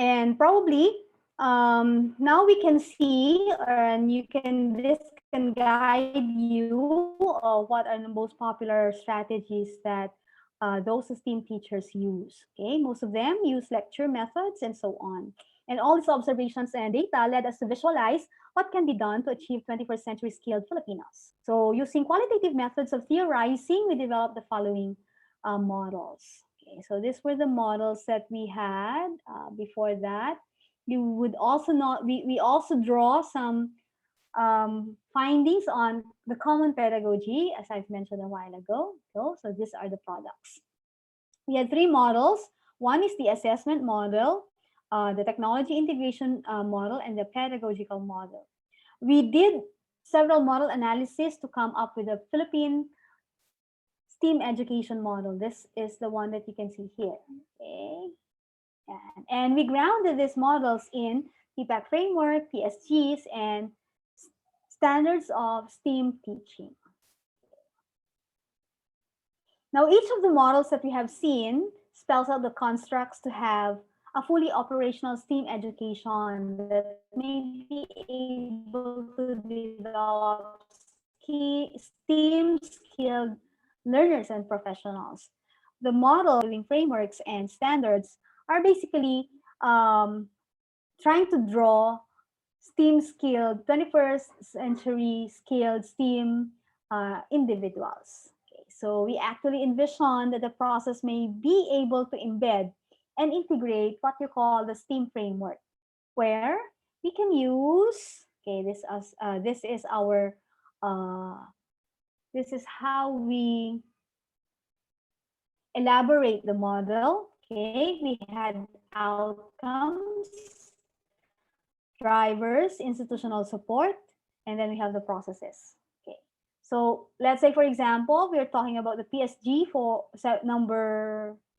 And probably now we can see, and you can this can guide you what are the most popular strategies that those STEAM teachers use. Okay, most of them use lecture methods and so on. And all these observations and data led us to visualize what can be done to achieve 21st century skilled Filipinos. So using qualitative methods of theorizing, we developed the following models. Okay, so these were the models that we had before that. You would also not, we also draw some findings on the common pedagogy, as I've mentioned a while ago. So these are the products. We had three models. One is the assessment model, the technology integration model, and the pedagogical model. We did several model analysis to come up with a Philippine STEAM education model. This is the one that you can see here. Okay. And we grounded these models in PPAC framework, PSGs, and standards of STEAM teaching. Now, each of the models that we have seen spells out the constructs to have a fully operational STEAM education that may be able to develop STEAM skilled learners and professionals. The model frameworks and standards are basically trying to draw STEAM skilled, 21st century skilled STEAM individuals. Okay, so we actually envision that the process may be able to embed and integrate what you call the STEAM framework, where we can use, okay, this is our, this is how we elaborate the model. Okay, we had outcomes, drivers, institutional support, and then we have the processes. Okay, so let's say, for example, we're talking about the PSG for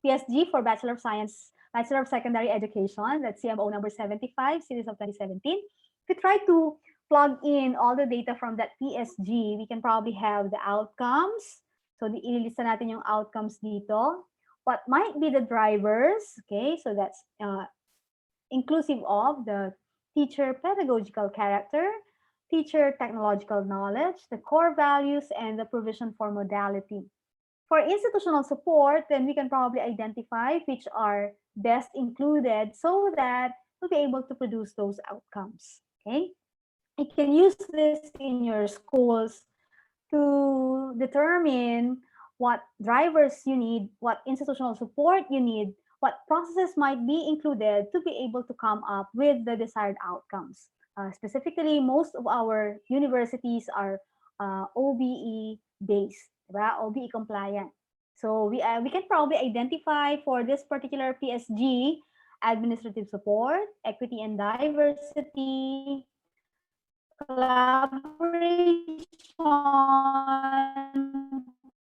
PSG for Bachelor of Science, Bachelor of Secondary Education. That's CMO number 75, series of 2017. If we try to plug in all the data from that PSG, we can probably have the outcomes. So, ililista natin yung outcomes dito. What might be the drivers? Okay, so that's inclusive of the teacher pedagogical character, teacher technological knowledge, the core values, and the provision for modality. For institutional support, then we can probably identify which are best included so that we'll be able to produce those outcomes. Okay, you can use this in your schools to determine what drivers you need, what institutional support you need, what processes might be included to be able to come up with the desired outcomes. Specifically, most of our universities are OBE based, right? OBE compliant. So we can probably identify for this particular PSG administrative support, equity and diversity, collaboration,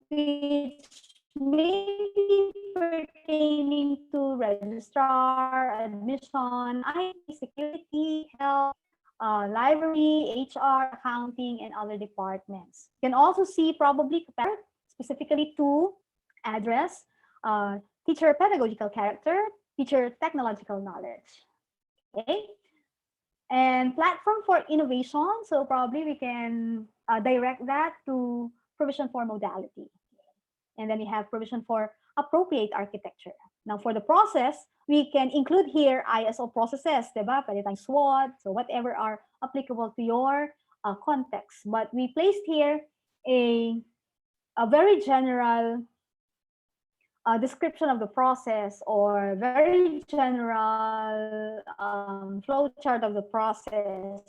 which may be pertaining to registrar, admission, IT, security, health, library, HR, accounting, and other departments. You can also see probably specifically to address teacher pedagogical character, teacher technological knowledge. Okay. And platform for innovation, so probably we can direct that to provision for modality. And then we have provision for appropriate architecture. Now for the process, we can include here ISO processes, diba? Pwede tayong SWOT, so whatever are applicable to your context. But we placed here a very general description of the process, or very general flow chart of the process.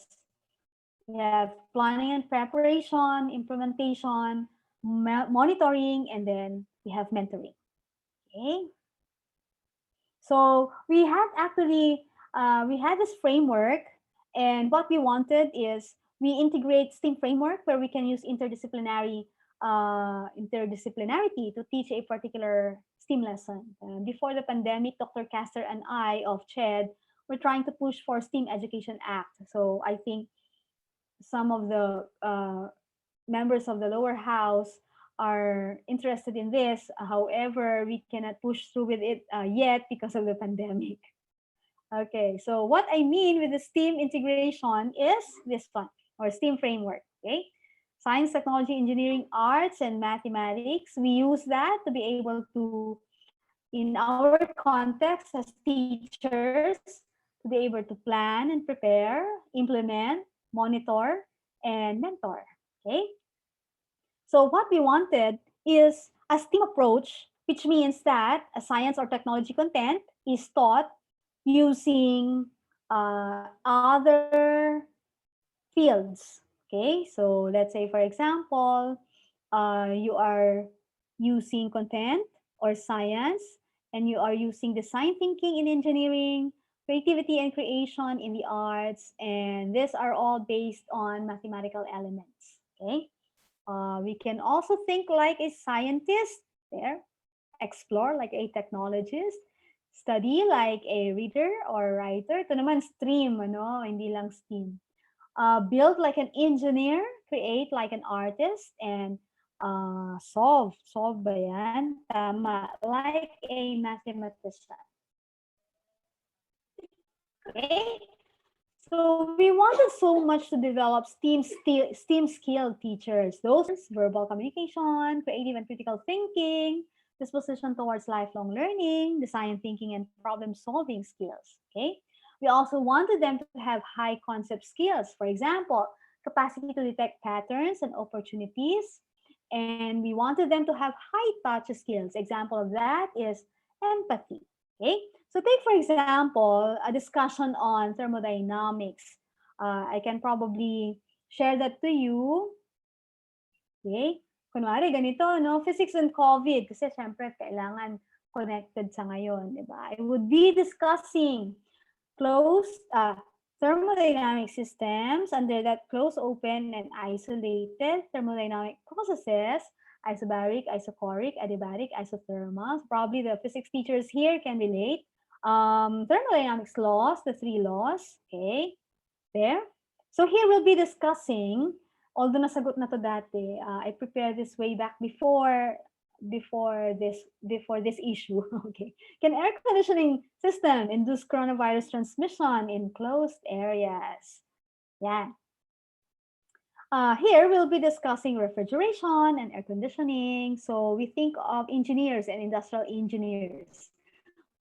We have planning and preparation, implementation, monitoring, and then we have mentoring. Okay. So we had actually, we had this framework, and what we wanted is we integrate STEAM framework where we can use interdisciplinarity to teach a particular STEAM lesson. Before the pandemic, Dr. Castor and I of CHED were trying to push for STEAM Education Act. So I think some of the members of the lower house are interested in this. However, we cannot push through with it yet because of the pandemic. Okay, so what I mean with the STEAM integration is this one, or STEAM framework. Okay, science, technology, engineering, arts, and mathematics. We use that to be able to, in our context as teachers, to be able to plan and prepare, implement, monitor, and mentor. Okay, so what we wanted is a STEAM approach, which means that a science or technology content is taught using other fields. Okay, so let's say, for example, you are using content or science, and you are using design thinking in engineering, creativity and creation in the arts, and these are all based on mathematical elements. Okay, we can also think like a scientist there, explore like a technologist, study like a reader or writer. Ito naman stream, ano, hindi lang STEAM. Build like an engineer, create like an artist, and solve ba yan? Tama, like a mathematician. Okay? So we wanted so much to develop STEAM skilled teachers. Those are verbal communication, creative and critical thinking, disposition towards lifelong learning, design thinking, and problem solving skills. Okay. We also wanted them to have high concept skills. For example, capacity to detect patterns and opportunities. And we wanted them to have high touch skills. Example of that is empathy. Okay. So take for example a discussion on thermodynamics. I can probably share that to you. Okay? Kunwari ganito, no? Physics and COVID. Kasi syempre kailangan connected sa ngayon, di ba? I would be discussing closed thermodynamic systems under that closed, open, and isolated thermodynamic processes, isobaric, isochoric, adiabatic, isothermal. Probably the physics teachers here can relate. Thermodynamics laws, the three laws. Okay, there. So here we'll be discussing, although nasagot na to dati, I prepared this way back before this issue. Okay, can air conditioning system induce coronavirus transmission in closed areas? Yeah. Here we'll be discussing refrigeration and air conditioning. So we think of engineers and industrial engineers,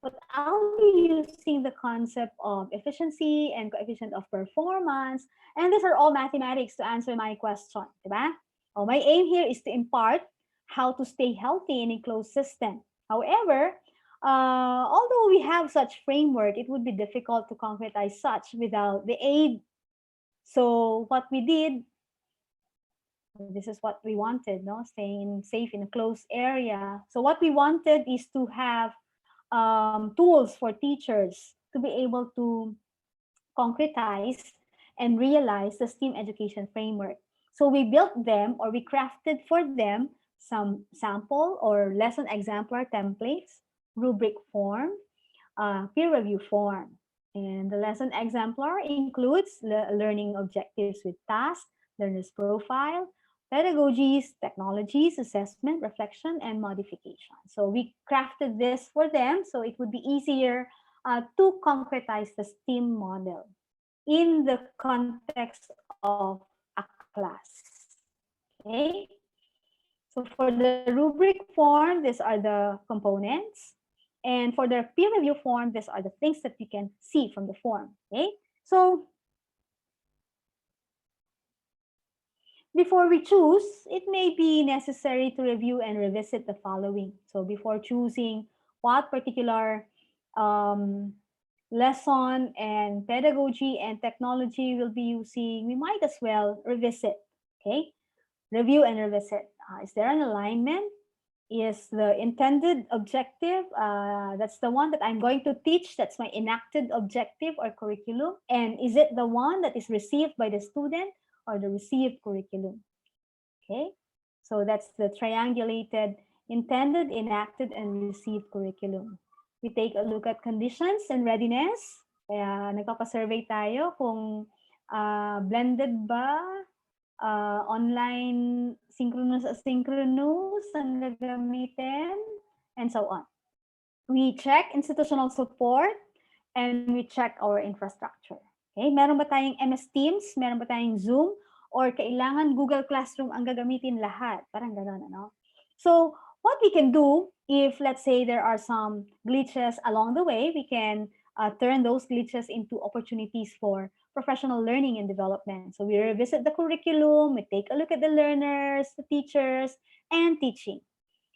but I'll be using the concept of efficiency and coefficient of performance. And these are all mathematics to answer my question, diba? Oh, my aim here is to impart how to stay healthy in a closed system. However, although we have such framework, it would be difficult to concretize such without the aid. So what we did, this is what we wanted, no? Staying safe in a closed area. So what we wanted is to have tools for teachers to be able to concretize and realize the STEAM education framework. So we built them, or we crafted for them, some sample or lesson exemplar templates, rubric form, peer review form. And the lesson exemplar includes learning objectives with tasks, learner's profile, pedagogies, technologies, assessment, reflection, and modification. So we crafted this for them so it would be easier to concretize the STEAM model in the context of a class. Okay? So for the rubric form, these are the components. And for the peer review form, these are the things that you can see from the form. Okay? So before we choose, it may be necessary to review and revisit the following. So before choosing what particular lesson and pedagogy and technology we'll be using, we might as well revisit. Okay? Review and revisit. Is there an alignment? Is the intended objective, that's the one that I'm going to teach, that's my enacted objective or curriculum, and is it the one that is received by the student or the received curriculum? Okay, so that's the triangulated intended, enacted, and received curriculum. We take a look at conditions and readiness. Kaya nagpapasurvey tayo kung blended ba, online, synchronous, asynchronous ang gagamitin, and so on. We check institutional support and we check our infrastructure. Okay? Meron ba tayong MS Teams? Meron ba tayong Zoom? Or kailangan Google Classroom ang gagamitin lahat? Parang gano'n, ano? So, what we can do if, let's say, there are some glitches along the way, we can turn those glitches into opportunities for professional learning and development. So we revisit the curriculum, we take a look at the learners, the teachers, and teaching.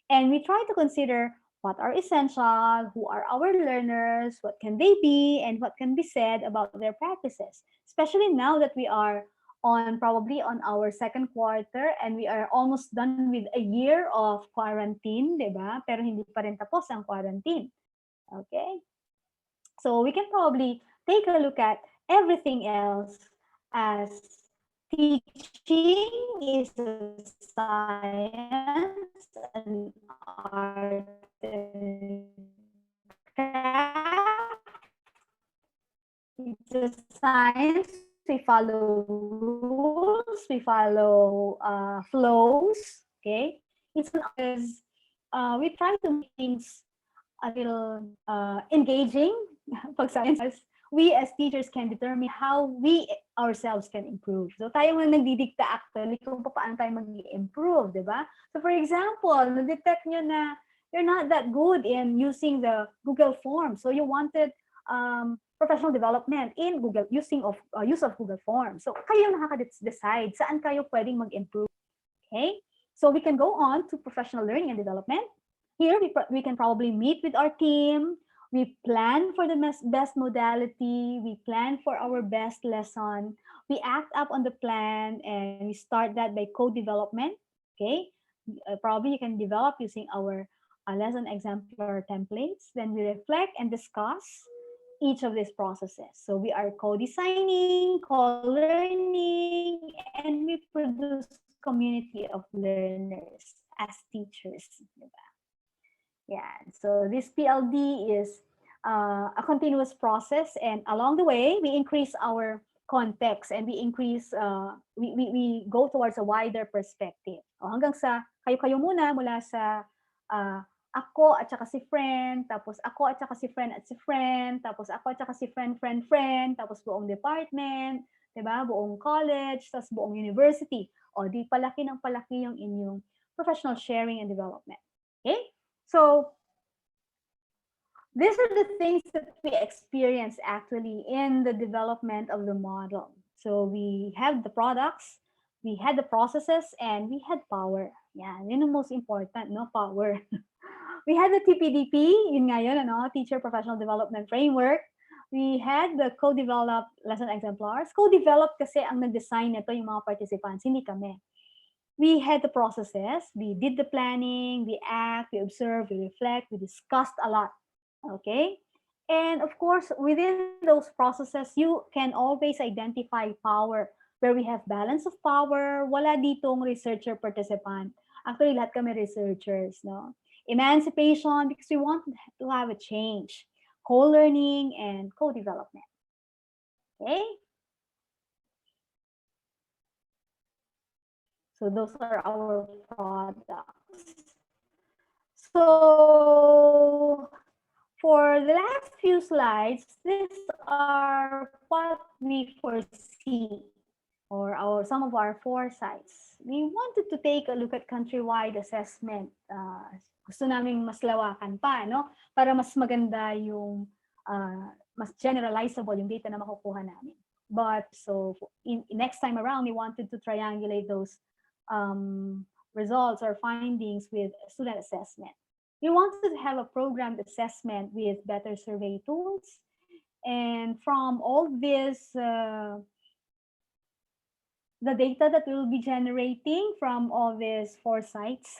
And we try to consider what are essential, who are our learners, what can they be, and what can be said about their practices. Especially now that we are on probably on our second quarter and we are almost done with a year of quarantine, di ba? Pero hindi pa rin tapos ang quarantine. Okay? So we can probably take a look at everything else as teaching is a science, an art, and craft. It's a science. We follow rules. We follow flows. Okay. It's an art. We try to make things a little engaging. Pag science, we as teachers can determine how we ourselves can improve. So tayo nga nagdidikta actually kung paano tayo mag-improve, di ba? So for example, na-detect nyo na you're not that good in using the Google Forms. So you wanted professional development in Google, use of Google Forms. So kayo nakaka-decide saan kayo pwedeng mag-improve. Okay? So we can go on to professional learning and development. Here, we can probably meet with our team. We plan for the best modality. We plan for our best lesson. We act up on the plan and we start that by code development. Okay, probably you can develop using our lesson exemplar templates. Then we reflect and discuss each of these processes. So we are co-designing, co-learning, and we produce community of learners as teachers. Yeah, so this PLD is a continuous process, and along the way, we increase our context and we increase, we go towards a wider perspective. O hanggang sa kayo-kayo muna mula sa ako at saka si friend, tapos ako at saka si friend at si friend, tapos ako at saka si friend, tapos buong department, diba? Buong college, tapos buong university. O di palaki ng palaki yung inyong professional sharing and development. Okay? So these are the things that we experience actually in the development of the model. So we have the products, we had the processes, and we had power. Yeah, yun ang most important, no? Power. We had the TPDP, yun nga yun, ano? Teacher Professional Development Framework. We had the co-developed lesson exemplars. Co-developed kasi ang nag-design nito yung mga participants, hindi kami. We had the processes, we did the planning, we act, we observe, we reflect, we discussed a lot. Okay? And of course, within those processes, you can always identify power. Where we have balance of power, wala ditong researcher participant. Actually, lahat kami researchers, no? Emancipation, because we want to have a change. Co-learning and co-development. Okay? So those are our products. So for the last few slides, these are what we foresee or some of our foresights. We wanted to take a look at countrywide assessment. Gusto naming mas lawakan pa, no? Para mas maganda yung mas generalizable yung data na makukuha namin. But so next time around, we wanted to triangulate those results or findings with student assessment. We wanted to have a programmed assessment with better survey tools. And from all this, the data that we'll be generating from all these foresights,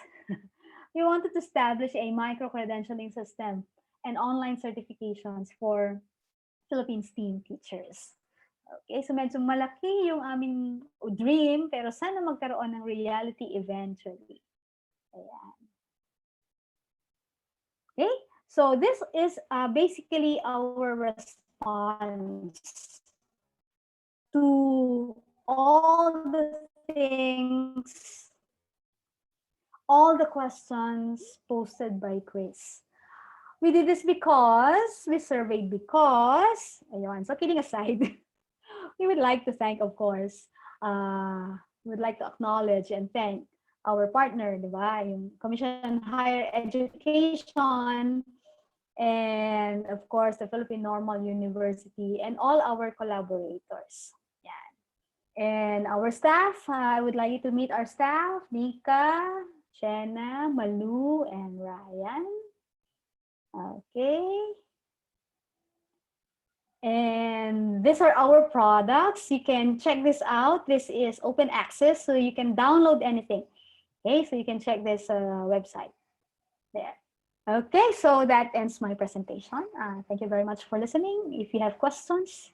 we wanted to establish a micro-credentialing system and online certifications for Philippine STEAM teachers. Okay, so medyo malaki yung aming dream, pero sana magkaroon ng reality eventually. Ayan. Okay, so this is basically our response to all the things, all the questions posted by quiz. we did this because we surveyed because, ayun, so kidding aside, we would like to thank, of course, we would like to acknowledge and thank our partner, di ba? Yung Commission on Higher Education, and of course, the Philippine Normal University, and all our collaborators. Yan. And our staff, I would like you to meet our staff, Nika, Shena, Malu, and Ryan. Okay. And these are our products. You can check this out. This is open access, so you can download anything. Okay, so you can check this website there. Okay, so that ends my presentation. Thank you very much for listening. If you have questions,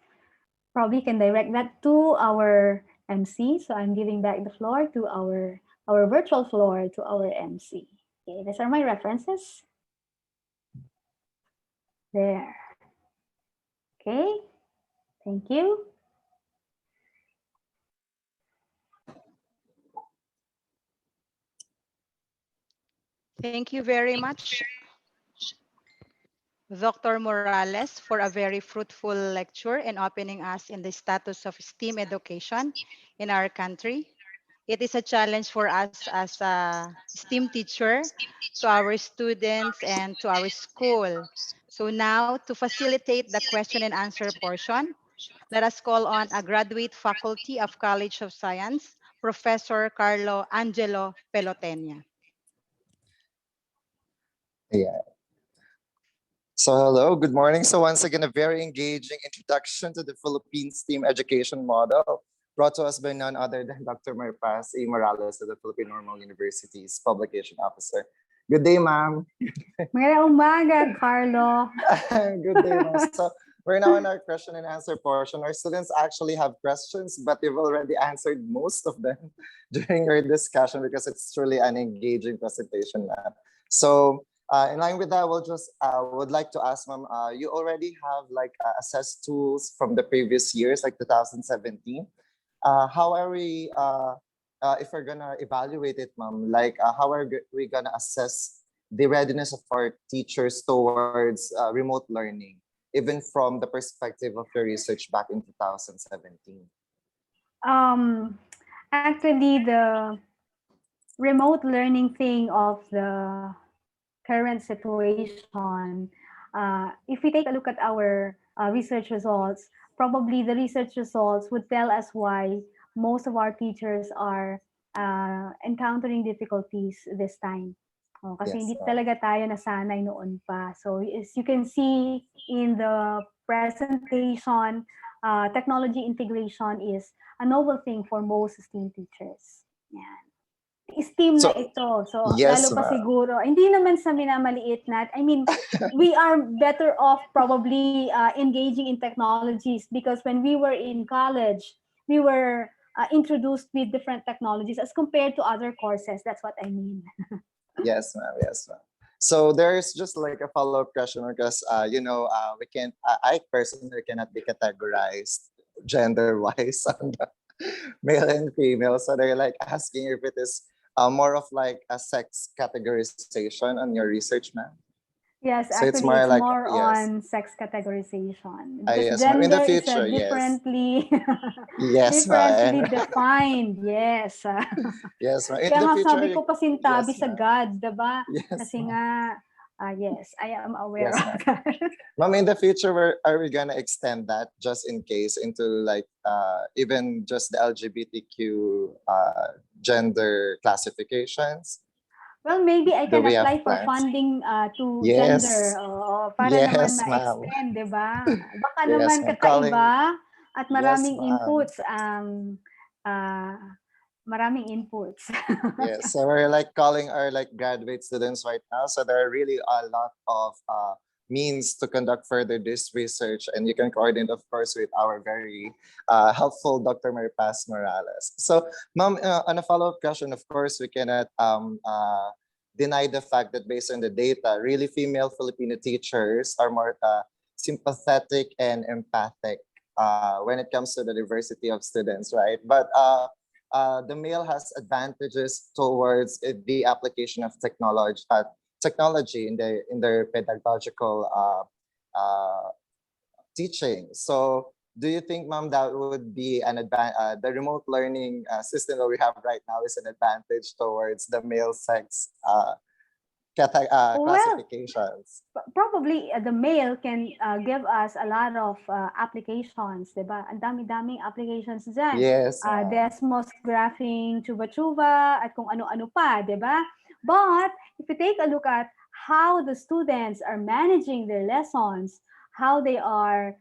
probably can direct that to our MC. So I'm giving back the floor to our virtual floor to our MC. Okay, these are my references. There. Okay, thank you. Thank you very much, Dr. Morales, for a very fruitful lecture and opening us in the status of STEAM education in our country. It is a challenge for us as a STEAM teacher, to our students, and to our school. So now, to facilitate the question and answer portion, let us call on a graduate faculty of College of Science, Professor Carlo Angelo Pelotenia. Yeah. So hello, good morning. So once again, a very engaging introduction to the Philippine STEAM education model brought to us by none other than Dr. Maripaz A. Morales of the Philippine Normal University's Publication Officer. Good day, ma'am. Magandang umaga, Carlo. Good day, ma'am. So we're now in our question and answer portion. Our students actually have questions, but they've already answered most of them during our discussion because it's truly an engaging presentation, ma'am. So in line with that, we'll just would like to ask, ma'am, you already have like assessed tools from the previous years, like 2017. How are we, if we're gonna evaluate it, ma'am, like how are we gonna assess the readiness of our teachers towards remote learning, even from the perspective of your research back in 2017? Actually, the remote learning thing of the current situation, if we take a look at our research results, probably the research results would tell us why most of our teachers are encountering difficulties this time. Kasi Yes, hindi talaga tayo nasanay noon pa. So as you can see in the presentation, technology integration is a novel thing for most STEAM teachers. Yan. STEAM na so ito. So, yes, lalo pa ma'am. siguro, hindi naman sa minamaliit na, I mean, we are better off probably engaging in technologies because when we were in college, we were introduced with different technologies as compared to other courses. That's what I mean. Yes, ma'am. Yes, ma'am. So there's just like a follow-up question because we can't. I personally cannot be categorized gender-wise on the male and female. So they're like asking if it is more of like a sex categorization on your research, ma'am. Yes, So it's actually, more it's like more yes, on sex categorization because yes, ma'am. In the gender is a future, yes, differently yes, differently ma'am. defined. Yes. Yes, ma'am. In Kaya the nga future, sabi ko pasintabi yes, sa ma'am. God, 'di ba? Yes, Kasi ma'am. nga yes, I am aware Yes, of ma'am. that. Ma'am, in the future, are we gonna extend that just in case into like even just the LGBTQ gender classifications? Well, maybe I Do can we have apply for plans? funding to gender Yes, para naman yes, ma'am. ma-extend, 'di ba? Baka Yes, naman ma'am. Calling. kakaiba at Yes, maraming ma'am. inputs ang ah, maraming inputs. Yes, so we're like calling our like graduate students right now. So there are really a lot of means to conduct further this research, and you can coordinate, of course, with our very helpful Dr. Maripaz Morales. So, ma'am, on a follow-up question, of course, we cannot deny the fact that based on the data, really female Filipino teachers are more sympathetic and empathic when it comes to the diversity of students, right? But the male has advantages towards the application of technology, technology in their pedagogical teaching. So do you think, ma'am, that would be an the remote learning system that we have right now is an advantage towards the male sex Well, classifications? probably the mail can give us a lot of applications, diba? Ang dami-daming applications dyan. Yes, ma'am. Desmos graphing, chuba-chuba, at kung ano-ano pa, diba? But if you take a look at how the students are managing their lessons, how they are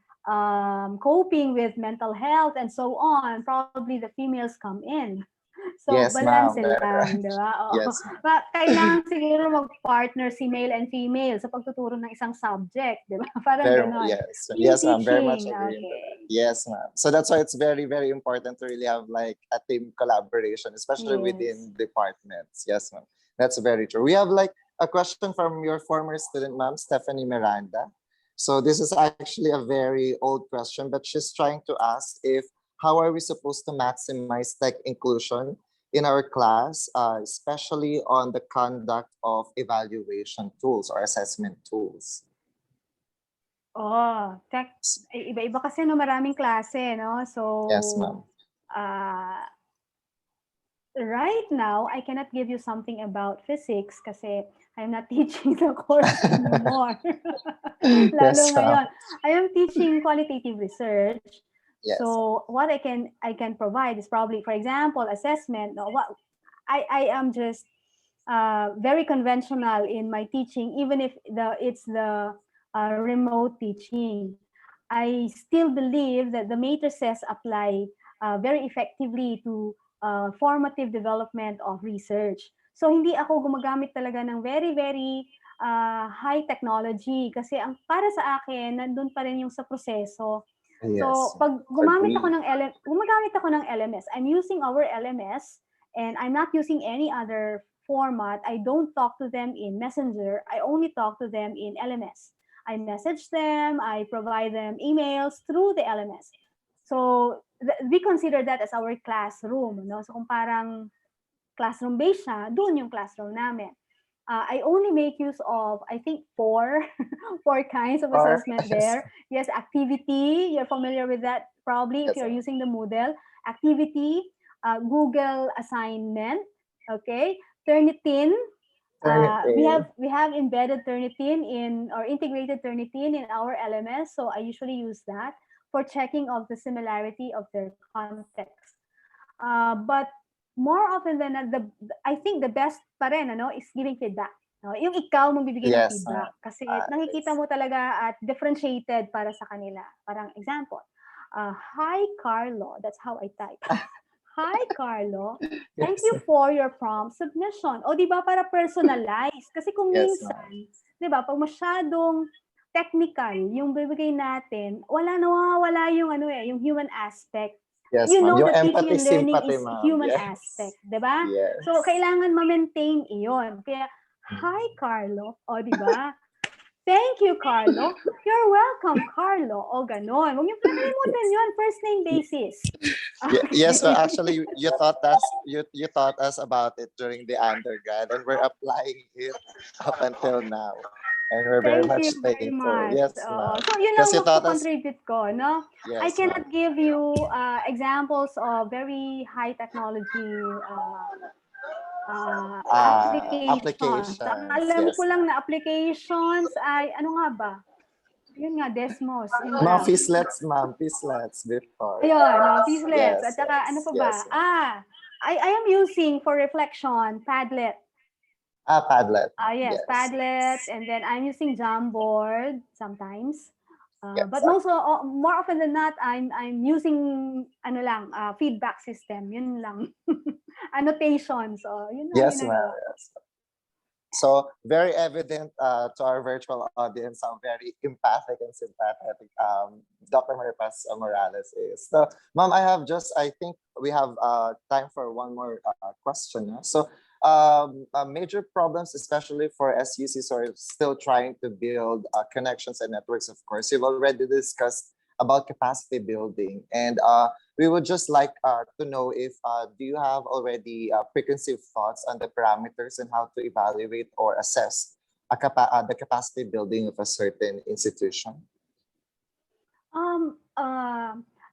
coping with mental health and so on, probably the females come in. So, Yes, ma'am. balance lang, di ba? Oo. Yes, ma'am. Kailangan siguro mag-partner si male and female sa pagtuturo ng isang subject, di ba? Parang Very, ganon. yes, Team yes, ma'am. Very much teaching, agree into that. okay. Yes, ma'am. So that's why it's very, very important to really have like a team collaboration, especially Yes. within departments. Yes, ma'am. That's very true. We have like a question from your former student, ma'am, Stephanie Miranda. So this is actually a very old question, but she's trying to ask if how are we supposed to maximize tech inclusion in our class, especially on the conduct of evaluation tools or assessment tools. Oh, iba-iba kasi no, maraming klase, no? So, yes, ma'am. Right now, I cannot give you something about physics kasi I'm not teaching the course anymore. Lalo Yes, ngayon. I am teaching qualitative research. Yes. So what I can provide is probably, for example, assessment. No, what I am just very conventional in my teaching, even if it's the remote teaching. I still believe that the matrices apply very effectively to formative development of research. So hindi ako gumagamit talaga ng very, very high technology kasi ang para sa akin, nandun pa rin yung sa proseso. Yes. So pag gumagamit ako ng LMS, I'm using our LMS and I'm not using any other format. I don't talk to them in Messenger. I only talk to them in LMS. I message them, I provide them emails through the LMS. So we consider that as our classroom, no? So kung parang classroom based siya, doon yung classroom namin. I only make use of, I think, four kinds of assessment there. Yes, activity, you're familiar with that probably if you're using the Moodle. Activity, Google assignment, okay? Turnitin, we have embedded Turnitin in or integrated Turnitin in our LMS, so I usually use that for checking of the similarity of their context. But more often than not, I think the best pa rin, is giving feedback. No? Yung ikaw magbibigay ng feedback. Kasi nakikita mo talaga at differentiated para sa kanila. Parang example, hi Carlo, that's how I type. Hi Carlo, thank you for your prompt submission. O di ba para personalized? Kasi kung minsan, di ba, pag masyadong technical yung bibigay natin, nawawala yung yung human aspect. Yes, you know yung that empathy, teaching and learning sympathy, is ma'am. human Yes. aspect, di ba? Yes. So kailangan ma-maintain iyon. Kaya hi Carlo, o di ba? Thank you, Carlo. You're welcome, Carlo. O ganon. Huwag niyo kakalimutan yun, first name basis. Okay. Yes, well, actually, you taught us about it during the undergrad, and we're applying it up until now, and we're very much thankful. Yes, ma'am. So yun lang contribute ko, no? Yes, I cannot give you examples of very high technology applications. Ang alam ko lang na applications ay, ano nga ba? Yun nga, Desmos. Mga Fizzlets, ma'am. Fizzlets before. Ayun, Fizzlets. At saka, yes, ano pa ba? I am using for reflection, Padlet. Padlet. Yes, Padlet. And then I'm using Jamboard sometimes. Yes. But more often than not, I'm using feedback system. Yun lang. Annotations. Yun lang. Yes, ma'am. Yes. So very evident to our virtual audience how very empathic and sympathetic Dr. Maripas Morales is. So, ma'am, I think we have time for one more question. So, major problems, especially for SUCs who are still trying to build connections and networks, of course. You've already discussed about capacity building, and we would just like to know if do you have already preconceived thoughts on the parameters and how to evaluate or assess the capacity building of a certain institution? Um,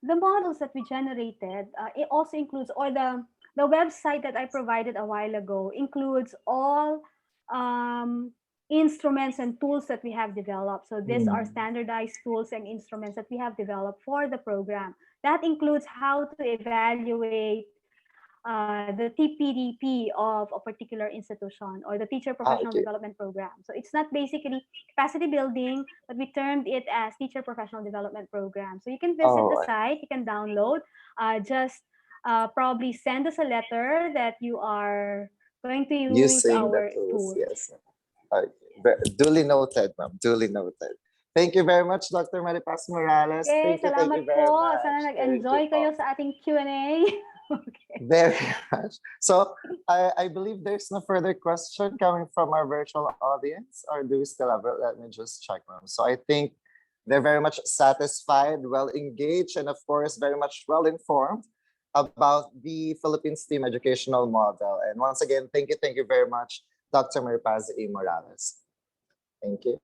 the models that we generated, it also includes, or the website that I provided a while ago includes all instruments and tools that we have developed. So these are standardized tools and instruments that we have developed for the program. That includes how to evaluate the TPDP of a particular institution or the teacher professional Okay. development program. So it's not basically capacity building, but we termed it as teacher professional development program. So you can visit the Oh, site, you can download, just probably send us a letter that you are going to use using the our tools, tools. yes. Okay. Duly noted, ma'am. Duly noted. Thank you very much, Dr. Maripas Morales. Okay, Thank you salamat very po. much. Sana Thank you nag-enjoy po. kayo sa ating Q&A. Okay. Very much. So I believe there's no further question coming from our virtual audience, or do we still have it? Let me just check, ma'am. So I think they're very much satisfied, well engaged, and of course, very much well informed about the Philippines STEAM educational model. And once again, thank you very much, Dr. Maripaz E. Morales. Thank you.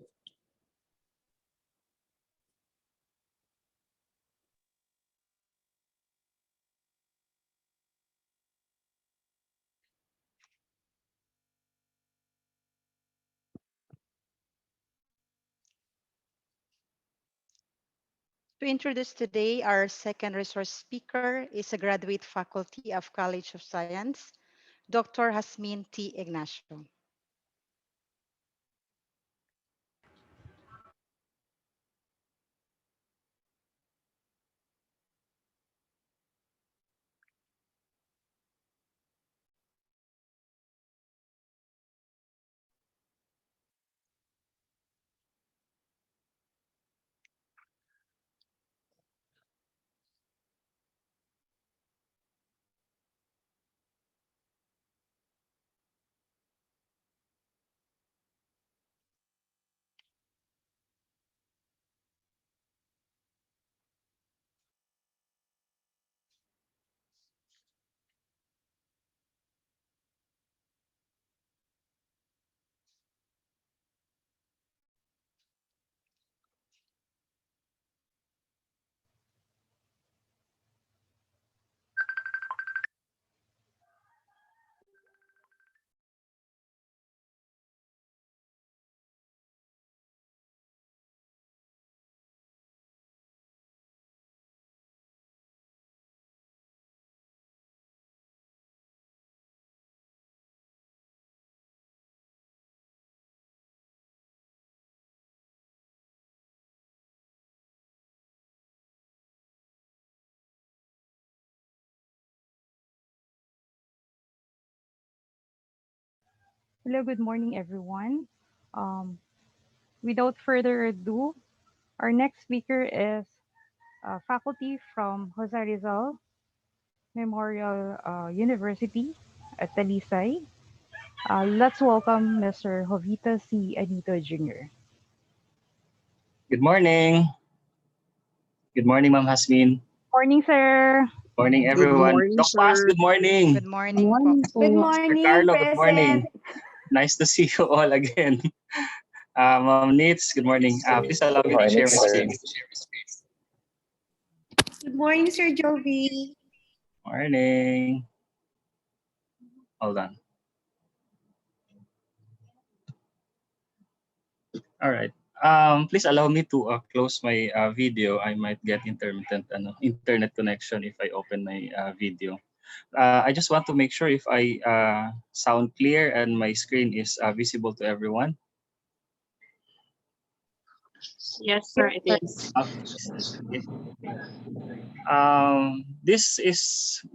To introduce today, our second resource speaker is a graduate faculty of College of Science, Dr. Hasmin T. Ignacio. Hello, good morning, everyone. Um, Without further ado, our next speaker is faculty from Jose Rizal Memorial University at Talisay. Let's welcome Mr. Jovita C. Anito Jr. Good morning. Good morning, Ma'am Hasmin. Morning, sir. Morning, Good everyone. morning, Doc Paz, sir. good morning. Good Good morning po. morning Good po. Sir morning, Carlo, good present. morning. Nice to see you all again. Ma'am Nitz, good morning. Please allow Good me to morning, share my sir. screen. Good morning, Sir Jovi. Morning. Hold on. All right. Please allow me to close my video. I might get intermittent internet connection if I open my video. I just want to make sure if I sound clear and my screen is visible to everyone. Yes, sir, it Yes, is. Okay. This is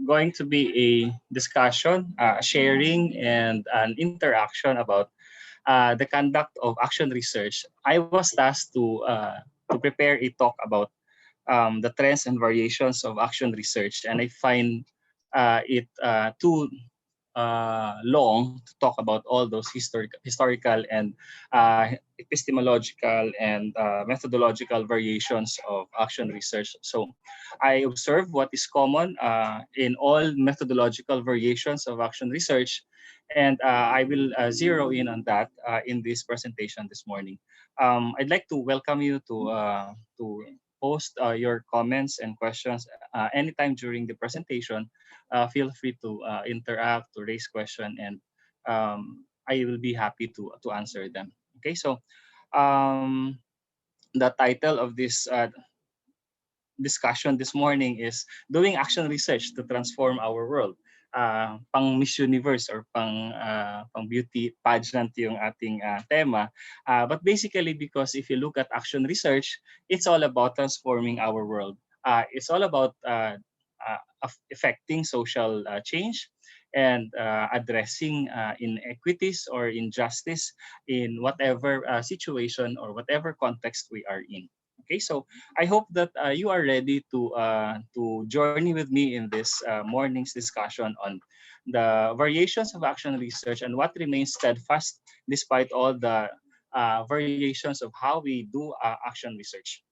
going to be a discussion, sharing, and an interaction about the conduct of action research. I was tasked to prepare a talk about the trends and variations of action research, and I find it too long to talk about all those historical and epistemological and methodological variations of action research. So I observe what is common in all methodological variations of action research, and I will zero in on that in this presentation this morning. I'd like to welcome you to post your comments and questions anytime during the presentation. Feel free to interact, to raise question, and I will be happy to answer them. Okay, so um, the title of this discussion this morning is doing action research to transform our world. Pang Miss Universe or pang beauty pageant yung ating tema. But basically, because if you look at action research, it's all about transforming our world. It's all about affecting social change and addressing inequities or injustice in whatever situation or whatever context we are in. Okay, so I hope that you are ready to journey with me in this morning's discussion on the variations of action research and what remains steadfast despite all the variations of how we do action research.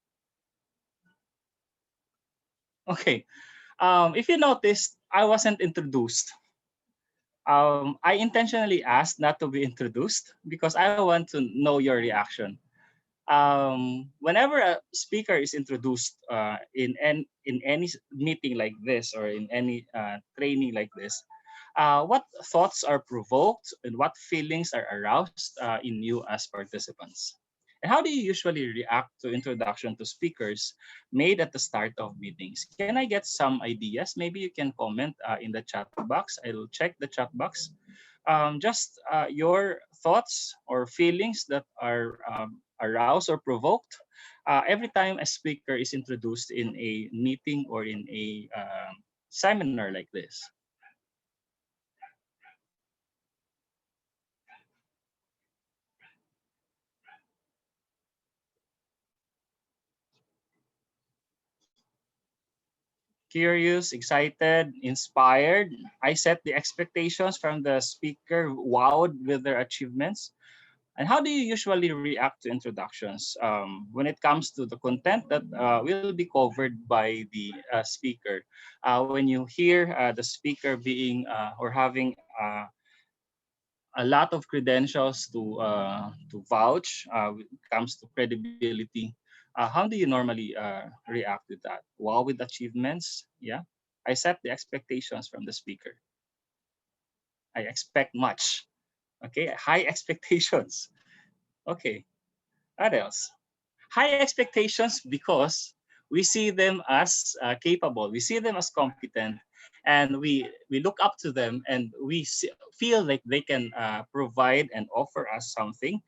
Okay, if you noticed, I wasn't introduced. I intentionally asked not to be introduced because I want to know your reaction. Whenever a speaker is introduced in any meeting like this or in any training like this, what thoughts are provoked and what feelings are aroused in you as participants? And how do you usually react to introduction to speakers made at the start of meetings? Can I get some ideas? Maybe you can comment in the chat box. I'll check the chat box. Just your thoughts or feelings that are aroused or provoked every time a speaker is introduced in a meeting or in a seminar like this. Curious, excited, inspired. I set the expectations from the speaker, wowed with their achievements. And how do you usually react to introductions when it comes to the content that will be covered by the speaker? When you hear the speaker being or having a lot of credentials to vouch when it comes to credibility, how do you normally react with that? Wow, with achievements, yeah. I set the expectations from the speaker. I expect much. Okay, high expectations. Okay, what else? High expectations because we see them as capable, we see them as competent, and we look up to them, and feel like they can provide and offer us something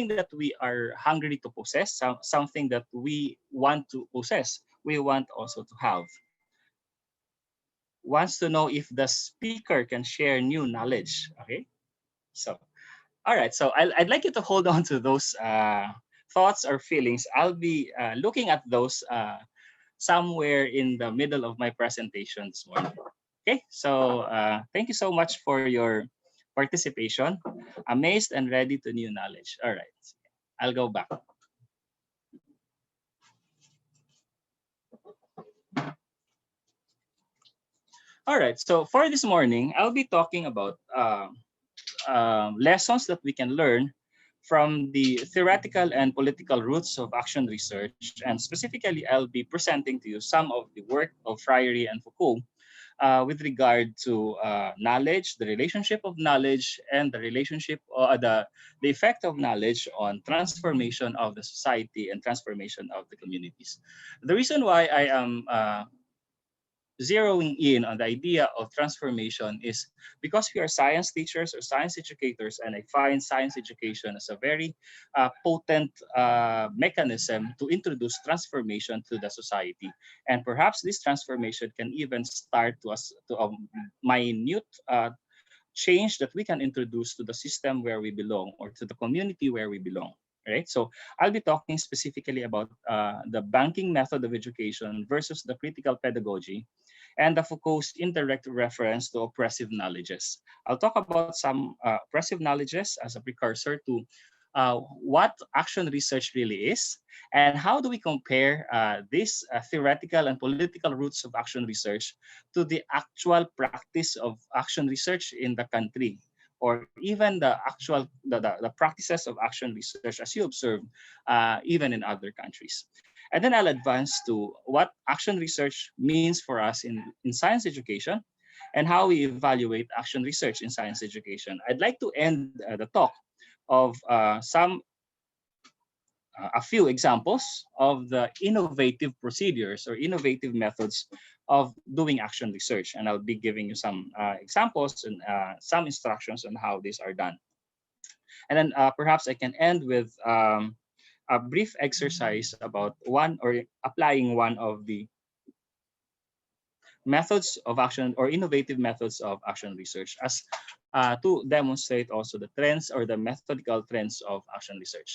that we are hungry to possess, something that we want to possess, we want also to have. Wants to know if the speaker can share new knowledge. Okay, so all right, so I'd like you to hold on to those thoughts or feelings. I'll be looking at those somewhere in the middle of my presentation this morning. Okay, so thank you so much for your participation. Amazed and ready to new knowledge. All right, I'll go back. All right, so for this morning, I'll be talking about lessons that we can learn from the theoretical and political roots of action research. And specifically, I'll be presenting to you some of the work of Freire and Foucault with regard to knowledge, the relationship of knowledge, and the effect of knowledge on transformation of the society and transformation of the communities. The reason why I am zeroing in on the idea of transformation is because we are science teachers or science educators, and I find science education as a very potent mechanism to introduce transformation to the society. And perhaps this transformation can even start to a minute change that we can introduce to the system where we belong or to the community where we belong. Right. So I'll be talking specifically about the banking method of education versus the critical pedagogy, and the Foucault's indirect reference to oppressive knowledges. I'll talk about some oppressive knowledges as a precursor to what action research really is, and how do we compare these theoretical and political roots of action research to the actual practice of action research in the country, or even the practices of action research as you observe even in other countries. And then I'll advance to what action research means for us in science education, and how we evaluate action research in science education. I'd like to end the talk of a few examples of the innovative procedures or innovative methods of doing action research. And I'll be giving you some examples and some instructions on how these are done. And then perhaps I can end with a brief exercise about one or applying one of the methods of action or innovative methods of action research as to demonstrate also the trends or the methodical trends of action research.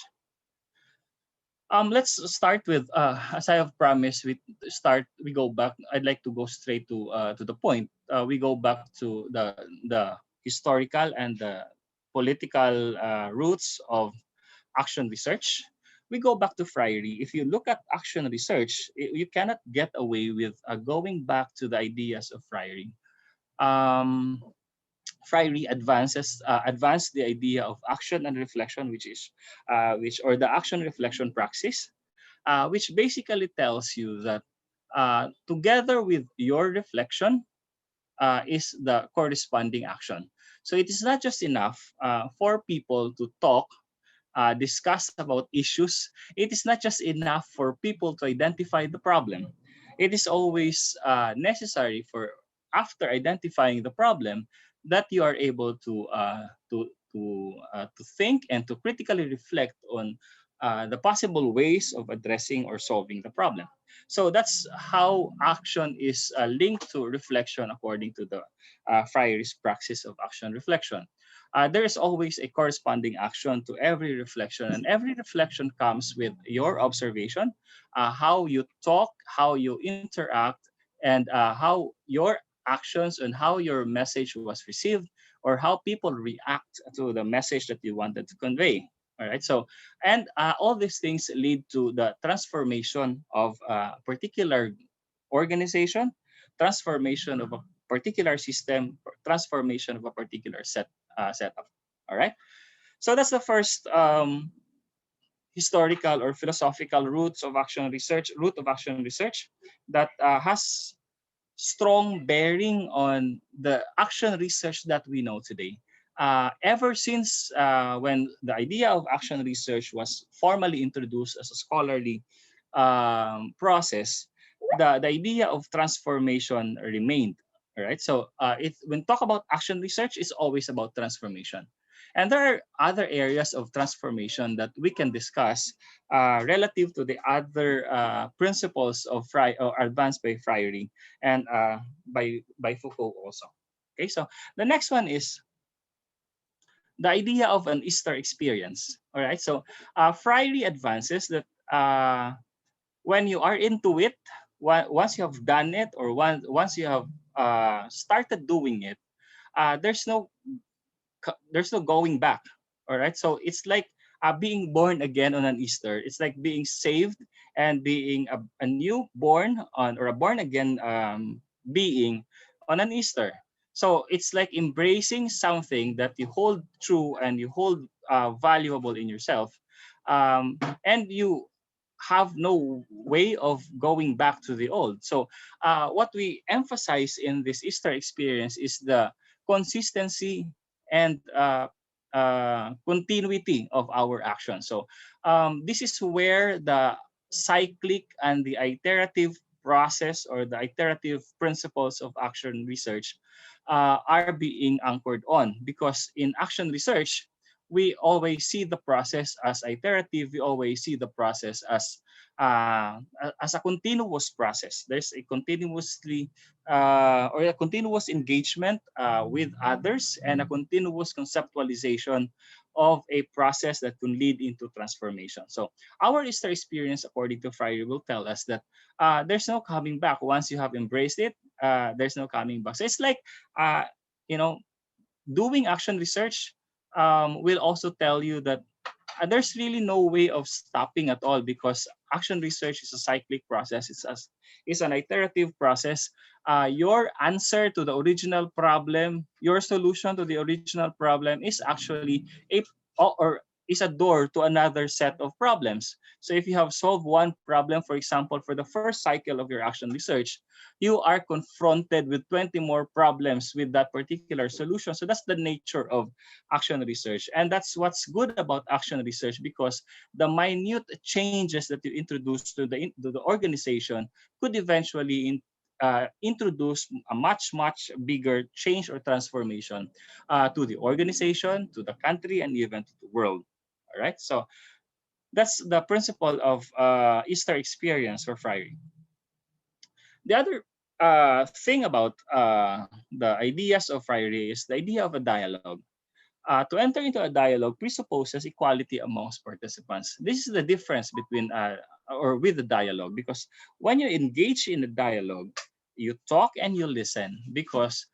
Let's start with as I have promised, we go back. I'd like to go straight to the point. We go back to the historical and the political roots of action research. We go back to Friary. If you look at action research, you cannot get away with going back to the ideas of Friary. Um, Friary advanced the idea of action and reflection, which or the action reflection praxis, which basically tells you that together with your reflection is the corresponding action. So it is not just enough for people to talk, discuss about issues. It is not just enough for people to identify the problem. It is always necessary for after identifying the problem that you are able to think and to critically reflect on the possible ways of addressing or solving the problem. So that's how action is linked to reflection according to the Freire's praxis of action reflection. There is always a corresponding action to every reflection, and every reflection comes with your observation, how you talk, how you interact, and how your actions and how your message was received, or how people react to the message that you wanted to convey. All right. So, and all these things lead to the transformation of a particular organization, transformation of a particular system, transformation of a particular setup. All right. So that's the first historical or philosophical root of action research that has strong bearing on the action research that we know today. Ever since when the idea of action research was formally introduced as a scholarly process, the idea of transformation remained. All right. So when talk about action research, it's always about transformation. And there are other areas of transformation that we can discuss relative to the other principles of or advanced by Friary and by Foucault also. Okay, so the next one is the idea of an Easter experience. All right, so Friary advances that when you are into it, once you have done it or once you have started doing it, there's no going back. All right, so it's like being born again on an Easter. It's like being saved and being a new born on or a born again being on an Easter. So it's like embracing something that you hold true and you hold valuable in yourself, and you have no way of going back to the old. So what we emphasize in this Easter experience is the consistency and continuity of our action. So this is where the cyclic and the iterative process or the iterative principles of action research are being anchored on, because in action research we always see the process as iterative. We always see the process as a continuous process. There's a continuously or a continuous engagement with others and a continuous conceptualization of a process that can lead into transformation. So our Easter experience, according to Freire, will tell us that there's no coming back. Once you have embraced it, there's no coming back. So it's like, uh, you know, doing action research will also tell you that there's really no way of stopping at all, because action research is a cyclic process. It's an iterative process. Your answer to the original problem, your solution to the original problem is actually a or is a door to another set of problems. So if you have solved one problem, for example, for the first cycle of your action research, you are confronted with 20 more problems with that particular solution. So that's the nature of action research. And that's what's good about action research, because the minute changes that you introduce to the organization could eventually introduce a much bigger change or transformation to the organization, to the country, and even to the world. All right. So that's the principle of Easter experience for Friary. The other thing about the ideas of Friary is the idea of a dialogue. To enter into a dialogue presupposes equality amongst participants. This is the difference between or with the dialogue, because when you engage in a dialogue, you talk and you listen, because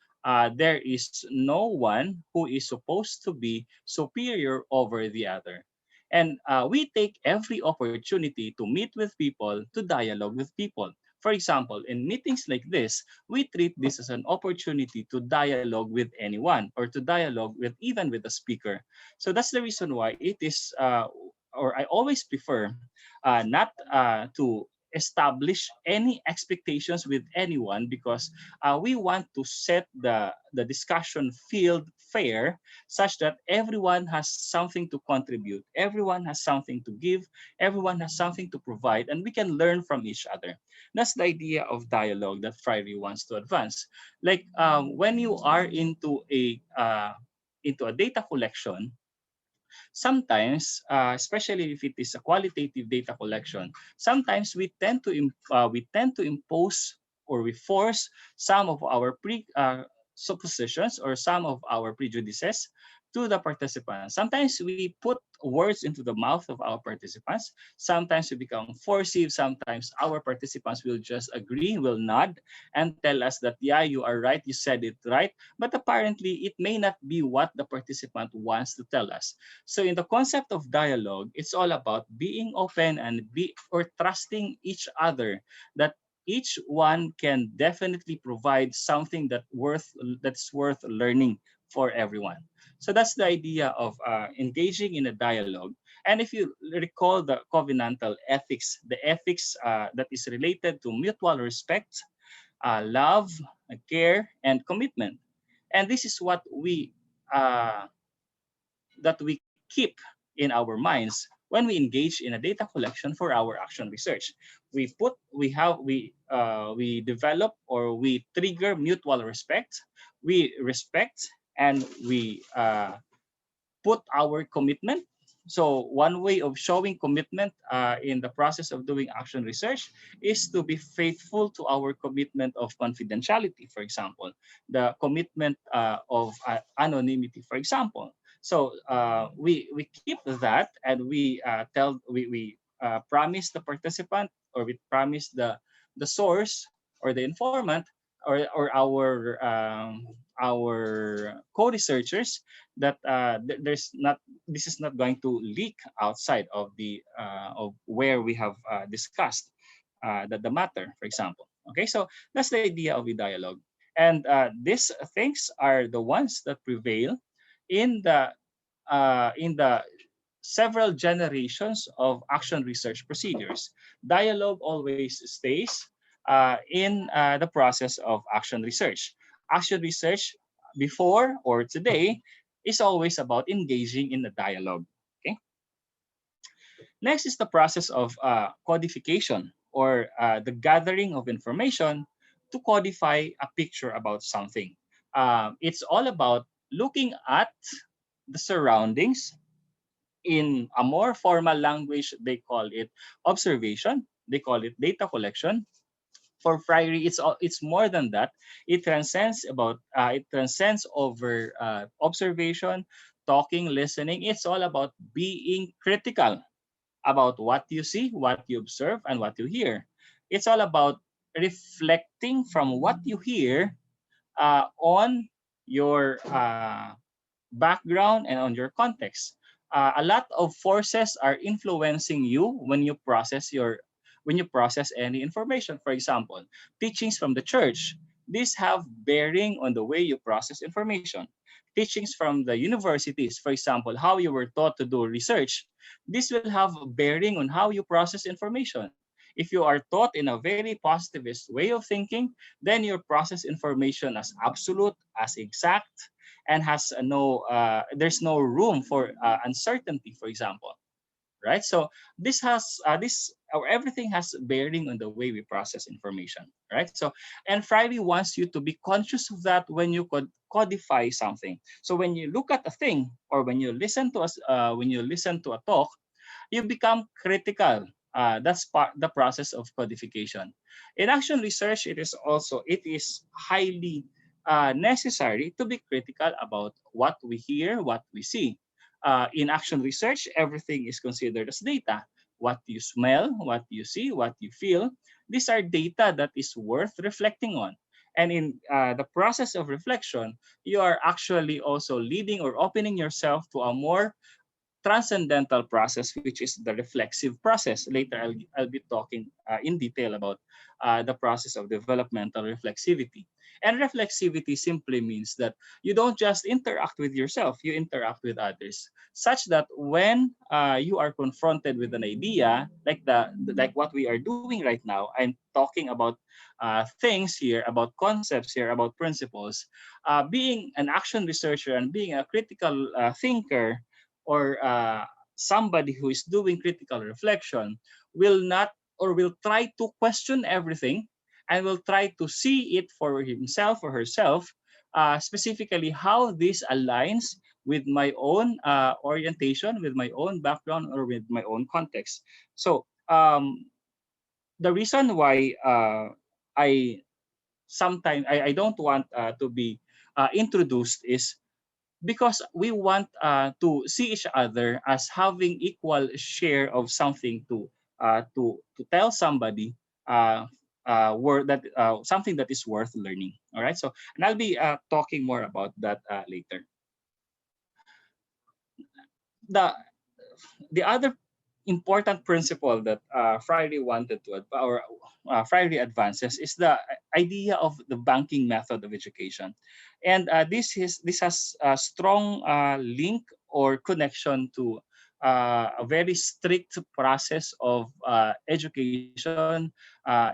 there is no one who is supposed to be superior over the other. And we take every opportunity to meet with people, to dialogue with people. For example, in meetings like this, we treat this as an opportunity to dialogue with anyone, or to dialogue with even with a speaker. So that's the reason why it is, or I always prefer not to establish any expectations with anyone, because we want to set the discussion field fair, such that everyone has something to contribute, everyone has something to give, everyone has something to provide, and we can learn from each other. That's the idea of dialogue that Friary wants to advance. Like when you are into a data collection, sometimes, especially if it is a qualitative data collection, sometimes we tend to impose, or we force some of our suppositions, or some of our prejudices to the participants. Sometimes we put words into the mouth of our participants. Sometimes we become forcive. Sometimes our participants will just agree, will nod, and tell us that, yeah, you are right, you said it right. But apparently, it may not be what the participant wants to tell us. So in the concept of dialogue, it's all about being open and or trusting each other, that each one can definitely provide something that's worth learning for everyone. So that's the idea of engaging in a dialogue. And if you recall the covenantal ethics, the ethics that is related to mutual respect, love, care, and commitment. And this is what uh, we keep in our minds when we engage in a data collection for our action research. We develop, or we trigger mutual respect. We respect, and we put our commitment. So one way of showing commitment in the process of doing action research is to be faithful to our commitment of confidentiality, for example, the commitment of anonymity, for example. So we keep that, and we promise the participant, or we promise the source, or the informant, or our co-researchers, that there's not this is not going to leak outside of where we have discussed the matter, for example. Okay, so that's the idea of a dialogue, and these things are the ones that prevail in the several generations of action research procedures. Dialogue always stays in the process of action research. Action research before or today is always about engaging in the dialogue. Okay. Next is the process of codification, or the gathering of information to codify a picture about something. It's all about looking at the surroundings. In a more formal language, they call it observation. They call it data collection. For Friary, it's more than that. It transcends over observation, talking, listening. It's all about being critical about what you see, what you observe, and what you hear. It's all about reflecting from what you hear on your background and on your context. A lot of forces are influencing you when you process any information. For example, teachings from the church. These have bearing on the way you process information. Teachings from the universities, for example, how you were taught to do research. This will have bearing on how you process information. If you are taught in a very positivist way of thinking, then you process information as absolute, as exact, and has there's no room for uncertainty, for example, right? So this has this or everything has bearing on the way we process information, right? So, and Friday wants you to be conscious of that when you codify something. So when you look at a thing, or when you listen to us when you listen to a talk, you become critical. That's part the process of codification. In action research, it is highly necessary to be critical about what we hear, what we see. In action research, everything is considered as data. What you smell, what you see, what you feel, these are data that is worth reflecting on. And in the process of reflection, you are actually also leading or opening yourself to a more transcendental process, which is the reflexive process. Later, I'll be talking in detail about the process of developmental reflexivity. And reflexivity simply means that you don't just interact with yourself, you interact with others, such that when you are confronted with an idea, like what we are doing right now, I'm talking about things here, about concepts here, about principles. Being an action researcher and being a critical thinker, or somebody who is doing critical reflection, will not, or will try to question everything, and will try to see it for himself or herself, specifically how this aligns with my own orientation, with my own background, or with my own context. So the reason why I don't want to be introduced is because we want to see each other as having equal share of something to tell somebody something that is worth learning. All right. So, and I'll be talking more about that later. The the other important principle that Friday wanted to or Friday advances is the idea of the banking method of education, and this has a strong link or connection to a very strict process of education,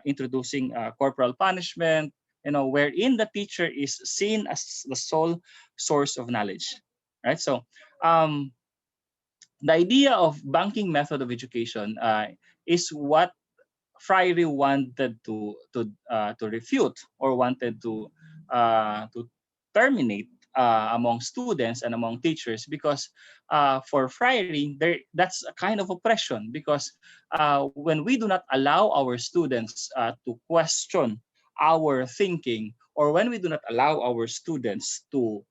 introducing corporal punishment, wherein the teacher is seen as the sole source of knowledge, right? So um, the idea of banking method of education is what Freire wanted to refute, or wanted to terminate among students and among teachers, because for Freire that's a kind of oppression, because when we do not allow our students to question our thinking, or when we do not allow our students to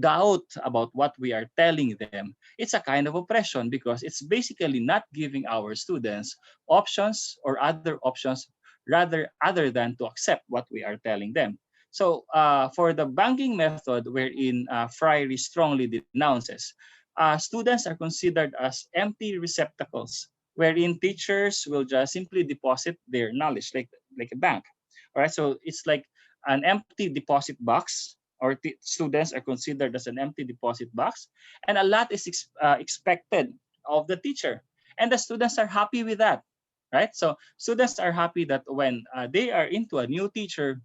doubt about what we are telling them, it's a kind of oppression, because it's basically not giving our students options or other options, rather other than to accept what we are telling them. So for the banking method, wherein Freire strongly denounces, students are considered as empty receptacles, wherein teachers will just simply deposit their knowledge like a bank. All right, so it's like an empty deposit box, or students are considered as an empty deposit box, and a lot is expected of the teacher, and the students are happy with that, right? So students are happy that when they are into a new teacher,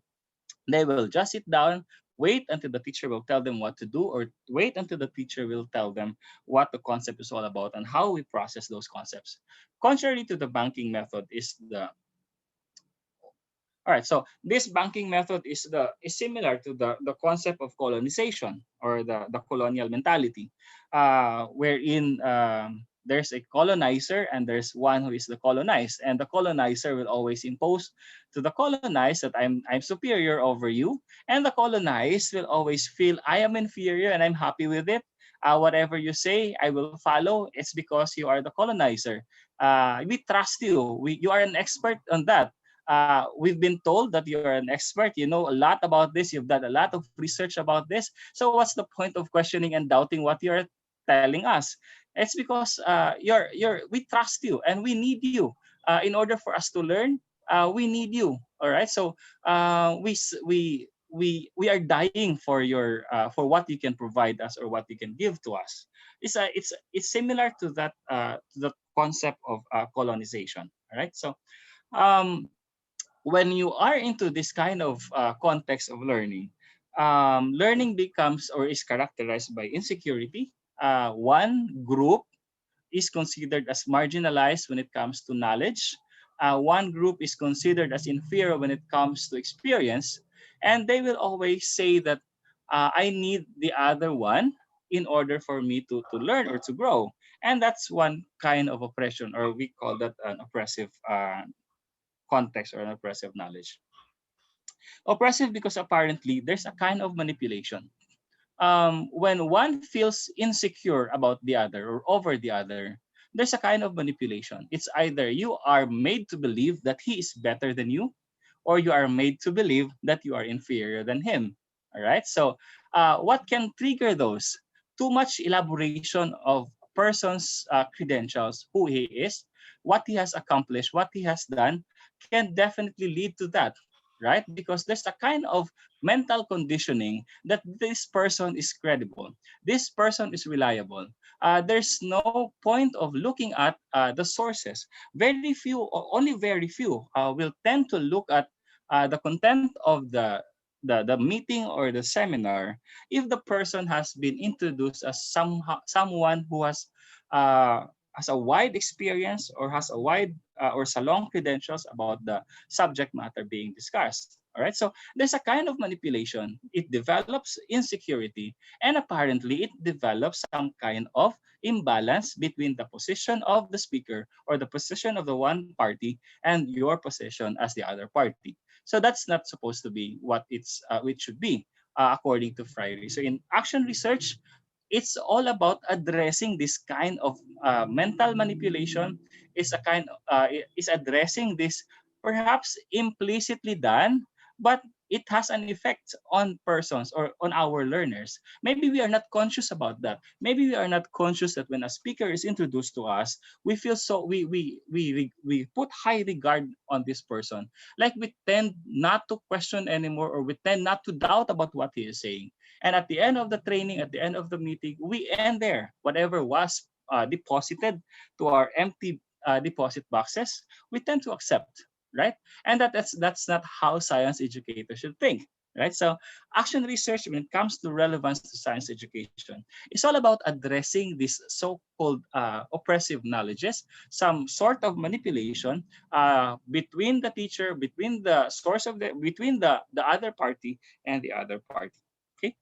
they will just sit down, wait until the teacher will tell them what to do, or wait until the teacher will tell them what the concept is all about and how we process those concepts. Contrary to the banking method is the all right, so this banking method is similar to the concept of colonization, or the colonial mentality, wherein there's a colonizer and there's one who is the colonized, and the colonizer will always impose to the colonized that I'm superior over you, and the colonized will always feel I am inferior and I'm happy with it. Whatever you say, I will follow. It's because you are the colonizer. We trust you. You are an expert on that. We've been told that you're an expert, you know a lot about this, you've done a lot of research about this. So what's the point of questioning and doubting what you're telling us? It's because we trust you and we need you. In order for us to learn, we need you. All right. So we are dying for your for what you can provide us or what you can give to us. It's similar to the concept of colonization. All right. So um, when you are into this kind of context of learning, learning becomes or is characterized by insecurity. One group is considered as marginalized when it comes to knowledge. One group is considered as inferior when it comes to experience. And they will always say that I need the other one in order for me to learn or to grow. And that's one kind of oppression, or we call that an oppressive context or an oppressive knowledge. Oppressive because apparently there's a kind of manipulation. When one feels insecure about the other or over the other, there's a kind of manipulation. It's either you are made to believe that he is better than you, or you are made to believe that you are inferior than him. All right. So, what can trigger those? Too much elaboration of a person's credentials, who he is, what he has accomplished, what he has done, can definitely lead to that, right? Because there's a kind of mental conditioning that this person is credible, this person is reliable. There's no point of looking at the sources. Very few, or only very few, will tend to look at the content of the meeting or the seminar if the person has been introduced as someone who has a wide experience or has a wide or salon credentials about the subject matter being discussed. All right, so there's a kind of manipulation. It develops insecurity, and apparently it develops some kind of imbalance between the position of the speaker or the position of the one party and your position as the other party. So that's not supposed to be what it should be, according to Friary. So in action research, it's all about addressing this kind of mental manipulation. Is addressing this perhaps implicitly done, but it has an effect on persons or on our learners. Maybe we are not conscious about that. Maybe we are not conscious that when a speaker is introduced to us, we feel so we put high regard on this person. Like we tend not to question anymore, or we tend not to doubt about what he is saying. And at the end of the training, at the end of the meeting, we end there. Whatever was deposited to our empty deposit boxes, we tend to accept, right? And that's not how science educators should think, right? So action research, when it comes to relevance to science education, is all about addressing these so-called oppressive knowledges, some sort of manipulation between the teacher, between the source of between the other party and the other party. Okay.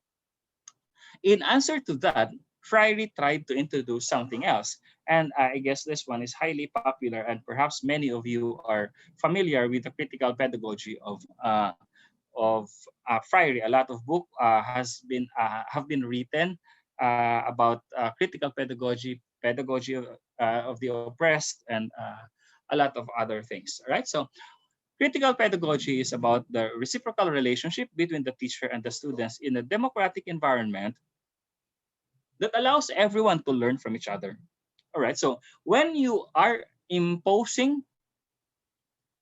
In answer to that, Freire tried to introduce something else. And I guess this one is highly popular, and perhaps many of you are familiar with the critical pedagogy of Freire. A lot of book have been written about critical pedagogy, pedagogy of the oppressed, and a lot of other things. Right. So critical pedagogy is about the reciprocal relationship between the teacher and the students in a democratic environment that allows everyone to learn from each other. All right. So when you are imposing,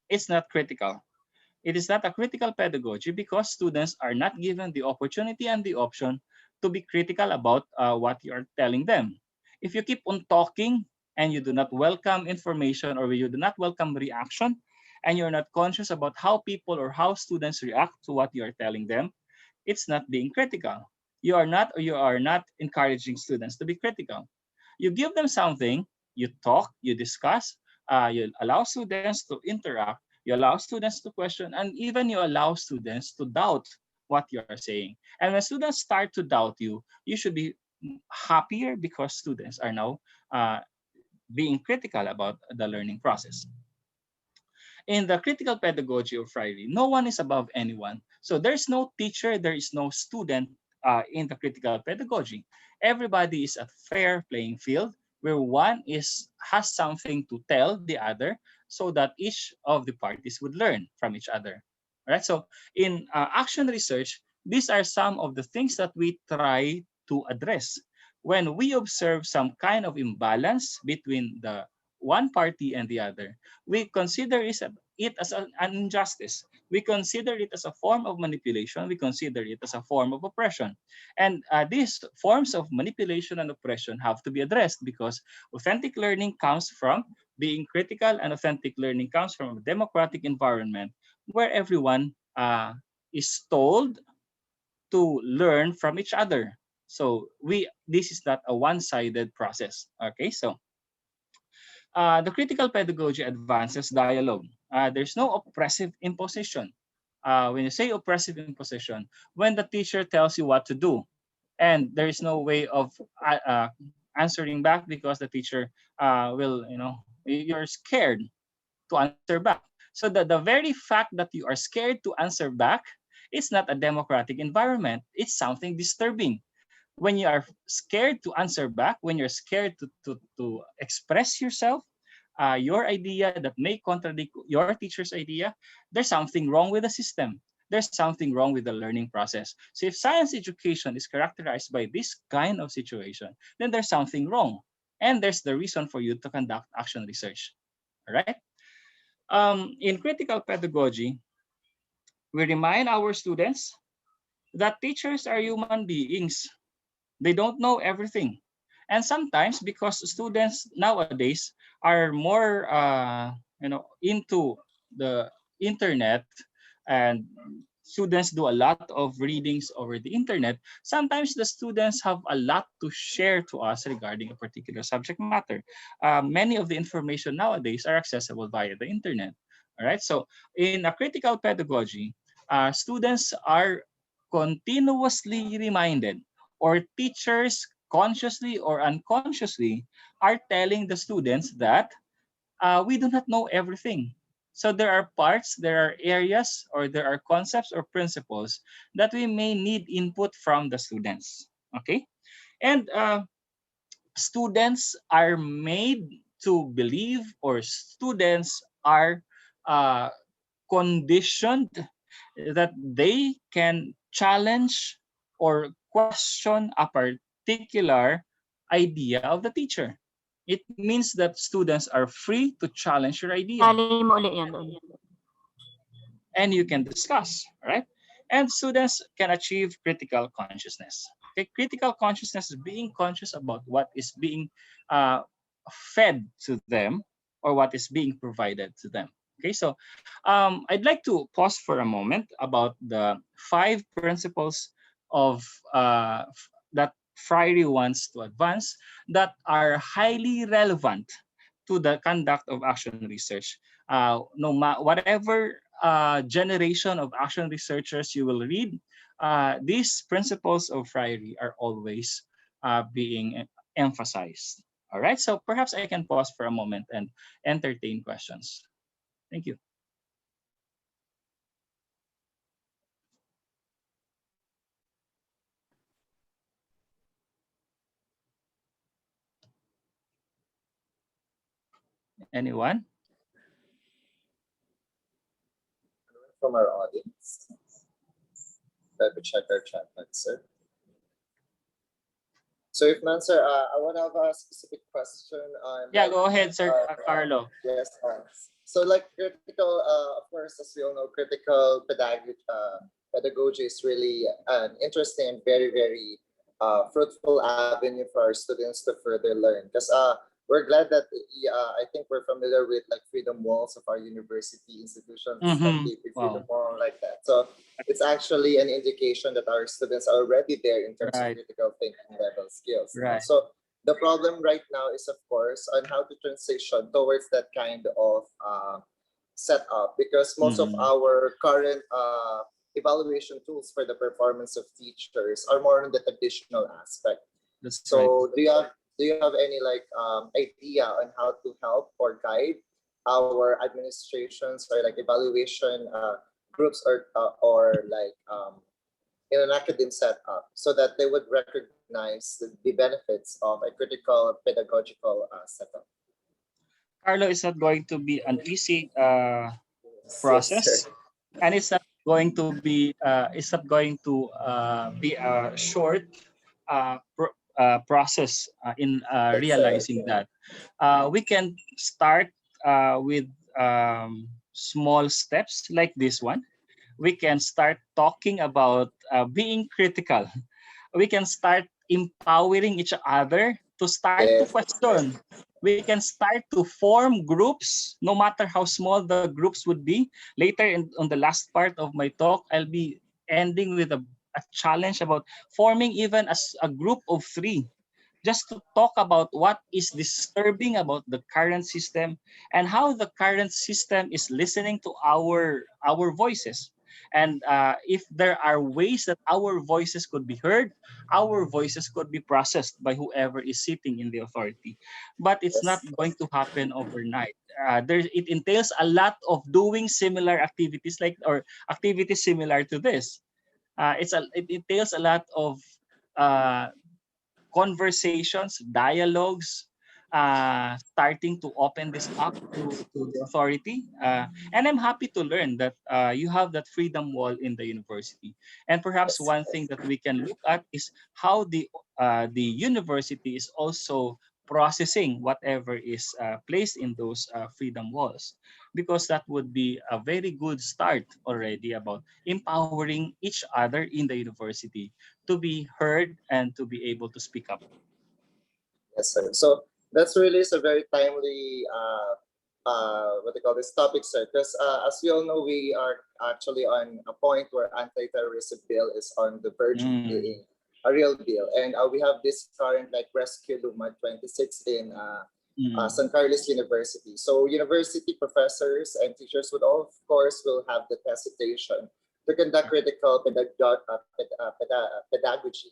it's not critical. It is not a critical pedagogy because students are not given the opportunity and the option to be critical about what you are telling them. If you keep on talking and you do not welcome information, or you do not welcome reaction, and you're not conscious about how people or how students react to what you are telling them, it's not being critical. You are not encouraging students to be critical. You give them something, you talk, you discuss, you allow students to interact, you allow students to question, and even you allow students to doubt what you are saying. And when students start to doubt you, you should be happier because students are now being critical about the learning process. In the critical pedagogy of Freire, no one is above anyone. So there's no teacher, there is no student in the critical pedagogy. Everybody is a fair playing field. where one is has something to tell the other, so that each of the parties would learn from each other. All right. So in action research, these are some of the things that we try to address when we observe some kind of imbalance between the one party and the other. We consider it as an injustice. We consider it as a form of manipulation. We consider it as a form of oppression. And these forms of manipulation and oppression have to be addressed, because authentic learning comes from being critical, and authentic learning comes from a democratic environment where everyone is told to learn from each other. So this is not a one-sided process. Okay, so the critical pedagogy advances dialogue. There's no oppressive imposition. When you say oppressive imposition, when the teacher tells you what to do, and there is no way of answering back, because the teacher will, you're scared to answer back. So the very fact that you are scared to answer back, it's not a democratic environment. It's something disturbing. When you are scared to answer back, when you're scared to express yourself, your idea that may contradict your teacher's idea, there's something wrong with the system. There's something wrong with the learning process. So if science education is characterized by this kind of situation, then there's something wrong. And there's the reason for you to conduct action research. All right? In critical pedagogy, we remind our students that teachers are human beings. They don't know everything. And sometimes, because students nowadays are more into the internet, and students do a lot of readings over the internet, sometimes the students have a lot to share to us regarding a particular subject matter. Many of the information nowadays are accessible via the internet. All right. So in a critical pedagogy, students are continuously reminded, or teachers consciously or unconsciously are telling the students that we do not know everything. So there are parts, there are areas, or there are concepts or principles that we may need input from the students. Okay? And students are made to believe, or students are uh, conditioned that they can challenge or question a particular idea of the teacher. It means that students are free to challenge your idea, Tali mo ulit yun doon. and you can discuss, right? And students can achieve critical consciousness. Okay, critical consciousness is being conscious about what is being uh, fed to them, or what is being provided to them. Okay, so I'd like to pause for a moment about the 5 principles of that Friary wants to advance, that are highly relevant to the conduct of action research. Whatever generation of action researchers you will read, these principles of Friary are always being emphasized. All right, so perhaps I can pause for a moment and entertain questions. Thank you. Anyone? From our audience. Let me check our chat box, sir. So if none, sir, I would have a specific question on Yeah, go ahead, Sir Carlo. yes. So like critical, of course, as we all know, critical pedagogy is really an interesting and very, very fruitful avenue for our students to further learn. Because we're glad that I think we're familiar with like freedom walls of our university institutions, like KP Freedom Wow. Wall, like that. So it's actually an indication that our students are already there in terms of Right. critical thinking level skills. Right. So the problem right now is, of course, on how to transition towards that kind of setup, because most of Mhm. our current evaluation tools for the performance of teachers are more on the traditional aspect. That's right. So do you have any like idea on how to help or guide our administrations or like evaluation groups or like in an academic setup so that they would recognize the benefits of a critical pedagogical setup. Carlo, it's not going to be an easy Yes, sir. process, and it's not going to be a short process in Yes, sir. realizing that. We can start with small steps like this one. We can start talking about being critical. We can start empowering each other to start to Yes, that's right. question. We can start to form groups, no matter how small the groups would be. Later, on the last part of my talk, I'll be ending with a challenge about forming even as a group of three, just to talk about what is disturbing about the current system and how the current system is listening to our voices. And if there are ways that our voices could be heard, our voices could be processed by whoever is sitting in the authority. But it's not Yes. going to happen overnight. It entails a lot of doing similar activities like or activities similar to this. It entails a lot of uh, conversations, dialogues, starting to open this up to the authority. And I'm happy to learn that you have that freedom wall in the university. And perhaps Yes. one thing that we can look at is how the university is also processing whatever is placed in those freedom walls, because that would be a very good start already about empowering each other in the university to be heard and to be able to speak up. Yes, sir. So that's really is a very timely what they call this topic, sir. Because as we all know, we are actually on a point where anti-terrorism bill is on the verge of Mm, being a real bill, and we have this current like Rescue Luma 26 in mm, San Carlos University. So university professors and teachers would all, of course, will have the hesitation to conduct critical pedagogy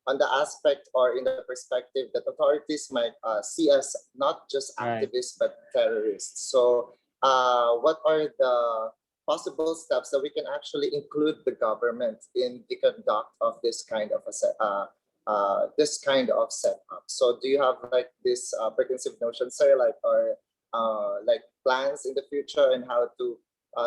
on the aspect or in the perspective that authorities might see us not just right. activists but terrorists. So, what are the possible steps that we can actually include the government in the conduct of this kind of this kind of setup? So, do you have like this preconceived notion, sir, like plans in the future and how to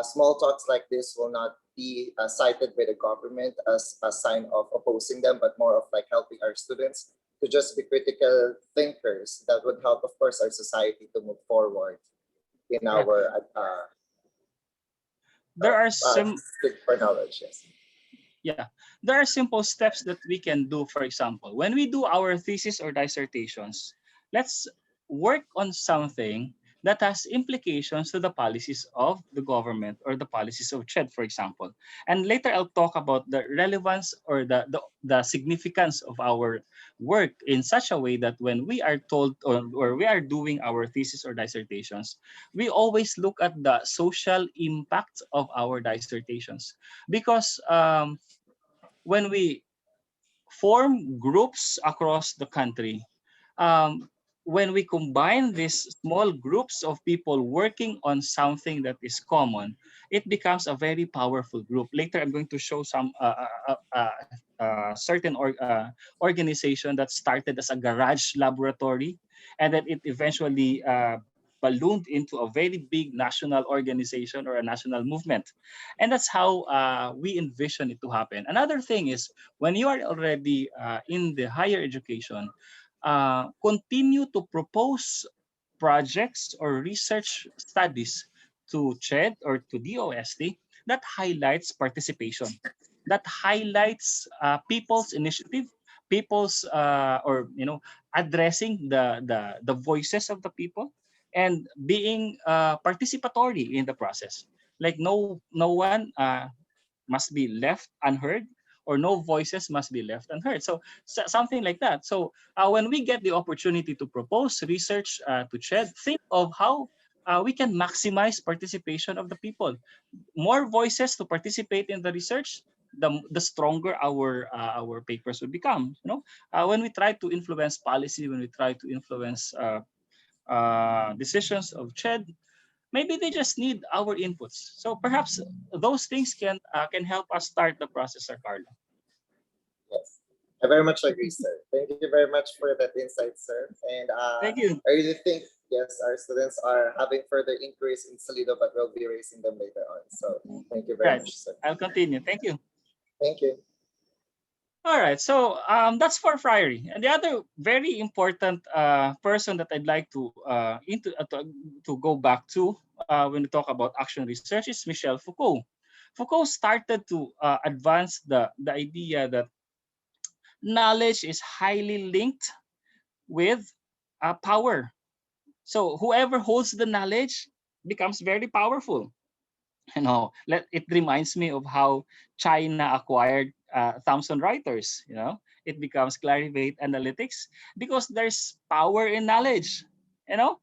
small talks like this will not be cited by the government as a sign of opposing them, but more of like helping our students to just be critical thinkers that would help, of course, our society to move forward in Yeah. our There are seek for knowledge. Yes. yeah, there are simple steps that we can do. For example, when we do our thesis or dissertations, let's work on something that has implications to the policies of the government or the policies of CHED, for example. And later I'll talk about the relevance or the significance of our work in such a way that when we are told or we are doing our thesis or dissertations, we always look at the social impact of our dissertations. Because when we form groups across the country, um, when we combine these small groups of people working on something that is common, it becomes a very powerful group. Later, I'm going to show some certain organization that started as a garage laboratory, and then it eventually ballooned into a very big national organization or a national movement. And that's how we envision it to happen. Another thing is when you are already in the higher education, continue to propose projects or research studies to CHED or to DOST that highlights participation, that highlights people's initiative, people's or addressing the voices of the people and being participatory in the process. Like no one must be left unheard or no voices must be left unheard. So something like that. So when we get the opportunity to propose research to CHED, think of how we can maximize participation of the people. More voices to participate in the research, the stronger our papers will become. When we try to influence policy, when we try to influence decisions of CHED, maybe they just need our inputs. So perhaps those things can help us start the process, Sir Carlo. I very much agree, sir. Thank you very much for that insight, sir. And Thank you. I really think, yes, our students are having further inquiries in Salido, but we'll be raising them later on. So thank you very Right. much, sir. I'll continue. Thank you. Thank you. All right, so that's for Friary. And the other very important person that I'd like to go back to when we talk about action research is Michel Foucault. Foucault started to advance the idea that knowledge is highly linked with power. So whoever holds the knowledge becomes very powerful. It reminds me of how China acquired Thomson Reuters. It becomes Clarivate Analytics because there's power in knowledge. you know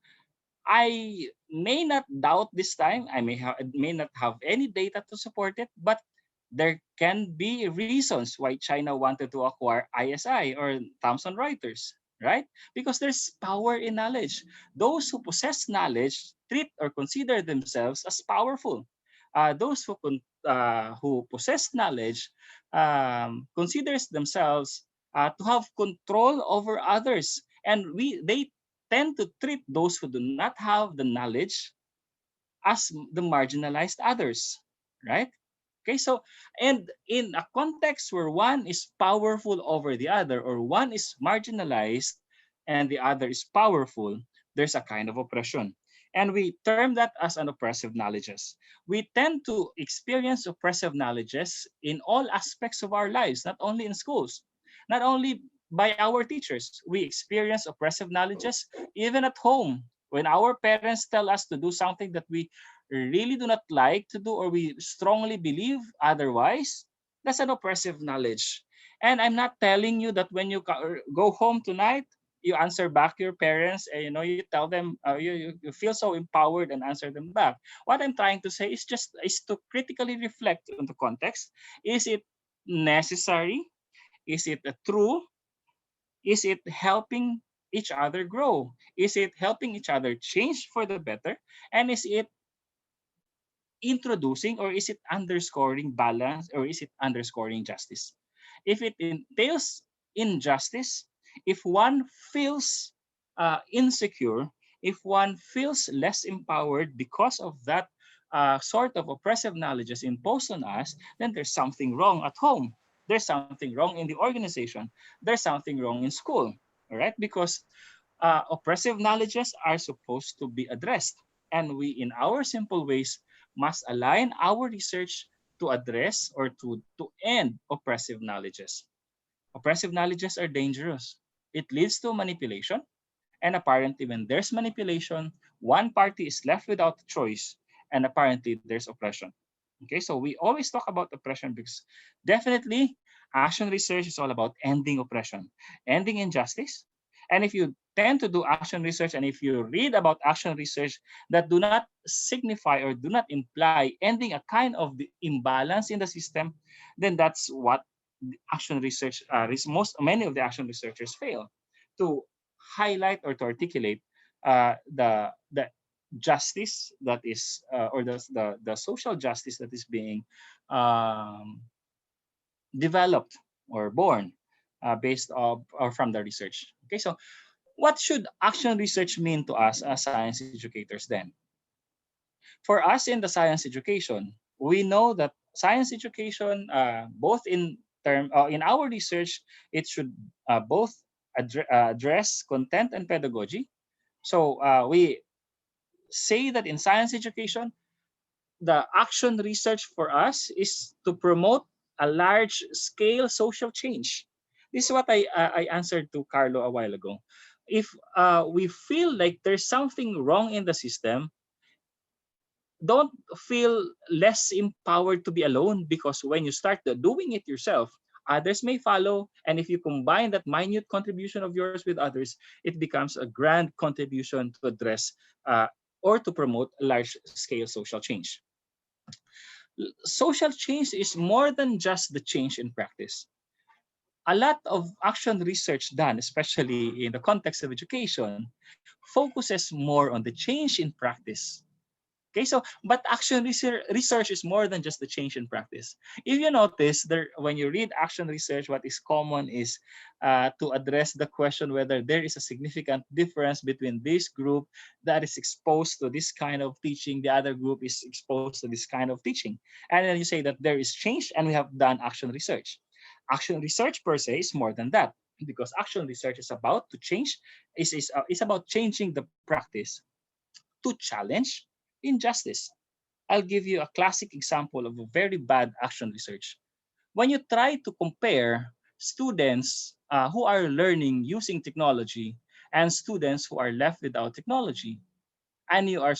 I may not doubt this time. I may not have any data to support it, but there can be reasons why China wanted to acquire ISI or Thomson Reuters, right? Because there's power in knowledge. Those who possess knowledge treat or consider themselves as powerful. Those who possess knowledge considers themselves to have control over others, and they tend to treat those who do not have the knowledge as the marginalized others, right? Okay, so and in a context where one is powerful over the other, or one is marginalized and the other is powerful, there's a kind of oppression. And we term that as an oppressive knowledges. We tend to experience oppressive knowledges in all aspects of our lives, not only in schools, not only by our teachers. We experience oppressive knowledges even at home when our parents tell us to do something that we really do not like to do, or we strongly believe otherwise. That's an oppressive knowledge. And I'm not telling you that when you go home tonight, you answer back your parents, and you tell them, you feel so empowered and answer them back. What I'm trying to say is to critically reflect on the context. Is it necessary? Is it true? Is it helping each other grow? Is it helping each other change for the better? And is it introducing, or is it underscoring balance, or is it underscoring justice? If it entails injustice, if one feels insecure, if one feels less empowered because of that sort of oppressive knowledges imposed on us, then there's something wrong at home. There's something wrong in the organization. There's something wrong in school. All right? Because oppressive knowledges are supposed to be addressed. And we, in our simple ways, must align our research to address or to end oppressive knowledges. Oppressive knowledges are dangerous. It leads to manipulation. And apparently, when there's manipulation, one party is left without choice. And apparently, there's oppression. Okay, so we always talk about oppression because definitely action research is all about ending oppression, ending injustice. And if you tend to do action research, and if you read about action research that do not signify or do not imply ending a kind of the imbalance in the system, then that's what the action research many of the action researchers fail to highlight or to articulate the justice that is or the social justice that is being um, developed or born based of or from the research. Okay, so what should action research mean to us as science educators then? For us in the science education, we know that science education, both in our research, it should both address content and pedagogy. So we say that in science education, the action research for us is to promote a large scale social change. This is what I answered to Carlo a while ago. If we feel like there's something wrong in the system, don't feel less empowered to be alone, because when you start doing it yourself, others may follow. And if you combine that minute contribution of yours with others, it becomes a grand contribution to address or to promote large scale social change. Social change is more than just the change in practice. A lot of action research done, especially in the context of education, focuses more on the change in practice. Okay, so but action research is more than just the change in practice. If you notice, there when you read action research, what is common is to address the question whether there is a significant difference between this group that is exposed to this kind of teaching, the other group is exposed to this kind of teaching, and then you say that there is change, and we have done action research. Action research per se is more than that, because action research is about to change, is about changing the practice to challenge injustice. I'll give you a classic example of a very bad action research. When you try to compare students who are learning using technology and students who are left without technology, and you are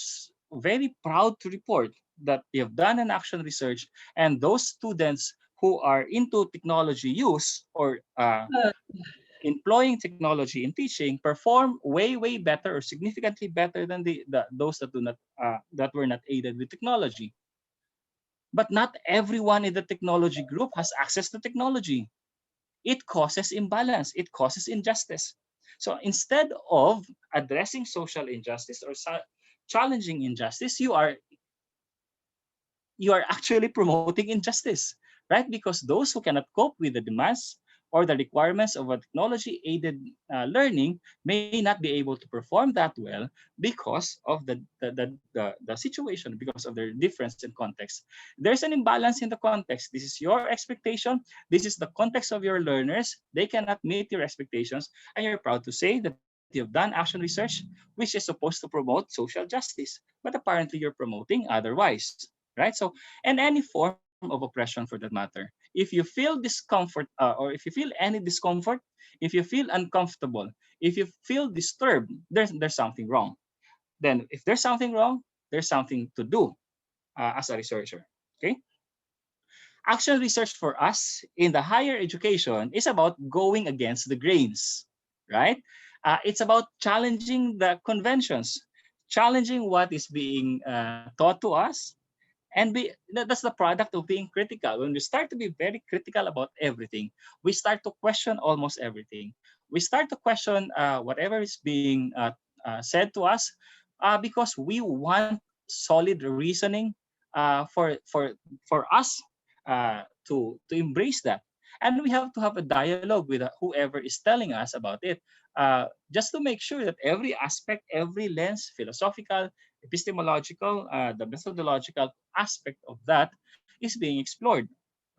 very proud to report that you have done an action research, and those students who are into technology use or employing technology in teaching perform way better or significantly better than those that do not that were not aided with technology. But not everyone in the technology group has access to technology. It causes imbalance, it causes injustice. So instead of addressing social injustice or challenging injustice, you are actually promoting injustice, right? Because those who cannot cope with the demands or the requirements of a technology aided learning may not be able to perform that well because of the situation, because of their difference in context. There's an imbalance in the context. This is your expectation. This is the context of your learners. They cannot meet your expectations. And you're proud to say that you've done action research, which is supposed to promote social justice. But apparently you're promoting otherwise, right? So, and any form of oppression for that matter. If you feel discomfort, or if you feel any discomfort, if you feel uncomfortable, if you feel disturbed, there's something wrong. Then, if there's something wrong, there's something to do as a researcher. Okay, action research for us in the higher education is about going against the grains, right? It's about challenging the conventions, challenging what is being taught to us, and that's the product of being critical. When we start to be very critical about everything, we start to question almost everything. We start to question whatever is being said to us, because we want solid reasoning for us to embrace that. And we have to have a dialogue with whoever is telling us about it, just to make sure that every aspect, every lens, philosophical, epistemological, the methodological aspect of that is being explored.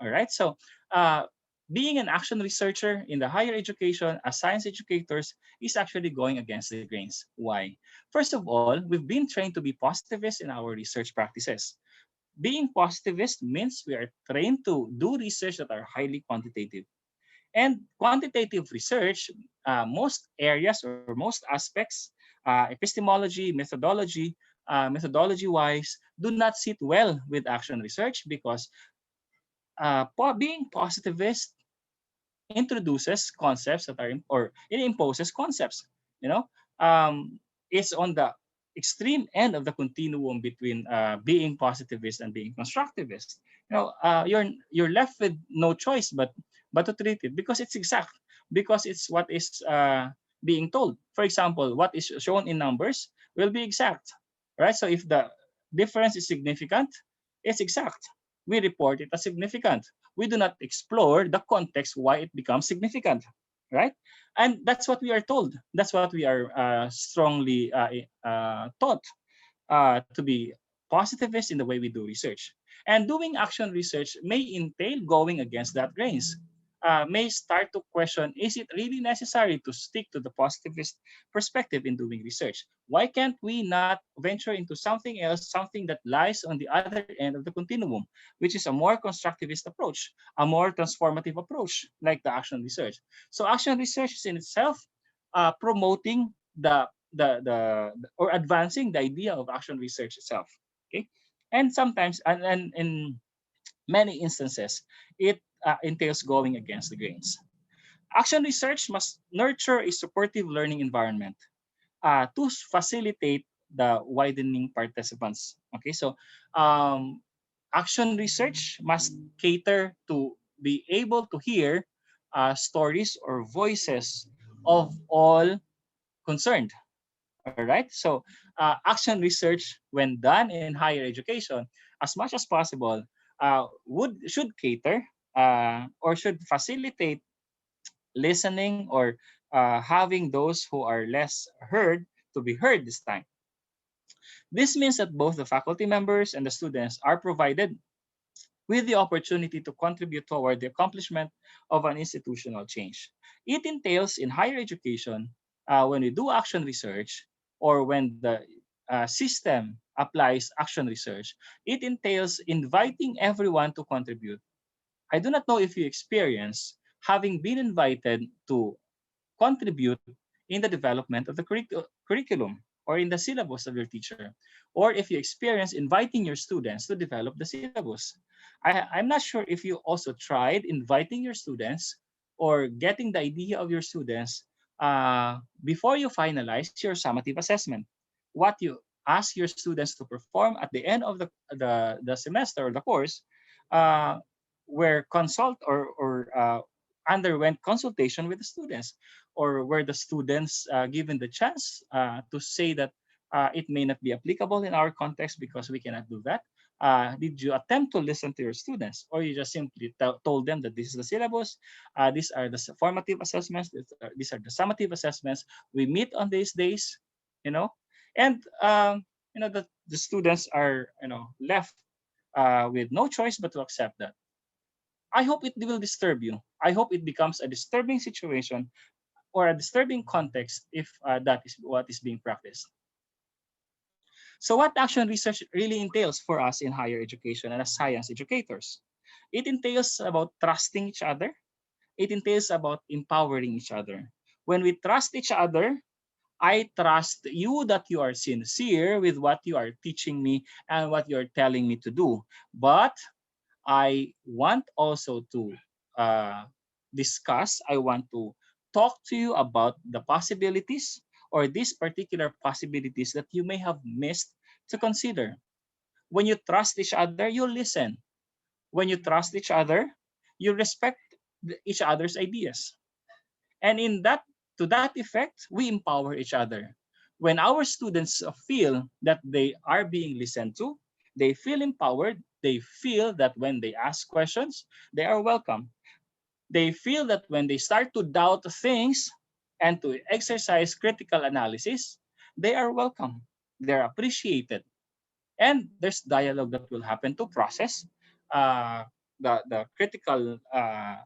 All right. So, uh, being an action researcher in the higher education as science educators is actually going against the grains. Why? First of all, we've been trained to be positivists in our research practices. Being positivist means we are trained to do research that are highly quantitative. And quantitative research, most areas or most aspects, epistemology, methodology-wise, do not sit well with action research because being positivist introduces concepts that are or it imposes concepts. You know, it's on the extreme end of the continuum between being positivist and being constructivist. You're left with no choice but to treat it because it's exact, because it's what is being told. For example, what is shown in numbers will be exact, right? So if the difference is significant, it's exact. We report it as significant. We do not explore the context why it becomes significant, right? And that's what we are told. That's what we are strongly taught, to be positivist in the way we do research. And doing action research may entail going against that grains. May start to question, is it really necessary to stick to the positivist perspective in doing research? Why can't we not venture into something else, something that lies on the other end of the continuum, which is a more constructivist approach, a more transformative approach, like the action research? So action research is in itself promoting or advancing the idea of action research itself. Okay, and sometimes and in many instances, it entails going against the grains. Action research must nurture a supportive learning environment to facilitate the widening participants. Okay, so um, action research must cater to be able to hear stories or voices of all concerned. All right. So action research, when done in higher education, as much as possible, should cater or should facilitate listening or having those who are less heard to be heard this time. This means that both the faculty members and the students are provided with the opportunity to contribute toward the accomplishment of an institutional change. It entails in higher education, when we do action research or when the system applies action research, it entails inviting everyone to contribute. I do not know if you experience having been invited to contribute in the development of the curriculum or in the syllabus of your teacher, or if you experience inviting your students to develop the syllabus. I'm not sure if you also tried inviting your students or getting the idea of your students before you finalize your summative assessment. What you ask your students to perform at the end of the semester or the course uh, were underwent consultation with the students, or were the students given the chance to say that it may not be applicable in our context because we cannot do that? Did you attempt to listen to your students, or you just simply told them that this is the syllabus, these are the formative assessments, these are the summative assessments, we meet on these days, you know, and the students are left with no choice but to accept that. I hope it will disturb you. I hope it becomes a disturbing situation or a disturbing context if that is what is being practiced. So, what action research really entails for us in higher education and as science educators? It entails about trusting each other. It entails about empowering each other. When we trust each other, I trust you that you are sincere with what you are teaching me and what you're telling me to do. But I want also to I want to talk to you about the possibilities or these particular possibilities that you may have missed to consider. When you trust each other, you listen. When you trust each other, you respect each other's ideas. And to that effect, we empower each other. When our students feel that they are being listened to, they feel empowered, they feel that when they ask questions, they are welcome. They feel that when they start to doubt things and to exercise critical analysis, they are welcome. They're appreciated. And there's dialogue that will happen to process uh, the critical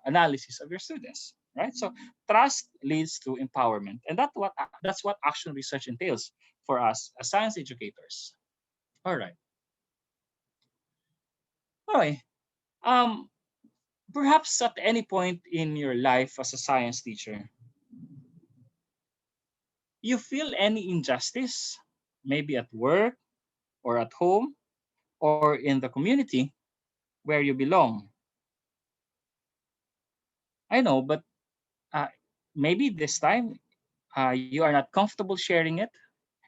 analysis of your students, right? So trust leads to empowerment, and that's what action research entails for us as science educators. All right. Okay. Um, Perhaps at any point in your life as a science teacher, you feel any injustice, maybe at work or at home or in the community where you belong. I know, but uh, maybe this time you are not comfortable sharing it,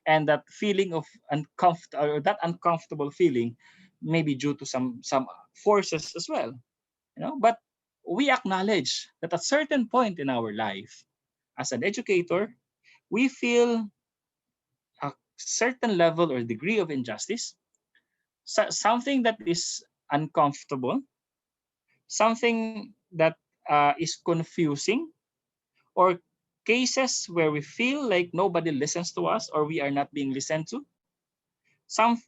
and that feeling of uncomfortable or that uncomfortable feeling may be due to some forces as well, but we acknowledge that at certain point in our life as an educator, we feel a certain level or degree of injustice, something that is uncomfortable, something that is confusing, or cases where we feel like nobody listens to us or we are not being listened to, some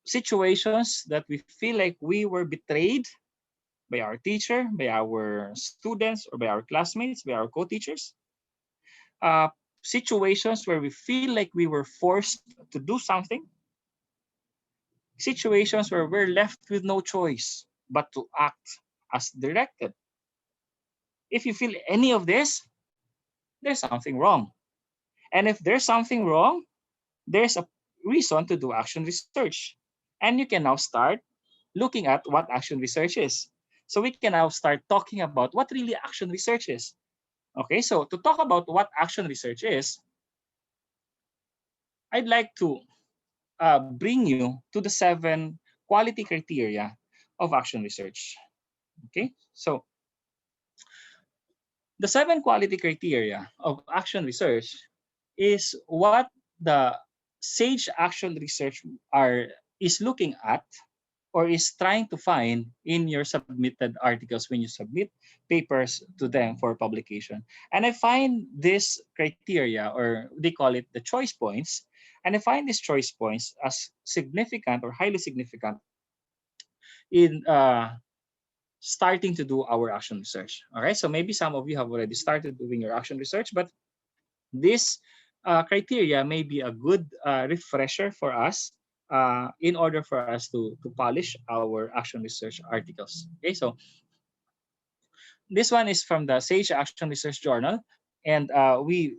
situations that we feel like we were betrayed by our teacher, by our students, or by our classmates, by our co-teachers, uh, situations where we feel like we were forced to do something, situations where we're left with no choice but to act as directed. If you feel any of this, there's something wrong. And if there's something wrong, there's a reason to do action research. And you can now start looking at what action research is. So we can now start talking about what really action research is. Okay, so to talk about what action research is, I'd like to bring you to the 7 quality criteria of action research. Okay, so the 7 quality criteria of action research is what the sage action research are is looking at or is trying to find in your submitted articles when you submit papers to them for publication. And I find this criteria, or they call it the choice points, and I find these choice points as significant or highly significant in starting to do our action research. All right, so maybe some of you have already started doing your action research, but this criteria may be a good refresher for us in order for us to polish our action research articles. Okay, so this one is from the Sage Action Research Journal, and we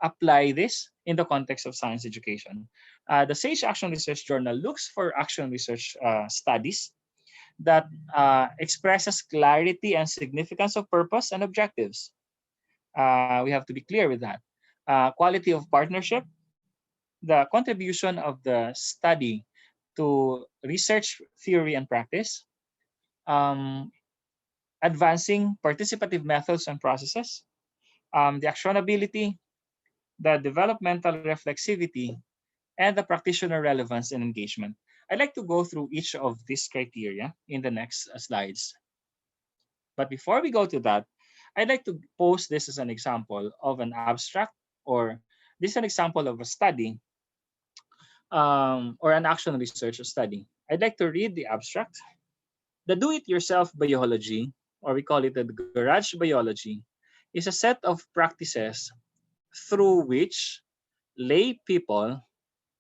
apply this in the context of science education. The Sage Action Research Journal looks for action research studies that expresses clarity and significance of purpose and objectives. We have to be clear with that. Quality of partnership, the contribution of the study to research theory and practice, um, advancing participative methods and processes, the actionability, the developmental reflexivity, and the practitioner relevance and engagement. I'd like to go through each of these criteria in the next slides. But before we go to that, I'd like to pose this as an example of an abstract, or this is an example of a study or an action research study. I'd like to read the abstract. The do-it-yourself biology, or we call it the garage biology, is a set of practices through which lay people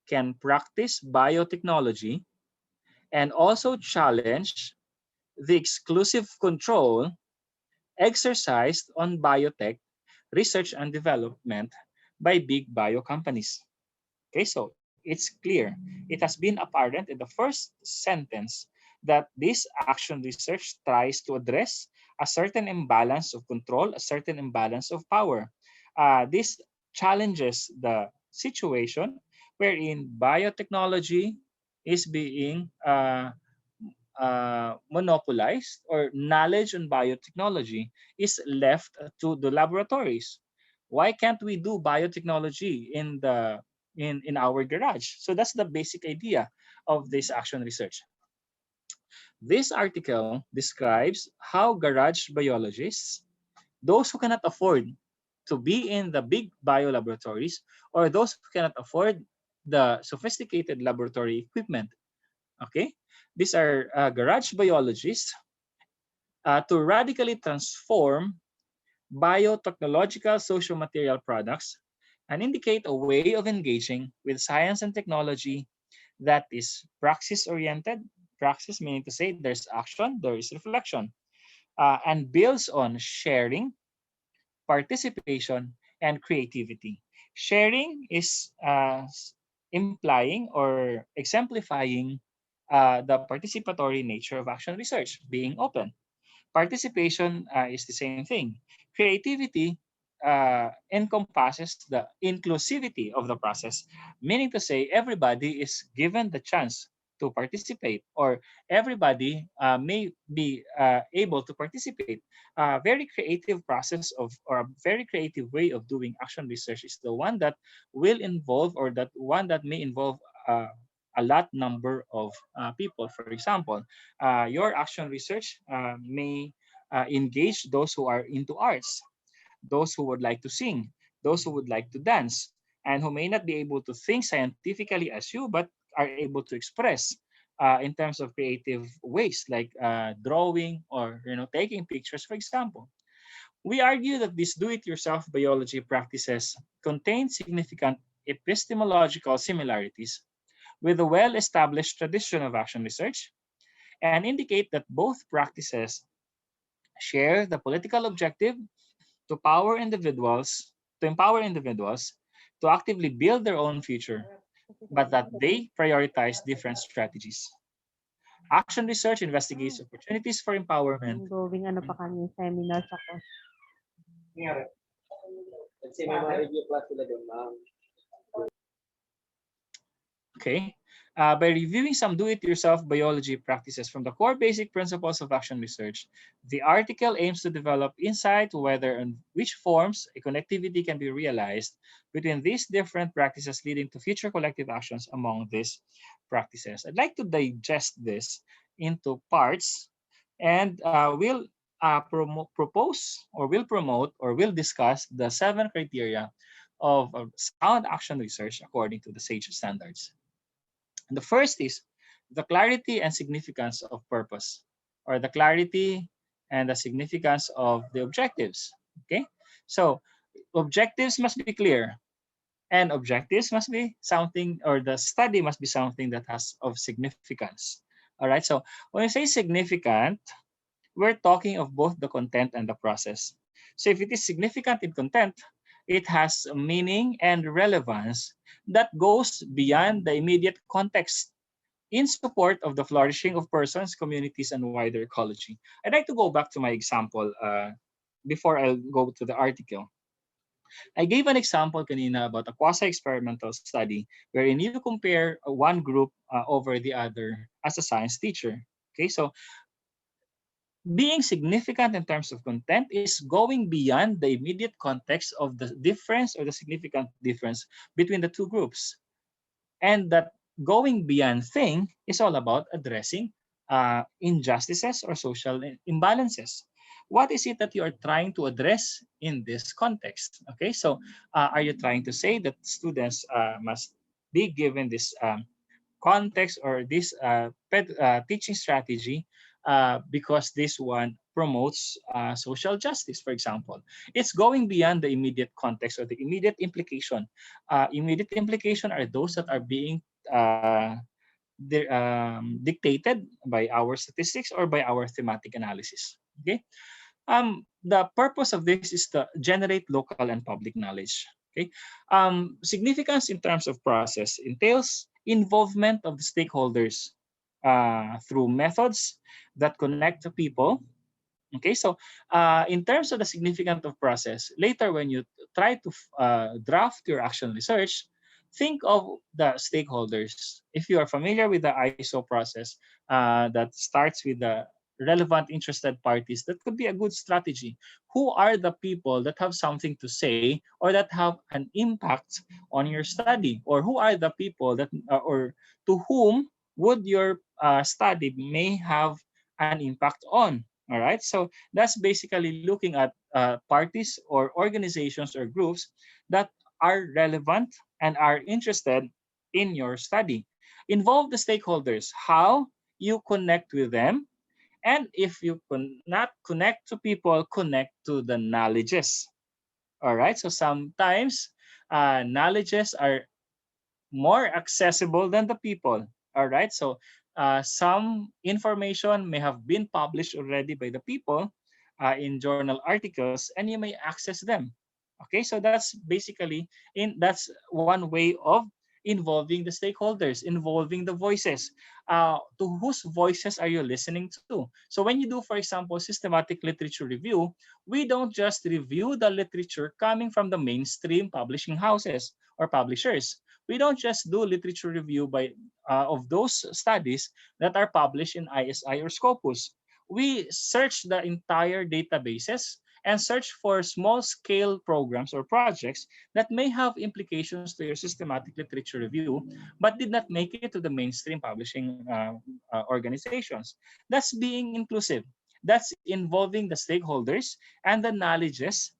can practice biotechnology and also challenge the exclusive control exercised on biotech research and development by big bio companies. Okay, so it's clear. It has been apparent in the first sentence that this action research tries to address a certain imbalance of control, a certain imbalance of power. This challenges the situation wherein biotechnology is being monopolized, or knowledge on biotechnology is left to the laboratories. Why can't we do biotechnology in our garage? So that's the basic idea of this action research. This article describes how garage biologists, those who cannot afford to be in the big bio laboratories, or those who cannot afford the sophisticated laboratory equipment, okay, these are garage biologists to radically transform biotechnological social material products and indicate a way of engaging with science and technology that is praxis oriented. Praxis meaning to say there's action, there is reflection, and builds on sharing, participation, and creativity. Sharing is implying or exemplifying the participatory nature of action research, being open. Participation is the same thing. Creativity encompasses the inclusivity of the process, meaning to say everybody is given the chance to participate, or everybody may be able to participate. A very creative process of, or a very creative way of doing action research is the one that will involve, or that one that may involve a lot number of people. For example, your action research may engage those who are into arts, those who would like to sing, those who would like to dance, and who may not be able to think scientifically as you, but are able to express in terms of creative ways, like drawing, or taking pictures, for example. We argue that these do-it-yourself biology practices contain significant epistemological similarities with a well-established tradition of action research, and indicate that both practices share the political objective to empower individuals to actively build their own future, but that they prioritize different strategies. Action research investigates opportunities for empowerment. Ongoing ano pa kami, seminar sa course. Okay. By reviewing some do-it-yourself biology practices from the core basic principles of action research, the article aims to develop insight whether and which forms a connectivity can be realized between these different practices leading to future collective actions among these practices. I'd like to digest this into parts and propose or will promote or will discuss the 7 criteria of sound action research according to the SAGE standards. And the first is the clarity and significance of purpose, or the clarity and the significance of the objectives. Okay, so objectives must be clear, and objectives must be something, or the study must be something that has of significance. All right, so when we say significant, we're talking of both the content and the process. So if it is significant in content, it has meaning and relevance that goes beyond the immediate context in support of the flourishing of persons, communities, and wider ecology. I'd like to go back to my example before I go to the article. I gave an example kanina about a quasi-experimental study wherein you compare one group over the other as a science teacher. Okay, so being significant in terms of content is going beyond the immediate context of the difference or the significant difference between the two groups. And that going beyond thing is all about addressing injustices or social imbalances. What is it that you are trying to address in this context? Okay, so are you trying to say that students must be given this context or this teaching strategy because this one promotes social justice, for example? It's going beyond the immediate context or the immediate implication. Immediate implication are those that are being dictated by our statistics or by our thematic analysis. Okay. The purpose of this is to generate local and public knowledge. Okay. Significance in terms of process entails involvement of the stakeholders through methods that connect to people. Okay, so in terms of the significance of process, later when you try to draft your action research, think of the stakeholders. If you are familiar with the ISO process that starts with the relevant interested parties, that could be a good strategy. Who are the people that have something to say or that have an impact on your study? Or who are the people that, or to whom would your study may have an impact on? All right, so that's basically looking at parties or organizations or groups that are relevant and are interested in your study. Involve the stakeholders, how you connect with them, and if you cannot connect to people, connect to the knowledges. All right, so sometimes knowledges are more accessible than the people. All right. So some information may have been published already by the people in journal articles, and you may access them. Okay. So that's one way of involving the stakeholders, involving the voices. To whose voices are you listening to? So when you do, for example, systematic literature review, we don't just review the literature coming from the mainstream publishing houses or publishers. We don't just do literature review by of those studies that are published in ISI or Scopus. We search the entire databases and search for small scale programs or projects that may have implications to your systematic literature review but did not make it to the mainstream publishing organizations. That's being inclusive. That's involving the stakeholders and the knowledges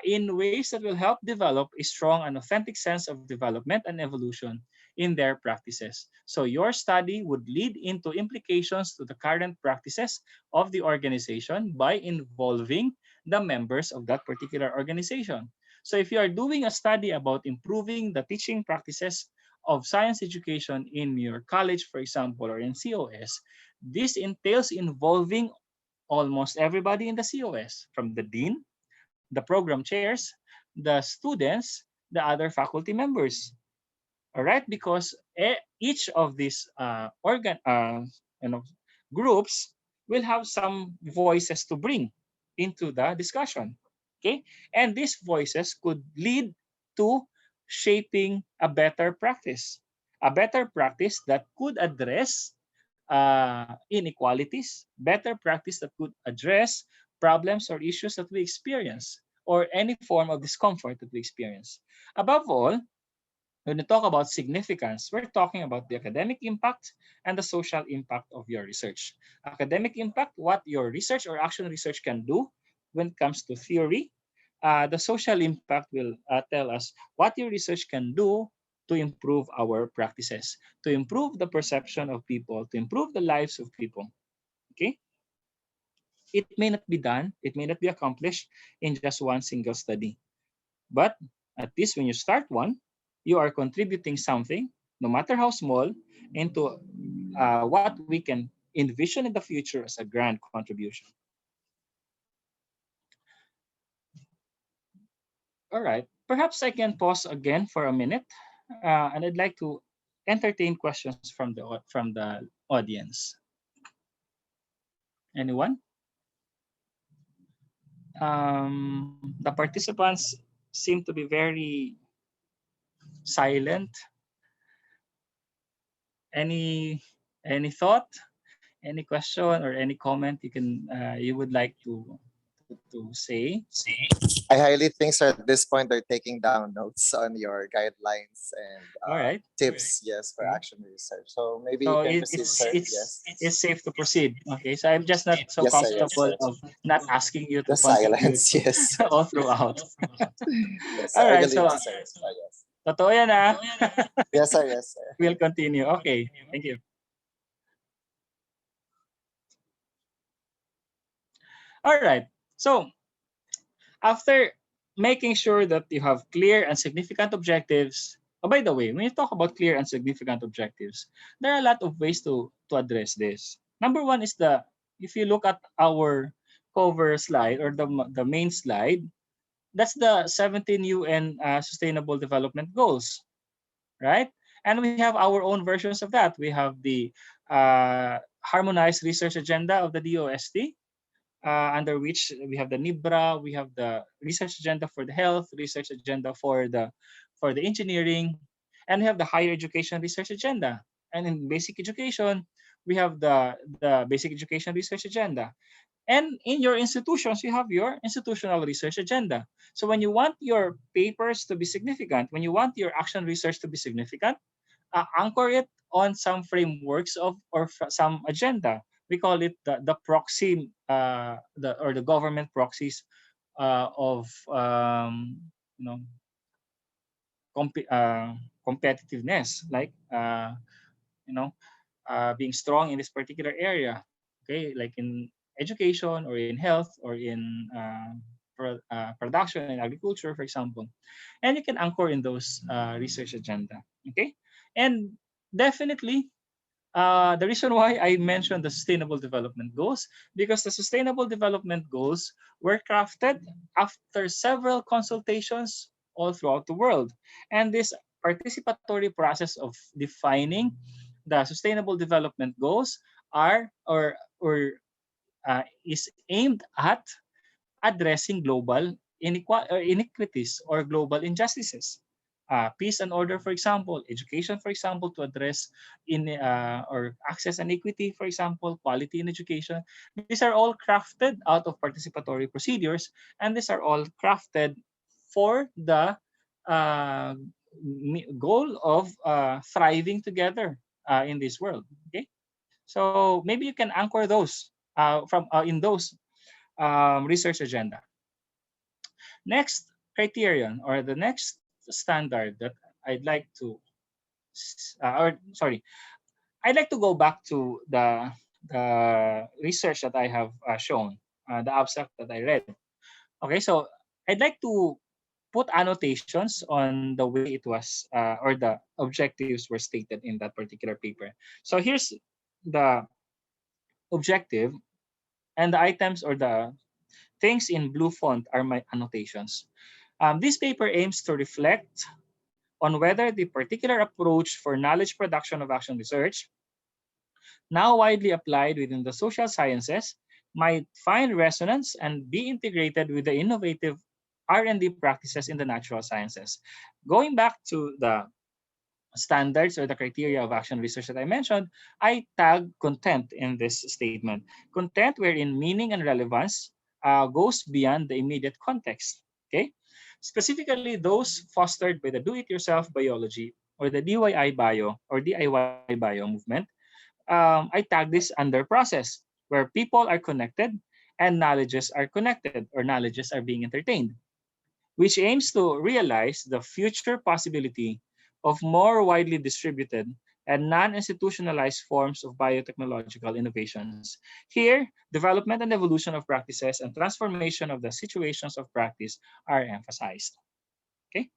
in ways that will help develop a strong and authentic sense of development and evolution in their practices. So your study would lead into implications to the current practices of the organization by involving the members of that particular organization. So if you are doing a study about improving the teaching practices of science education in your college, for example, or in COS, this entails involving almost everybody in the COS, from the dean, the program chairs, the students, the other faculty members. All right, because each of these you know, groups will have some voices to bring into the discussion. Okay, and these voices could lead to shaping a better practice. a better practice that could address inequalities, better practice that could address problems or issues that we experience, or any form of discomfort that we experience. Above all, when we talk about significance, we're talking about the academic impact and the social impact of your research. Academic impact, what your research or action research can do when it comes to theory. The social impact will tell us what your research can do to improve our practices, to improve the perception of people, to improve the lives of people. Okay? It may not be done, it may not be accomplished in just one single study. But at least when you start one, you are contributing something, no matter how small, into what we can envision in the future as a grand contribution. All right. Perhaps I can pause again for a minute, and I'd like to entertain questions from the audience. Anyone? The participants seem to be very silent. Any any thought, any question, or any comment you would like to say? I highly think, sir, at this point they're taking down notes on your guidelines and All right. tips, yes, for Okay. action research. So maybe you So can proceed, sir. Yes. it's safe to proceed. Okay. So I'm just not so Yes, sir. Yes, comfortable sir. of not asking you The to contribute silence, yes. all throughout. Yes, sir. All I right. believe So you, sir. Yes. totoo yan ah. Yes, sir. Yes, sir. We'll continue. Okay. Thank you. All right. So after making sure that you have clear and significant objectives. Oh, by the way, when you talk about clear and significant objectives, there are a lot of ways to address this. Number one is if you look at our cover slide or the main slide, that's the 17 UN Sustainable Development Goals, right? And we have our own versions of that. We have the harmonized research agenda of the DOST, under which we have the NIBRA, we have the research agenda for the health, research agenda for the engineering, and we have the higher education research agenda. And in basic education, we have the basic education research agenda. And in your institutions, you have your institutional research agenda. So when you want your papers to be significant, when you want your action research to be significant, anchor it on some frameworks some agenda. We call it the proxy, the government proxies of you know comp- uh, competitiveness, like you know being strong in this particular area. Okay, like in education or in health or in production and agriculture, for example, and you can anchor in those research agenda. Okay, and definitely the reason why I mentioned the Sustainable Development Goals, because the Sustainable Development Goals were crafted after several consultations all throughout the world. And this participatory process of defining the Sustainable Development Goals is aimed at addressing global inequities or global injustices. Peace and order, for example, education, for example, to address in or access and equity, for example, quality in education. These are all crafted out of participatory procedures, and these are all crafted for the uh, goal of thriving together in this world. Okay, so maybe you can anchor those from in those research agenda. Next criterion or the next standard that I'd like to, or sorry, I'd like to go back to the research that I have shown, the abstract that I read. Okay, so I'd like to put annotations on the way it was or the objectives were stated in that particular paper. So here's the objective, and the items or the things in blue font are my annotations. This paper aims to reflect on whether the particular approach for knowledge production of action research, now widely applied within the social sciences, might find resonance and be integrated with the innovative R&D practices in the natural sciences. Going back to the standards or the criteria of action research that I mentioned, I tag content in this statement. Content wherein meaning and relevance goes beyond the immediate context. Okay, specifically those fostered by the do-it-yourself biology or the DIY bio or DIY bio movement. I tag this under process where people are connected and knowledges are connected or knowledges are being entertained, which aims to realize the future possibility of more widely distributed and non-institutionalized forms of biotechnological innovations. Here, development and evolution of practices and transformation of the situations of practice are emphasized. Okay?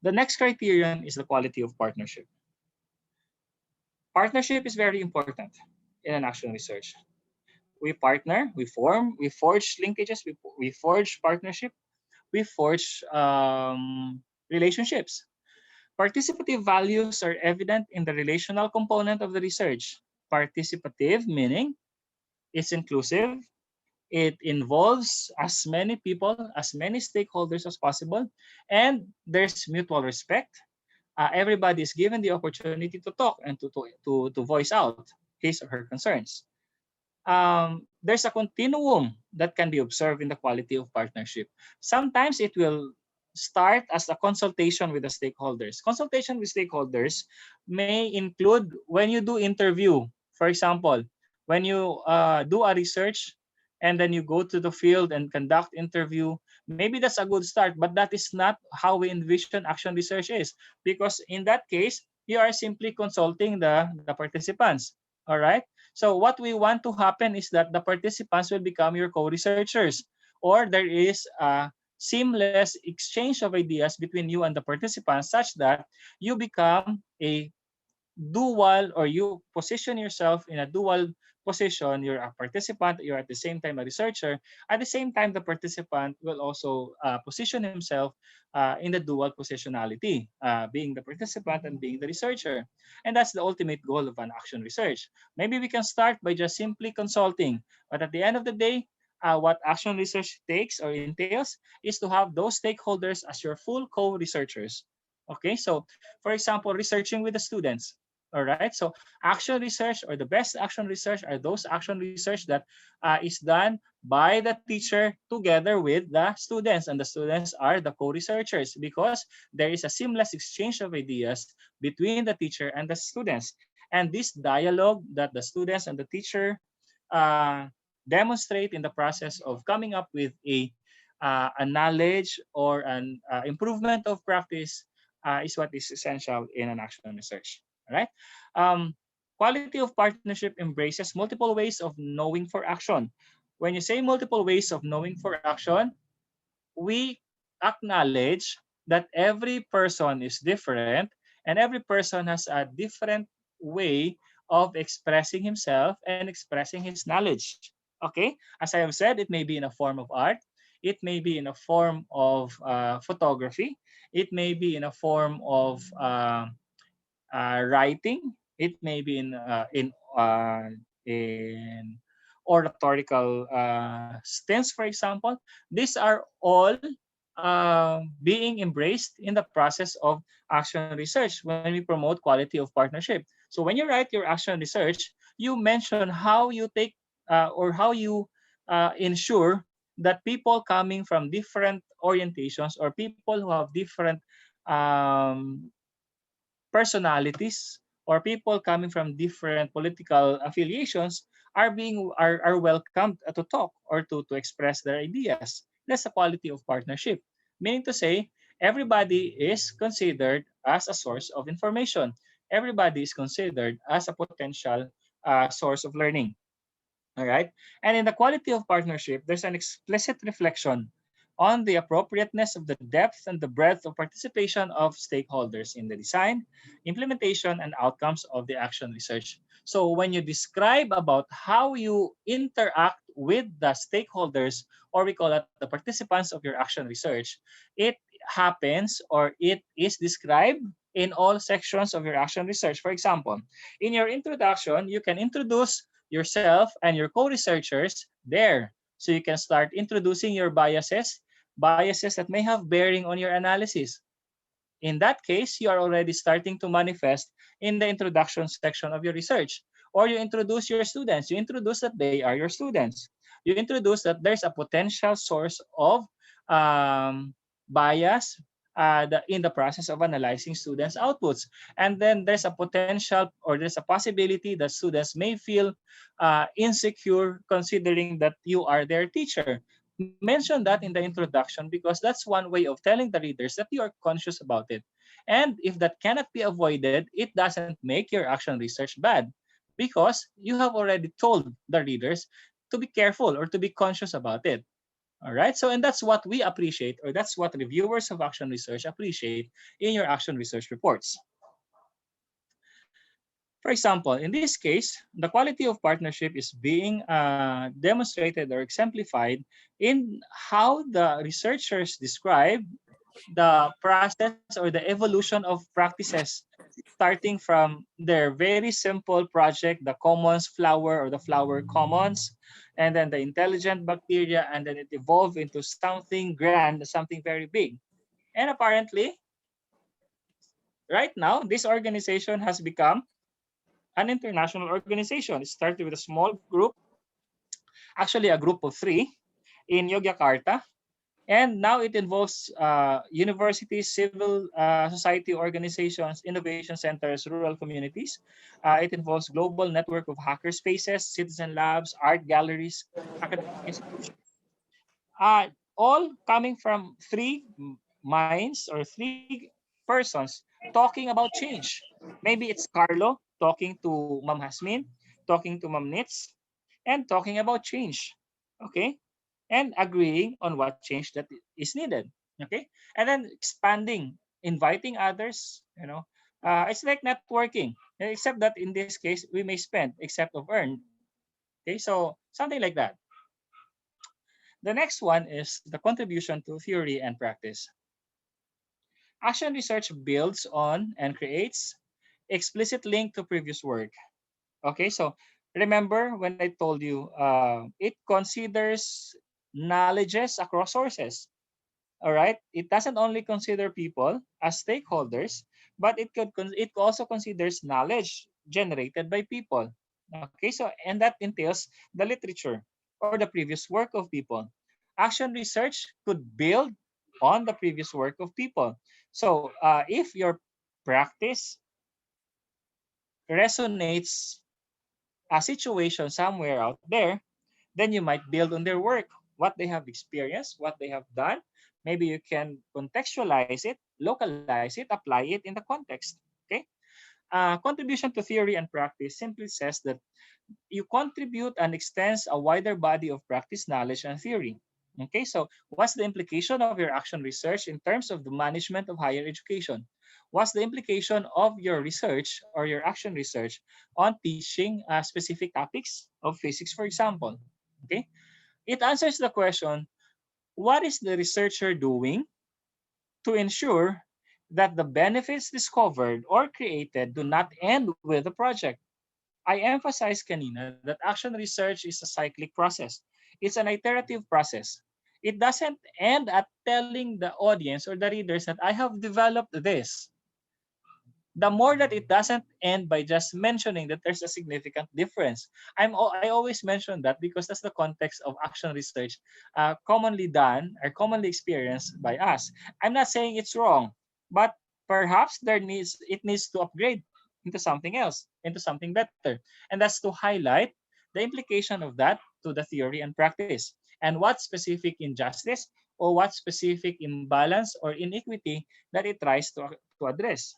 The next criterion is the quality of partnership. Partnership is very important in an action research. We partner, we forge linkages, we forge partnership, we forge relationships. Participative values are evident in the relational component of the research. Participative meaning it's inclusive, it involves as many people, as many stakeholders as possible, and there's mutual respect. Everybody is given the opportunity to talk and to voice out his or her concerns. There's a continuum that can be observed in the quality of partnership. Sometimes it will start as a consultation with the stakeholders. Consultation with stakeholders may include when you do interview. For example, when you do a research and then you go to the field and conduct interview, maybe that's a good start, but that is not how we envision action research is, because in that case, you are simply consulting the participants. All right. So what we want to happen is that the participants will become your co-researchers, or there is a seamless exchange of ideas between you and the participants such that you become a dual, or you position yourself in a dual position. You're a participant, you're at the same time a researcher. At the same time, the participant will also position himself in the dual positionality, being the participant and being the researcher. And that's the ultimate goal of an action research. Maybe we can start by just simply consulting, but at the end of the day, what action research takes or entails is to have those stakeholders as your full co-researchers. Okay, so for example, researching with the students. All right. So action research, or the best action research, are those action research that is done by the teacher together with the students, and the students are the co-researchers because there is a seamless exchange of ideas between the teacher and the students. And this dialogue that the students and the teacher uh, demonstrate in the process of coming up with a knowledge or an improvement of practice is what is essential in an action research. All right. Um, Quality of partnership embraces multiple ways of knowing for action. When you say multiple ways of knowing for action, we acknowledge that every person is different and every person has a different way of expressing himself and expressing his knowledge. Okay? As I have said, it may be in a form of art, it may be in a form of photography, it may be in a form of writing. It may be in oratorical stance, for example. These are all being embraced in the process of action research when we promote quality of partnership. So when you write your action research, you mention how you take or how you ensure that people coming from different orientations or people who have different um, personalities or people coming from different political affiliations are welcomed to talk or to express their ideas. That's the quality of partnership. Meaning to say, everybody is considered as a source of information. Everybody is considered as a potential source of learning. All right. And in the quality of partnership, there's an explicit reflection on the appropriateness of the depth and the breadth of participation of stakeholders in the design, implementation, and outcomes of the action research. So when you describe about how you interact with the stakeholders, or we call it the participants of your action research, it happens or it is described in all sections of your action research. For example, in your introduction, you can introduce yourself and your co-researchers there. So you can start introducing your biases that may have bearing on your analysis. In that case, you are already starting to manifest in the introduction section of your research. Or you introduce your students. You introduce that they are your students. You introduce that there's a potential source of um, bias in the process of analyzing students' outputs. And then there's a potential or there's a possibility that students may feel insecure considering that you are their teacher. Mention that in the introduction because that's one way of telling the readers that you are conscious about it. And if that cannot be avoided, it doesn't make your action research bad because you have already told the readers to be careful or to be conscious about it. All right. So, and that's what we appreciate, or that's what reviewers of action research appreciate in your action research reports. For example, in this case, the quality of partnership is being demonstrated or exemplified in how the researchers describe the process or the evolution of practices starting from their very simple project, the commons flower or the flower commons, and then the intelligent bacteria, and then it evolved into something grand, something very big. And apparently, right now, this organization has become an international organization. It started with a small group, actually a group of three in Yogyakarta. And now it involves universities, civil society organizations, innovation centers, rural communities. It involves global network of hacker spaces, citizen labs, art galleries, academic institutions, all coming from three minds or three persons talking about change. Maybe it's Carlo talking to Ma'am Hasmin, talking to Ma'am Nitz, and talking about change. Okay? And agreeing on what change that is needed. Okay? And then expanding, inviting others, it's like networking, except that in this case, we may spend except of earn. Okay? So something like that. The next one is the contribution to theory and practice. Action research builds on and creates explicit link to previous work. Okay, so remember when I told you it considers knowledges across sources. All right, it doesn't only consider people as stakeholders, but it also considers knowledge generated by people. Okay, so and that entails the literature or the previous work of people. Action research could build on the previous work of people. So if your practice resonates a situation somewhere out there, then you might build on their work, what they have experienced, what they have done. Maybe you can contextualize it, localize it, apply it in the context. Okay. Contribution to theory and practice simply says that you contribute and extends a wider body of practice knowledge and theory. Okay, so what's the implication of your action research in terms of the management of higher education? What's the implication of your research or your action research on teaching specific topics of physics, for example? Okay, it answers the question, what is the researcher doing to ensure that the benefits discovered or created do not end with the project? I emphasized kanina that action research is a cyclic process. It's an iterative process. It doesn't end at telling the audience or the readers that I have developed this. The more that it doesn't end by just mentioning that there's a significant difference. I always mention that because that's the context of action research commonly done or commonly experienced by us. I'm not saying it's wrong, but perhaps it needs to upgrade into something else, into something better. And that's to highlight the implication of that to the theory and practice and what specific injustice or what specific imbalance or inequity that it tries to address.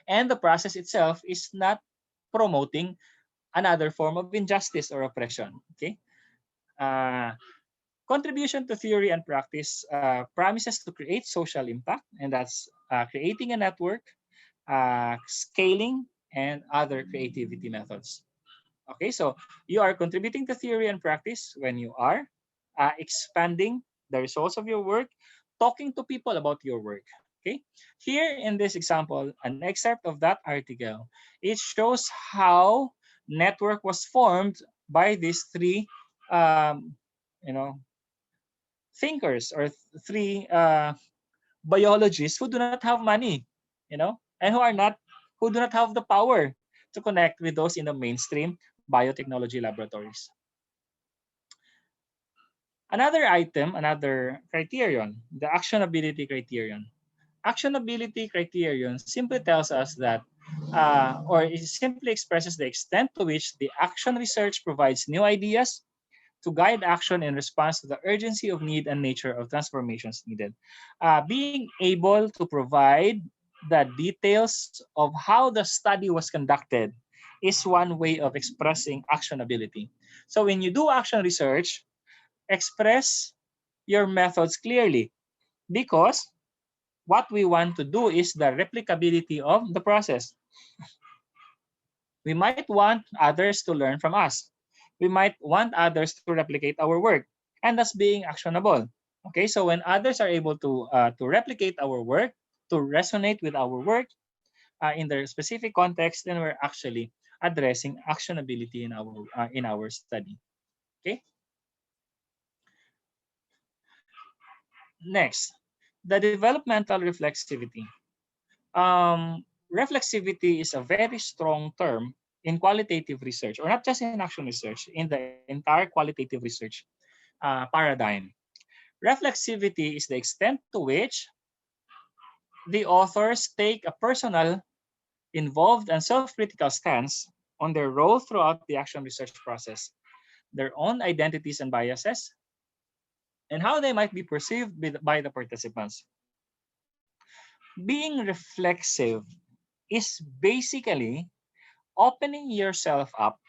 And the process itself is not promoting another form of injustice or oppression. Okay. Uh, Contribution to theory and practice promises to create social impact, and that's creating a network, scaling, and other creativity methods. Okay, so you are contributing to theory and practice when you are expanding the results of your work, talking to people about your work. Okay, here in this example, an excerpt of that article, it shows how network was formed by these three, um, you know, thinkers or three biologists who do not have money, and who do not have the power to connect with those in the mainstream biotechnology laboratories. Another criterion, the actionability criterion. Actionability criterion simply tells us that, or it simply expresses the extent to which the action research provides new ideas to guide action in response to the urgency of need and nature of transformations needed. Being able to provide the details of how the study was conducted is one way of expressing actionability. So when you do action research, express your methods clearly, because what we want to do is the replicability of the process. We might want others to learn from us. We might want others to replicate our work, and that's being actionable. Okay, so when others are able to replicate our work, to resonate with our work in their specific context, then we're actually addressing actionability in our study. Okay. Next, the developmental reflexivity. Reflexivity is a very strong term in qualitative research, or not just in action research, in the entire qualitative research paradigm. Reflexivity is the extent to which the authors take a personal, involved, and self-critical stance on their role throughout the action research process, their own identities and biases, and how they might be perceived by the participants. Being reflexive is basically opening yourself up.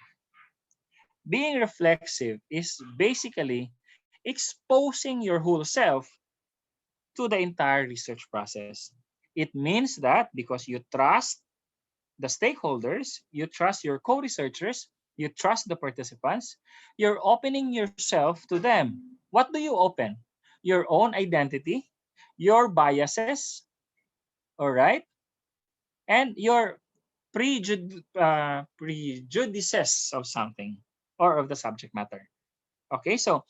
Being reflexive is basically exposing your whole self to the entire research process. It means that because you trust the stakeholders, you trust your co-researchers, you trust the participants, you're opening yourself to them. What do you open? Your own identity, your biases, all right, and your prejudices of something or of the subject matter. Okay, so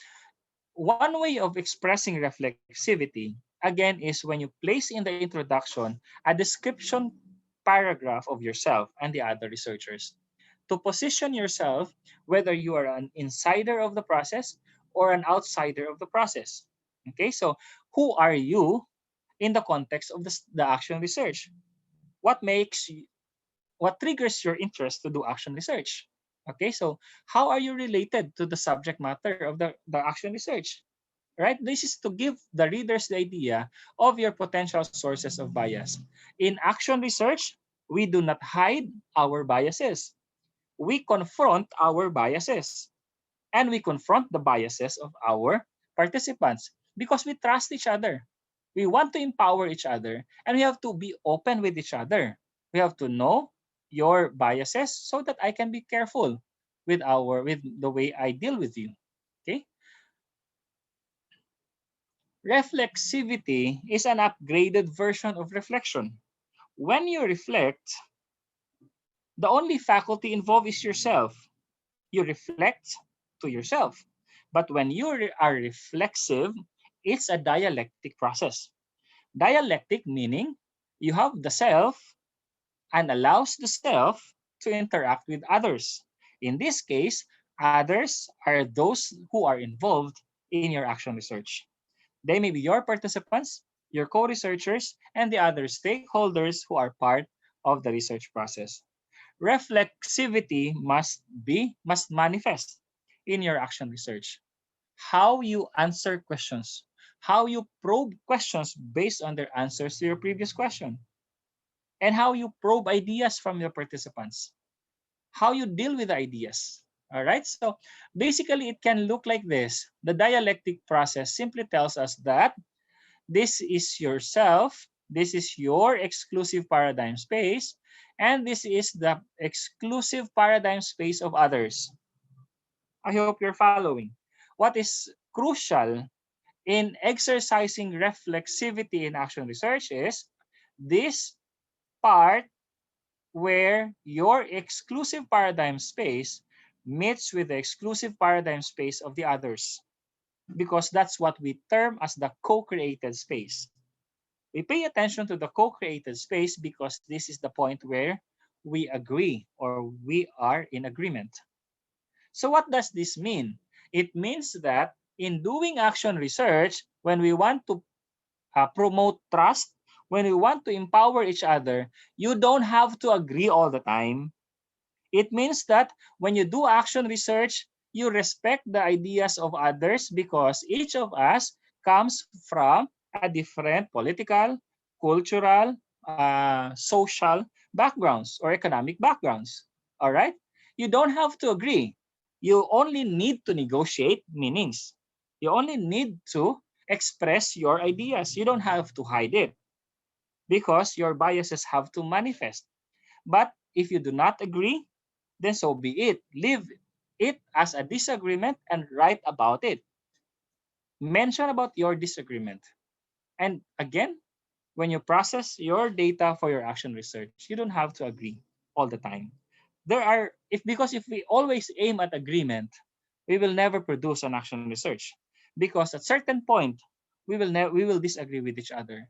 one way of expressing reflexivity, again, is when you place in the introduction a description paragraph of yourself and the other researchers to position yourself whether you are an insider of the process or an outsider of the process. Okay, so who are you in the context of the action research? What makes what triggers your interest to do action research? Okay, so how are you related to the subject matter of the action research? Right? This is to give the readers the idea of your potential sources of bias. In action research, we do not hide our biases. We confront our biases, and we confront the biases of our participants because we trust each other. We want to empower each other, and we have to be open with each other. We have to know your biases so that I can be careful with the way I deal with you. Okay? Reflexivity is an upgraded version of reflection. When you reflect, the only faculty involved is yourself. You reflect to yourself. But when you are reflexive, it's a dialectic process. Dialectic meaning you have the self and allows the self to interact with others. In this case, others are those who are involved in your action research. They may be your participants, your co-researchers, and the other stakeholders who are part of the research process. Reflexivity must manifest in your action research. How you answer questions, how you probe questions based on their answers to your previous question, and how you probe ideas from your participants, how you deal with ideas. All right, so basically it can look like this. The dialectic process simply tells us that this is yourself, this is your exclusive paradigm space, and this is the exclusive paradigm space of others. I hope you're following. What is crucial in exercising reflexivity in action research is this part where your exclusive paradigm space meets with the exclusive paradigm space of the others, because that's what we term as the co-created space. We pay attention to the co-created space because this is the point where we agree or we are in agreement. So what does this mean? It means that in doing action research, when we want to promote trust, when we want to empower each other, you don't have to agree all the time. It means that when you do action research, you respect the ideas of others because each of us comes from a different political, cultural, social backgrounds or economic backgrounds. All right? You don't have to agree. You only need to negotiate meanings. You only need to express your ideas. You don't have to hide it because your biases have to manifest. But if you do not agree, then so be it. Leave it as a disagreement and write about it. Mention about your disagreement. And again, when you process your data for your action research, you don't have to agree all the time. There are if we always aim at agreement, we will never produce an action research because at certain point we will disagree with each other.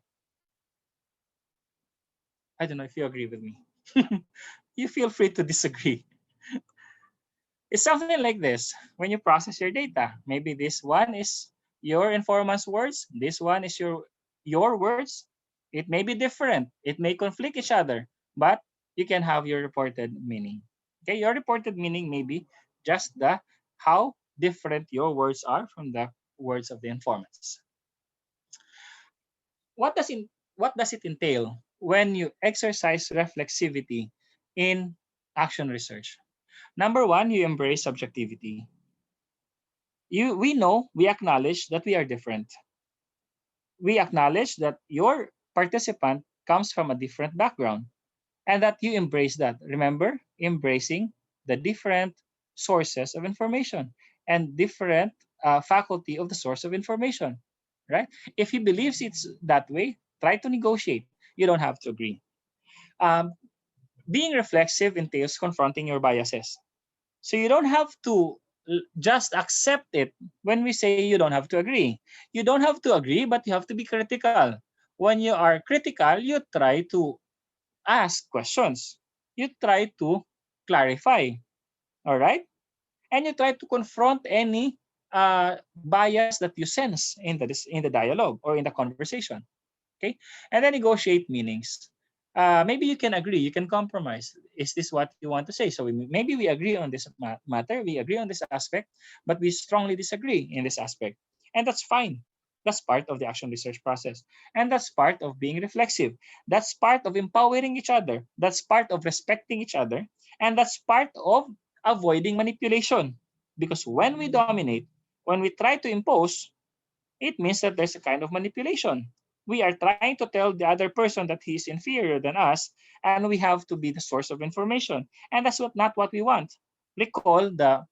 I don't know if you agree with me. You feel free to disagree. It's something like this when you process your data. Maybe this one is your informant's words, this one is your words. It may be different, it may conflict each other, but you can have your reported meaning. Okay, your reported meaning may be just the how different your words are from the words of the informants. What does it entail when you exercise reflexivity in action research? Number one, you embrace subjectivity. We know, we acknowledge that we are different. We acknowledge that your participant comes from a different background and that you embrace that. Remember, embracing the different sources of information and different faculty of the source of information, right? If he believes it's that way, try to negotiate. You don't have to agree. Um, Being reflexive entails confronting your biases. So you don't have to just accept it when we say you don't have to agree. You don't have to agree, but you have to be critical. When you are critical, you try to ask questions. You try to clarify, all right? And you try to confront any bias that you sense in the dialogue or in the conversation. Okay, and then negotiate meanings. Maybe you can agree, you can compromise. Is this what you want to say? So maybe we agree on this matter, we agree on this aspect, but we strongly disagree in this aspect, and that's fine. That's part of the action research process, and that's part of being reflexive. That's part of empowering each other. That's part of respecting each other, and that's part of avoiding manipulation. Because when we dominate, when we try to impose, it means that there's a kind of manipulation. We are trying to tell the other person that he is inferior than us, and we have to be the source of information. And that's not what we want. Recall the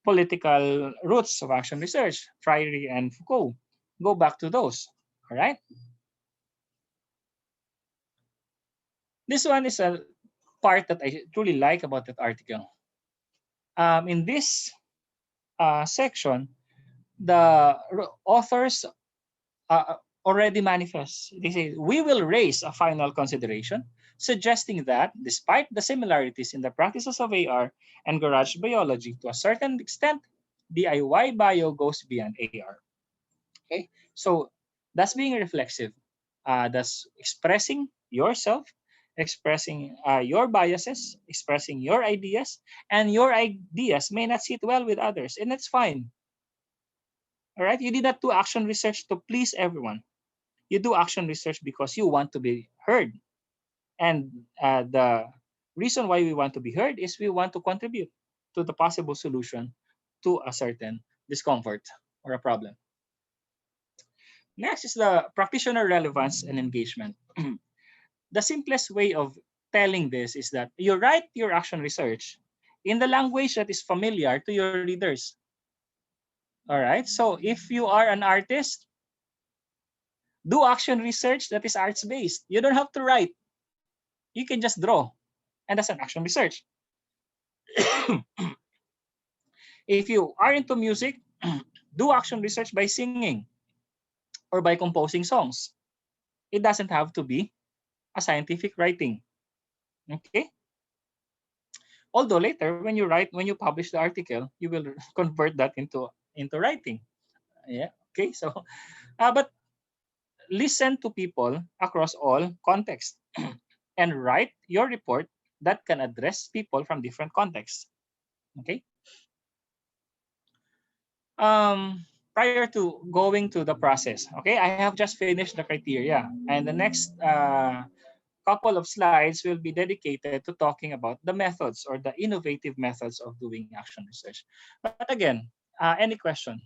political roots of action research, Freire and Foucault. Go back to those. All right. This one is a part that I truly like about that article. In this section, the authors already manifests. They say, we will raise a final consideration, suggesting that despite the similarities in the practices of AR and garage biology, to a certain extent, DIY bio goes beyond AR. Okay, so that's being reflexive. That's expressing yourself, expressing your biases, expressing your ideas, and your ideas may not sit well with others, and that's fine. All right, you did not do action research to please everyone. You do action research because you want to be heard. And the reason why we want to be heard is we want to contribute to the possible solution to a certain discomfort or a problem. Next is the practitioner relevance and engagement. The simplest way of telling this is that you write your action research in the language that is familiar to your readers. All right. So if you are an artist, do action research that is arts based. You don't have to write. You can just draw, and that's an action research. If you are into music, do action research by singing or by composing songs. It doesn't have to be a scientific writing. Okay. Although later, when you publish the article, you will convert that into writing. Yeah. Okay. So, but listen to people across all contexts and write your report that can address people from different contexts. Okay. Prior to going to the process, okay, I have just finished the criteria, and the next couple of slides will be dedicated to talking about the methods or the innovative methods of doing action research. But again, any question?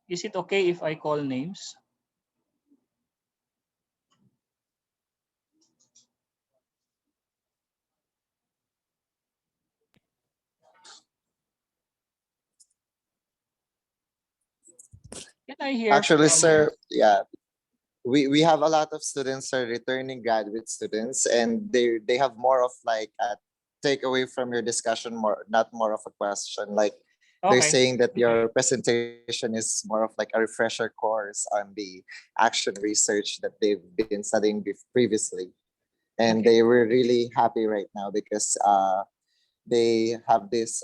Is it okay if I call names? Can I hear Actually, from? sir, yeah, we have a lot of students are returning graduate students, and they have more of like a takeaway from your discussion, more not more of a question. Like they're Okay. saying that your presentation is more of like a refresher course on the action research that they've been studying previously, and Okay. they were really happy right now because they have these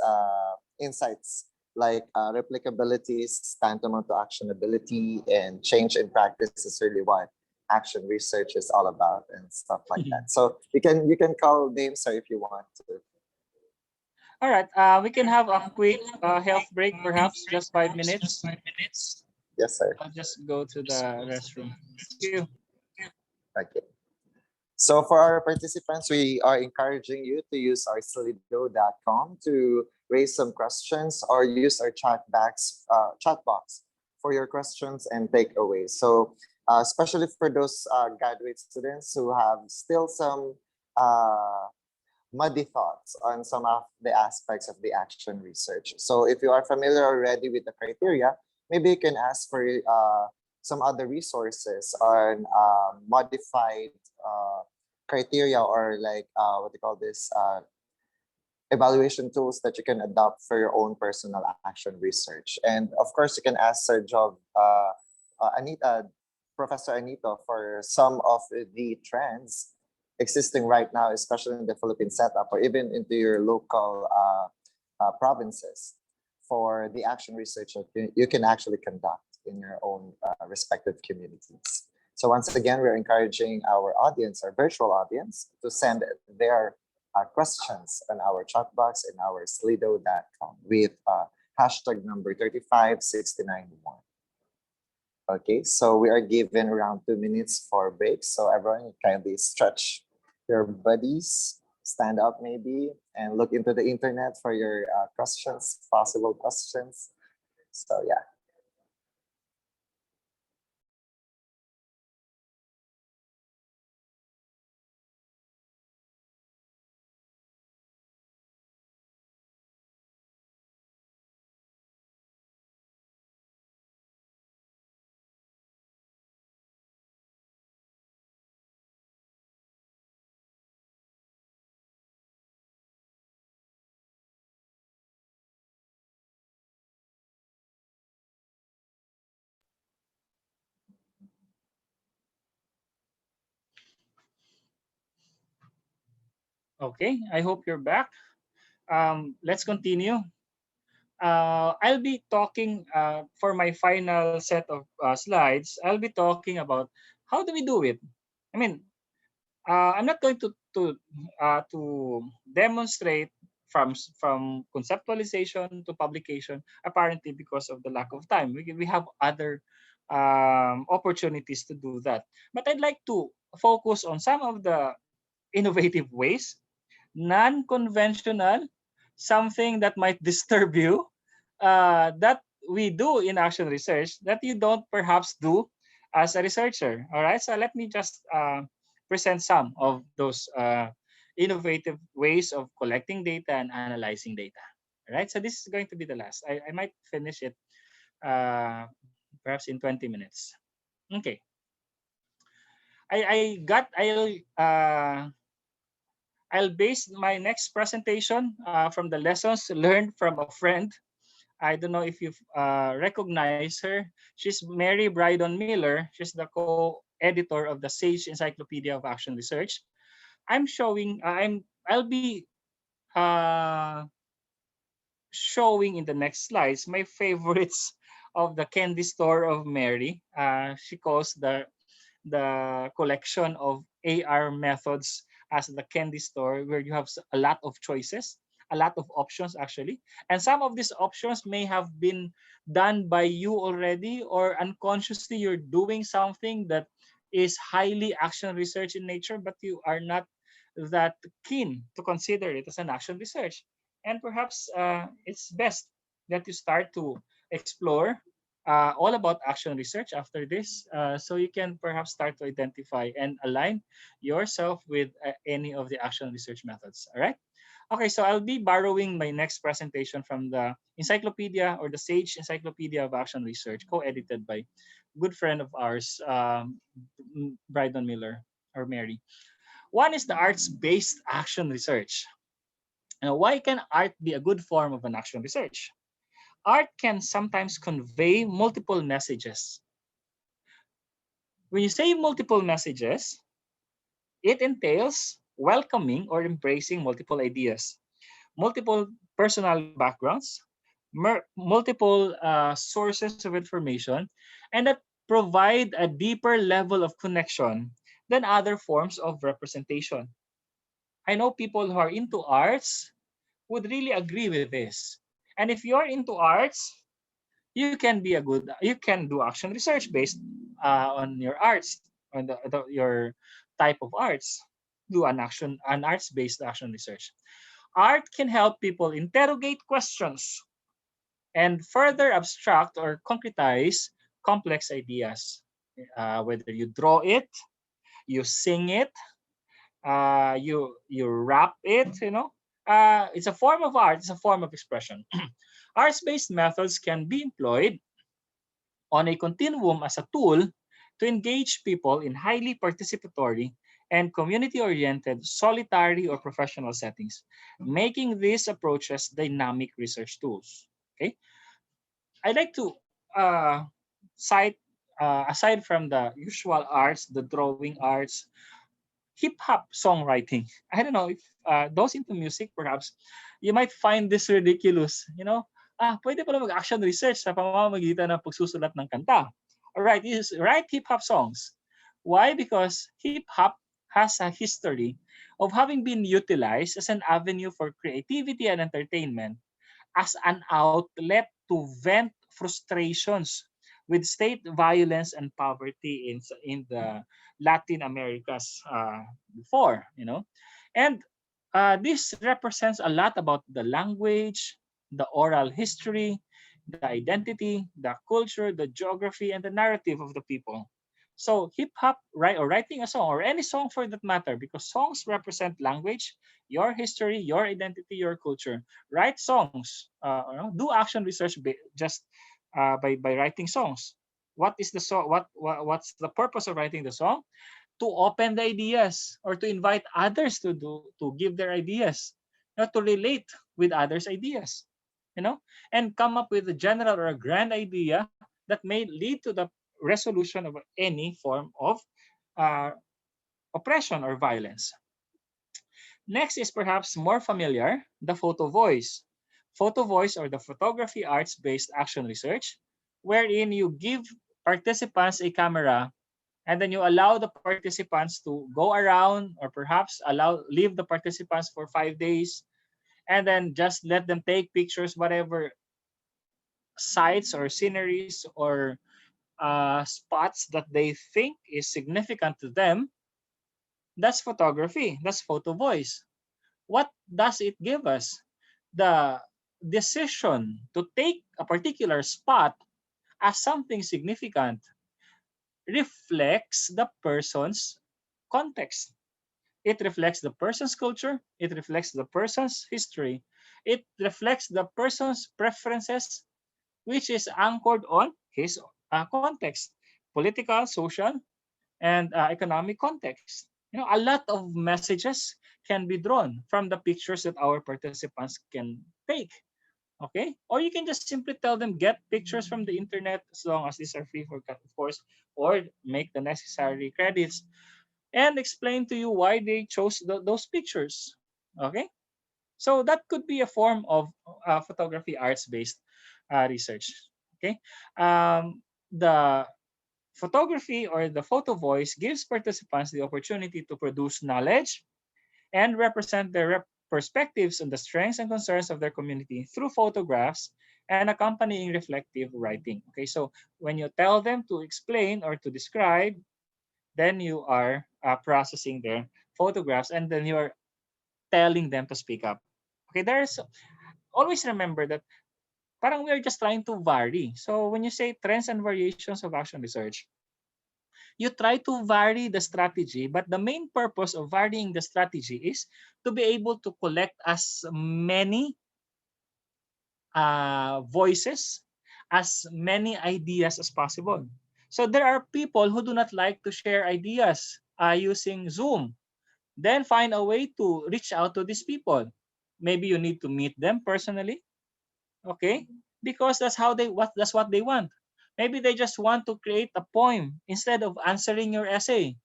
insights like replicability is tantamount to actionability, and change in practice is really what action research is all about and stuff like that. So you can call names, sir, if you want to. All right. We can have a quick health break, perhaps just 5 minutes. Yes, sir. I'll just go to the restroom. Thank you. Okay. So for our participants, we are encouraging you to use our slido.com to raise some questions or use our chat box for your questions and takeaways. So especially for those graduate students who have still some uh, muddy thoughts on some of the aspects of the action research. So if you are familiar already with the criteria, maybe you can ask for some other resources on modified uh, criteria, or like what they call this evaluation tools that you can adopt for your own personal action research. And of course, you can ask Sir Job, Anita, Professor Anito, for some of the trends existing right now, especially in the Philippine setup, or even into your local provinces, for the action research that you can actually conduct in your own respective communities. So once again, we're encouraging our audience, our virtual audience, to send their questions on our chat box in our slido.com with hashtag number 35691. Okay, so we are given around 2 minutes for break. So everyone kindly stretch your bodies, stand up maybe, and look into the internet for your questions, possible questions. So yeah. Okay. I hope you're back. Let's continue. I'll be talking for my final set of slides. I'll be talking about how do we do it. I mean, I'm not going to demonstrate from conceptualization to publication. Apparently, because of the lack of time, we have other opportunities to do that. But I'd like to focus on some of the innovative ways, non-conventional, something that might disturb you, that we do in action research that you don't perhaps do as a researcher. All right, so let me just present some of those innovative ways of collecting data and analyzing data. All right, so this is going to be the last. I might finish it uh, perhaps in 20 minutes. Okay. I got I'll I'll base my next presentation from the lessons learned from a friend. I don't know if you've recognized her. She's Mary Brydon Miller. She's the co-editor of the Sage Encyclopedia of Action Research. I'll be uh, showing in the next slides my favorites of the candy store of Mary. She calls the collection of AR methods as the candy store, where you have a lot of choices, a lot of options actually. And some of these options may have been done by you already, or unconsciously you're doing something that is highly action research in nature, but you are not that keen to consider it as an action research. And perhaps it's best that you start to explore all about action research after this, so you can perhaps start to identify and align yourself with any of the action research methods. All right. Okay, so I'll be borrowing my next presentation from the encyclopedia, or the Sage Encyclopedia of Action Research, co-edited by good friend of ours, Brydon Miller, or Mary. One is the arts-based action research. Now, why can art be a good form of an action research? Art can sometimes convey multiple messages. When you say multiple messages, it entails welcoming or embracing multiple ideas, multiple personal backgrounds, multiple sources of information, and that provide a deeper level of connection than other forms of representation. I know people who are into arts would really agree with this. And if you're into arts, you can do action research based on your arts, on your type of arts. Do an arts based action research. Art can help people interrogate questions and further abstract or concretize complex ideas. Whether you draw it, you sing it, you rap it, it's a form of art. It's a form of expression. Arts-based methods can be employed on a continuum as a tool to engage people in highly participatory and community-oriented solitary or professional settings, making these approaches dynamic research tools. Okay, I'd like to cite, aside from the usual arts, the drawing arts, hip hop songwriting. I don't know if those into music, perhaps you might find this ridiculous. Pwede pala mag-action research sa pamamagitan ng pagsusulat ng kanta. Alright, is write hip hop songs. Why? Because hip hop has a history of having been utilized as an avenue for creativity and entertainment, as an outlet to vent frustrations with state violence and poverty in the Latin Americas before, and this represents a lot about the language, the oral history, the identity, the culture, the geography, and the narrative of the people. So hip hop, right, or writing a song, or any song for that matter, because songs represent language, your history, your identity, your culture. Write songs, do action research just by writing songs. What is the song? What's the purpose of writing the song? To open the ideas, or to invite others to give their ideas, to relate with others' ideas, and come up with a general or a grand idea that may lead to the resolution of any form of uh, oppression or violence. Next is perhaps more familiar, the photo voice. Photo voice, or the photography arts based action research, wherein you give participants a camera, and then you allow the participants to go around, or perhaps leave the participants for 5 days, and then just let them take pictures, whatever sites or sceneries or spots that they think is significant to them. That's photography. That's photo voice. What does it give us? The decision to take a particular spot as something significant reflects the person's context. It reflects the person's culture. It reflects the person's history. It reflects the person's preferences, which is anchored on his context, political, social, and economic context. A lot of messages can be drawn from the pictures that our participants can take. Okay, or you can just simply tell them get pictures from the internet, as long as these are free for cut, of course, or make the necessary credits and explain to you why they chose those pictures. Okay, so that could be a form of photography arts based research. Okay, the photography or the photo voice gives participants the opportunity to produce knowledge and represent their perspectives on the strengths and concerns of their community through photographs and accompanying reflective writing. Okay, so when you tell them to explain or to describe, then you are processing their photographs, and then you are telling them to speak up. Okay, there's always remember that parang we are just trying to vary. So when you say trends and variations of action research, you try to vary the strategy, but the main purpose of varying the strategy is to be able to collect as many voices, as many ideas as possible. So there are people who do not like to share ideas using Zoom. Then find a way to reach out to these people. Maybe you need to meet them personally, okay? Because that's what they want. Maybe they just want to create a poem instead of answering your essay,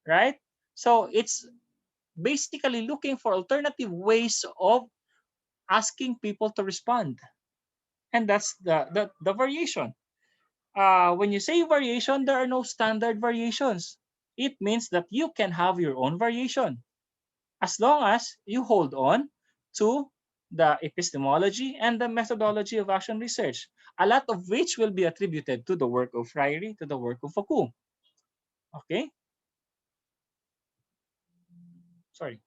right? So it's basically looking for alternative ways of asking people to respond. And that's the variation. When you say variation, there are no standard variations. It means that you can have your own variation as long as you hold on to the epistemology and the methodology of action research, a lot of which will be attributed to the work of Freire, to the work of Foucault. Okay? Sorry,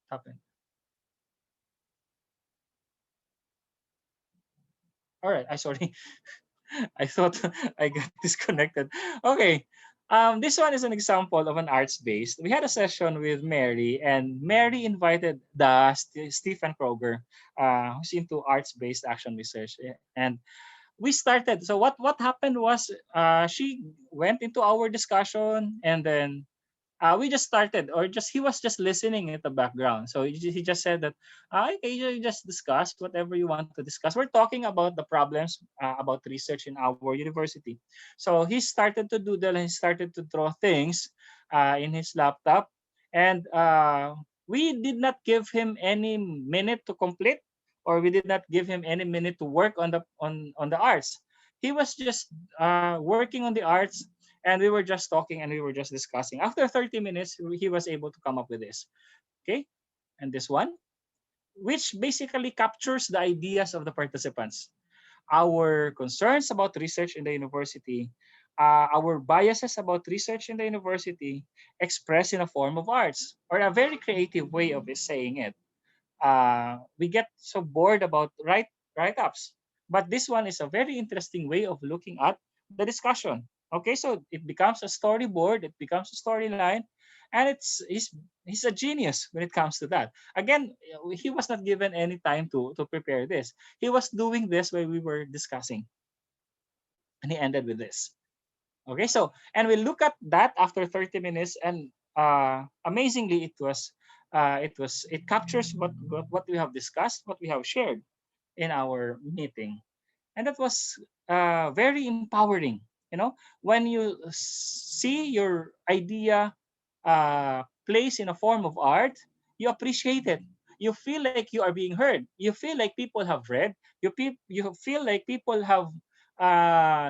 what happened? All right, I sorry. I thought I got disconnected. Okay. This one is an example of an arts based. We had a session with Mary, and Mary invited the Stephen Kroger, who's into arts based action research. And we started. So what happened was she went into our discussion, and then we just started, or just he was just listening in the background. So he just said that, okay, you just discuss whatever you want to discuss. We're talking about the problems about research in our university. So he started to doodle, and he started to draw things in his laptop, and we did not give him any minute to complete, or we did not give him any minute to work on the arts. He was just working on the arts, and we were just talking, and we were just discussing. After 30 minutes, he was able to come up with this. Okay, and this one, which basically captures the ideas of the participants, our concerns about research in the university, our biases about research in the university, expressed in a form of arts, or a very creative way of saying it. We get so bored about write-ups. But this one is a very interesting way of looking at the discussion. Okay, so it becomes a storyboard, it becomes a storyline, and he's a genius when it comes to that. Again, he was not given any time to prepare this. He was doing this while we were discussing, and he ended with this. Okay, so and we look at that after 30 minutes, and amazingly, it captures what we have discussed, what we have shared in our meeting, and that was very empowering. When you see your idea placed in a form of art, you appreciate it. You feel like you are being heard. You feel like people have read. You feel like people have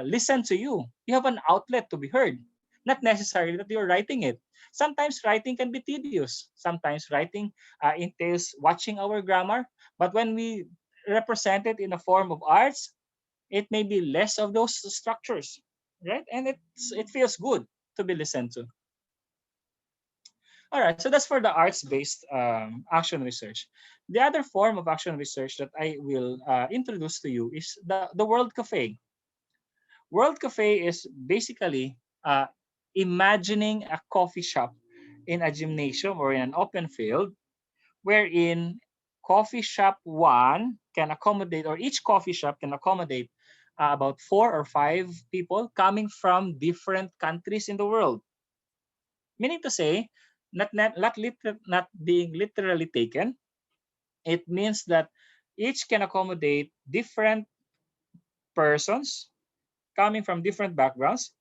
listened to you. You have an outlet to be heard. Not necessarily that you're writing it. Sometimes writing can be tedious. Sometimes writing entails watching our grammar. But when we represent it in a form of arts, it may be less of those structures, right? And it feels good to be listened to. All right, so that's for the arts-based action research. The other form of action research that I will introduce to you is the World Cafe. World Cafe is basically imagining a coffee shop in a gymnasium or in an open field, wherein coffee shop one can accommodate, or each coffee shop can accommodate about 4 or 5 people coming from different countries in the world. Meaning to say, not being literally taken. It means that each can accommodate different persons coming from different backgrounds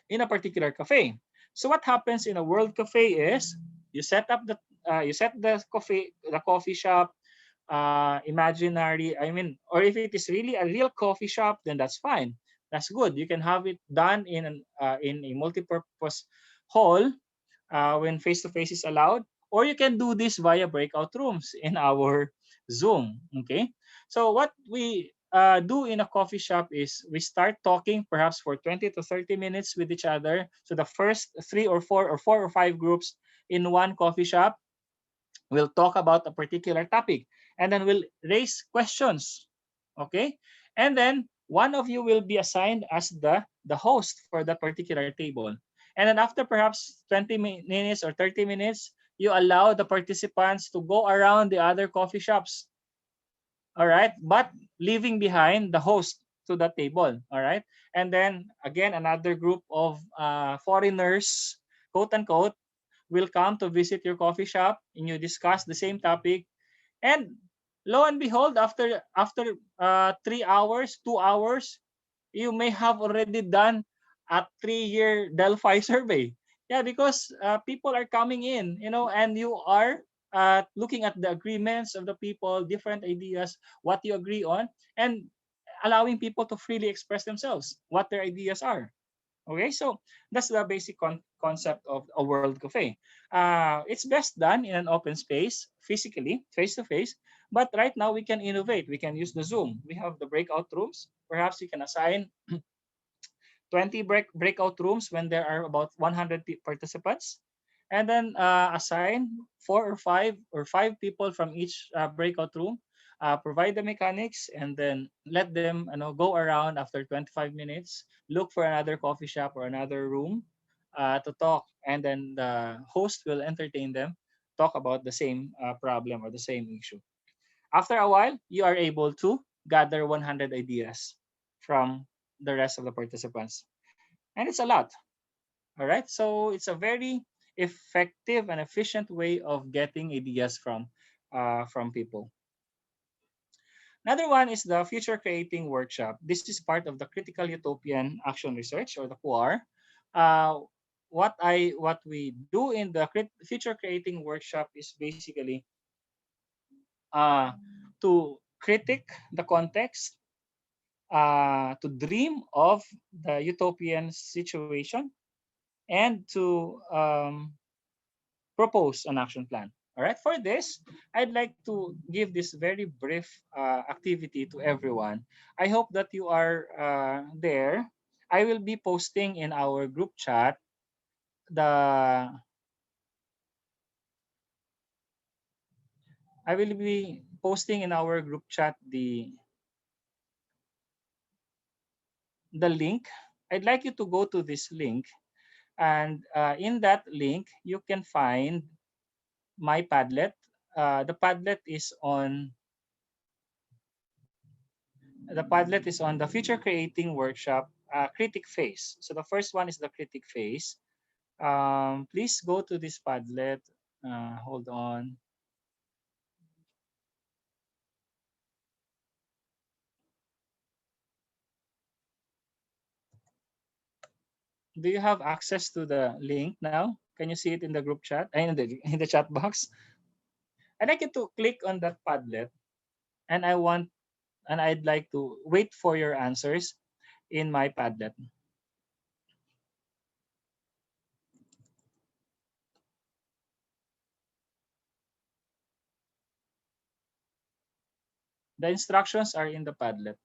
in a particular cafe. So what happens in a world cafe is you set up you set the coffee shop imaginary. I mean, or if it is really a real coffee shop, then that's fine. That's good. You can have it done in a multi-purpose hall when face-to-face is allowed, or you can do this via breakout rooms in our Zoom. Okay. So what we do in a coffee shop is we start talking perhaps for 20 to 30 minutes with each other. So the first three or four or five groups in one coffee shop will talk about a particular topic, and then we'll raise questions. Okay. And then one of you will be assigned as the host for that particular table. And then after perhaps 20 minutes or 30 minutes, you allow the participants to go around the other coffee shops. All right. But leaving behind the host to the table. All right. And then again, another group of foreigners, quote unquote, will come to visit your coffee shop, and you discuss the same topic. And lo and behold, after 3 hours, 2 hours, you may have already done a 3-year Delphi survey. Yeah, because people are coming in, and you are looking at the agreements of the people, different ideas, what you agree on, and allowing people to freely express themselves, what their ideas are. Okay, so that's the basic concept of a world cafe. It's best done in an open space, physically, face to face. But right now we can innovate. We can use the Zoom. We have the breakout rooms. Perhaps you can assign 20 breakout rooms when there are about 100 participants, and then assign four or five people from each breakout room. Provide the mechanics, and then let them go around after 25 minutes, look for another coffee shop or another room to talk, and then the host will entertain them, talk about the same problem or the same issue. After a while, you are able to gather 100 ideas from the rest of the participants, and it's a lot. All right, so it's a very effective and efficient way of getting ideas from people. Another one is the future creating workshop. This is part of the critical utopian action research, or the QR. uh, what we do in the future creating workshop is basically uh, to critique the context, to dream of the utopian situation, and to propose an action plan. All right, for this, I'd like to give this very brief activity to everyone. I hope that you are there. I will be posting in our group chat the I will be posting in our group chat the link. I'd like you to go to this link, and in that link you can find my Padlet. The Padlet is on the future creating workshop critic phase. So the first one is the critic phase. Please go to this Padlet. Hold on. Do you have access to the link now? Can you see it in the group chat? In the chat box? I'd like you to click on that Padlet, and I'd like to wait for your answers in my Padlet. The instructions are in the Padlet.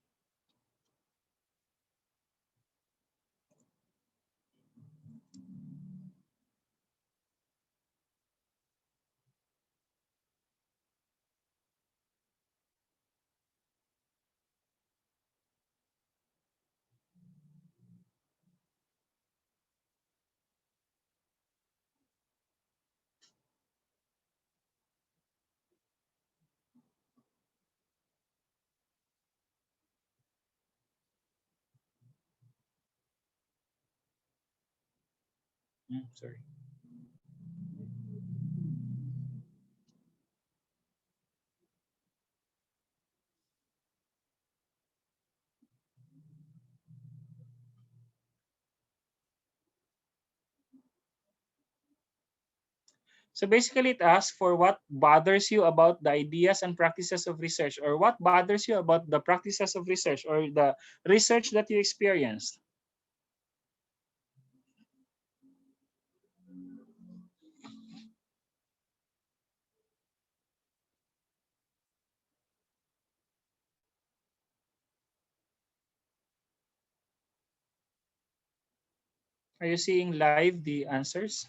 Sorry. So basically, it asks for what bothers you about the ideas and practices of research, or what bothers you about the practices of research or the research that you experienced. Are you seeing live the answers?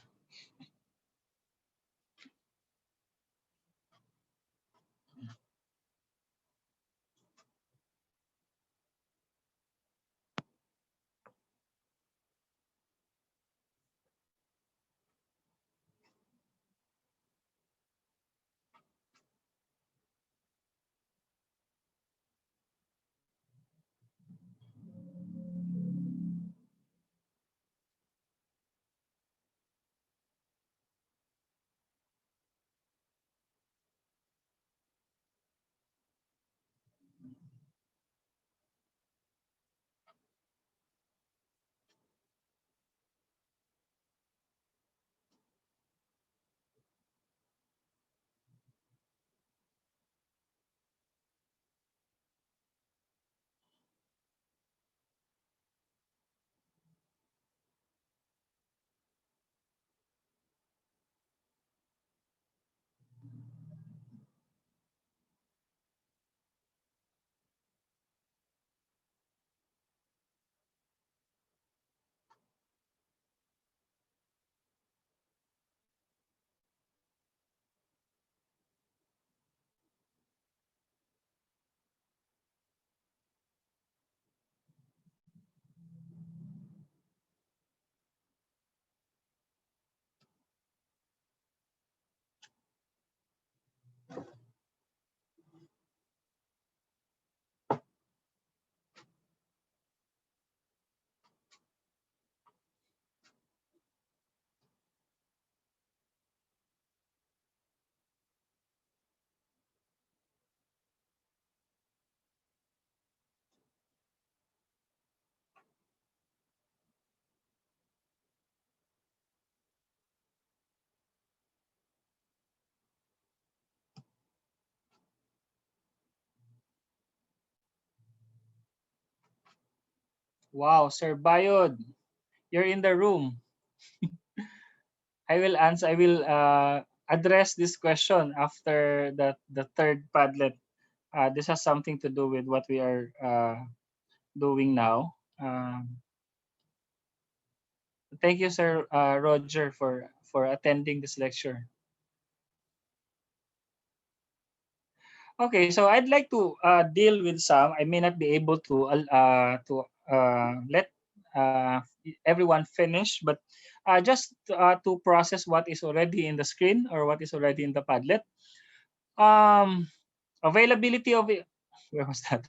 Wow, Sir Bayod, you're in the room. I will answer. I will address this question after the third Padlet. This has something to do with what we are doing now. Thank you, Sir Roger, for attending this lecture. Okay, so I'd like to deal with some. I may not be able to let everyone finish, but to process what is already in the screen or what is already in the Padlet. Um, availability of where was that?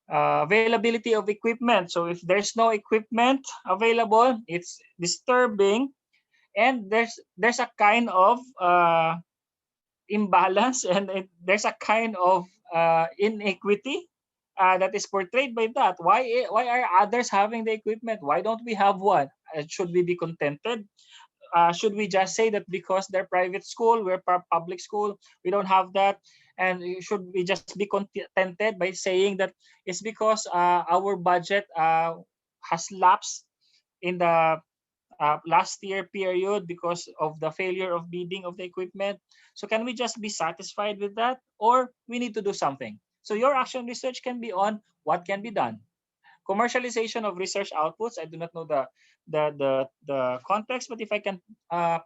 Availability of equipment. So if there's no equipment available, it's disturbing, and there's a kind of imbalance, and there's a kind of inequity that is portrayed by that. Why are others having the equipment? Why don't we have one? Should we be contented? Should we just say that because they're private school, we're public school, we don't have that? And should we just be contented by saying that it's because our budget has lapsed in the last year period because of the failure of bidding of the equipment? So can we just be satisfied with that, or we need to do something? So your action research can be on what can be done. Commercialization of research outputs. I do not know the context, but if I can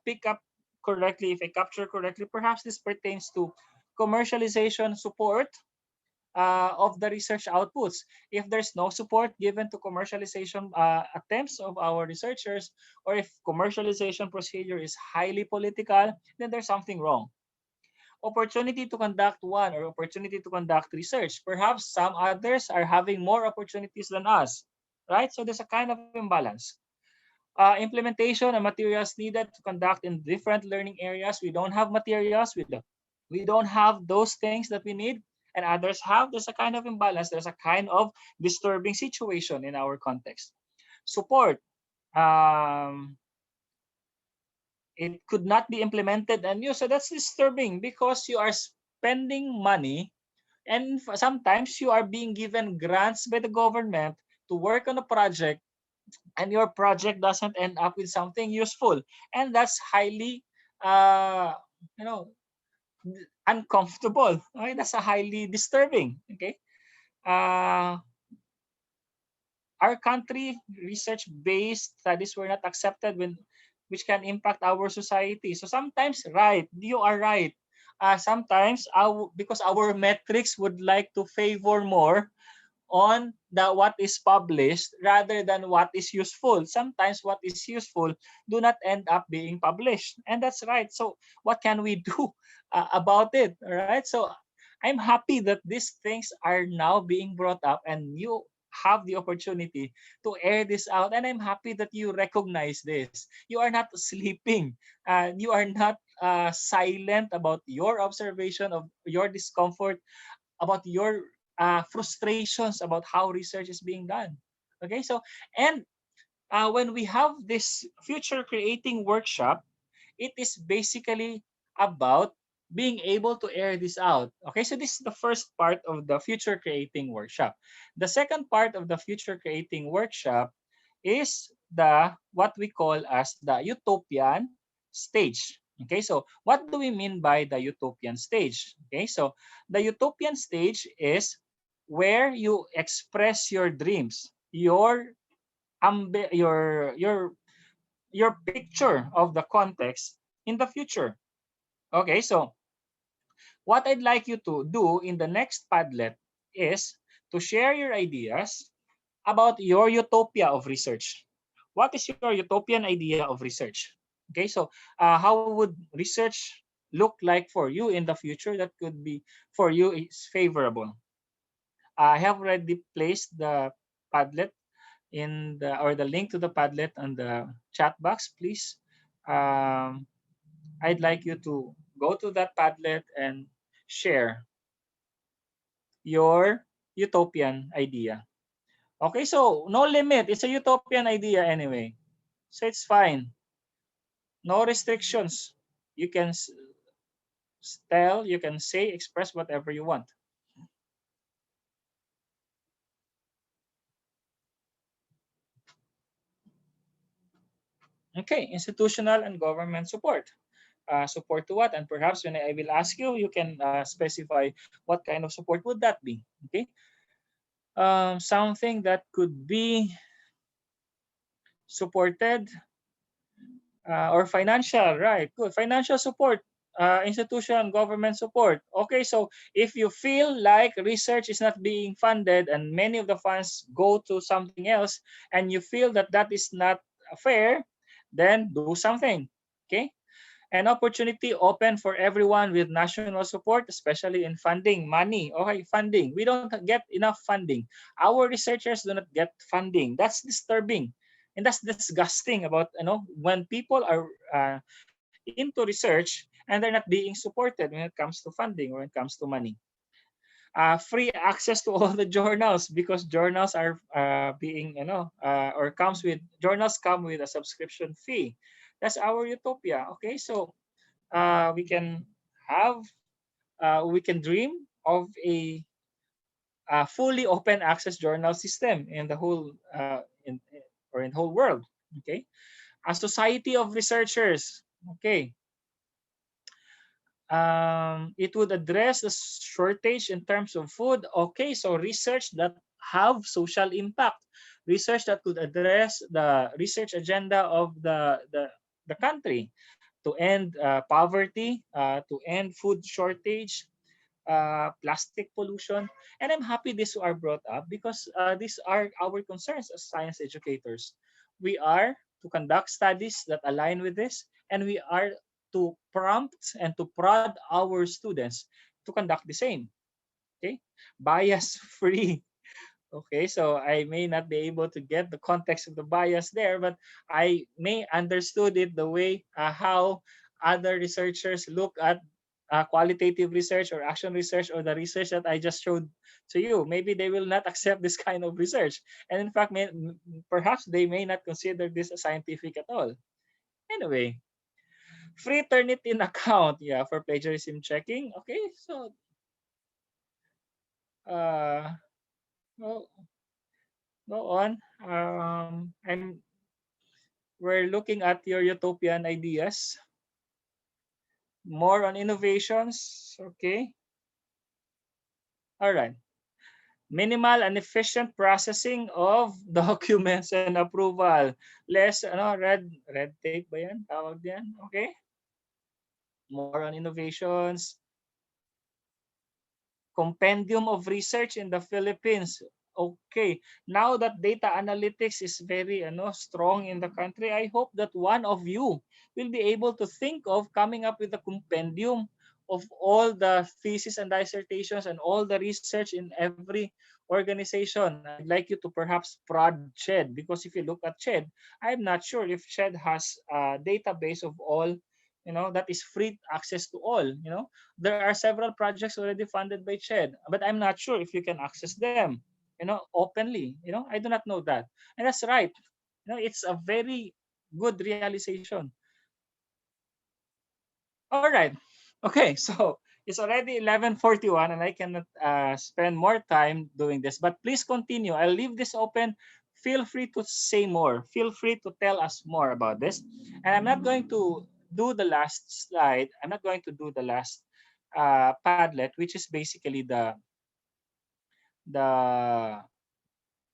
pick up correctly, if I capture correctly, perhaps this pertains to commercialization support of the research outputs. If there's no support given to commercialization attempts of our researchers, or if commercialization procedure is highly political, then there's something wrong. Opportunity to conduct one or opportunity to conduct research. Perhaps some others are having more opportunities than us, right? So there's a kind of imbalance. Implementation and materials needed to conduct in different learning areas. We don't have materials. We don't have those things that we need, and others have. There's a kind of imbalance. There's a kind of disturbing situation in our context. Support. Um, it could not be implemented and used. So that's disturbing because you are spending money, and sometimes you are being given grants by the government to work on a project, and your project doesn't end up with something useful, and that's highly uh you know uncomfortable. Okay, that's a highly disturbing. Okay, uh our country research based studies were not accepted when, which can impact our society. So sometimes, right, you are right. Sometimes our, because our metrics would like to favor more on the what is published rather than what is useful. Sometimes what is useful do not end up being published, and that's right. So what can we do about it? All right. So I'm happy that these things are now being brought up, and you have the opportunity to air this out, and I'm happy that you recognize this. You are not sleeping. You are not silent about your observation of your discomfort, about your frustrations about how research is being done. Okay, so and when we have this future creating workshop, it is basically about being able to air this out. Okay, so this is the first part of the future creating workshop. The second part of the future creating workshop is the what we call as the utopian stage. Okay, so what do we mean by the utopian stage? Okay, so the utopian stage is where you express your dreams, your your picture of the context in the future. Okay, so what I'd like you to do in the next Padlet is to share your ideas about your utopia of research. What is your utopian idea of research? Okay, so how would research look like for you in the future that could be for you is favorable? I have already placed the Padlet in the, or the link to the Padlet on the chat box. Please, um, I'd like you to go to that Padlet and share your utopian idea. Okay, so no limit. It's a utopian idea anyway. So it's fine. No restrictions. You can tell, you can say, express whatever you want. Okay, institutional and government support. Support to what? And perhaps when I will ask you, you can specify what kind of support would that be. Okay, something that could be supported or financial, right? Good. Financial support, institution, government support. Okay, so if you feel like research is not being funded and many of the funds go to something else, and you feel that that is not fair, then do something. Okay, an opportunity open for everyone with national support, especially in funding, money. Okay, funding. We don't get enough funding. Our researchers do not get funding. That's disturbing, and that's disgusting. About when people are into research and they're not being supported when it comes to funding or when it comes to money. Free access to all the journals, because journals are being or comes with journals come with a subscription fee. That's our utopia. Okay, so have we can dream of a fully open access journal system in the whole or in the whole world. Okay, a society of researchers. Okay, it would address the shortage in terms of food. Okay, so research that have social impact, research that could address the research agenda of the country to end poverty, to end food shortage, plastic pollution. And I'm happy these are brought up because these are our concerns as science educators. We are to conduct studies that align with this, and we are to prompt and to prod our students to conduct the same. Okay, bias free. Okay, so I may not be able to get the context of the bias there, but I may understood it the way how other researchers look at qualitative research or action research or the research that I just showed to you. Maybe they will not accept this kind of research, and in fact, perhaps they may not consider this as scientific at all. Anyway, Free Turnitin account, yeah, for plagiarism checking. Okay, so uh, go go on. We're looking at your utopian ideas. More on innovations. Okay. All right. Minimal and efficient processing of documents and approval. Less red tape ba yan? Tawag diyan. Okay? More on innovations. Compendium of research in the Philippines. Okay, now that data analytics is very strong in the country, I hope that one of you will be able to think of coming up with a compendium of all the thesis and dissertations and all the research in every organization. I'd like you to perhaps prod CHED, because if you look at CHED, I'm not sure if CHED has a database of all, that is free access to all. There are several projects already funded by CHED, but I'm not sure if you can access them, openly. I do not know that. And that's right. It's a very good realization. All right. Okay, so it's already 11:41 and I cannot spend more time doing this, but please continue. I'll leave this open. Feel free to say more. Feel free to tell us more about this. And I'm not going to do the last slide. I'm not going to do the last Padlet, which is basically the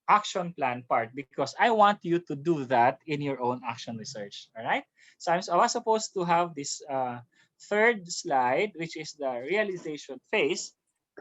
action plan part, because I want you to do that in your own action research. All right. So I was supposed to have this third slide, which is the realization phase.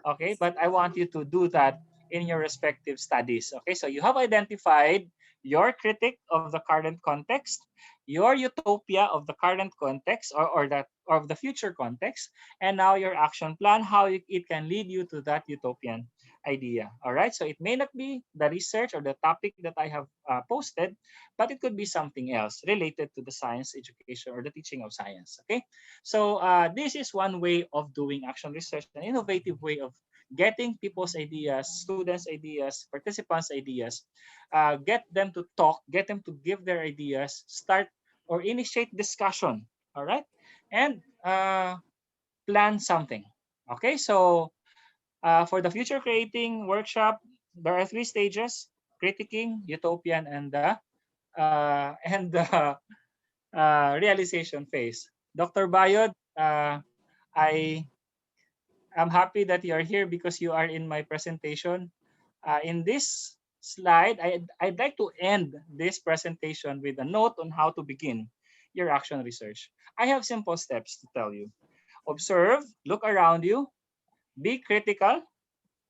Okay. But I want you to do that in your respective studies. Okay. So you have identified your critic of the current context, your utopia of the current context, or of the future context, and now your action plan, how it can lead you to that utopian idea. All right. So it may not be the research or the topic that I have posted, but it could be something else related to the science education or the teaching of science. Okay. So this is one way of doing action research, an innovative way of getting people's ideas, students' ideas, participants' ideas, get them to talk, get them to give their ideas, start or initiate discussion. All right. And plan something. Okay. So for the future creating workshop, there are 3 stages: critiquing, utopian, and the realization phase. Dr. Bayod, I am happy that you are here because you are in my presentation. In this slide, I'd like to end this presentation with a note on how to begin your action research. I have simple steps to tell you. Observe, look around you, be critical,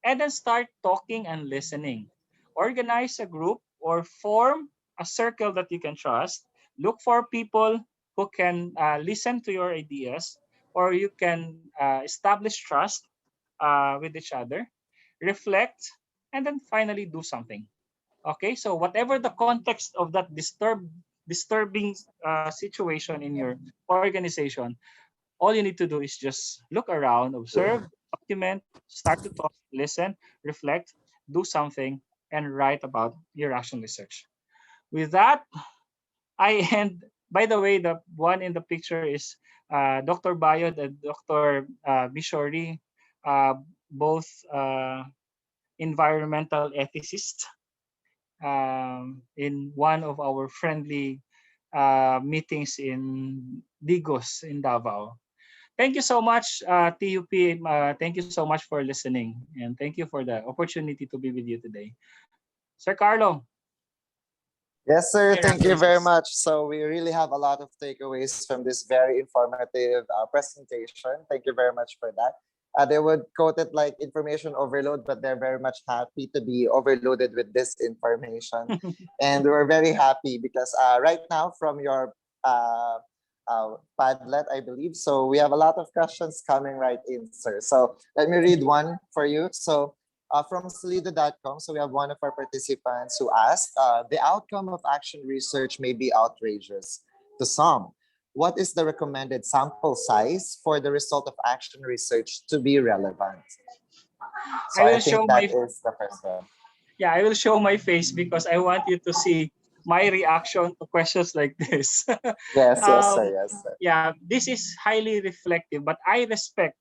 and then start talking and listening. Organize a group or form a circle that you can trust. Look for people who can listen to your ideas, or you can establish trust with each other. Reflect, and then finally do something. Okay, so whatever the context of that disturbing situation in your organization, all you need to do is just look around, observe, document, start to talk, listen, reflect, do something, and write about your action research. With that, I end. By the way, the one in the picture is Dr. Bayod and Dr. Bishori, both environmental ethicists, in one of our friendly meetings in Digos in Davao. Thank you so much, TUP. Thank you so much for listening. And thank you for the opportunity to be with you today. Sir Carlo. Yes, sir. Your Thank you very references. much. So we really have a lot of takeaways from this very informative presentation. Thank you very much for that. They would quote it like information overload, but they're very much happy to be overloaded with this information. And we're very happy because right now from your Padlet, I believe, so we have a lot of questions coming right in, sir. So let me read one for you. So from Slido.com. So we have one of our participants who asked, the outcome of action research may be outrageous to some. What is the recommended sample size for the result of action research to be relevant? So I I will think show that my is the first one. I will show my face because I want you to see my reaction to questions like this. Yes, yes, sir. um, Yes, sir. yeah, this is highly reflective, but I respect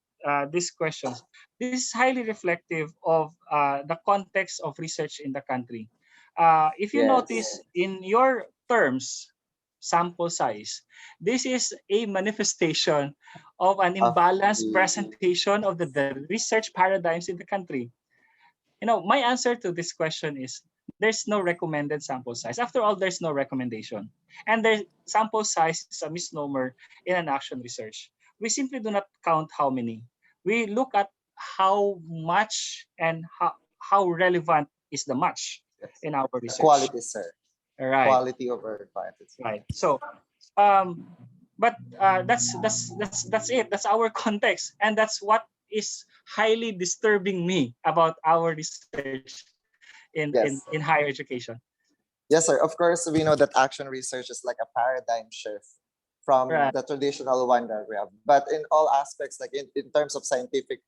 these questions. This is highly reflective of the context of research in the country. If you notice Yes. in your terms, sample size, this is a manifestation of an Of imbalanced the presentation of the research paradigms in the country. My answer to this question is there's no recommended sample size. After all, there's no recommendation. And there's sample size is a misnomer in an action research. We simply do not count how many. We look at how much and how relevant is the much yes. in our The research. quality, sir. Right, Quality over quantity. right. So um but that's it. That's our context, and that's what is highly disturbing me about our research in Yes. higher education. Yes, sir. Of course, we know that action research is like a paradigm shift from Right. the traditional one that we have. But in all aspects, like in terms of scientific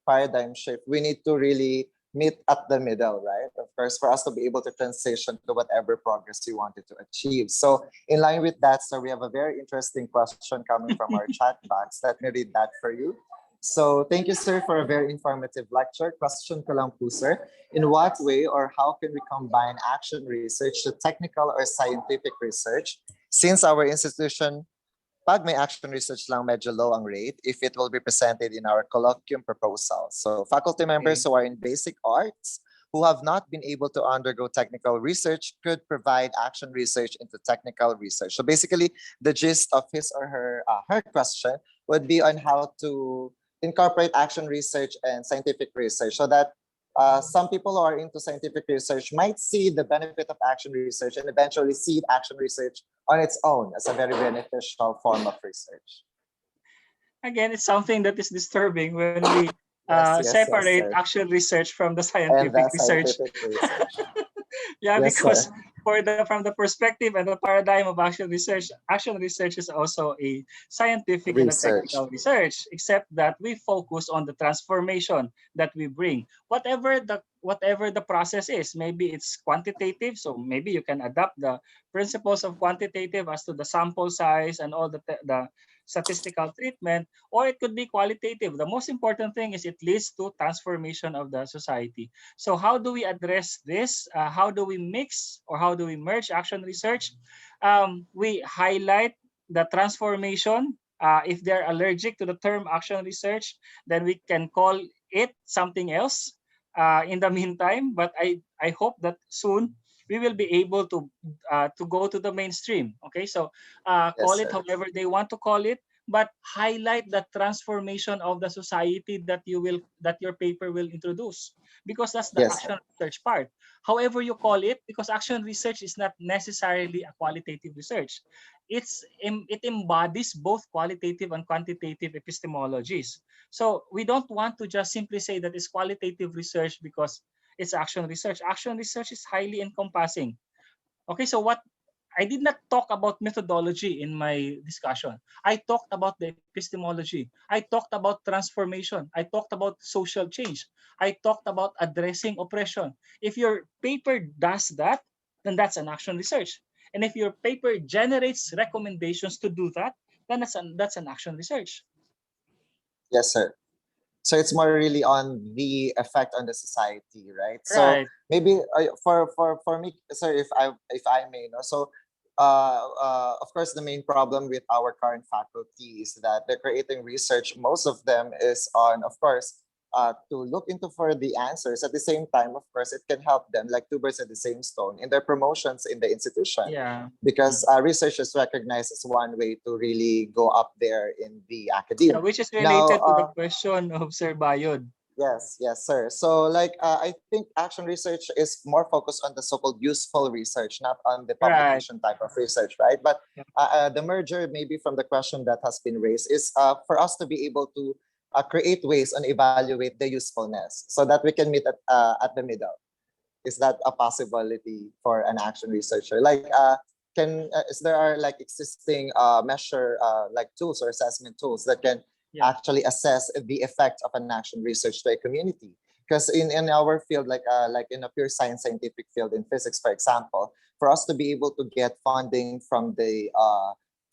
paradigm shift, we need to really meet at the middle, right? Of course, for us to be able to transition to whatever progress you wanted to achieve. So, in line with that, sir, we have a very interesting question coming from our chat box. Let me read that for you. So, thank you, sir, for a very informative lecture. Question ko lang po, sir. In what way or how can we combine action research to technical or scientific research? Since our institution, pag may action research lang medyo low ang rate if it will be presented in our colloquium proposal. So faculty members Okay. who are in basic arts who have not been able to undergo technical research could provide action research into technical research. So basically, the gist of his or her question would be on how to incorporate action research and scientific research so that some people who are into scientific research might see the benefit of action research and eventually see action research on its own as a very beneficial form of research. Again, it's something that is disturbing when we Yes, yes, yes, separate sir. action research from the And scientific the research. scientific research. Yeah, Yes, sir. because from the perspective and the paradigm of action research is also a scientific and a Research. technical research, except that we focus on the transformation that we bring. Whatever the process is, maybe it's quantitative, so maybe you can adapt the principles of quantitative as to the sample size and all the statistical treatment, or it could be qualitative. The most important thing is it leads to transformation of the society. So how do we address this? How do we mix or how do we merge action research? We highlight the transformation. If they're allergic to the term action research, then we can call it something else in the meantime. But I hope that soon we will be able to go to the mainstream. Okay, so Yes, call it sir. however they want to call it, but highlight the transformation of the society that your paper will introduce, because that's the Yes, sir. action research part. However you call it, because action research is not necessarily a qualitative research. It embodies both qualitative and quantitative epistemologies. So we don't want to just simply say that it's qualitative research because it's action research. Action research is highly encompassing. Okay, so what I did not talk about methodology in my discussion. I talked about the epistemology. I talked about transformation. I talked about social change. I talked about addressing oppression. If your paper does that, then that's an action research. And if your paper generates recommendations to do that, then that's an action research. Yes, sir. So it's more really on the effect on the society, right? So Right. maybe for me, sir, if I may, no. So of course, the main problem with our current faculty is that they're creating research. Most of them is on, of course, to look into for the answers. At the same time, of course, it can help them like two birds at the same stone in their promotions in the institution, Yeah. because research is recognized as one way to really go up there in the Yeah, academe. which is Now, related to the question of Sir Bayod. yes, yes, sir. So, like, I think action research is more focused on the so-called useful research, not on the Right. publication type of research, right? But Yeah. the merger, maybe from the question that has been raised, is for us to be able to create ways and evaluate the usefulness so that we can meet at the middle. Is that a possibility for an action researcher? Like, is there are like existing measure like tools or assessment tools that can Yeah. actually assess the effect of an action research to a community? Because in our field, like in a pure scientific field in physics, for example, for us to be able to get funding from the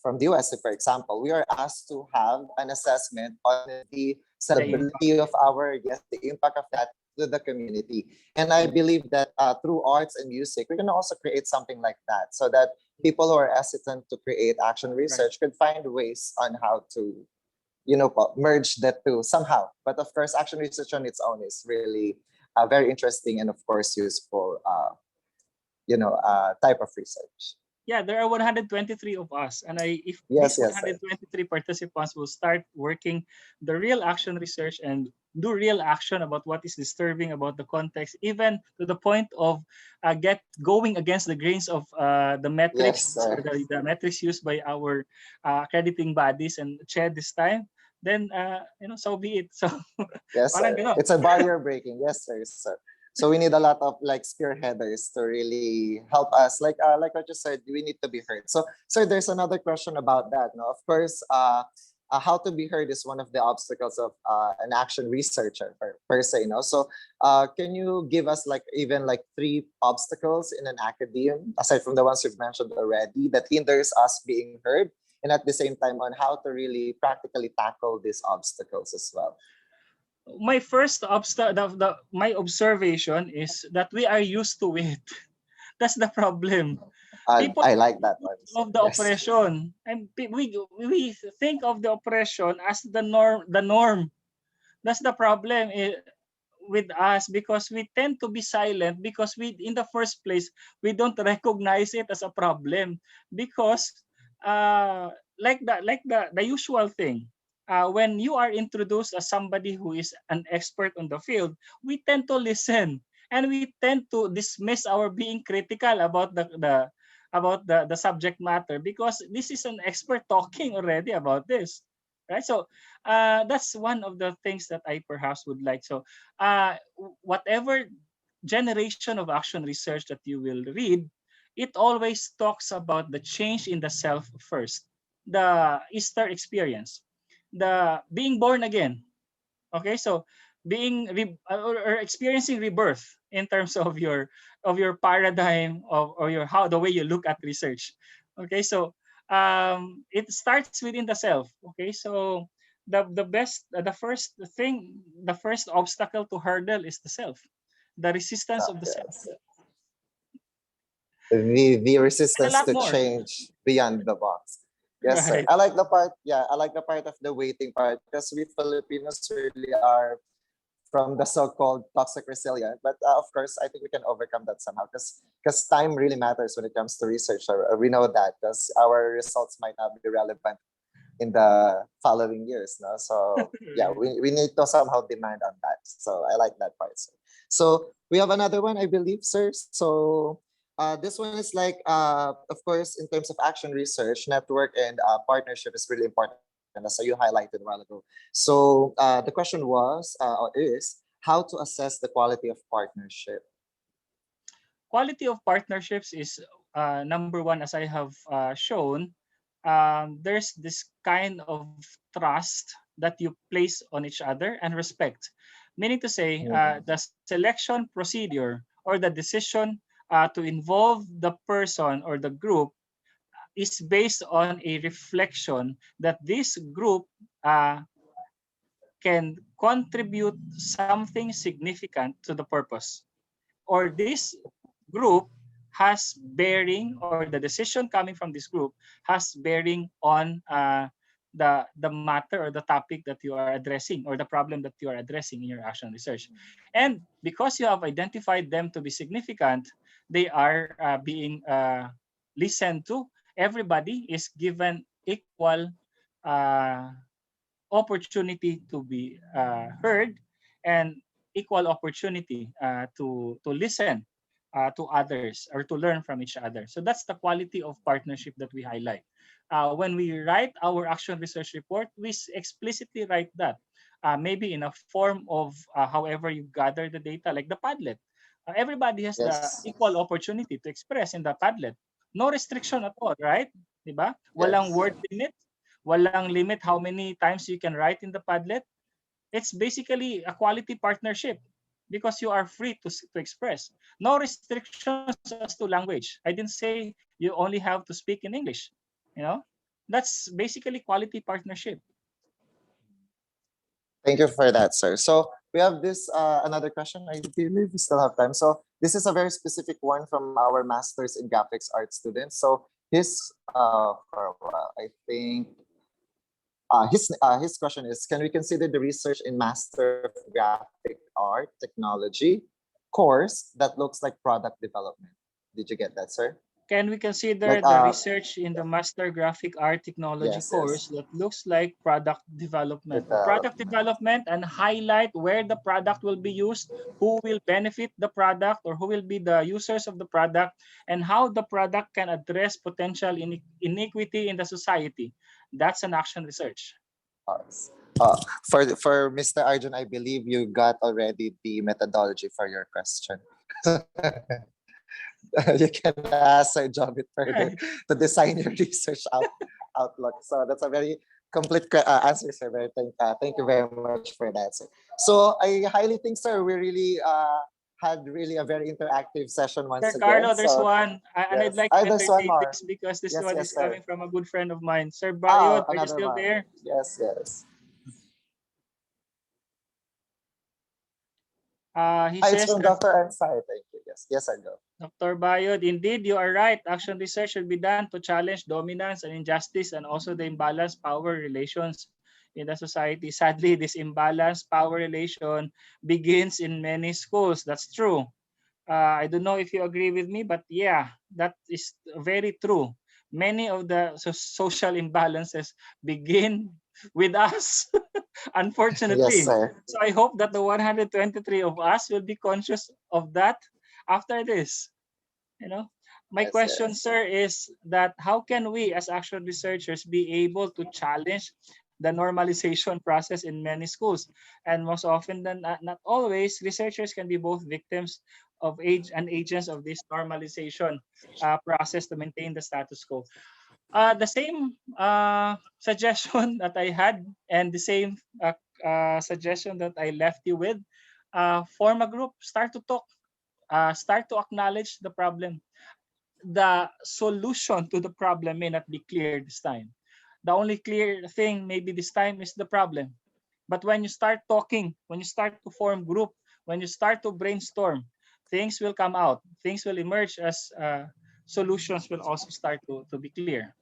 US, for example, we are asked to have an assessment on the sellability of our, yes, the impact of that to the community. And I believe that through arts and music, we can also create something like that, so that people who are hesitant to create action research could find ways on how to, merge the two somehow. But of course, action research on its own is really very interesting and of course useful, type of research. Yeah, there are 123 of us, and if Yes, these yes, sir. 123 participants will start working the real action research and do real action about what is disturbing about the context, even to the point of get going against the grains of the Yes, metrics or sir. the metrics used by our accrediting bodies and CHED this time, then so be it. So Yes, parang sir. gano'n. It's a barrier breaking. Yes, sir. Sir. So we need a lot of like spearheaders to really help us. Like what you said, we need to be heard. So, sir, there's another question about that. No, of course, how to be heard is one of the obstacles of an action researcher per se. No, so can you give us like even like 3 obstacles in an academe aside from the ones you've mentioned already that hinders us being heard, and at the same time on how to really practically tackle these obstacles as well? My first my observation is that we are used to it. That's the problem. People I like that one, sir. of the Yes. oppression, and we think of the oppression as the norm. The norm. That's the problem with us, because we tend to be silent because we, in the first place, we don't recognize it as a problem, because like the usual thing. When you are introduced as somebody who is an expert on the field, we tend to listen, and we tend to dismiss our being critical about the subject matter, because this is an expert talking already about this, right? So that's one of the things that I perhaps would like. So whatever generation of action research that you will read, it always talks about the change in the self first, the Easter experience, the being born again. Okay, so being or experiencing rebirth in terms of your paradigm of, or your how the way you look at research. Okay, so it starts within the self. Okay, so the best the first obstacle to hurdle is the self, the resistance of the self, Yes. The and a resistance lot to more. change beyond the box. Yes, sir. Right. I like the part. Yeah, I like the part of the waiting part because we Filipinos really are from the so-called toxic resilient. But of course, I think we can overcome that somehow because time really matters when it comes to research. We know that because our results might not be relevant in the following years. No? So yeah, we need to somehow demand on that. So I like that part, sir. So we have another one, I believe, sir. So this one is like, of course, in terms of action research, network and partnership is really important, as you highlighted a while ago. So the question was, or is, how to assess the quality of partnership? Quality of partnerships is number one, as I have shown. There's this kind of trust that you place on each other, and respect. Meaning to say, Mhm. the selection procedure or the decision to involve the person or the group is based on a reflection that this group uh, can contribute something significant to the purpose, or this group has bearing, or the decision coming from this group has bearing on the matter or the topic that you are addressing, or the problem that you are addressing in your action research. And because you have identified them to be significant, they are being listened to. Everybody is given equal uh, opportunity to be heard, and equal opportunity to listen to others, or to learn from each other. So that's the quality of partnership that we highlight. When we write our action research report, we explicitly write that, maybe in a form of however you gather the data, like the Padlet. Everybody has the Yes. equal opportunity to express in the Padlet. No restriction at all, right? Diba? Walang Yes. word limit, walang limit how many times you can write in the Padlet. It's basically a quality partnership. because you are free to express. No restrictions as to language. I didn't say you only have to speak in English. You know, that's basically quality partnership. Thank you for that, sir. So we have this another question. I believe we still have time. So this is a very specific one from our masters in graphics art student. So for a while, I think his question is: Can we consider the research in Master of Graphic Art Technology course that looks like product development? Did you get that, sir? Can we Like consider the research in the Master Graphic Art Technology yes, yes, course that looks like product development? Product development. development and highlight where the product will be used, who will benefit the product or who will be the users of the product, and how the product can address potential inequity in the society. That's an action research. Us. For Mr. Arjun, I believe you got already the methodology for your question. You can ask Sir Jobit further Right. to design your research outlook. So that's a very complete answer, sir. Thank you very much for that, sir. So I highly think, sir, we really had really a very interactive session once Sir again. Carlo, there's So one, and I'd yes, like to there's one entertain more. this because this Yes, one yes, is sir. coming from a good friend of mine. Sir Bayod, are you Another still one. there? Yes, yes. He It's says from that Dr. Ansai. Thank you. Yes, yes, I go. Dr. Bayod, indeed, you are right. Action research should be done to challenge dominance and injustice and also the imbalanced power relations in the society. Sadly, this imbalanced power relation begins in many schools. That's true. I don't know if you agree with me, but yeah, that is very true. Many of the social imbalances begin with us, Yes, unfortunately. sir. So I hope that the 123 of us will be conscious of that after this. You know, my Yes, question, yes. sir, is that how can we as action researchers be able to challenge the normalization process in many schools? And most often than not always, researchers can be both victims of age and agents of this normalization process to maintain the status quo. The same suggestion that I had and the same suggestion that I left you with, form a group, start to talk, start to acknowledge the problem. The solution to the problem may not be clear this time. The only clear thing maybe this time is the problem. But when you start talking, when you start to form group, when you start to brainstorm, things will come out. Things will emerge as solutions will also start to be clear.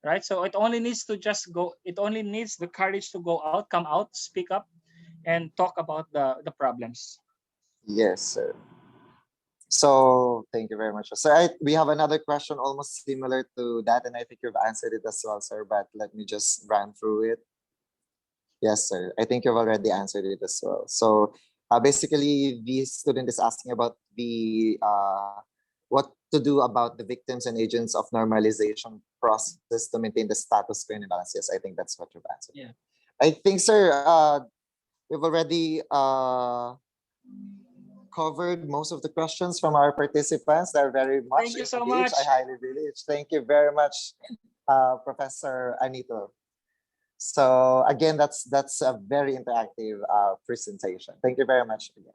Right? So it only needs to just go, it only needs the courage to go out, come out, speak up, and talk about the problems. Yes, sir. So thank you very much. So we have another question almost similar to that, and I think you've answered it as well, sir. But let me just run through it. Yes, sir. I think you've already answered it as well. So basically, the student is asking about the what to do about the victims and agents of normalization process to maintain the status quo and imbalance. Yes, I think that's what you've answered. Yeah. I think, sir, we've already covered most of the questions from our participants. They're very much Thank you so engaged. I much. highly believe. Thank you very much, Professor Anito. So again, that's a very interactive presentation. Thank you very much again.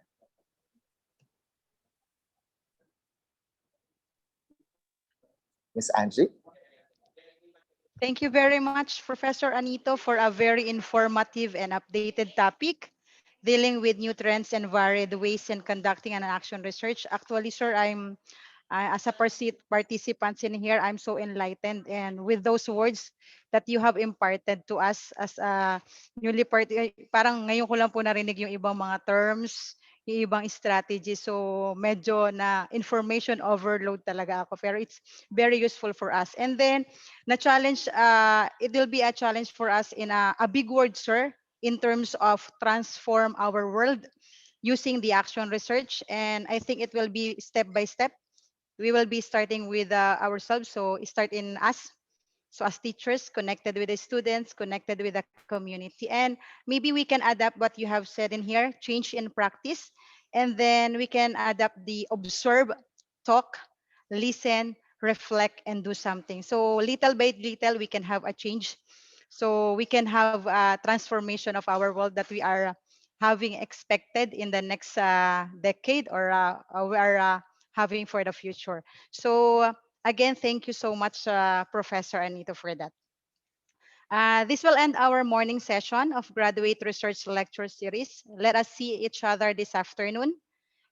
Miss Angie. Thank you very much, Professor Anito, for a very informative and updated topic dealing with new trends and varied ways in conducting an action research. Actually, sir, as a participant in here, I'm so enlightened. And with those words that you have imparted to us as a parang ngayon ko lang po narinig yung ibang mga terms, yung ibang strategy. So medyo na information overload talaga ako. Pero it's very useful for us. And then, na-challenge, it will be a challenge for us in a big word, sir, in terms of transform our world using the action research. And I think it will be step by step. We will be starting with ourselves. So start in us. So as teachers, connected with the students, connected with the community. And maybe we can adapt what you have said in here, change in practice. And then we can adapt the observe, talk, listen, reflect, and do something. So little by little, we can have a change. So we can have a transformation of our world that we are having expected in the next decade, or we are having for the future. So again, thank you so much, Professor Anito, for that. This will end our morning session of Graduate Research Lecture Series. Let us see each other this afternoon.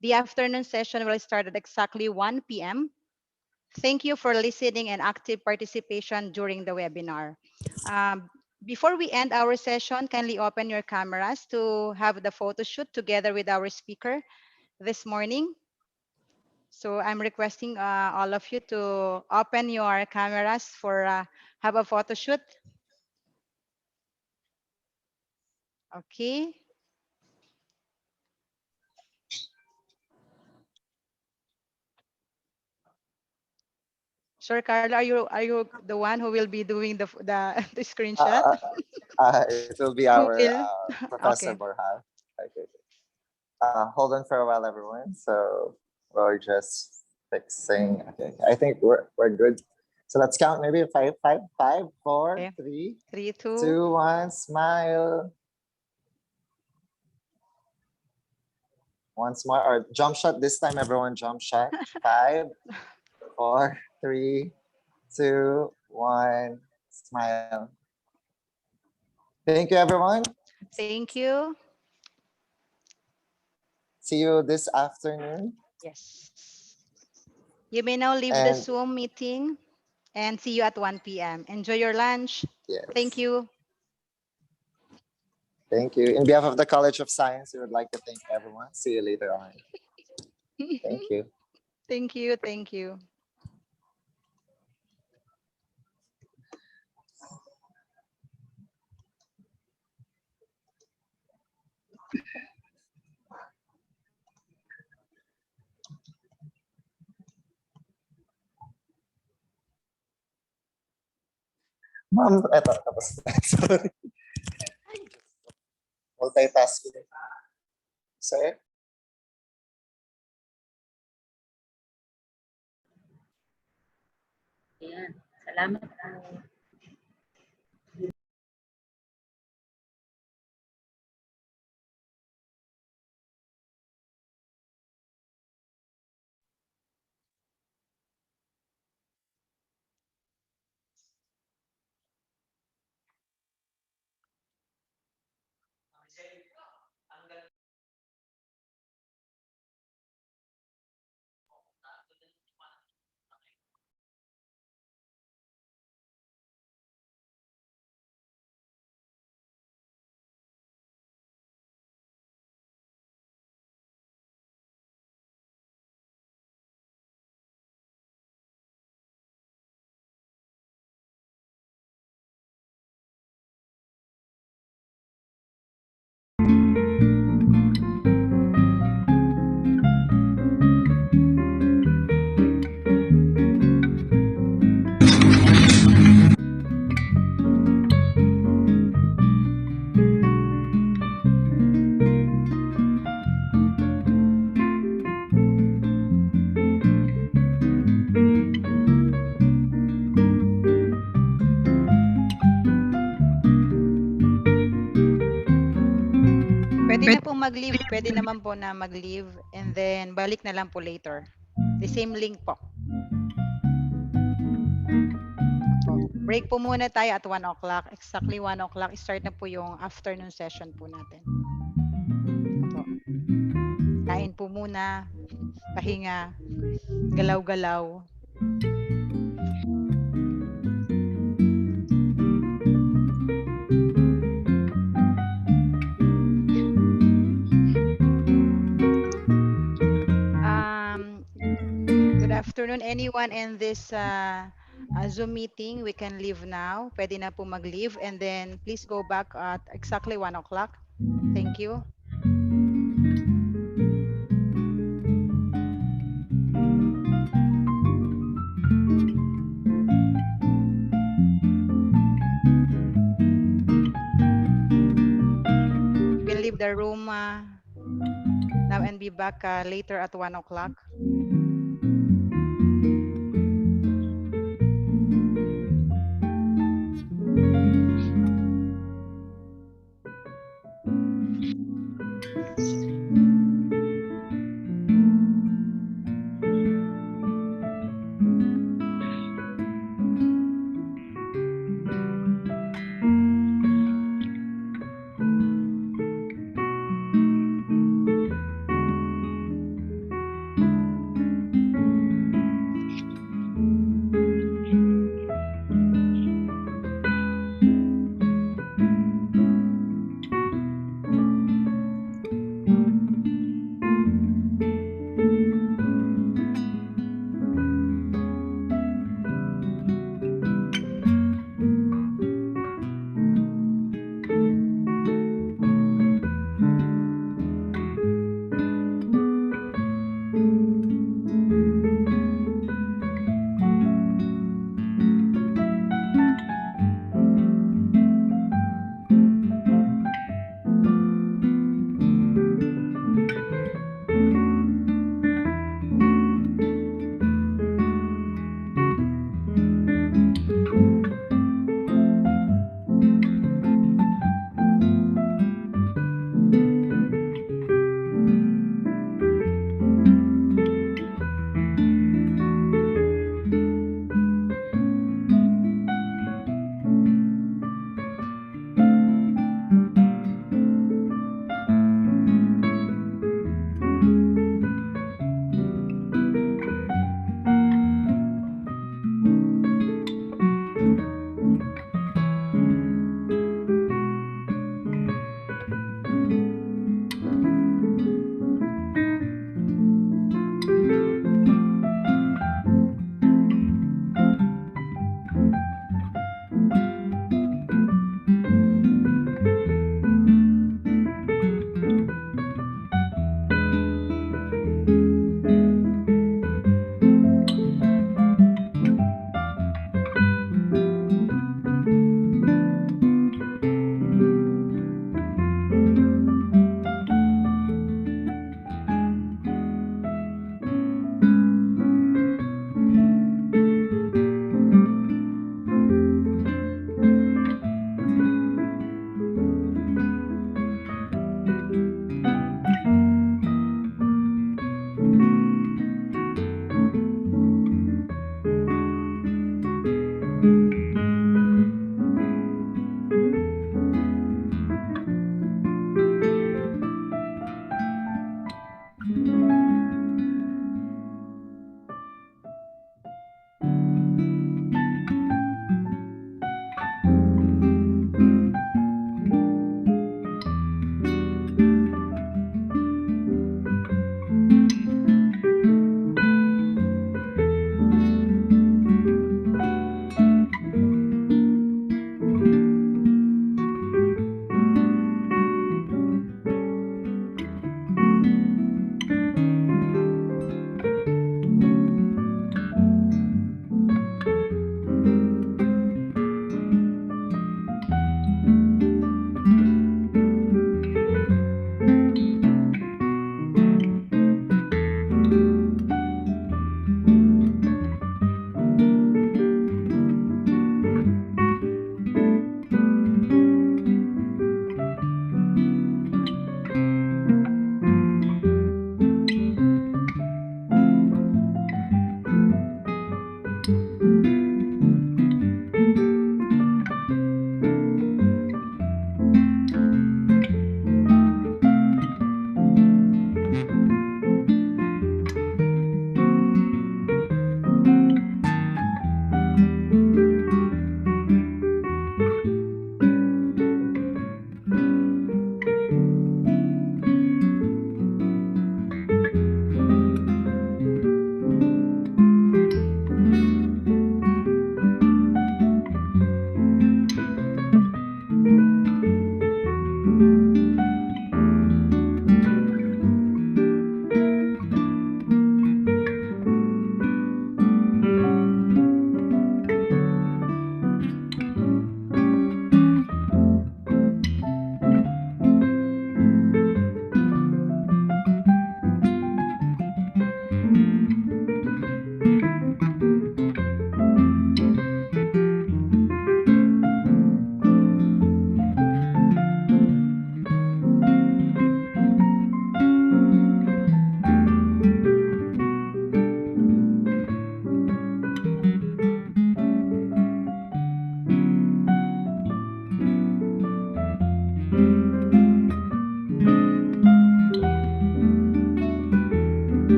The afternoon session will start at exactly 1 p.m. Thank you for listening and active participation during the webinar. Um, Before we end our session, kindly open your cameras to have the photo shoot together with our speaker this morning. So I'm requesting all of you to open your cameras for have a photo shoot. Okay. Sure, Carla, are you the one who will be doing the the screenshot? Uh, it will be Who our will? Professor Okay. Borja. Okay. Hold on for a while, everyone. So we're just fixing. Okay, I think we're good. So let's count. Maybe five, five, five, four, Okay. three, 3, 2. two, one. Smile. Once more, or jump shot this time, everyone. Jump shot. Five, four, three, two, one. Smile. Thank you, everyone. Thank you. See you this afternoon. Yes. You may now leave the And Zoom meeting and see you at 1 p.m. Enjoy your lunch. Thank yes, you. thank you. In behalf of the College of Science, we would like to thank everyone. See you later on. Thank you. Thank you. Thank you. Ma'am, eto, tapos na. Sorry. Multitasking. Sir? Ayan. Salamat po. Pwede na po mag-leave. Pwede naman po na mag-leave and then balik na lang po later. The same link po. Opo. Break po muna tayo at 1 o'clock. Exactly 1 o'clock. Start na po yung afternoon session po natin. Opo. Kain po muna. Pahinga. Galaw-galaw. Good afternoon, anyone in this Zoom meeting. We can leave now. Pwede na po mag-leave and then please go back at exactly 1 o'clock. Thank you. You can leave the room now and be back later at 1 o'clock.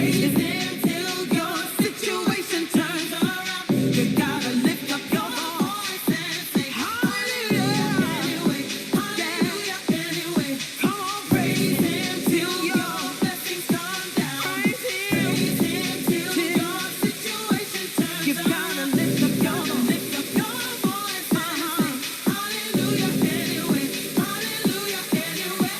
praise him till your situation turns around. You gotta lift up your voice and say hallelujah anyway, hallelujah anyway. Come on, praise him till your blessings come down. Praise him till your situation turns. You gotta lift up your voice and say hallelujah anyway, hallelujah anyway.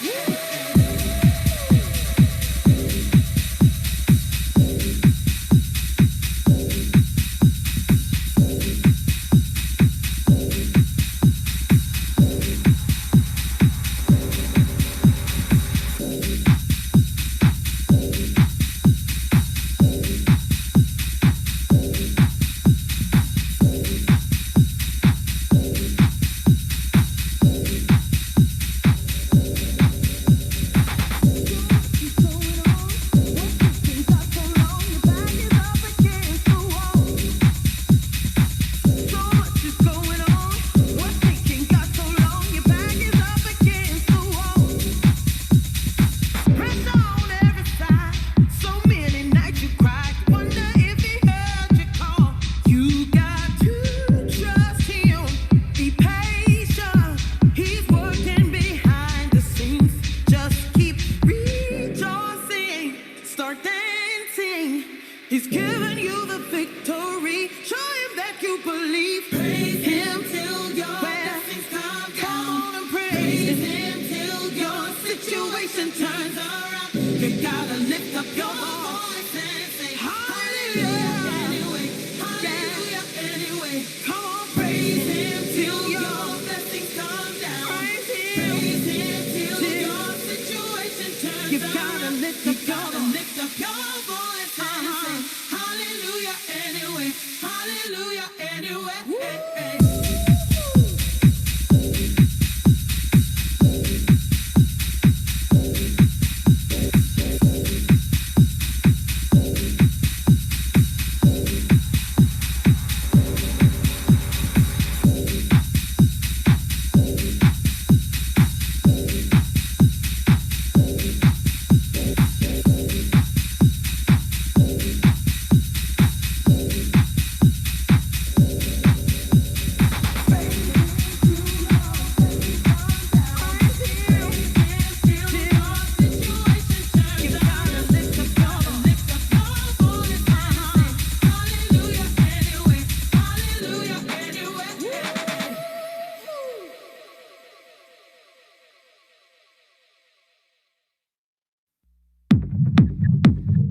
Start dancing. He's given you the victory. Show him that you believe. Praise him till your blessings come down. Come on and praise him till your situation turns around. You gotta lift up your voice and say hallelujah anyway, hallelujah anyway. Come on, praise him till your blessings come down. Praise him till your situation turns around. You gotta lift up your voice and say hallelujah anyway, hallelujah anyway.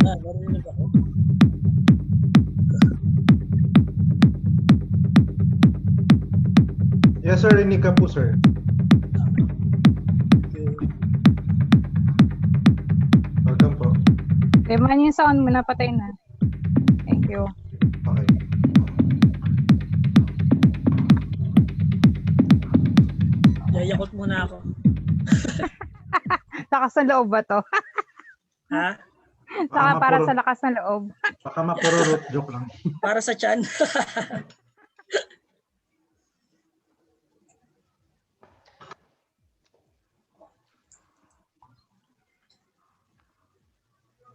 Narinig ako. Yes, sir. Rinig ka po, sir. Thank you. Welcome po. Man, yung sound mo napatay na. Thank you. Okay. Yayakot muna ako. Lakas ng loob ba to? Ha? Saka para mapuro- sa lakas ng loob. Baka mapururot. Joke lang. Para sa chan.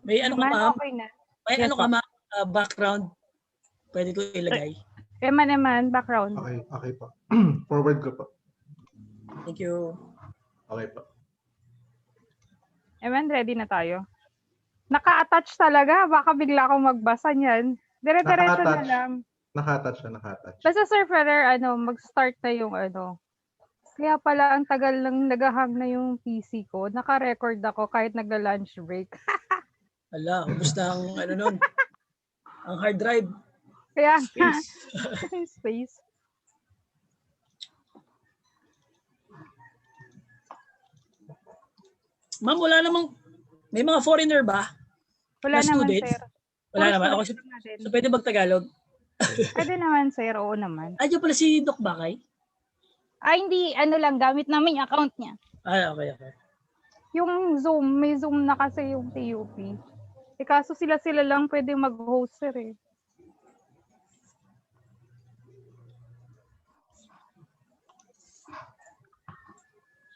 May ano ka, Man, ma'am? okay na. May Yes, ano ka, po. ma'am? Background? Pwede ko ilagay. Naman, background. Okay, okay po. Forward ko po. Thank you. Okay po. Man, ready na tayo. Naka-attach talaga. Baka bigla akong magbasa niyan. Dire-diretso na Naka-attach. lang. Nakatouch na, nakatouch. Basta Sir Ferrer, mag-start na yung Kaya pala ang tagal lang nagahang na yung PC ko. Naka-record ako kahit nagla-lunch break. Ala, ubus na ang ano nun. Ang hard drive. Kaya Space. space. Ma'am, wala namang, may mga foreigner ba? Wala Na naman, students? sir. Wala Puro naman. Ako, student lang natin. so pwede mag-Tagalog? Pwede naman, sir. Oo naman. Diyan pala si Doc Bakay? Hindi, lang, gamit namin yung account niya. Okay. Yung Zoom, may Zoom na kasi yung TUP. Kaso sila lang pwede mag-host, sir eh.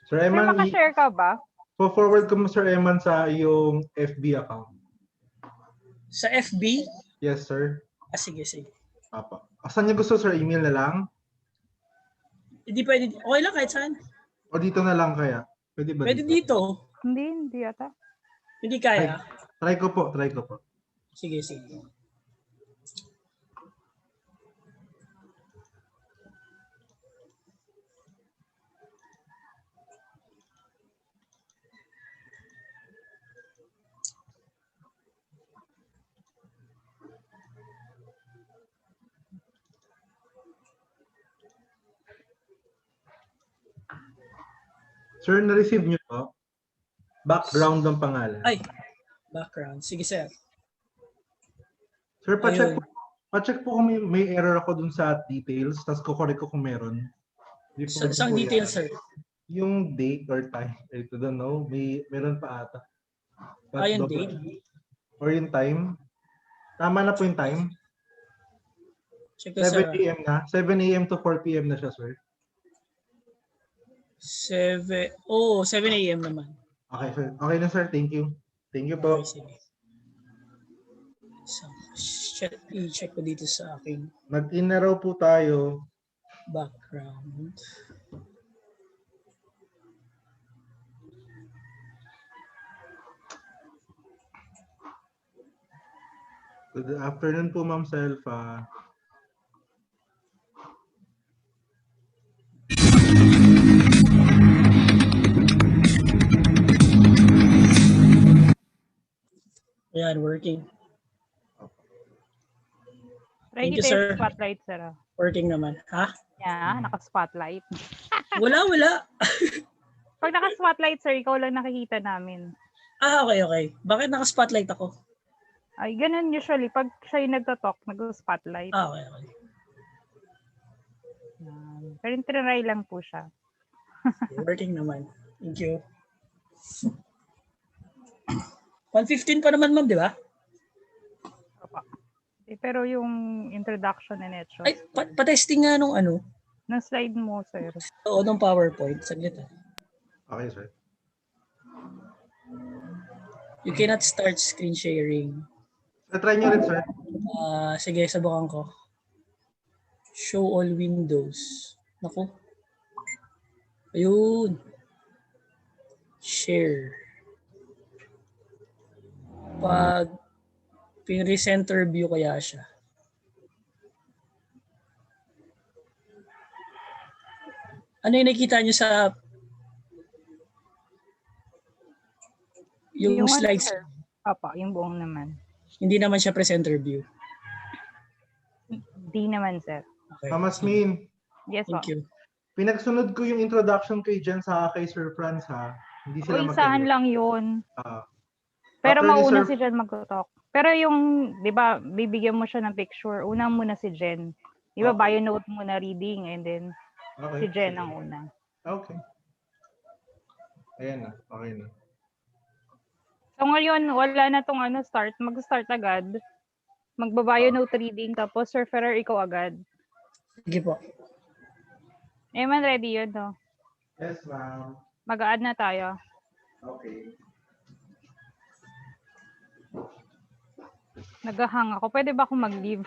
Sir Sir, Eman, maka-share ka ba? forward ko mo, Sir Eman, sa iyong FB account. Sa FB? Yes, sir. Sige. Apa. Saan niyo gusto, sir? Email na lang? Hindi pwede. Okay lang kahit saan. O dito na lang kaya? Pwede ba Pwede dito. Hindi ata. Hindi kaya. Try ko po. Sige. Sir, na-receive niyo to? Background ng pangalan. Ay, background. Sige, sir. Sir, Ayun. pa-check po kung may error ako dun sa details, tapos kukorek ko kung meron. Saan details, sir? Yung date or time. I don't know. Meron pa ata. Yung date? Or yung time. Tama na po yung time. Check ko, 7 sir. a.m. na. 7 a.m. to 4 p.m. na siya, sir. 7 a.m. naman. Okay, sir. Okay na, sir. Thank you. Thank you po. Okay, sige. So, i-check ko dito sa aking Mag-in na raw po tayo. background. Good afternoon po, Ma'am Selfa. Ayan, working. Try Thank you, kita sir. yung spotlight, sir. Working naman. Ha? Yeah, naka-spotlight. Wala. Pag naka-spotlight, sir, ikaw lang nakikita namin. Okay. Bakit naka-spotlight ako? Ay, ganun usually. Pag siya yung nagtatalk, nag-spotlight. Okay. Pero trinay lang po siya. Working naman. Thank you. 1:15 pa naman, ma'am, di ba? Pero yung introduction and etcho. Ay, pa-testing nga nung ano. Ng slide mo, sir. Oo, nung PowerPoint. Saglit. Okay, sir. You cannot start screen sharing. Try nyo rin, sir. Sige, subukan ko. Show all windows. Naku. Ayun. Share. Pag pin-recenter view kaya siya. Ano yung nakita nyo sa yung slides? Yung buong naman. Hindi naman siya presenter view. Hindi naman, sir. Okay. Masmin. Yes, Thank you. Pinagsunod ko yung introduction kay Jen sa kay Sir Franz, ha? Hindi sila isahan lang yun. Pero After ni mauna Sir- si Jen mag-talk. Pero yung, di ba, bibigyan mo siya ng picture. Una muna si Jen. Di ba, bio note muna reading and then si Jen ang una. Okay. Ayan na. Okay na. So ngayon, wala na tong start. Mag-start agad. Magbabayo note reading, tapos Sir Ferrer, ikaw agad. Sige po. Man, ready yun, no? Yes, ma'am. Mag-a-add na tayo. Okay. Nag-hang ako. Pwede ba akong mag-leave?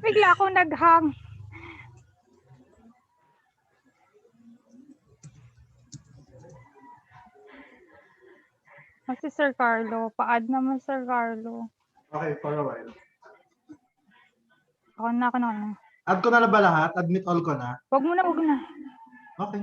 Bigla akong nag-hang. Si Sir Carlo. Pa-add naman, Sir Carlo. Okay, for a while. Ako na. Add ko na ba lahat? Admit all ko na? Wag mo na. Okay.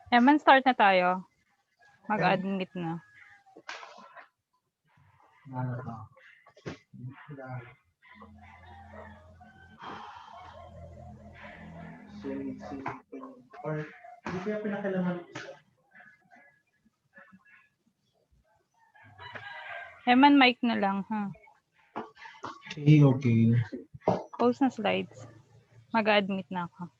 Eman, start na tayo. Mag-admit na. Or hindi kaya pinakailangan Eman, mic na lang, ha? okay. Post na slides. Mag-admit na ako.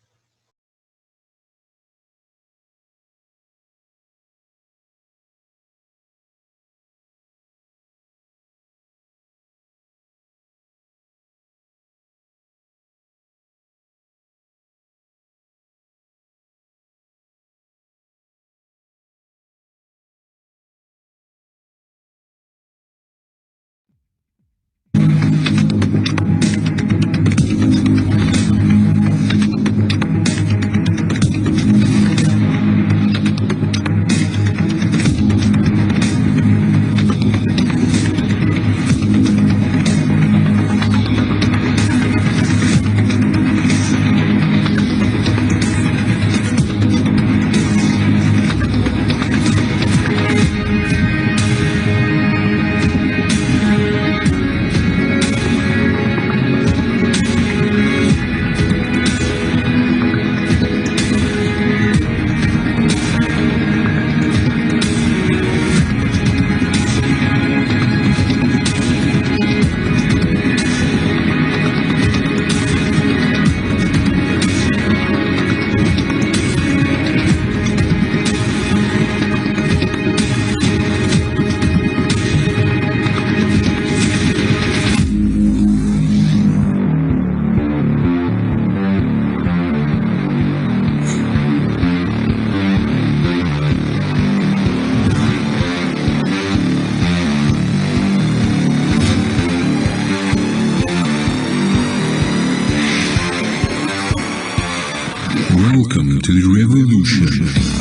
Welcome to the revolution.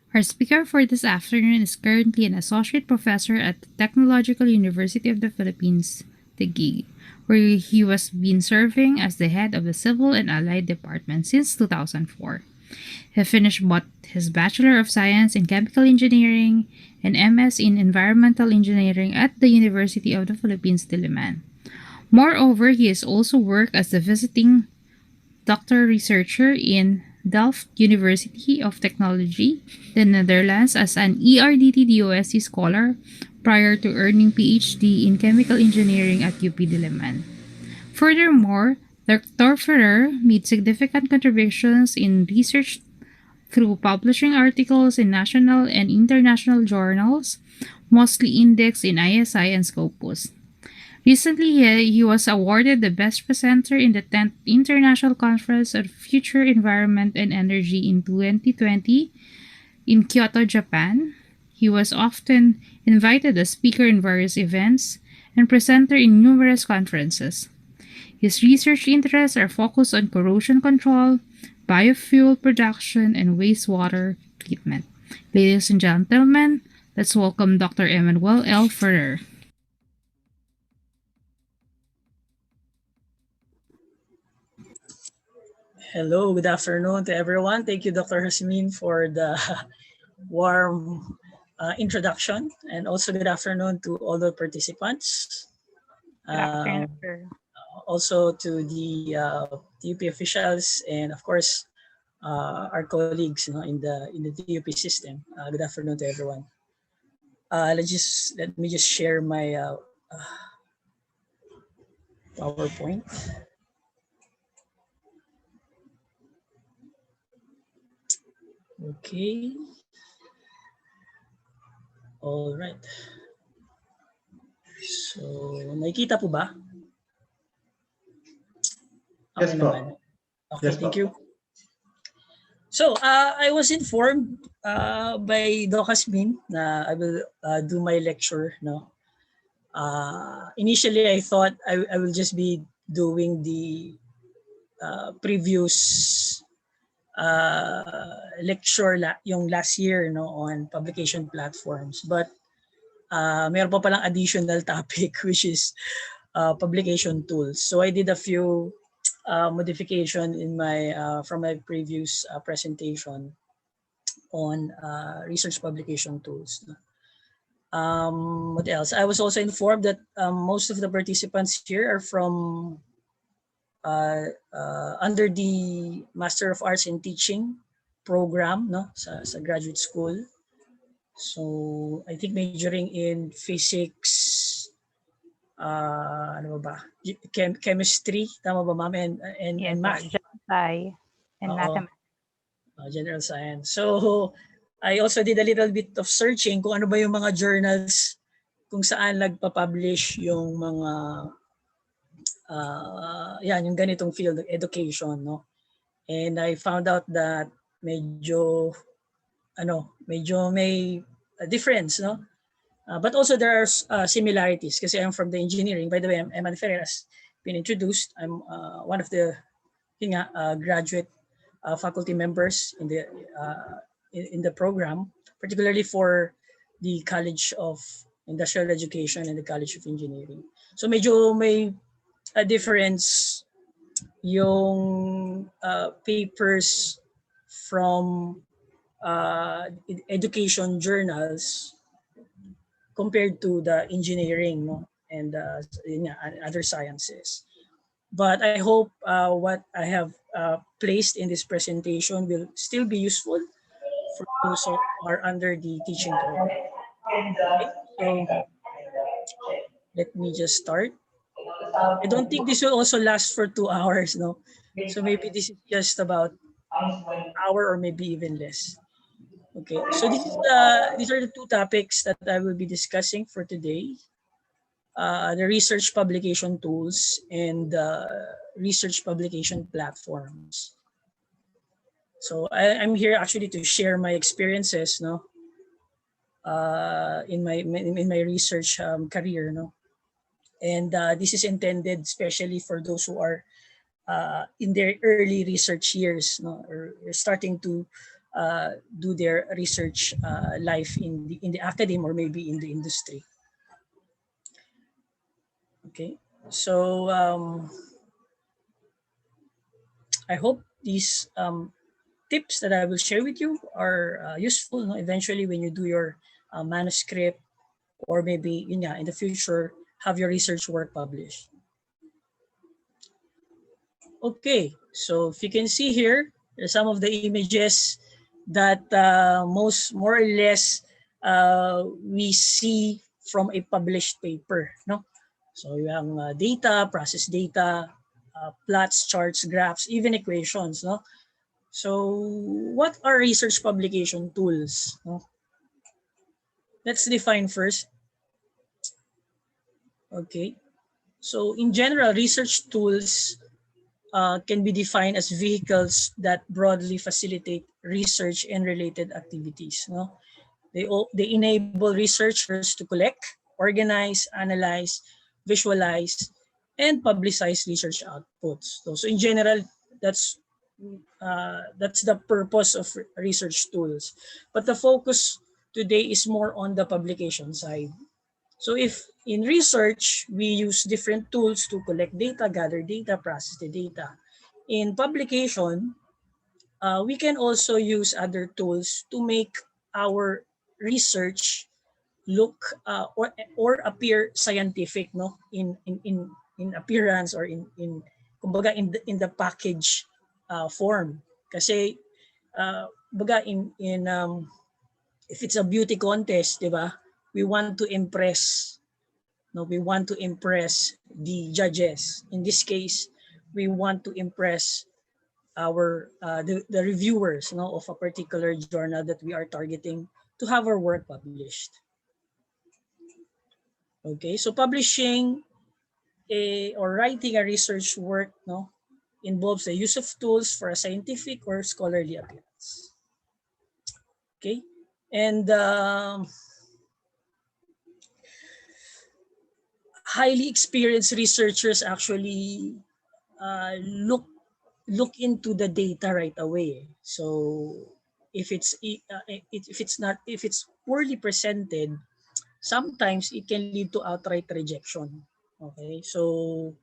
Our speaker for this afternoon is currently an associate professor at the Technological University of the Philippines, Taguig, where he was been serving as the head of the Civil and Allied Department since 2004. He finished both his Bachelor of Science in Chemical Engineering and MS in Environmental Engineering at the University of the Philippines, Diliman. Moreover, he has also worked as the visiting doctor researcher in Delft University of Technology, the Netherlands, as an ERDT-DOSC scholar prior to earning PhD in Chemical Engineering at UP Diliman. Furthermore, Dr. Ferrer made significant contributions in research through publishing articles in national and international journals, mostly indexed in ISI and Scopus. Recently, he was awarded the Best Presenter in the 10th International Conference on Future Environment and Energy in 2020 in Kyoto, Japan. He was often invited as speaker in various events and presenter in numerous conferences. His research interests are focused on corrosion control, biofuel production, and wastewater treatment. Ladies and gentlemen, let's welcome Dr. Emmanuel L. Ferrer. Hello, good afternoon to everyone. Thank you, Dr. Hasmin, for the warm introduction, and also good afternoon to all the participants. Good afternoon, Uh, sir. Also to the TUP officials, and of course our colleagues, in the TUP system. Good afternoon to everyone. Let me just share my PowerPoint. Okay. All right. So, nakikita po ba? Yes Okay po. naman. Okay, Yes thank po. you. So, I was informed by Doc Hasmin na I will do my lecture. No? Initially, I thought I will just be doing the previous lecture yung last year, on publication platforms. But meron pa palang additional topic, which is publication tools. So I did a few modification in my from my previous presentation on research publication tools. What else? I was also informed that most of the participants here are from under the Master of Arts in Teaching program, sa graduate school. So I think majoring in physics, ano ba? Chemistry, tama ba, ma'am? And math. Sci and mathematics. General science. So I also did a little bit of searching kung ano ba yung mga journals kung saan nagpa-publish yung mga yung ganitong field of education, no? And I found out that medyo may a difference, no? But also there are similarities kasi I'm from the engineering. By the way, I'm Eman Ferrer, has been introduced. I'm one of the graduate faculty members in the program, particularly for the College of Industrial Education and the College of Engineering. So medyo may a difference yung papers from education journals compared to the engineering, no? And other sciences. But I hope what I have placed in this presentation will still be useful for those who are under the teaching program. Okay, so let me just start. I don't think this will also last for 2 hours, no? So maybe this is just about an hour or maybe even less. Okay, so these are the two topics that I will be discussing for today. The research publication tools and research publication platforms. So I'm here actually to share my experiences, no, in my research career, no, and this is intended especially for those who are in their early research years, no, or starting to do their research life in the academe or maybe in the industry. Okay, so I hope these tips that I will share with you are useful. No? Eventually, when you do your manuscript, or maybe in the future, have your research work published. Okay, so if you can see here, there's some of the images that more or less we see from a published paper. No, so yung data, process data, plots, charts, graphs, even equations. No, so what are research publication tools? No? Let's define first. Okay, so in general, research tools can be defined as vehicles that broadly facilitate research and related activities. No? They enable researchers to collect, organize, analyze, visualize, and publicize research outputs. So in general, that's the purpose of research tools. But the focus today is more on the publication side. So if in research, we use different tools to collect data, gather data, process the data. In publication, we can also use other tools to make our research look or appear scientific, no, in appearance, or in kumbaga in the package form. Kasi kumbaga if it's a beauty contest, di ba? We want to impress. No, we want to impress the judges. In this case, we want to impress our the reviewers, no, of a particular journal that we are targeting to have our work published. Okay, so publishing or writing a research work, no, involves the use of tools for a scientific or scholarly appearance. Okay, and highly experienced researchers actually look into the data right away. So if it's poorly presented, sometimes it can lead to outright rejection. Okay, so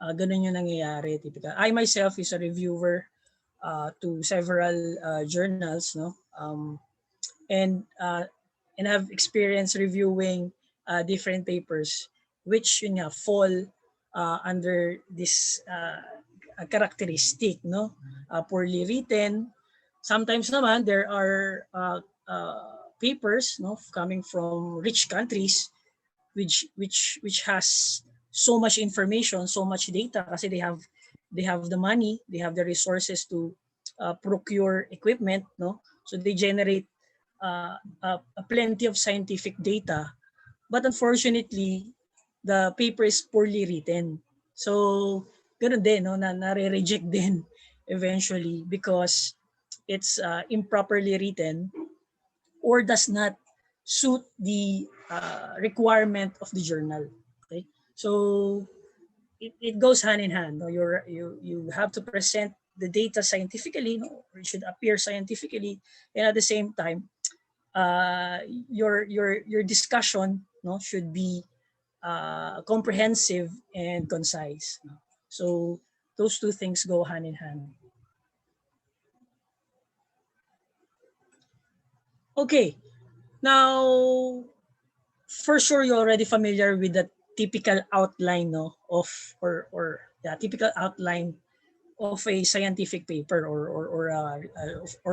ganun yung nangyayari. Typical. I myself is a reviewer to several journals, no, and have experience reviewing different papers which fall under this characteristic, no, poorly written. Sometimes naman there are papers, no, coming from rich countries which has so much information, so much data, kasi they have the money, they have the resources to procure equipment, no, so they generate plenty of scientific data, but unfortunately the paper is poorly written. So ganun din, no, nare-reject din eventually because it's improperly written or does not suit the requirement of the journal. Okay, so it goes hand in hand. No? You have to present the data scientifically, no? Or it should appear scientifically, and at the same time, your discussion, no, should be comprehensive and concise. No? So those two things go hand in hand. Okay, now for sure you're already familiar with the typical outline, no, of or the typical outline of a scientific paper or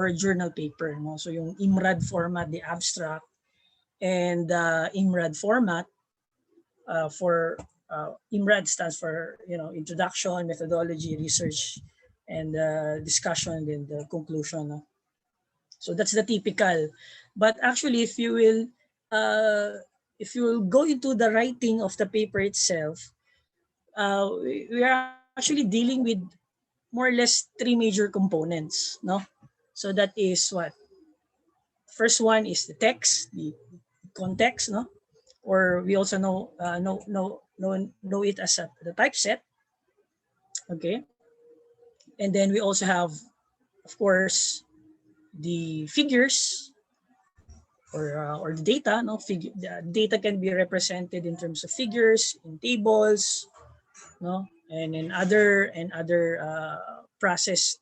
a journal paper, no. So yung IMRAD format, the abstract, and IMRAD format for IMRAD stands for introduction, methodology, research, and discussion, and the conclusion. No? So that's the typical. But actually, if you will go into the writing of the paper itself, we are actually dealing with more or less three major components. No, so that is what. First one is the text, the context, no, or we also know it as the typeset. Okay, and then we also have, of course, the figures or the data. No, the data can be represented in terms of figures, in tables, no, and in other processed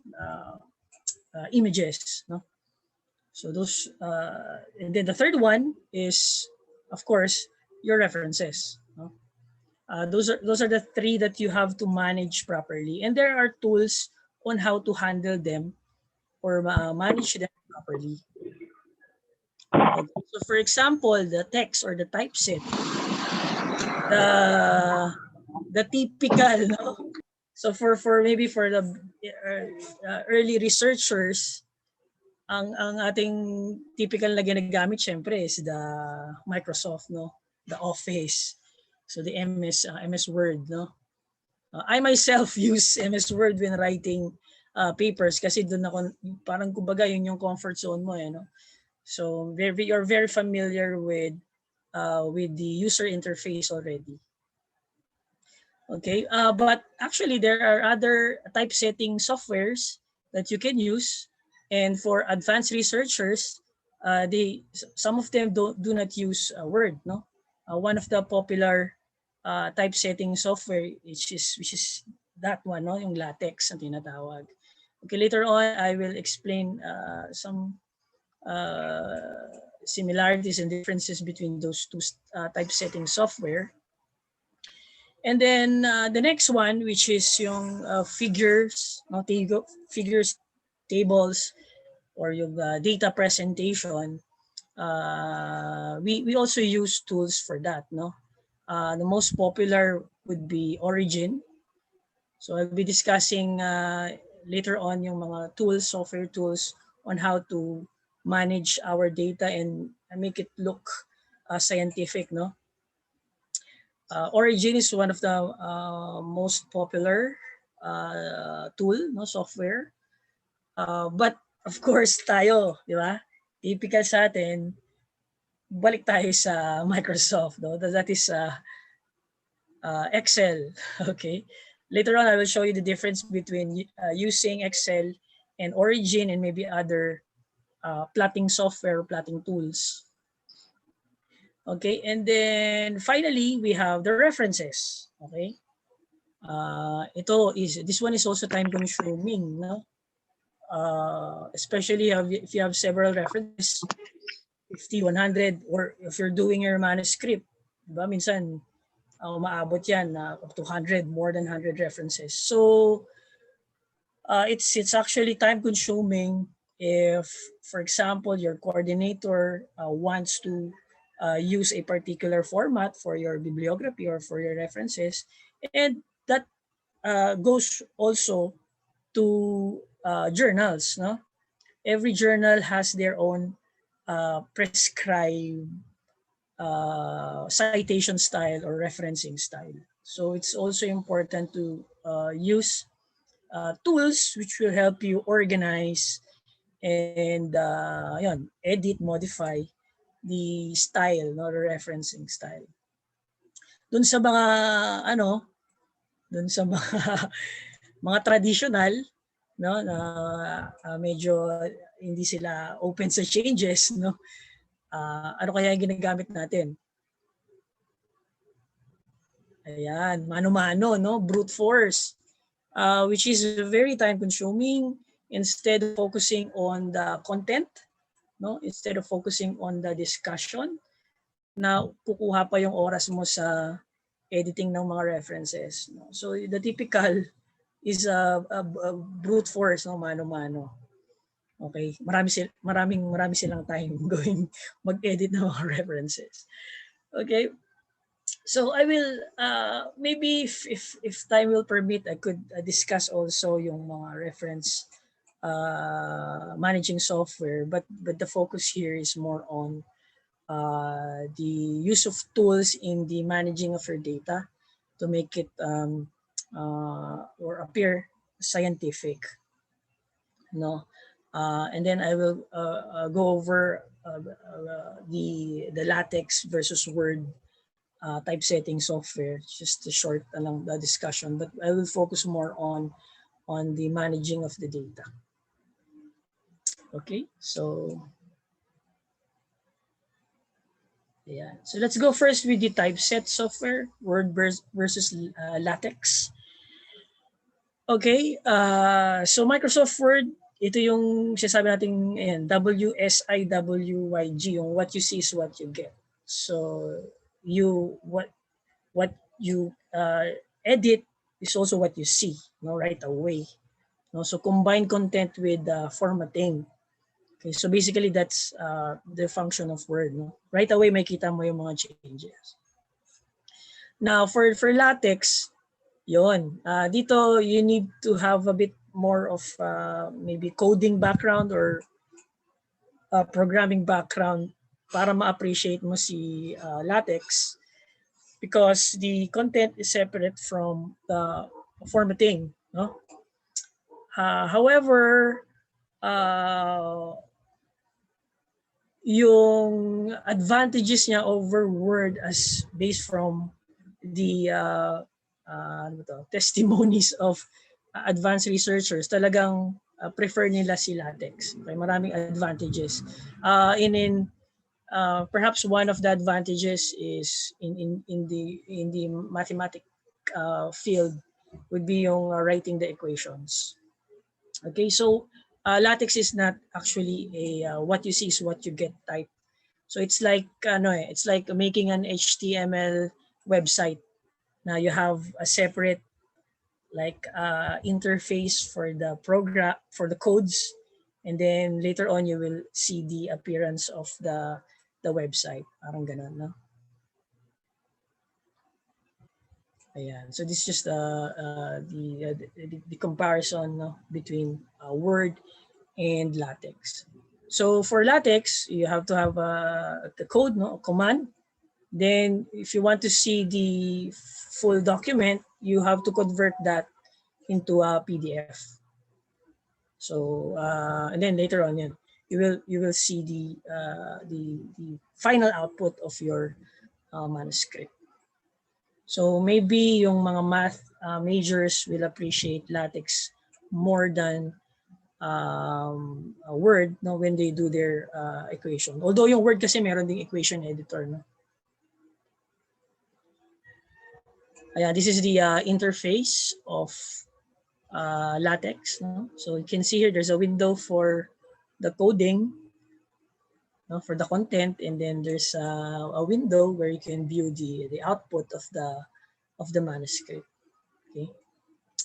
images. No, so those and then the third one is, of course, your references. No? Those are the three that you have to manage properly, and there are tools on how to handle them or manage them properly. Okay. So for example, the text or the typeset, the typical, no? So for maybe for the early researchers, ang ating typical na ginagamit syempre is the Microsoft, no, the Office, so the MS Word, no. I myself use MS Word when writing papers kasi doon ako parang kumbaga yun yung comfort zone mo, no. So you're very familiar with the user interface already. Okay, but actually there are other typesetting softwares that you can use, and for advanced researchers, some of them do not use Word. No, one of the popular typesetting software which is that one, no, yung LaTeX ang tinatawag. Okay, later on I will explain some similarities and differences between those two typesetting software. And then the next one, which is yung figures, no, figures, tables, or yung data presentation. We also use tools for that. No, the most popular would be Origin. So I'll be discussing later on yung mga tools, software tools on how to manage our data and make it look scientific. No. Origin is one of the most popular tool, no, software. But of course tayo, di ba? Typical sa atin, balik tayo sa Microsoft, no? That is Excel, okay? Later on, I will show you the difference between using Excel and Origin and maybe other plotting software, plotting tools. Okay, and then finally, we have the references. Okay, this one is also time consuming, no? Especially if you have several references, 50, 100, or if you're doing your manuscript, diba? Minsan, umaabot yan up to 100, more than 100 references. So, it's actually time consuming if, for example, your coordinator wants to use a particular format for your bibliography or for your references, and that goes also to journals. No, every journal has their own prescribed citation style or referencing style. So it's also important to use tools which will help you organize and edit, modify the style, no, the referencing style. Doon sa mga doon sa mga mga traditional, no, na medyo hindi sila open sa changes, no. Ano kaya yung ginagamit natin? Ayan, mano-mano, no, brute force, which is very time consuming. Instead of focusing on the content, no, instead of focusing on the discussion, na kukuha pa yung oras mo sa editing ng mga references. No? So the typical is a brute force, no, mano-mano. Okay, marami silang time going mag-edit ng mga references. Okay. So I will maybe if time will permit, I could discuss also yung mga reference managing software, but the focus here is more on the use of tools in the managing of your data to make it or appear scientific. No, and then I will go over the LaTeX versus Word typesetting software. Just a short discussion, but I will focus more on the managing of the data. Okay, so yeah. So let's go first with the typeset software, Word versus LaTeX. Okay, so Microsoft Word, ito yung sinasabi natin, ayan, WSIWYG, yung what you see is what you get. So what you edit is also what you see, no, right away. No, so combine content with formatting. Okay, so basically that's the function of Word. No, right away makita mo yung mga changes. Now for LaTeX, yon. Dito you need to have a bit more of maybe coding background or programming background para ma-appreciate mo si LaTeX, because the content is separate from the formatting, no? However, yung advantages niya over Word as based from the testimonies of advanced researchers, talagang prefer nila si LaTeX. Okay, maraming advantages. Perhaps one of the advantages is in the mathematic field would be yung writing the equations. Okay, so LaTeX is not actually a what you see is what you get type. So it's like it's like making an HTML website. Now you have a separate like interface for the program, for the codes, and then later on you will see the appearance of the website. Parang ganun, no? Ayan. So this is just the comparison, no, between Word and LaTeX. So for LaTeX, you have to have the code, no, a command. Then if you want to see the full document, you have to convert that into a PDF. So and then later on, you will see the final output of your manuscript. So maybe yung mga math majors will appreciate LaTeX more than Word, no, when they do their equation. Although yung Word kasi meron ding equation editor, no. Ayan, this is the interface of LaTeX, no. So you can see here there's a window for the coding, no, for the content, and then there's a window where you can view the output of the manuscript. Okay.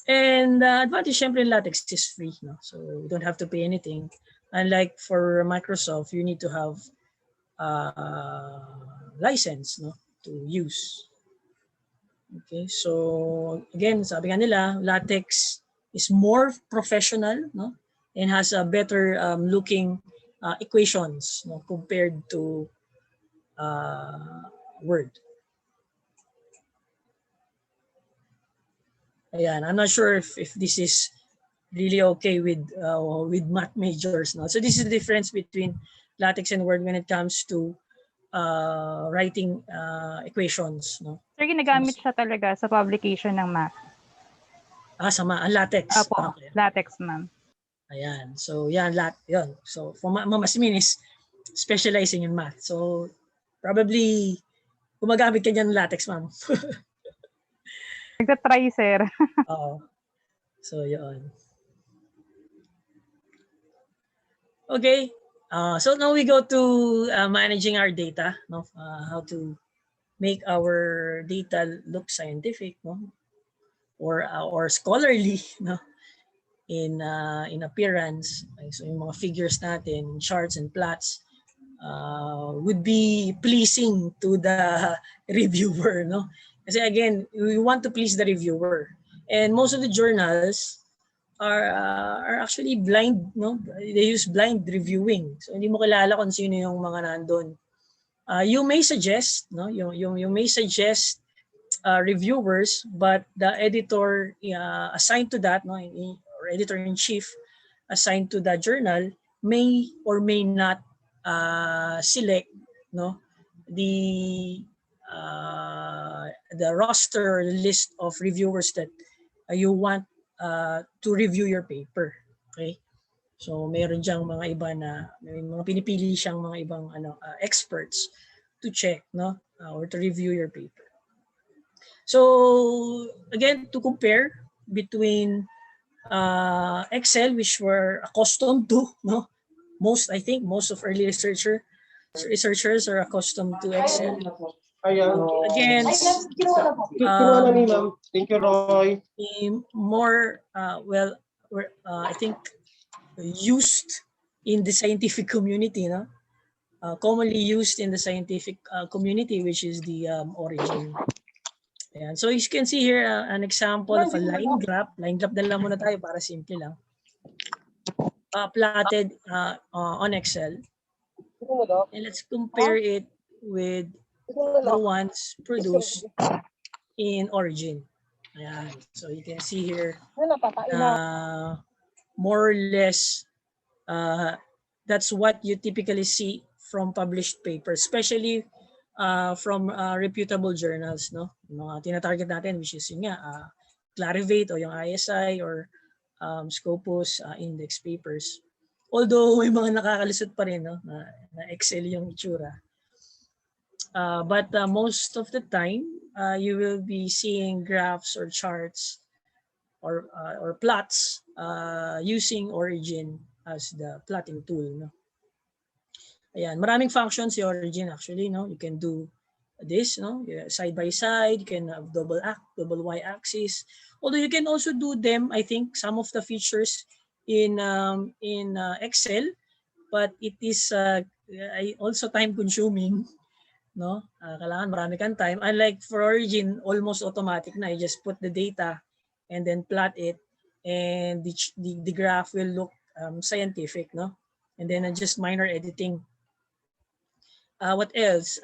And advantage syempre in LaTeX is free, no? So you don't have to pay anything. Unlike for Microsoft, you need to have license, no, to use. Okay, so again, sabi nga nila, LaTeX is more professional, no, and has a better looking equations, no, compared to Word. Ayan, I'm not sure if this is really okay with math majors, no. So this is the difference between LaTeX and Word when it comes to writing equations, no. Sir, ginagamit siya talaga sa publication ng math. Sama ang LaTex. Apo, Okay. LaTeX, ma'am. Ayan. So yan, yun. So for Masmin is specializing in math. So probably gumagamit ka dyan ng LaTex, ma'am. Nagtatry, sir. Oo. So yun. Okay. So now we go to managing our data, no? How to make our data look scientific, no? Or scholarly, no? In appearance. Okay, so yung mga figures natin, charts and plots would be pleasing to the reviewer, no? Kasi again, we want to please the reviewer. And most of the journals are actually blind, no? They use blind reviewing. So hindi mo kilala kung sino yung mga nandun. You may suggest, no? You may suggest reviewers, but the editor assigned to that, no, or editor-in-chief assigned to the journal may or may not select, no, the roster or the list of reviewers that you want to review your paper. Okay, So meron diyang mga iba na may mga pinipili siyang mga ibang experts to check, no, or to review your paper. So again, to compare between Excel, which we're accustomed to, no, I think most of early researchers are accustomed to Excel. Against Thank you, Roy. more I think used in the scientific community, no? Commonly used in the scientific community, which is the origin. Ayan. So you can see here an example of a line graph. Line graph na lang muna tayo para simple lang. Plotted on Excel. And let's compare it with the ones produced in origin. Ayan. So you can see here more or less that's what you typically see from published papers, especially from reputable journals, no? Mga tinatarget natin, which is yun nga, Clarivate o yung ISI or Scopus index papers. Although may mga nakakalusot pa rin, no, na Excel yung itsura. But most of the time, you will be seeing graphs or charts or plots using Origin as the plotting tool, no? Ayan, maraming functions si Origin actually, no? You can do this, no? Side by side, you can have double y-axis. Although you can also do them, I think, some of the features in Excel, but it is also time consuming, no? Kailangan marami kang time. Unlike for Origin, almost automatic na. You just put the data and then plot it, and the graph will look scientific, no? And then just minor editing. What else?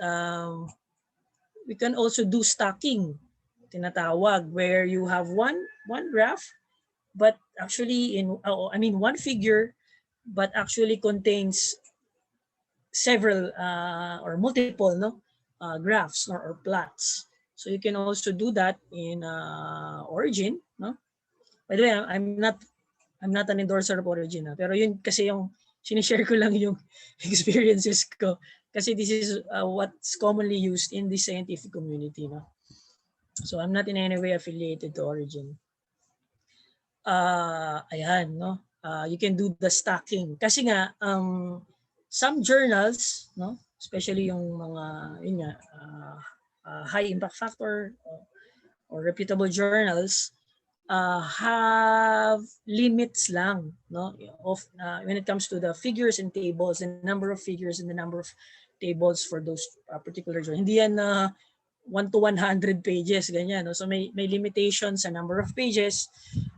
We can also do stacking, tinatawag, where you have one graph, but actually one figure, but actually contains several or multiple, no, graphs or plots. So you can also do that in Origin, no? By the way, I'm not an endorser of Origin, pero yun kasi yung sinishare ko lang yung experiences ko kasi this is what's commonly used in the scientific community, no? So I'm not in any way affiliated to Origin. Ayan, no? You can do the stacking kasi nga some journals, no, especially yung mga high impact factor or reputable journals have limits lang, no, of when it comes to the figures and tables, the number of figures and the number of tables for those particular journals. Hindi yan 1 to 100 pages, ganyan, no? So may limitations sa number of pages,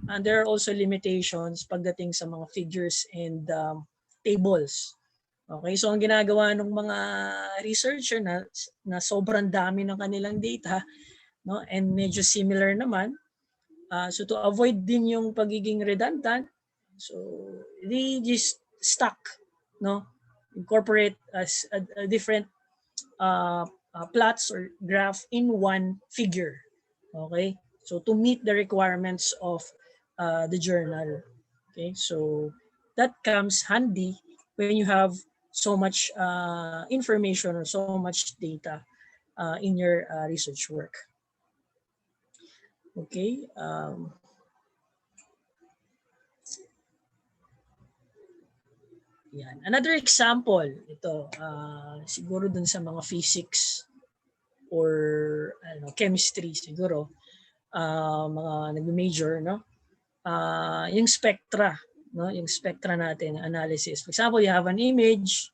and there are also limitations pagdating sa mga figures and tables. Okay, so ang ginagawa ng mga researcher na sobrang dami ng kanilang data, no, and medyo similar naman, so to avoid din yung pagiging redundant, so they just stack, no, incorporate as a different plots or graph in one figure. Okay, so to meet the requirements of the journal. Okay, so that comes handy when you have so much information or so much data in your research work. Okay. Yan. Another example, ito, siguro dun sa mga physics or chemistry siguro, mga nag-major, no? Yung spectra, no? Yung spectra natin, analysis. For example, you have an image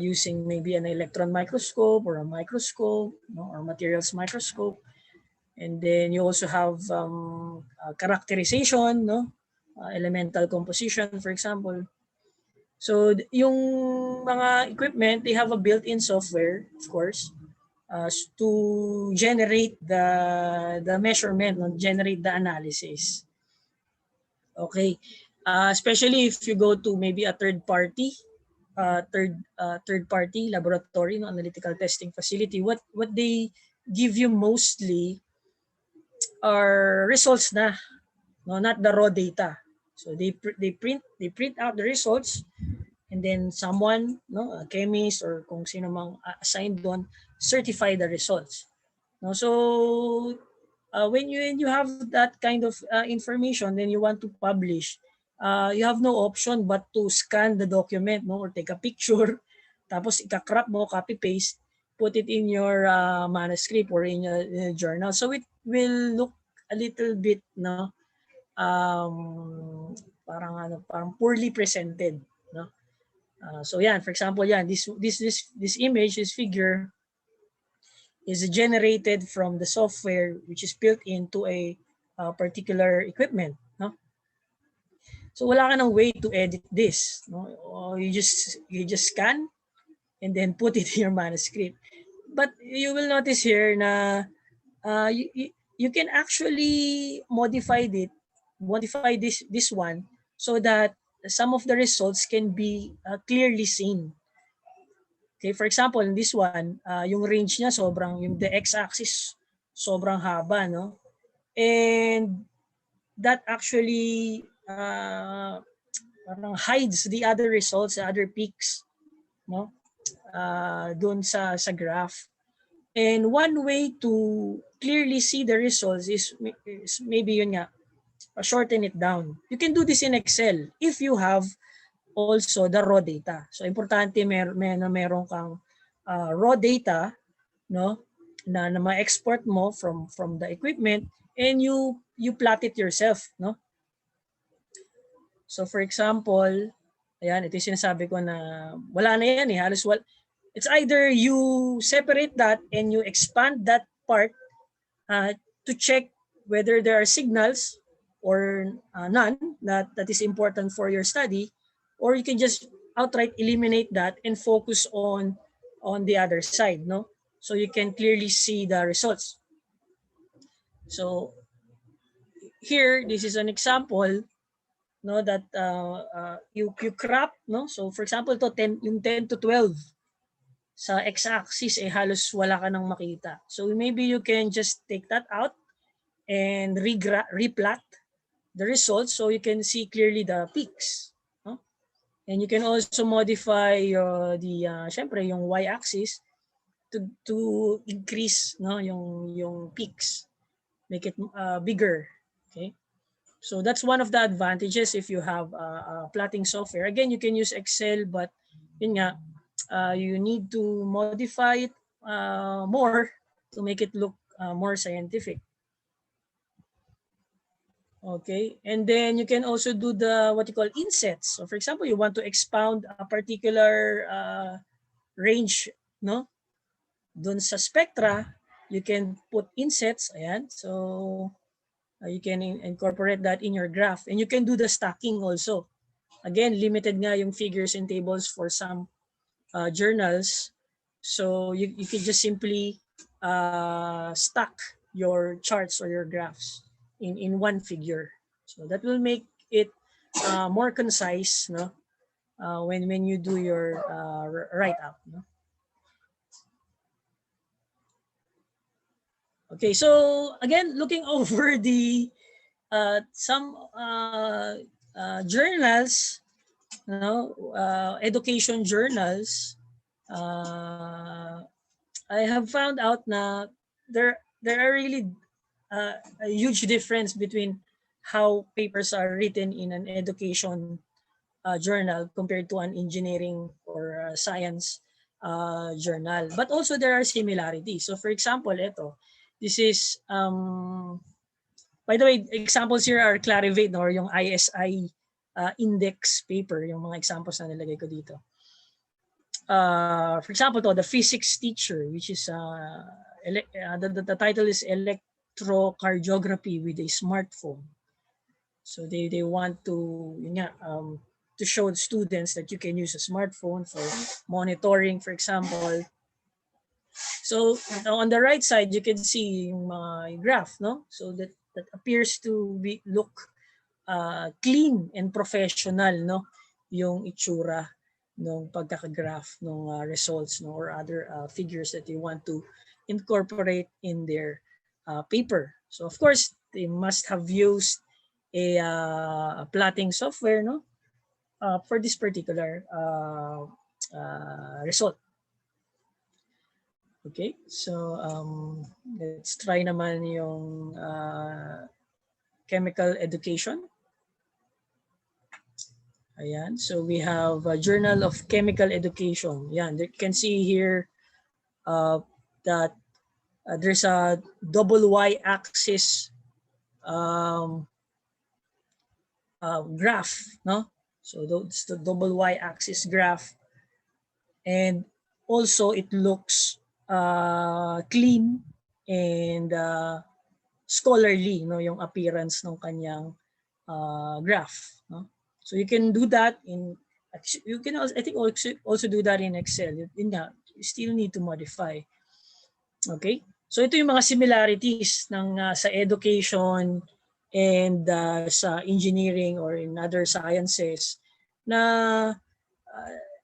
using maybe an electron microscope or a microscope, no? Or materials microscope. And then you also have characterization, no? Elemental composition, for example. So yung mga equipment, they have a built-in software, of course, to generate the measurement, no? Generate the analysis. Okay, especially if you go to maybe a third party laboratory, no, analytical testing facility, what they give you mostly are results na, no, not the raw data. So they print out the results, and then someone, no, a chemist or kung sino mang assigned doon, certify the results. No, so when you have that kind of information, then you want to publish, you have no option but to scan the document, no, or take a picture, tapos ika-crop mo, copy paste, put it in your manuscript or in your journal. So it will look a little bit, no, parang poorly presented, no. So yan, for example, yan, this image, this figure is generated from the software which is built into a particular equipment, no? So wala ka ng way to edit this, no? Or you just scan and then put it in your manuscript. But you will notice here na you can actually modify this one so that some of the results can be clearly seen. Okay, for example, in this one, yung range niya the x-axis sobrang haba, no? And that actually parang hides the other results, the other peaks, no? Doon sa graph. And one way to clearly see the results is maybe yun nga, shorten it down. You can do this in Excel if you have also the raw data. So importante meron kang raw data, no, na ma-export mo from the equipment, and you plot it yourself, no. So for example, ayan, ito yung sinasabi ko na wala na yan halos it's either you separate that and you expand that part to check whether there are signals or none that is important for your study, or you can just outright eliminate that and focus on the other side, no? So you can clearly see the results. So here, this is an example, no, that you crop, no? So for example, yung 10 to 12 sa x-axis halos wala ka nang makita. So maybe you can just take that out and replot the results so you can see clearly the peaks, no? And you can also modify syempre yung y-axis to increase, no, yung peaks, make it bigger. Okay, so that's one of the advantages if you have plotting software. Again, you can use Excel, but yun nga, you need to modify it more to make it look more scientific. Okay, and then you can also do what you call insets. So for example, you want to expound a particular range, no, dun sa spectra, you can put insets. Ayan, so you can incorporate that in your graph, and you can do the stacking also. Again, limited nga yung figures and tables for some journals, so you can just simply stack your charts or your graphs in one figure. So that will make it more concise, no, when you do your write-up, no? Okay, so again, looking over the some journals, education journals, I have found out na there are really a huge difference between how papers are written in an education journal compared to an engineering or science journal. But also there are similarities. So for example, this is by the way, examples here are Clarivate or yung ISI index paper, yung mga examples na nilagay ko dito. For example, the physics teacher, which is the title is electrocardiography with a smartphone. So they want to show the students that you can use a smartphone for monitoring, for example. So on the right side, you can see my graph, no? So that appears to look clean and professional, no? Yung itsura ng pagkakagraph ng results, no, or other figures that you want to incorporate in their paper. So of course, they must have used a plotting software, no, for this particular result. Okay, so let's try naman yung chemical education. Ayan, so we have a Journal of Chemical Education. Yan, you can see here that there's a double y-axis graph, no? So it's the double y-axis graph, and also it looks clean and scholarly, no, yung appearance ng kanyang graph, no? So you can do that you can also, I think also do that in Excel. You still need to modify. Okay? So ito yung mga similarities ng sa education and sa engineering or in other sciences na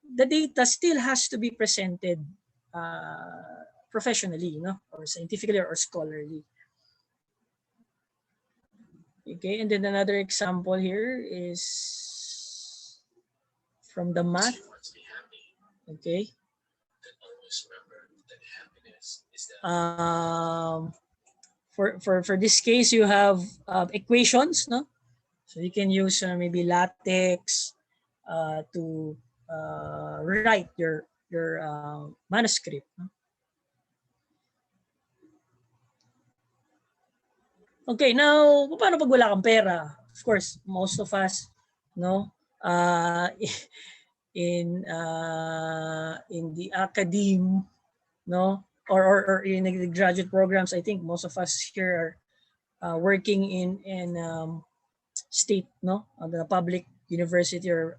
the data still has to be presented professionally, no, or scientifically or scholarly. Okay, and then another example here is from the math. Okay. For this case, you have equations, no? So you can use maybe LaTeX to write your manuscript. No? Okay, now paano pag wala kang pera? Of course, most of us, no, in the academe, no, or in the graduate programs, I think most of us here are working in state, no, the public university or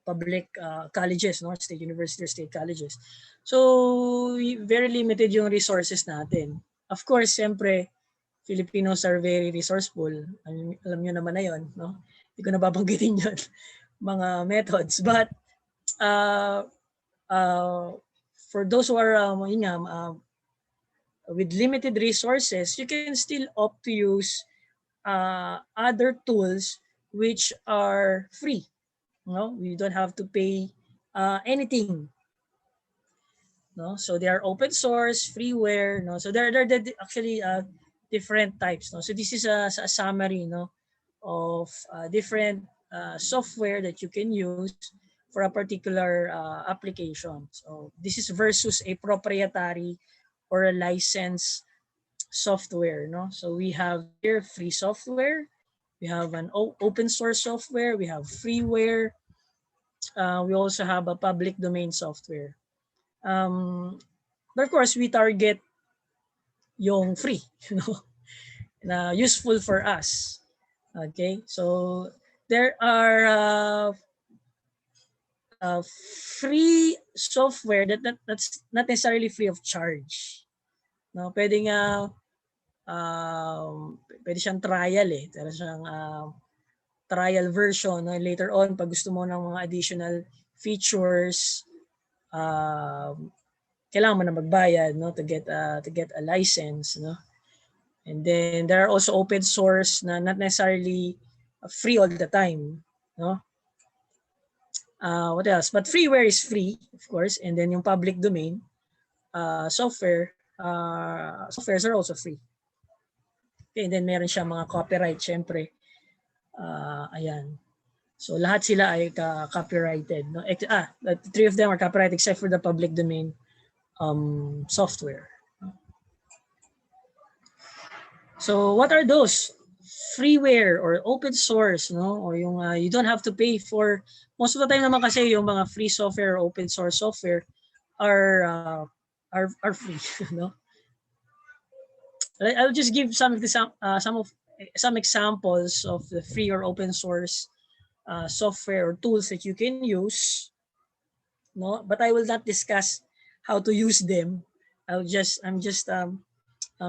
public colleges, no, state university or state colleges. So very limited yung resources natin. Of course, siyempre, Filipinos are very resourceful. Alam nyo naman na yun, no? Hindi ko nababanggitin yun, mga methods. But for those who are with limited resources, you can still opt to use other tools which are free. No, you don't have to pay anything. No, so they are open source, freeware. No, so they're actually different types. No, so this is a summary, no, of different software that you can use for a particular application. So this is versus a proprietary or a licensed software. No, so we have here free software, we have an open source software, we have freeware, we also have a public domain software. But of course, we target yung free, you know, na useful for us. Okay, so there are free software that's not necessarily free of charge. No, pwede nga pwede siyang trial eh. Pwede siyang trial version. No? Later on, pag gusto mo ng mga additional features, kailangan mo na magbayad, no, to get a license, no. And then there are also open source na not necessarily free all the time, no. What else? But freeware is free, of course, and then yung public domain softwares are also free. Okay, and then meron siya mga copyright, syempre. Ayan. So lahat sila ay copyrighted, no. The three of them are copyrighted except for the public domain software. So what are those? Freeware or open source, no? Or yung you don't have to pay for. Most of the time naman kasi yung mga free software or open source software are free, no? I'll just give some examples of the free or open source software or tools that you can use, no? But I will not discuss how to use them. I'm just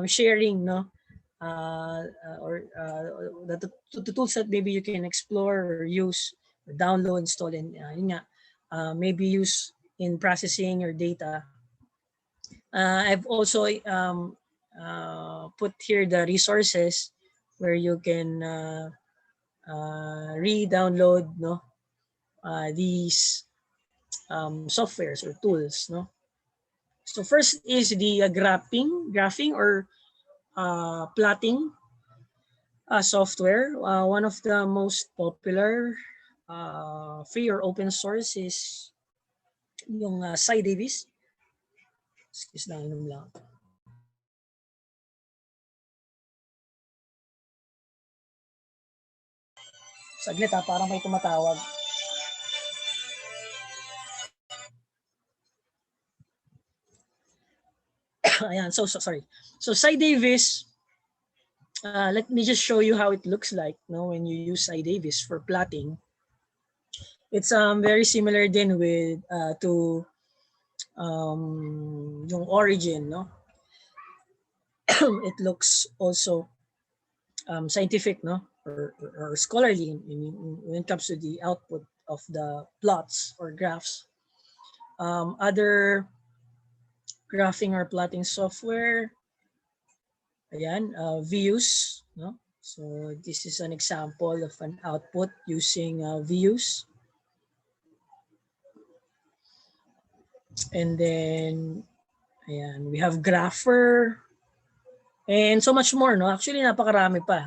sharing, no, the tools that maybe you can explore or use or download, install, and maybe use in processing your data. I've also put here the resources where you can re-download these softwares or tools. So first is the graphing or plotting software. One of the most popular free or open source is yung Cy Davis. Excuse lang, inom lang. Saglit parang may tumatawag. Ayan, sorry. So Cy Davis, let me just show you how it looks like when you use Cy Davis for plotting. It's very similar din with to yung origin, it looks also scientific, or scholarly when it comes to the output of the plots or graphs. Other graphing or plotting software, ayan, views, so this is an example of an output using views. And then ayan, we have Grapher and so much more, actually napakarami pa.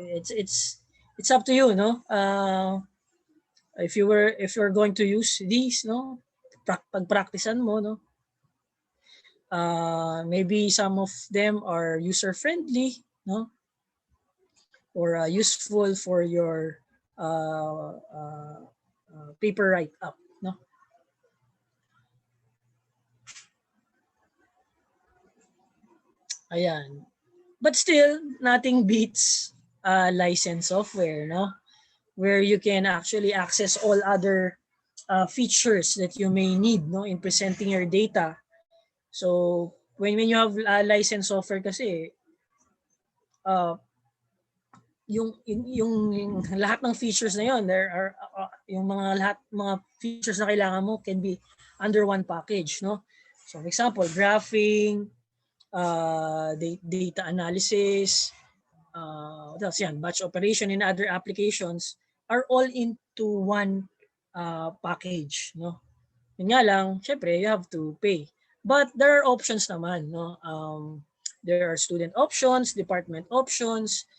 It's up to you, if you're going to use these, pagpraktisan mo, maybe some of them are user friendly, or useful for your paper write up, Ayan. But still, nothing beats licensed software, where you can actually access all other features that you may need, in presenting your data. So when you have licensed software kasi, yung lahat ng features na yon, there are yung mga features na kailangan mo can be under one package, So for example, graphing, data analysis, what else yan? Batch operation and other applications are all into one package, Yun nga lang, syempre, you have to pay. But there are options naman, there are student options, department options,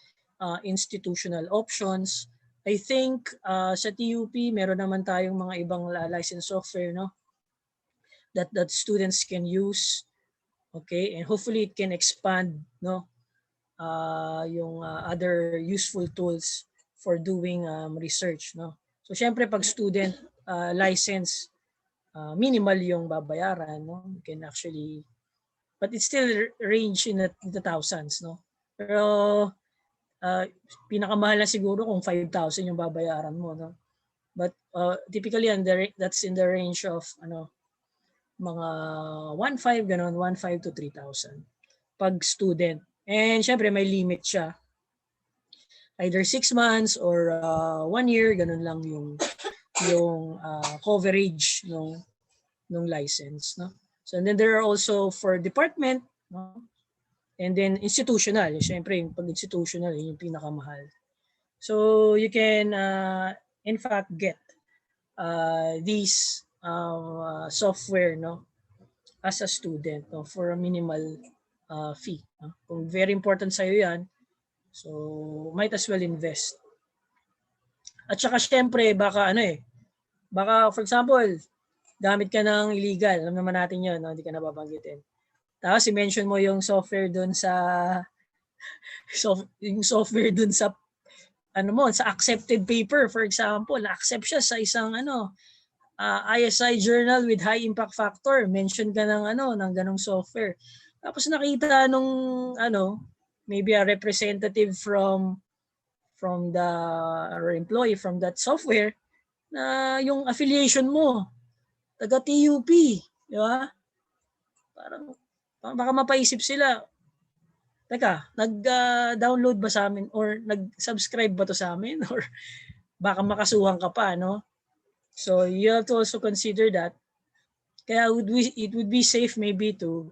institutional options. I think sa TUP, meron naman tayong mga ibang licensed software, that students can use. Okay, and hopefully it can expand, yung other useful tools for doing research, So syempre pag student license, minimal yung babayaran, You can actually, but it still range in the thousands, Pero pinakamahal na siguro kung 5,000 yung babayaran mo, But typically that's in the range of mga 1,500 ganon, 1,500 to 3,000 pag student. And syempre may limit siya. Either 6 months or 1 year, ganun lang yung coverage ng license, So and then there are also for department, and then institutional. Syempre yung pag institutional yung pinakamahal. So you can in fact get these software, as a student, for a minimal fee. Kung very important sa'yo yan, so might as well invest. At saka syempre, baka for example, gamit ka ng illegal. Alam naman natin yun, hindi ka nababanggitin. Tapos i-mention mo yung software dun sa yung software dun sa sa accepted paper, for example, na-accept siya sa isang ISI journal with high impact factor, mention ka ng ng ganong software. Tapos nakita nung maybe a representative from the or employee from that software na yung affiliation mo taga TUP, di ba? Parang baka mapaisip sila, teka, nag-download ba sa amin or nag-subscribe ba to sa amin or baka makasuhan ka pa, So you have to also consider that. Kaya it would be safe maybe to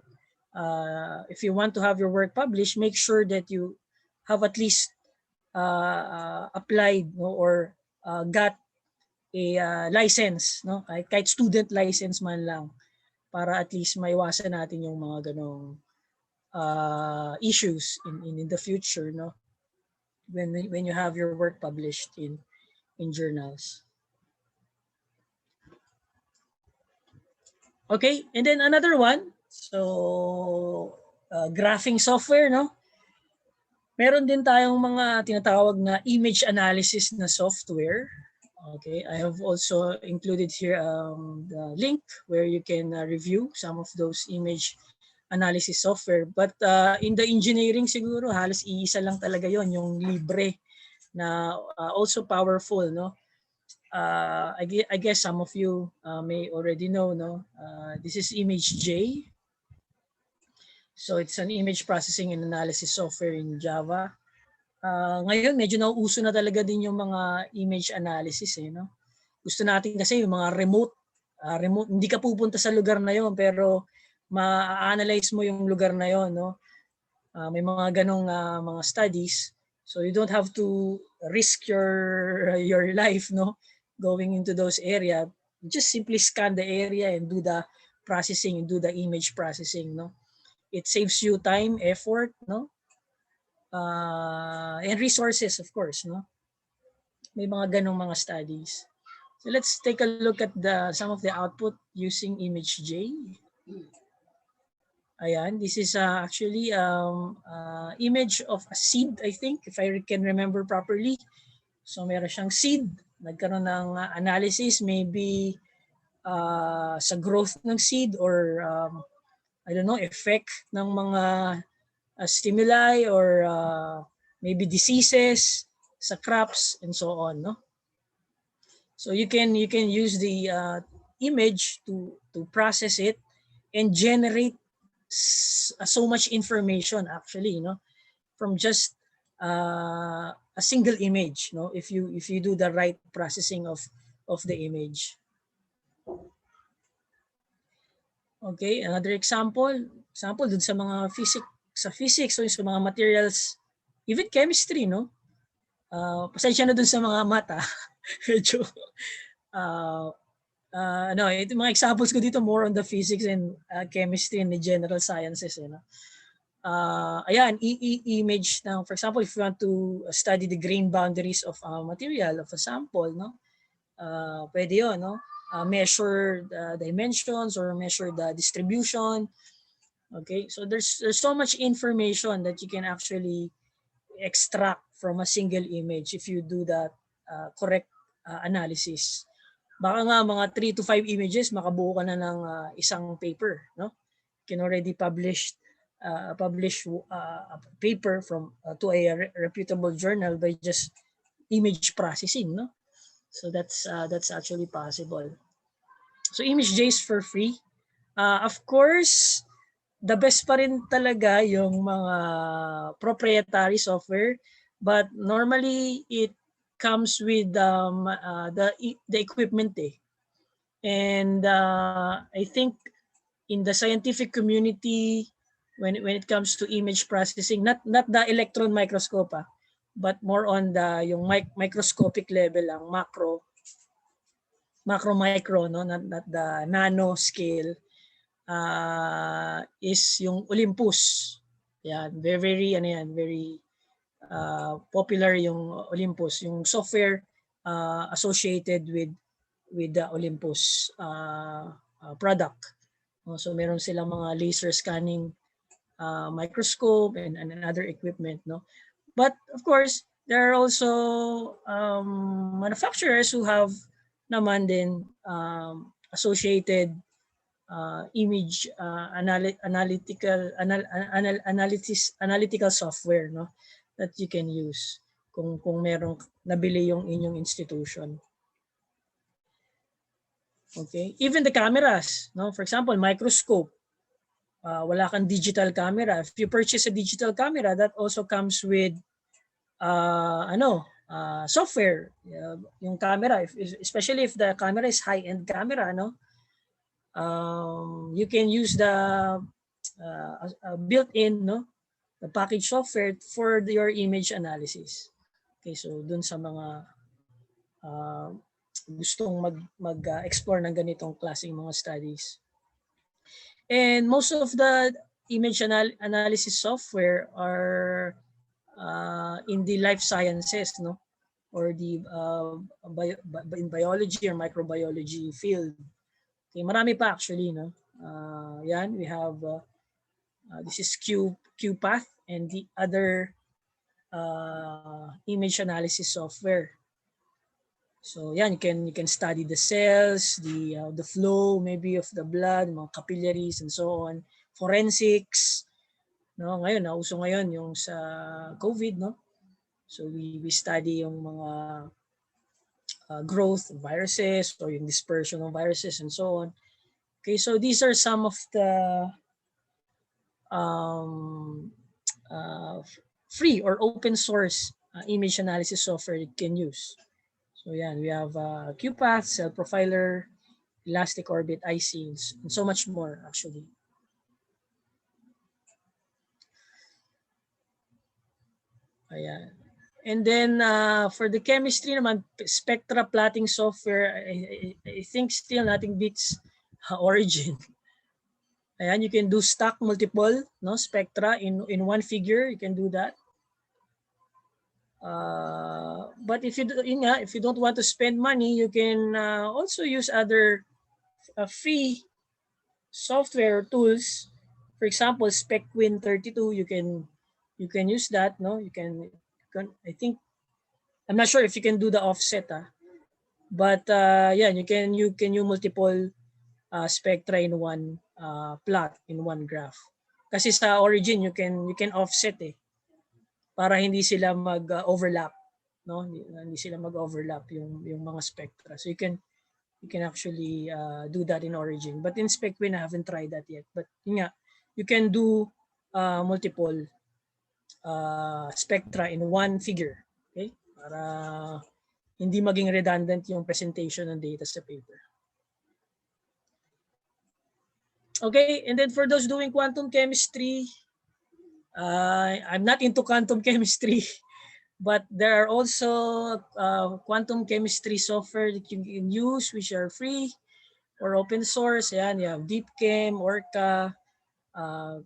if you want to have your work published, make sure that you have at least applied, no, or got a license, no, kahit student license man lang, para at least maiwasan natin yung mga ganong issues in the future, no, when you have your work published in journals. Okay, and then another one, so graphing software, no? Meron din tayong mga tinatawag na image analysis na software. Okay, I have also included here the link where you can review some of those image analysis software. But in the engineering siguro, halos iisa lang talaga yon, yung libre na also powerful, no? I guess some of you may already know, no? This is ImageJ. So it's an image processing and analysis software in Java. Ngayon, medyo nauuso na talaga din yung mga image analysis, no? Gusto natin kasi yung mga remote, hindi ka pupunta sa lugar na yon, pero ma-analyze mo yung lugar na yon, no? May mga ganong mga studies. So you don't have to risk your life, no, going into those area. Just simply scan the area and do the processing and do the image processing, no. It saves you time, effort, no, and resources, of course, no. May mga ganong mga studies. So let's take a look at some of the output using ImageJ. Ayan, this is actually image of a seed, I think, if I can remember properly. So meron siyang seed, nagkaroon ng analysis, maybe sa growth ng seed or I don't know, effect ng mga stimuli or maybe diseases sa crops and so on, no? So you can use the image to process it and generate so much information actually, from just a single image, if you do the right processing of the image. Okay, another example dun sa mga physics o sa mga materials, even chemistry, pasensya na dun sa mga mata. Medyo ito mga examples ko dito more on the physics and chemistry and the general sciences, ayan, image ng, for example, if you want to study the grain boundaries of a material, of a sample, pwede yun, measure the dimensions or measure the distribution. Okay, so there's so much information that you can actually extract from a single image if you do that correct analysis. Baka nga mga 3 to 5 images, makabuo ka na ng isang paper, no? You can already publish a paper from to a reputable journal by just image processing, no? So that's actually possible. So ImageJ is for free. Of course, the best pa rin talaga yung mga proprietary software, but normally it comes with the equipment, and I think in the scientific community, when it comes to image processing, not the electron microscope, but more on the yung microscopic level lang, macro micro, no, not the nano scale, is yung Olympus. Yan, very popular yung Olympus, yung software associated with the Olympus product. So meron silang mga laser scanning microscope and other equipment, no. But of course, there are also manufacturers who have naman din associated image analytical software, no, that you can use kung merong nabili yung inyong institution. Okay, even the cameras, no, for example, microscope, wala kang digital camera. If you purchase a digital camera, that also comes with software. Yung camera, especially if the camera is high-end camera, no, you can use the built-in, no, the package software for your image analysis. Okay, so dun sa mga gustong mag-explore ng ganitong klaseng mga studies. And most of the image analysis software are in the life sciences, no? Or the in biology or microbiology field. Okay, marami pa actually, no? Yan, we have this is QPath and the other image analysis software. So yan, you can study the cells, the flow maybe of the blood, mga capillaries and so on. Forensics, no? Ngayon, nauso ngayon yung sa COVID, no? So we study yung mga growth of viruses or yung dispersion of viruses and so on. Okay, so these are some of the free or open source image analysis software you can use. So yeah, we have QPath, Cell Profiler, Elastic Orbit, IC, and so much more actually. Ayan. And then for the chemistry naman, spectra plotting software, I think still nothing beats Origin. Ayan, you can do stack multiple, no, spectra in one figure. You can do that. But if you don't want to spend money, you can also use other free software tools. For example, SpecWin32, you can use that. No, you can. I think I'm not sure if you can do the offset. But yeah, you can use multiple spectra in one plot, in one graph. Kasi sa Origin you can offset para hindi sila mag-overlap, no? Hindi sila mag-overlap yung mga spectra. So you can actually do that in Origin. But in SpecWin I haven't tried that yet. But you can do multiple spectra in one figure, okay? Para hindi maging redundant yung presentation ng data sa paper. Okay, and then for those doing quantum chemistry, I'm not into quantum chemistry, but there are also quantum chemistry software that you can use which are free or open source. Yan, you have DeepChem, Orca,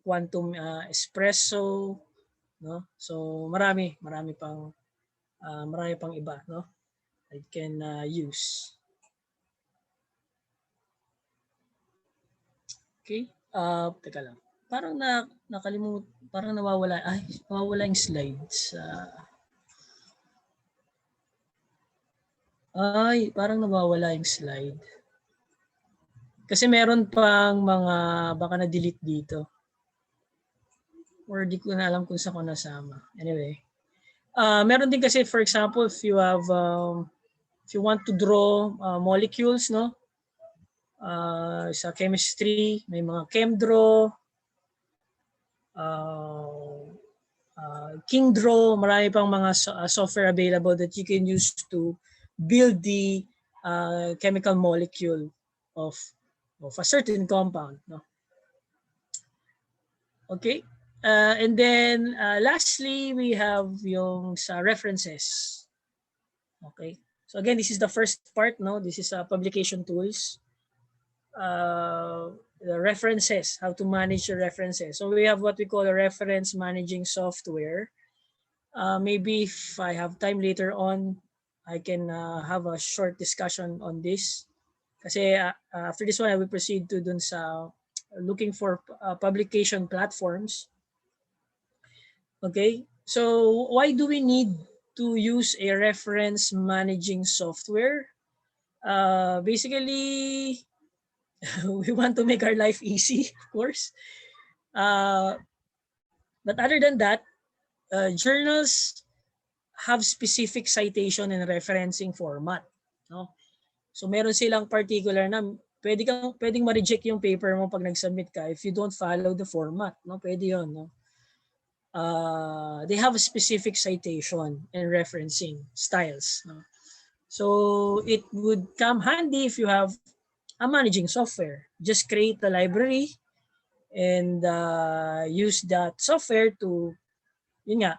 Quantum Espresso, no? So marami pang iba, no? I can use. Okay? Teka lang. Parang parang nawawala yung slides. Parang nawawala yung slide. Kasi meron pang mga baka na-delete dito. Or di ko na alam kung saan ko nasama. Anyway. Meron din kasi, for example, if you want to draw molecules, no? Sa chemistry, may mga ChemDraw, KingDraw, marami pang mga software available that you can use to build the chemical molecule of a certain compound, no? Okay, and then lastly we have yung sa references. Okay, so again, this is the first part, no? This is publication tools. The references, how to manage your references. So we have what we call a reference managing software. Maybe if I have time later on, I can have a short discussion on this. Kasi after this one, I will proceed to dun sa looking for publication platforms. Okay, so why do we need to use a reference managing software? Basically, we want to make our life easy, of course. But other than that, journals have specific citation and referencing format, no? So meron silang particular na pwedeng ma-reject yung paper mo pag nag-submit ka if you don't follow the format, no? Pwede 'yon, no? They have a specific citation and referencing styles, no? So it would come handy if you have a managing software. Just create a library and use that software to yun nga,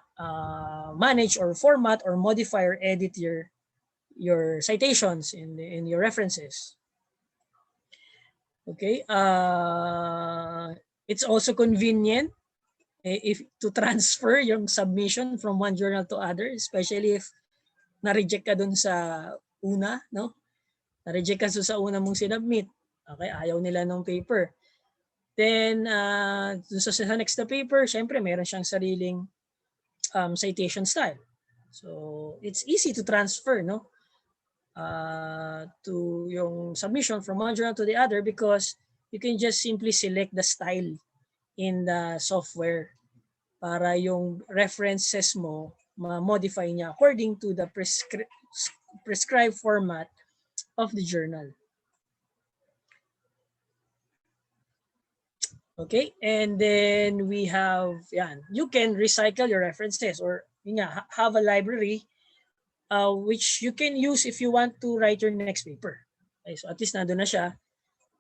manage or format or modify or edit your citations in your references. Okay, it's also convenient if to transfer yung submission from one journal to other, especially if na-reject ka dun sa una, no? Na-reject ka sa una mong sinubmit. Okay, ayaw nila ng paper. Then, dun sa next na paper, syempre meron siyang sariling citation style. So, it's easy to transfer, no? To yung submission from one journal to the other because you can just simply select the style in the software para yung references mo ma-modify niya according to the prescribed format of the journal. Okay, and then we have, yan, you can recycle your references or yun nga, have a library which you can use if you want to write your next paper. Okay, so at least nandun na siya,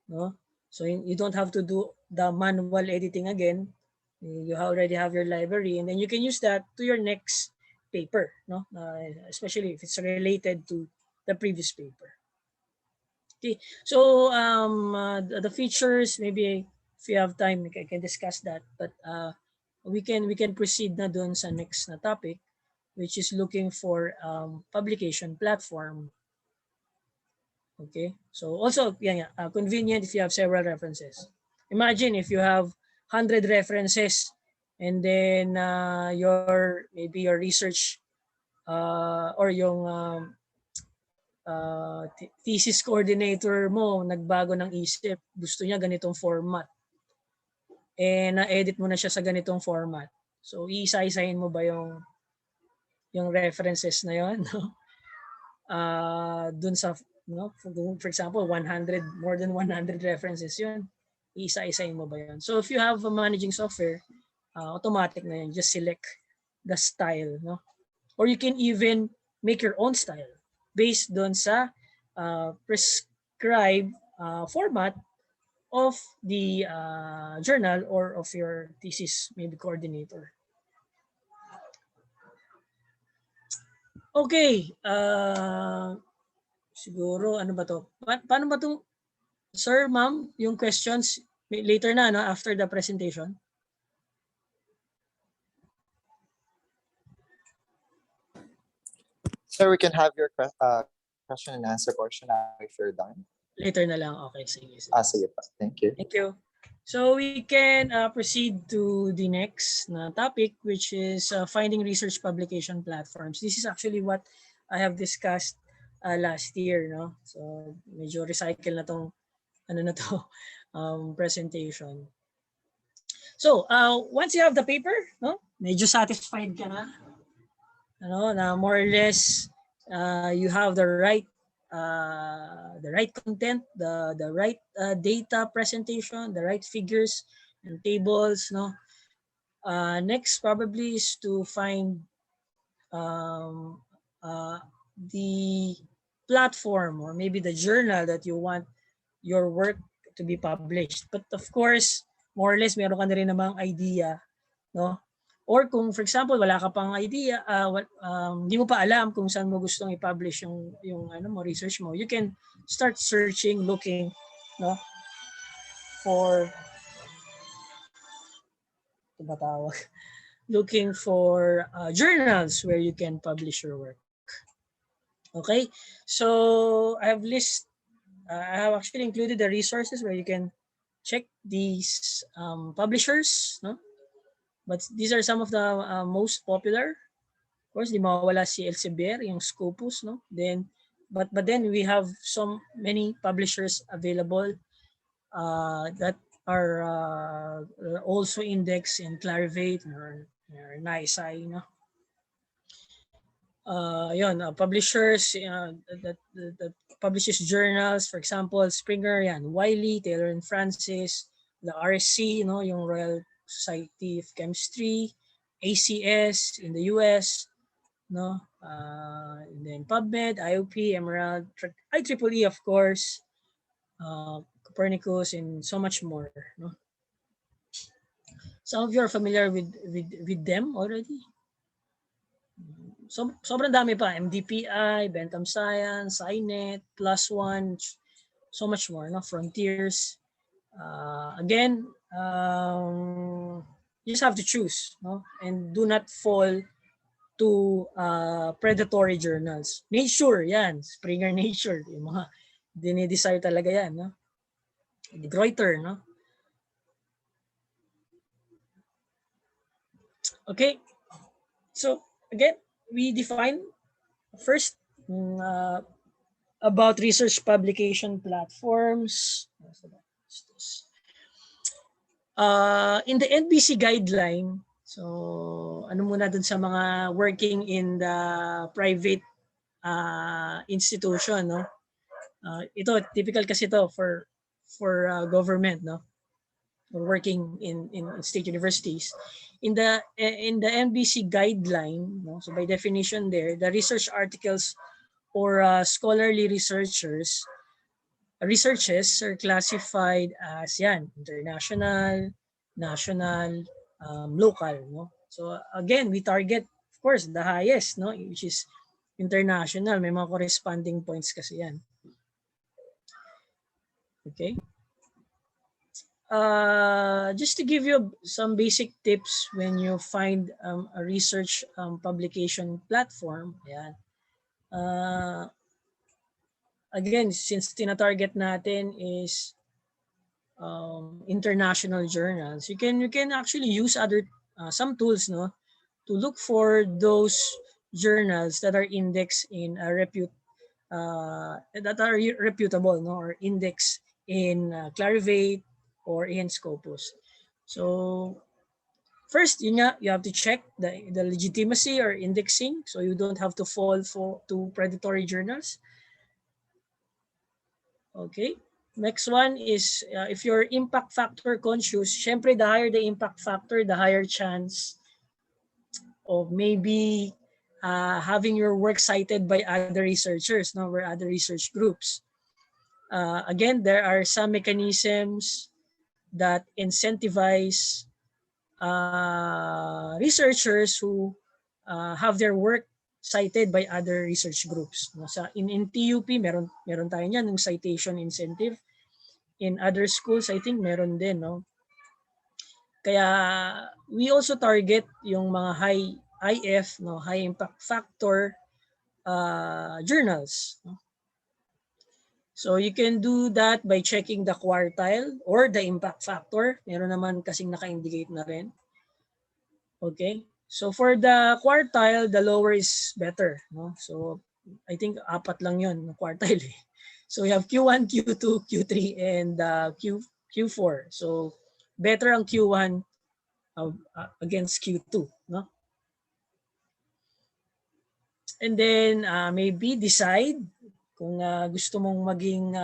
no? So you don't have to do the manual editing again. You already have your library, and then you can use that to your next paper, no? Especially if it's related to the previous paper. Okay, so the features, maybe if you have time, I can discuss that. But we can proceed na dun sa next na topic, which is looking for publication platform. Okay, so also yeah, convenient if you have several references. Imagine if you have 100 references and then maybe your research or yung thesis coordinator mo nagbago ng isip, gusto niya ganitong format. Na-edit mo na siya sa ganitong format. So iisa-isahin mo ba yung references na yon, no? Dun sa, no, for example, 100, more than 100 references yun, iisa-isahin mo ba yun? So if you have a managing software, automatic na yun, just select the style, no? Or you can even make your own style based dun sa prescribed format of the journal or of your thesis maybe coordinator. Okay, siguro ano ba to? Paano ba to, sir, ma'am, yung questions later na, no, after the presentation? Sir, we can have your question and answer portion now if you're done. Later na lang. Okay, sige. Sige pa. Thank you. Thank you. So we can proceed to the next topic, which is finding research publication platforms. This is actually what I have discussed last year, no? So medyo recycle na tong presentation. So once you have the paper, no, medyo satisfied ka na, na more or less you have the right content, the right data presentation, the right figures and tables, no. Next probably is to find the platform or maybe the journal that you want your work to be published. But of course, more or less meron ka na rin namang idea, no? Or kung for example wala ka pang idea, hindi mo pa alam kung saan mo gustong i-publish yung research mo, you can start searching, looking, no, for looking for journals where you can publish your work. Okay, so I have actually included the resources where you can check these publishers, no? But these are some of the most popular. Of course, di mawawala si Elsevier, yung Scopus, no? Then, but then we have so many publishers available that are also indexed in Clarivate or NISI, no? Publishers that publishes journals, for example, Springer, Wiley, Taylor and Francis, the RSC, yung Royal Society of Chemistry, ACS in the US, no, and then PubMed, IOP, Emerald, IEEE, of course, Copernicus, and so much more, no. Some of you are familiar with them already. sobrang dami pa. MDPI, Bentham Science, SciNet, Plus One, so much more, no? Frontiers. Again, you just have to choose, no? And do not fall to predatory journals. Nature, yan. Springer Nature. Yung mga dinidesire talaga yan, no? Greuter, no? Okay. So, again, we define first about research publication platforms. In the NBC guideline, so ano muna dun sa mga working in the private institution, no? Ito typical kasi to for government, no? Or working in state universities. In the NBC guideline, no? So by definition there, the research articles or scholarly researches are classified as yan, international, national, local, no? So again, we target of course the highest, no, which is international. May mga corresponding points kasi yan. Okay. Just to give you some basic tips when you find a research publication platform, yan. Again, since tina-target natin is international journals, you can actually use other some tools, no, to look for those journals that are indexed in a that are reputable, no, or indexed in Clarivate or in Scopus. So first, you have to check the legitimacy or indexing, so you don't have to fall to predatory journals. Okay. Next one is if you're impact factor conscious, syempre the higher the impact factor, the higher chance of maybe having your work cited by other researchers, no, or other research groups. Again, there are some mechanisms that incentivize researchers who have their work cited by other research groups. No, in TUP, meron tayo niyan, yung citation incentive. In other schools, I think meron din, no? Kaya we also target yung mga high IF, no, high impact factor journals. No? So you can do that by checking the quartile or the impact factor. Meron naman kasing naka-indicate na rin. Okay. So for the quartile, the lower is better. No? So I think 4 lang yun, quartile. Eh. So we have Q1, Q2, Q3, and Q4. So better ang Q1 against Q2. No? And then maybe decide kung gusto mong maging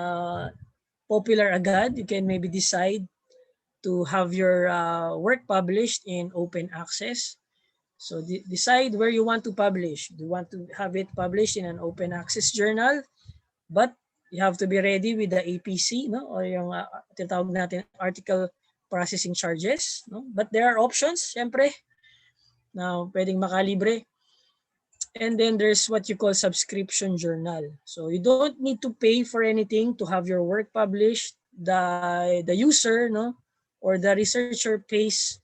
popular agad, you can maybe decide to have your work published in open access. So decide where you want to publish. Do you want to have it published in an open access journal? But you have to be ready with the APC, no? Or yung tinatawag natin article processing charges, no? But there are options, syempre, na pwedeng makalibre. And then there's what you call subscription journal. So you don't need to pay for anything to have your work published. The user, no, or the researcher pays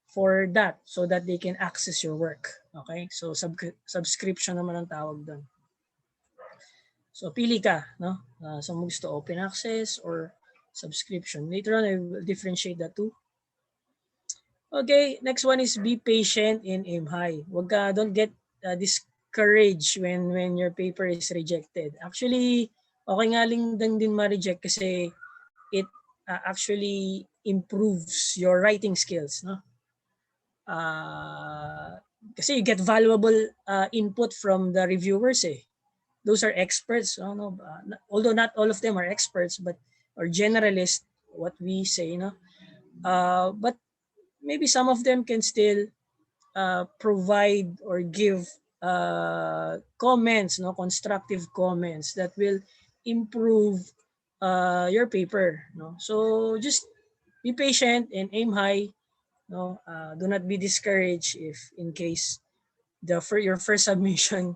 for that so that they can access your work. Okay? So subscription naman ang tawag doon. So pili ka, no? So mo gusto open access or subscription. Later on I will differentiate the two. Okay, next one is be patient and aim high. Don't get discouraged when your paper is rejected. Actually, okay nga lang din ma-reject kasi it actually improves your writing skills, no? Kasi you get valuable input from the reviewers, eh. Those are experts, no? Although not all of them are experts, but or generalists, what we say, no? But maybe some of them can still provide or give comments, no, constructive comments that will improve your paper, no. So just be patient and aim high, no. Do not be discouraged if in case your first submission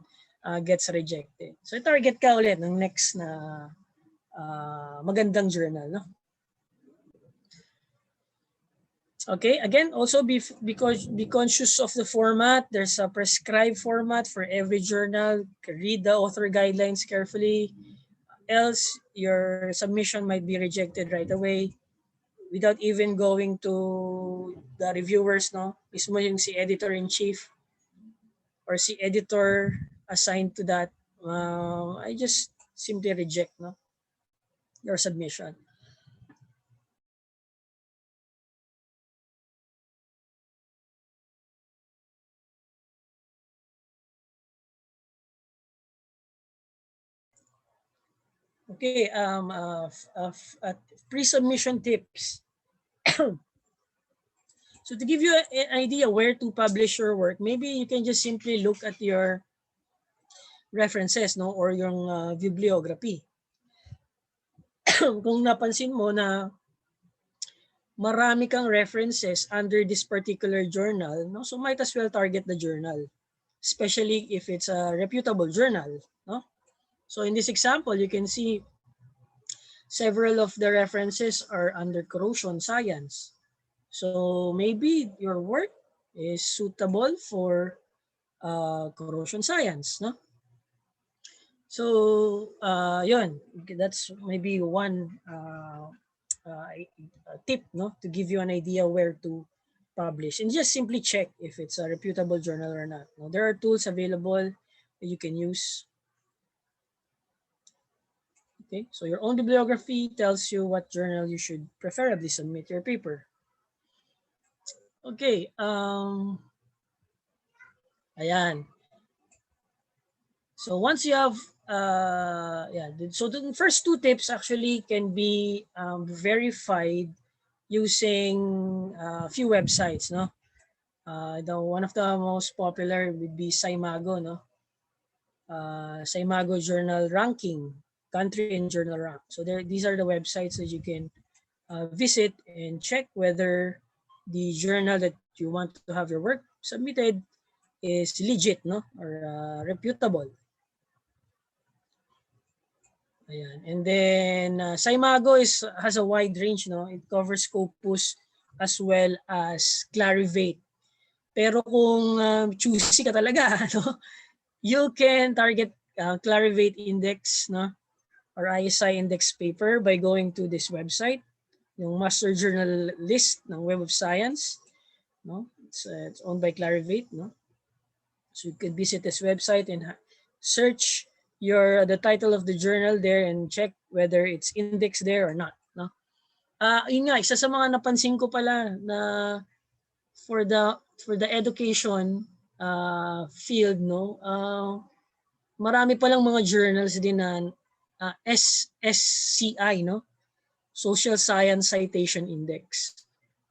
gets rejected. So target ka ulit ng next na magandang journal, no? Okay, again, also be conscious of the format. There's a prescribed format for every journal. Read the author guidelines carefully. Else, your submission might be rejected right away without even going to the reviewers, no? Mismo yung si editor-in-chief or si editor assigned to that. I just simply reject, no, your submission. Okay, pre-submission tips. So to give you an idea where to publish your work, maybe you can just simply look at your references, no, or yung bibliography. Kung napansin mo na marami kang references under this particular journal, no, so might as well target the journal, especially if it's a reputable journal, no? So in this example, you can see several of the references are under corrosion science. So maybe your work is suitable for corrosion science, no? So yun, that's maybe one tip, no, to give you an idea where to publish, and just simply check if it's a reputable journal or not. No, there are tools available that you can use. Okay, so your own bibliography tells you what journal you should preferably submit your paper. Okay, ayan. So once you have, so the first two tips actually can be verified using a few websites, no? One of the most popular would be Saimago, no? Saimago Journal Ranking, Country and Journal Rank. So these are the websites that you can visit and check whether the journal that you want to have your work submitted is legit, no, or reputable. Ayan. And then Saimago has a wide range, no. It covers Scopus as well as Clarivate. Pero kung choosy ka talaga, no, you can target Clarivate Index, no, or ISI Index paper by going to this website, yung Master Journal List ng Web of Science, no. It's owned by Clarivate, no. So you can visit this website and search the title of the journal there and check whether it's indexed there or not, no. Yun nga, isa sa mga napansin ko pala na for the education field, no, marami palang mga journals din na SSCI, no, Social Science Citation Index,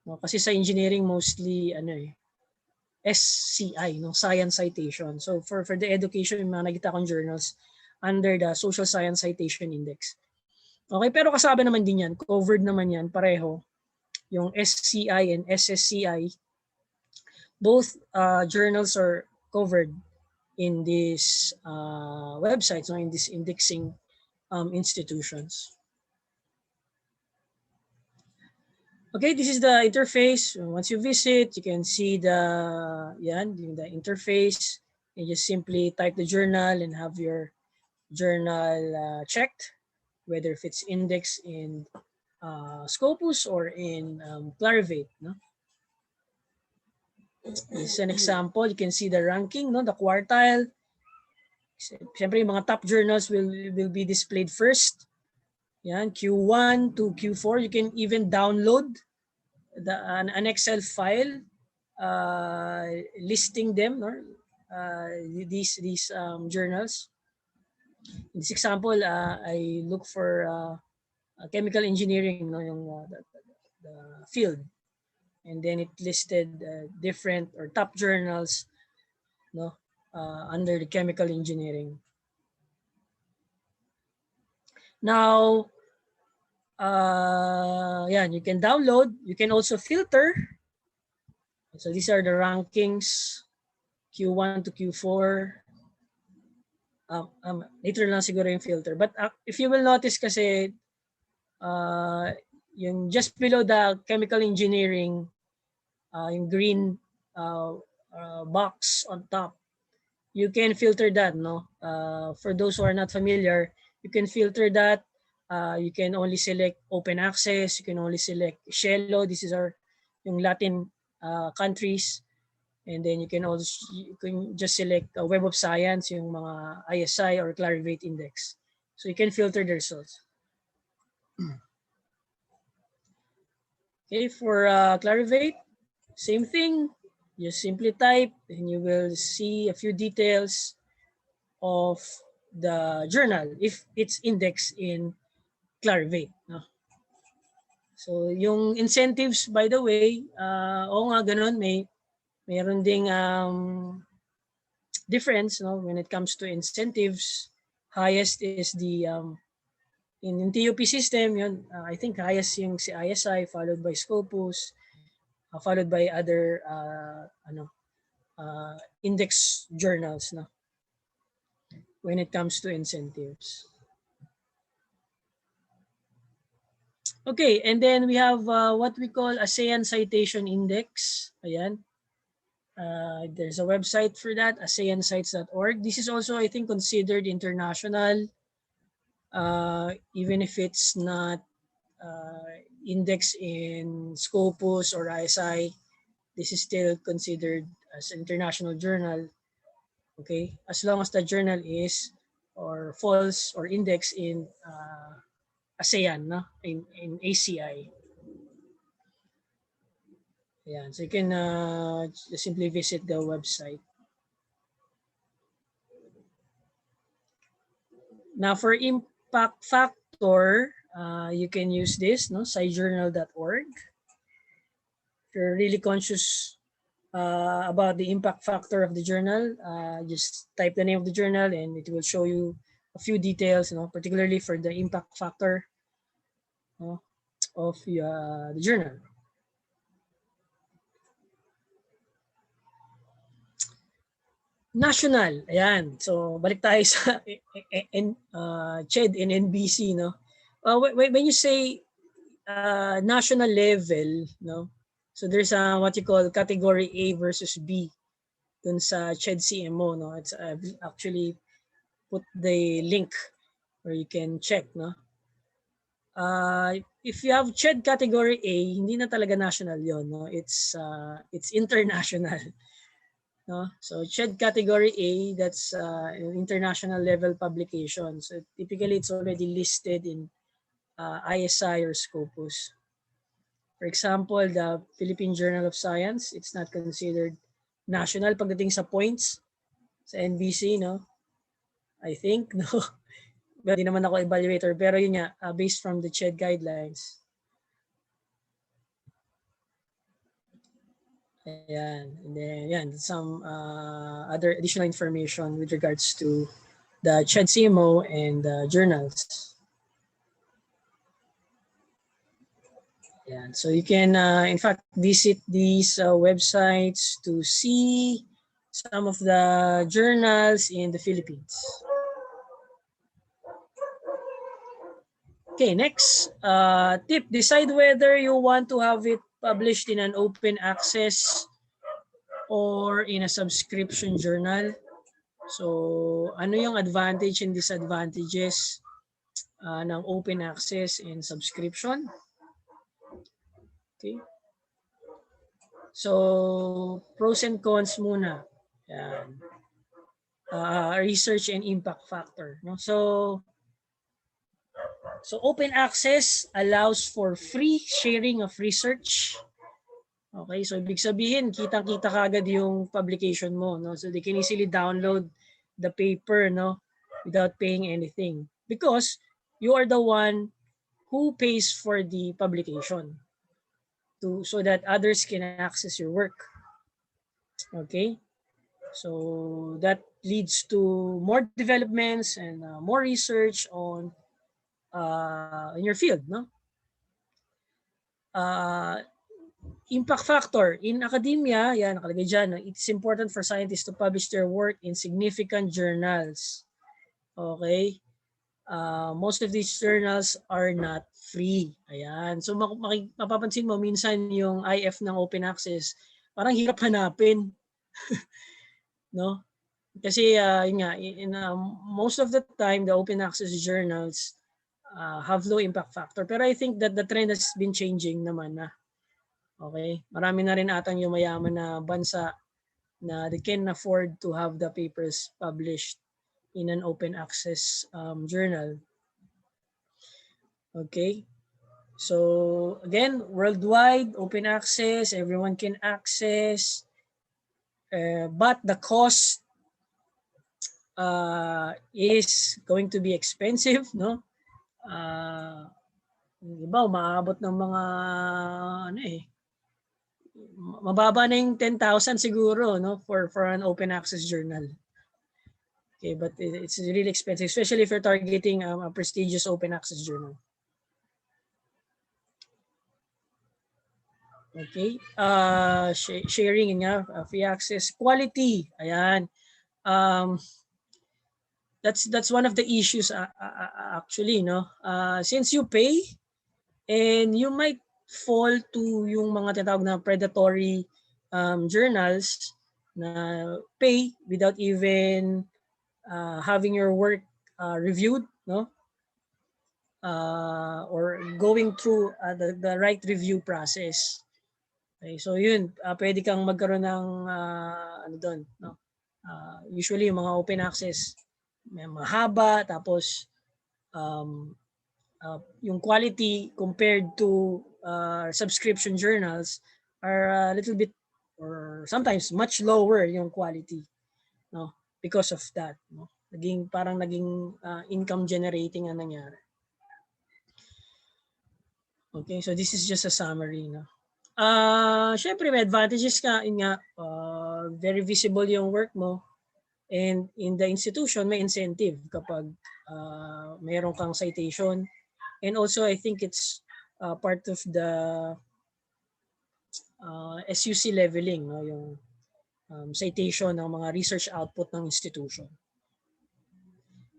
no, kasi sa engineering mostly SCI, no, Science Citation. So for the education, yung mga nakita kong journals under the Social Science Citation Index. Okay, pero kasama naman din yan, covered naman yan pareho, yung SCI and SSCI. Both journals are covered in these websites, no, in these indexing institutions. Okay, this is the interface. Once you visit, you can see the interface. You just simply type the journal and have your journal checked, whether if it's indexed in Scopus or in Clarivate, no? This is an example. You can see the ranking, no, the quartile. Siyempre, yung mga top journals will be displayed first. Yan, Q1 to Q4. You can even download an Excel file listing them, no? These journals. In this example, I look for chemical engineering, no, yung the field, and then it listed different or top journals, no, under the chemical engineering. Now, you can download. You can also filter. So these are the rankings Q1 to Q4. Later lang siguro yung filter. But if you will notice kasi, yung just below the chemical engineering, yung green box on top, you can filter that, no? For those who are not familiar, you can filter that. You can only select open access. You can only select shallow. This is yung Latin countries. And then you can just select Web of Science, yung mga ISI or Clarivate Index. So you can filter the results. Okay, for Clarivate, same thing. You simply type and you will see a few details of the journal if it's indexed in Clarivate. No? So yung incentives, by the way, oo nga ganun, mayroon ding difference, no, when it comes to incentives. Highest is the in TUP system, yun, I think highest yung si ISI, followed by Scopus, followed by other index journals, no, when it comes to incentives. Okay, and then we have what we call ASEAN Citation Index. Ayan. There's a website for that, aseansites.org. This is also, I think, considered international, even if it's not indexed in Scopus or ISI. This is still considered as an international journal. Okay, as long as the journal is or falls or index in ASEAN, no? in ACI. Yeah, so you can simply visit the website. Now for impact factor, you can use this, no, scijournal.org. If you're really conscious about the impact factor of the journal, just type the name of the journal and it will show you a few details, you know, particularly for the impact factor of the journal. National, ayan. So balik tayo sa CHED and NBC, no. When you say national level, no, so there's what you call category A versus B dun sa CHED CMO, no. It's actually put the link where you can check, no. If you have CHED category A, hindi na talaga national yon, no. It's international. No? So CHED category A, that's an international level publication. So typically it's already listed in ISI or Scopus. For example, the Philippine Journal of Science, it's not considered national pagdating sa points sa NBC, no? I think, no? Well, di naman ako evaluator, pero yun nga, based from the CHED guidelines. Ayan. And then, yan, some other additional information with regards to the CHED CMO and journals. Ayan. So you can, in fact, visit these websites to see some of the journals in the Philippines. Okay, next tip, decide whether you want to have it published in an open access or in a subscription journal. So, ano yung advantage and disadvantages ng open access and subscription? Okay. So, pros and cons muna. Yan. Research and impact factor. No? So open access allows for free sharing of research. Okay, so ibig sabihin, kitang-kita kagad yung publication mo, no? So they can easily download the paper, no, without paying anything because you are the one who pays for the publication so that others can access your work. Okay, so that leads to more developments and more research on in your field, no. Impact factor. In academia, yan, nakalagay dyan, it's important for scientists to publish their work in significant journals. Okay? Most of these journals are not free. Ayan. So mapapansin mo, minsan yung IF ng open access, parang hirap hanapin. No? Kasi yun nga, most of the time, the open access journals have low impact factor. Pero I think that the trend has been changing naman na. Okay? Marami na rin atang yung mayaman na bansa na they can afford to have the papers published in an open access journal. Okay? So again, worldwide, open access, everyone can access, but the cost is going to be expensive, no? Iba, umaabot ng mga mababa na yung 10,000 siguro, no, for an open access journal. Okay, but it's really expensive, especially if you're targeting a prestigious open access journal. Okay, sharing nga, free access, quality, ayan. That's one of the issues actually, no. Since you pay, and you might fall to yung mga tinatawag na predatory journals na pay without even having your work reviewed, no? Or going through the right review process. Okay, so yun, pwede kang magkaroon ng ano doon, no? Usually yung mga open access may mahaba, tapos yung quality compared to subscription journals are a little bit or sometimes much lower yung quality, no, because of that, no. Parang naging income generating ang nangyari. Okay, so this is just a summary, no. Syempre may advantages ka, very visible yung work mo, and in the institution may incentive kapag mayroon kang citation. And also, I think it's part of the SUC leveling, no, yung citation ng mga research output ng institution.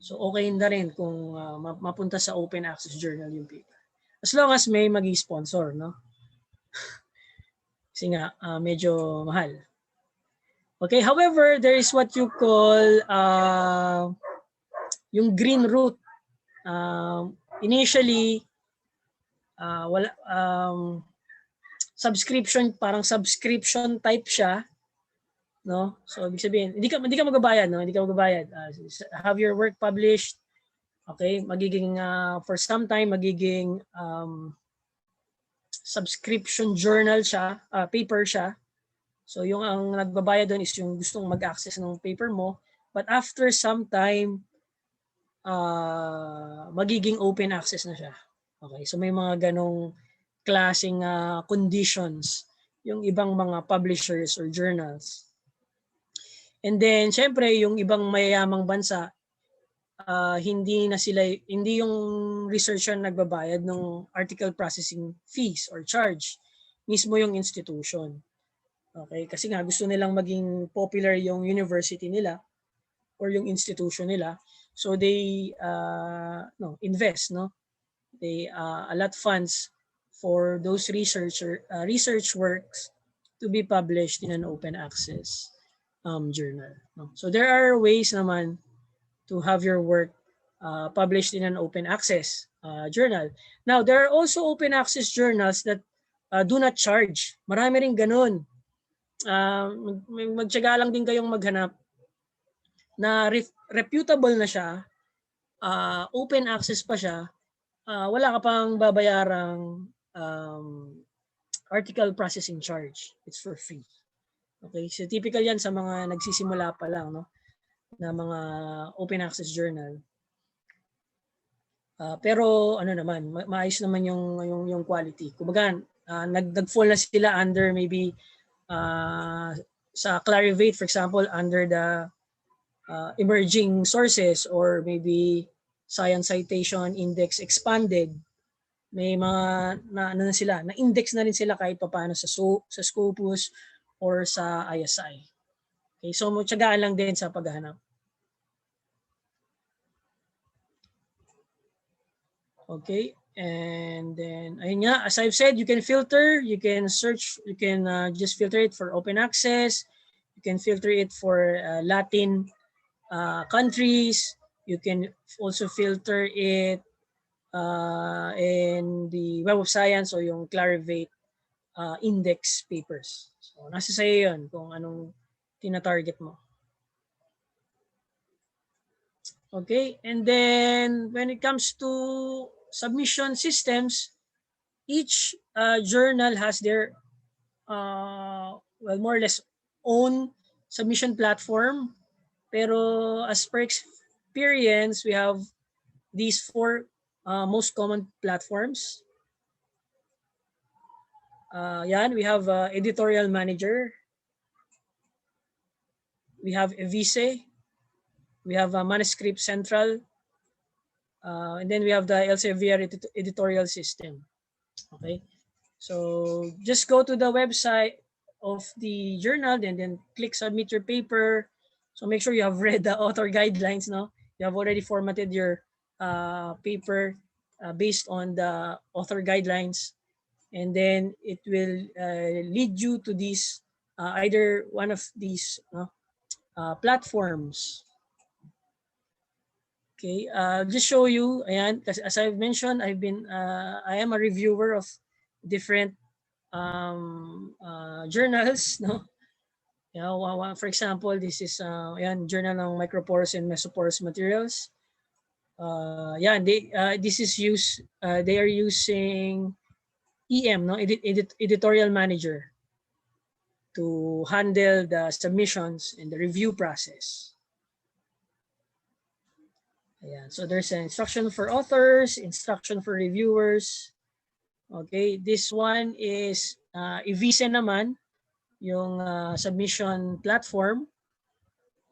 So, okay na rin kung mapunta sa open access journal yung paper. As long as may mag-sponsor, no? Kasi nga, medyo mahal. Okay, however, there is what you call yung green route. Initially, wala subscription, parang subscription type siya, no? So ibig sabihin, hindi ka magbabayad, no? Hindi ka magbabayad. Have your work published. Okay, magiging for some time magiging subscription journal siya, paper siya. So yung ang nagbabayad doon is yung gustong mag-access ng paper mo, but after some time magiging open access na siya. Okay, so may mga ganong klaseng conditions yung ibang mga publishers or journals. And then syempre yung ibang mayayamang bansa, hindi yung researcher nagbabayad ng article processing fees or charge, mismo yung institution. Okay, kasi nga gusto nilang maging popular yung university nila or yung institution nila, so they invest, no? They allot funds for those research works to be published in an open access journal. No? So there are ways naman to have your work published in an open access journal. Now, there are also open access journals that do not charge. Marami rin ganun. Magtiyaga lang din kayong maghanap na reputable na siya, open access pa siya, wala ka pang babayarang article processing charge. It's for free. Okay, so typical yan sa mga nagsisimula pa lang, no, na mga open access journal. Pero ano naman, maayos naman yung quality. Kumbaga, nag-fall na sila under maybe sa Clarivate, for example, under the emerging sources or maybe Science Citation Index Expanded, may mga ano na sila, na-index na rin sila kahit papaano sa Scopus or sa ISI. Okay, so tsagaan lang din sa paghahanap. Okay, and then ayun nga, as I've said, you can filter, you can search, you can just filter it for open access, you can filter it for Latin countries, you can also filter it in the Web of Science o yung Clarivate index papers. So nasa sa'yo yun kung anong tina-target mo. Okay, and then when it comes to submission systems, each journal has their well, more or less own submission platform. Pero as per experience, we have these 4 most common platforms. Yan, we have editorial manager, we have Evice, we have Manuscript Central, and then we have the Elsevier editorial system. Okay, so just go to the website of the journal and then click submit your paper. So make sure you have read the author guidelines. No, you have already formatted your paper based on the author guidelines, and then it will lead you to this either one of these platforms. Okay, just show you, ayan, as I've mentioned, I am a reviewer of different journals, no? For example, this is ayan, journal ng microporous and mesoporous materials. This is they are using EM, no, editorial manager, to handle the submissions and the review process. Ayan. So there's an instruction for authors, instruction for reviewers. Okay, this one is Evice naman, yung submission platform.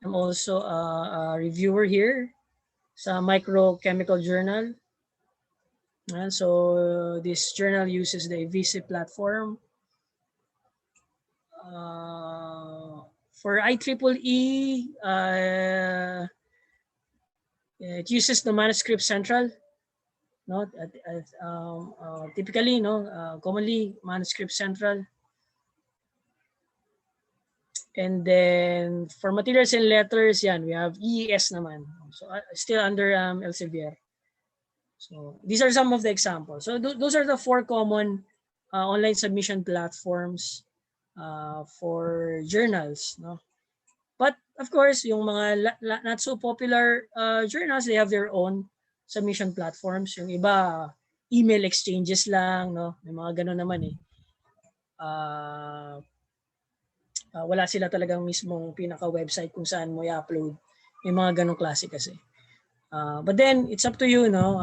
I'm also a reviewer here sa Microchemical Journal. And so this journal uses the Evice platform. For IEEE, it uses the Manuscript Central. No, typically, commonly Manuscript Central. And then for materials and letters, yan, we have EES naman. So still under Elsevier. So these are some of the examples. So those are the 4 common online submission platforms for journals, no? But of course, yung mga not so popular journals, they have their own submission platforms. Yung iba, email exchanges lang, no? May mga ganun naman eh. Wala sila talagang mismong pinaka-website kung saan mo i-upload. May mga ganong klase kasi. But then, it's up to you, no?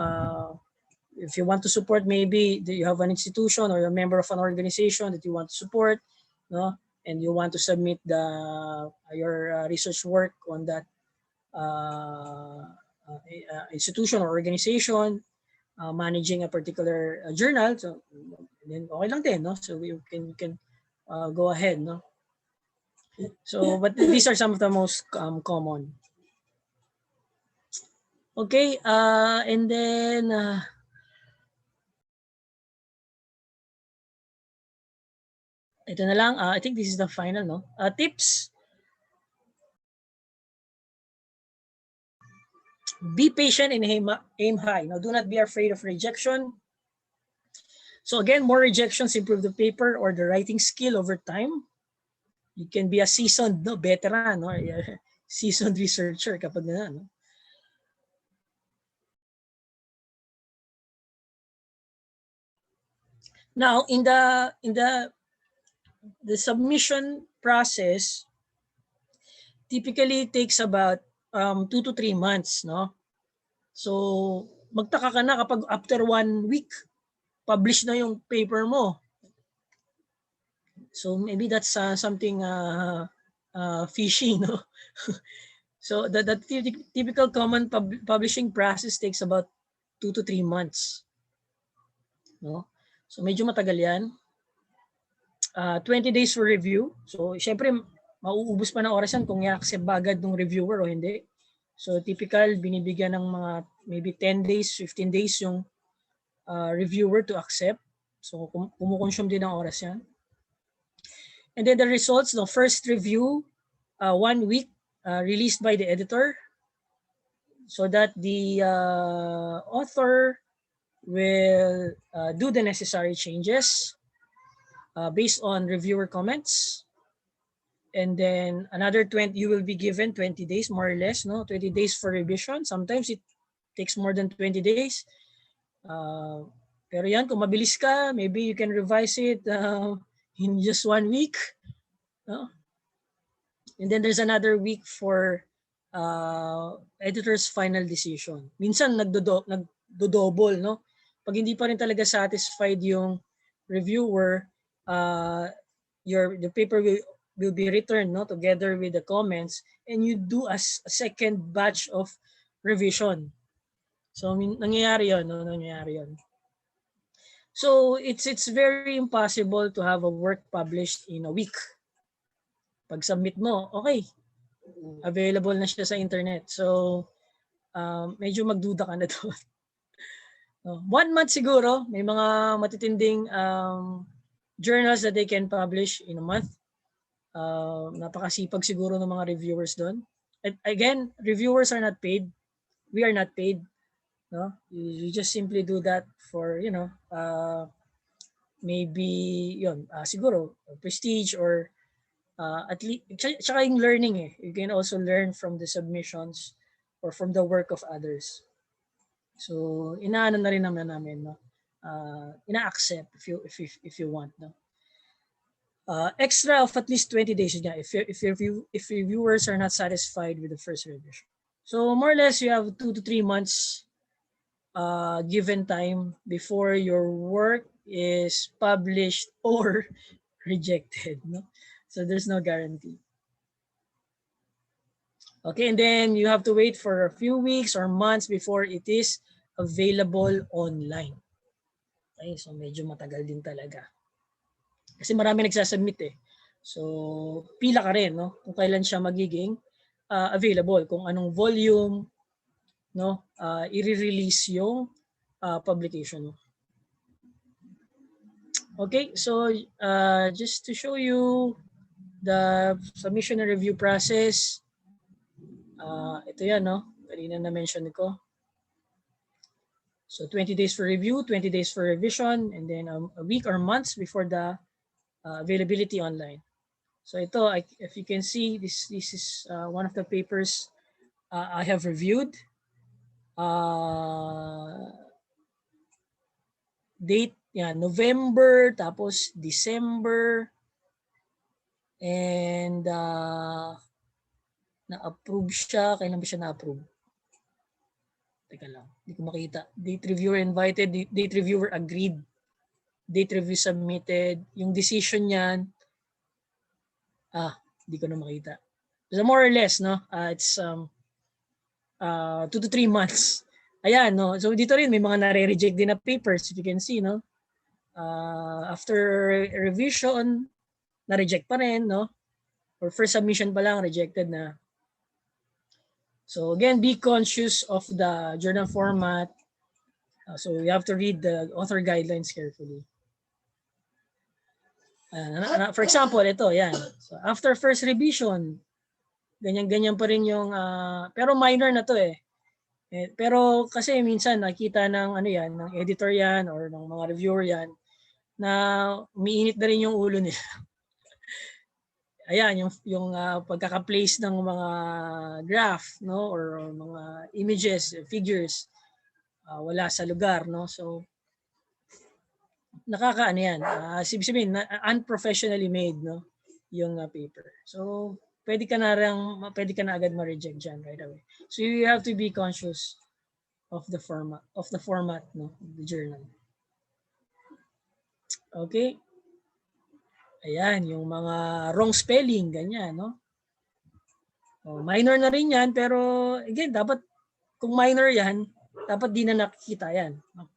If you want to support, maybe you have an institution or you're a member of an organization that you want to support, no? And you want to submit your research work on that institution or organization managing a particular journal. So then okay lang din, no? So you can go ahead, no? So, but these are some of the most common. Okay, and then ito na lang. I think this is the final, no? Tips. Be patient and aim high. Now, do not be afraid of rejection. So again, more rejections improve the paper or the writing skill over time. You can be a seasoned veteran or seasoned researcher kapag na, no? Now, in the submission process, typically takes about 2 to 3 months, no? So, magtaka ka na kapag after 1 week, publish na yung paper mo. So, maybe that's something fishy, no? So, the typical common publishing process takes about 2 to 3 months. no? So medyo matagal yan. 20 days for review. So syempre mauubos pa ng oras yan kung i-accept ba agad ng reviewer o hindi. So typical, binibigyan ng mga maybe 10 days, 15 days yung reviewer to accept. So kumukonsume din ng oras yan. And then the results, the first review, 1 week, released by the editor, so that the author will do the necessary changes based on reviewer comments. And then another 20, you will be given 20 days more or less, no? 20 days for revision. Sometimes it takes more than 20 days. Pero yan, kung mabilis ka, maybe you can revise it in just 1 week. No? And then there's another week for editor's final decision. Minsan nagdo-double, no? Pag hindi pa rin talaga satisfied yung reviewer, the paper will be returned, no, together with the comments, and you do a second batch of revision. So nangyayari yun, no? Nangyayari yun. So it's very impossible to have a work published in a week. Pag submit mo, okay, available na siya sa internet. So medyo magduda ka na doon. 1 month siguro, may mga matitinding journals that they can publish in a month. Napakasipag siguro ng mga reviewers doon. Again, reviewers are not paid. We are not paid. No, you just simply do that for, you know, maybe yun, siguro prestige or at least, tsaka yung learning eh. You can also learn from the submissions or from the work of others. So inaano na rin naman namin, no, ina-accept if you want, no. Extra of at least 20 days if reviewers are not satisfied with the first revision. So more or less you have 2 to 3 months given time before your work is published or rejected, no? So there's no guarantee. Okay, and then you have to wait for a few weeks or months before it is available online. Okay, so medyo matagal din talaga. Kasi marami nagsasubmit eh. So pila ka rin, no, kung kailan siya magiging available, kung anong volume, no, i-release yung publication mo. Okay, so just to show you the submission and review process, ito yan, no, kanina na-mention ko. So 20 days for review, 20 days for revision, and then a week or months before the availability online. So ito, if you can see, this is one of the papers I have reviewed. Date, yeah, November, tapos December, and na-approve siya. Kailan ba siya na-approve? Teka lang, hindi ko makita. Date reviewer invited, date reviewer agreed, date review submitted, yung decision niyan, hindi ko na makita. So more or less, no, it's 2 to 3 months. Ayan, no, so dito rin may mga nare-reject din na papers, if you can see, no. After revision, na-reject pa rin, no, or first submission pa lang, rejected na. So again, be conscious of the journal format. So you have to read the author guidelines carefully. For example, ito, yan. So after first revision, ganyan-ganyan pa rin yung, pero minor na to eh. Pero kasi minsan nakita ng ano yan, ng editor yan or ng mga reviewer yan, na umiinit na rin yung ulo nila. Ayan, yung pagkaka-place ng mga graph, no, or mga images, figures, wala sa lugar, no. So nakakaano yan, sabihin unprofessionally made, no, yung paper. So pwede ka na agad ma-reject dyan right away. So you have to be conscious of the format, no, of the journal. Okay. Ayan, yung mga wrong spelling, ganyan, no? Minor na rin yan, pero again, dapat, kung minor yan, dapat di na nakikita yan. No?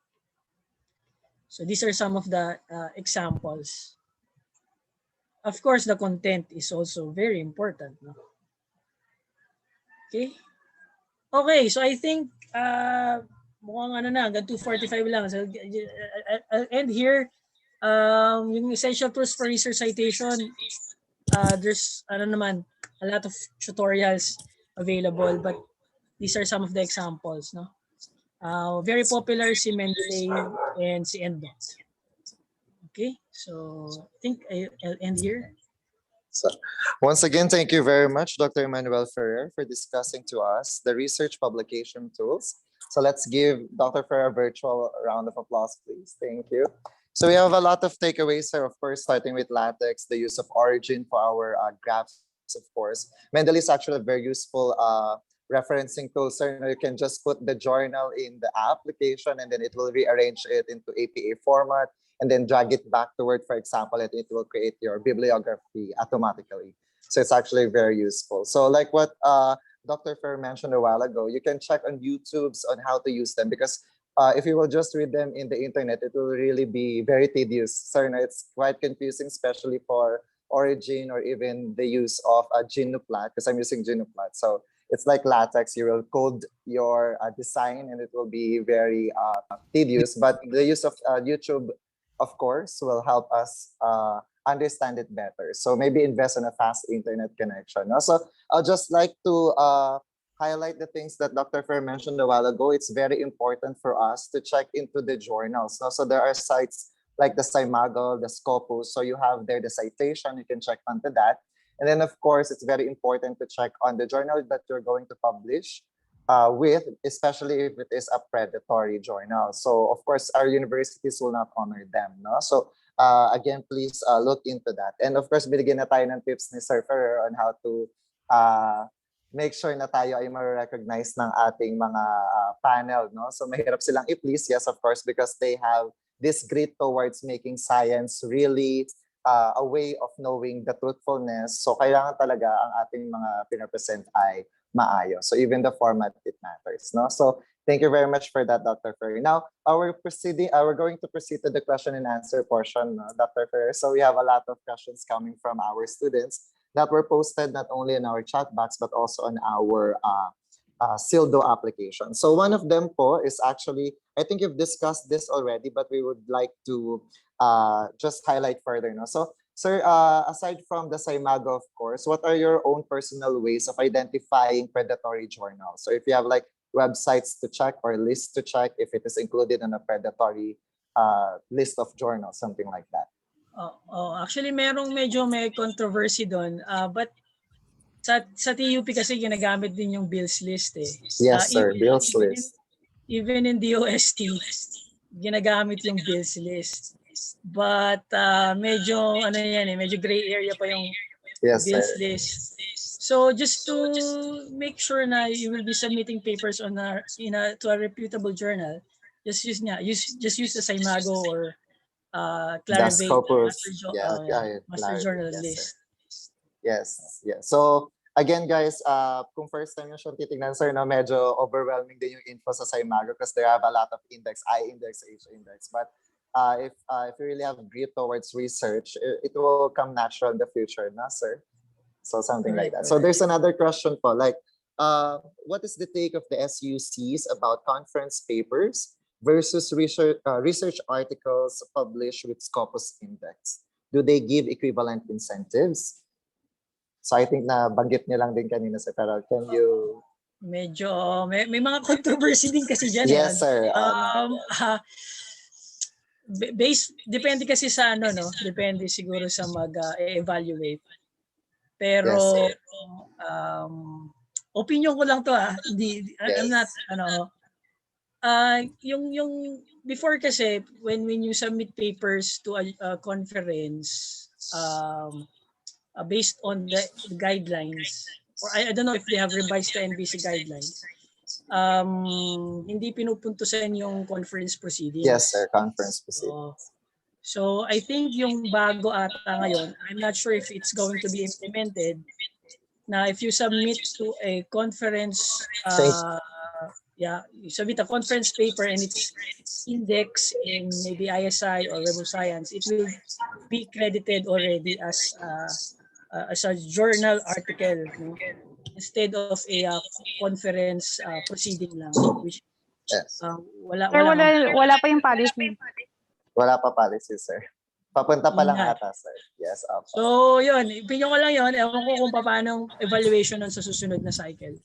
So these are some of the examples. Of course, the content is also very important. No? Okay. Okay, so I think mukhang ano na, hanggang 2:45 lang. So I'll end here. Yung essential tools for research citation, there's a lot of tutorials available, but these are some of the examples. No? Very popular si Mendeley and si Endnote. Okay, so I think I'll end here. So, once again, thank you very much, Dr. Emmanuel Ferrer, for discussing to us the research publication tools. So let's give Dr. Ferrer a virtual round of applause, please. Thank you. So we have a lot of takeaways here, of course, starting with LaTeX, the use of origin for our graphs, of course. Mendeley is actually a very useful referencing tool. So you can just put the journal in the application and then it will rearrange it into APA format and then drag it back to Word, for example, and it will create your bibliography automatically. So it's actually very useful. So like what Dr. Fer mentioned a while ago, you can check on YouTube's on how to use them because if you will just read them in the internet, it will really be very tedious. So it's quite confusing, especially for origin or even the use of a Ginuplat, because I'm using Ginuplat. So it's like LaTeX. You will code your design and it will be very tedious. But the use of YouTube, of course, will help us understand it better. So maybe invest in a fast internet connection. Also, I'll just like to highlight the things that Dr. Fer mentioned a while ago. It's very important for us to check into the journals. So there are sites like the Simago, the Scopus. So you have there the citation, you can check onto that. And then, of course, it's very important to check on the journal that you're going to publish with, especially if it is a predatory journal. So, of course, our universities will not honor them. No? So, again, please look into that. And, of course, binigyan na tayo ng tips ni Sir Ferrer on how to make sure na tayo ay ma-recognize ng ating mga panel. No? So, mahirap silang i-please, yes, of course, because they have this grit towards making science really a way of knowing the truthfulness. So kailangan talaga ang ating mga pinapresent ay maayos. So even the format, it matters. No? So thank you very much for that, Dr. Ferrer. Now, we're going to proceed to the question and answer portion, Dr. Ferrer. So we have a lot of questions coming from our students that were posted not only in our chat box, but also on our Sildo application. So one of them po is actually, I think you've discussed this already, but we would like to just highlight further. No? So, sir, aside from the Simago, of course, what are your own personal ways of identifying predatory journals? So if you have like websites to check or lists to check if it is included in a predatory list of journals, something like that. Actually, medyo may controversy doon. But sa TUP kasi ginagamit din yung bills list eh. Yes, sir, bills list. Even in DOST, ginagamit yung bills list. But medyo medyo gray area pa yung bills list. So just to make sure na you will be submitting papers on to a reputable journal, just use the Simago or Clarivate Master Journal list. Yes. So again, guys, kung first time nyo siyang titignan, sir, no, medyo overwhelming din yung info sa Simago because they have a lot of index, I index, H index. But if you really have grit towards research, it will come natural in the future, na, sir? So something like that. So there's another question po, like, what is the take of the SUCs about conference papers versus research articles published with Scopus Index? Do they give equivalent incentives? So I think na banggit niyo lang din kanina, sir, pero can you... Medyo, may mga controversy din kasi dyan. Yes, sir. Depende kasi sa depende siguro sa mag-evaluate. Pero, yes, opinion ko lang to I'm not, yung before kasi, when you submit papers to a conference, based on the guidelines, or I don't know if they have revised the NBC guidelines, hindi pinupuntusan yung conference proceedings. Yes, sir, conference proceedings. So I think yung bago ata ngayon, I'm not sure if it's going to be implemented, na if you submit to a conference, you submit a conference paper and it's indexed in maybe ISI or Web of Science, it will be credited already as a journal article, no? Instead of a conference proceeding lang, which Yes. wala Sir, wala kang wala pa yung policy. Wala pa policy, sir. Papunta pa yun lang nga. ata, sir. Yes, apo. So, yun. Opinion ko lang yun. Ewan ko kung paano evaluation nun sa susunod na cycle.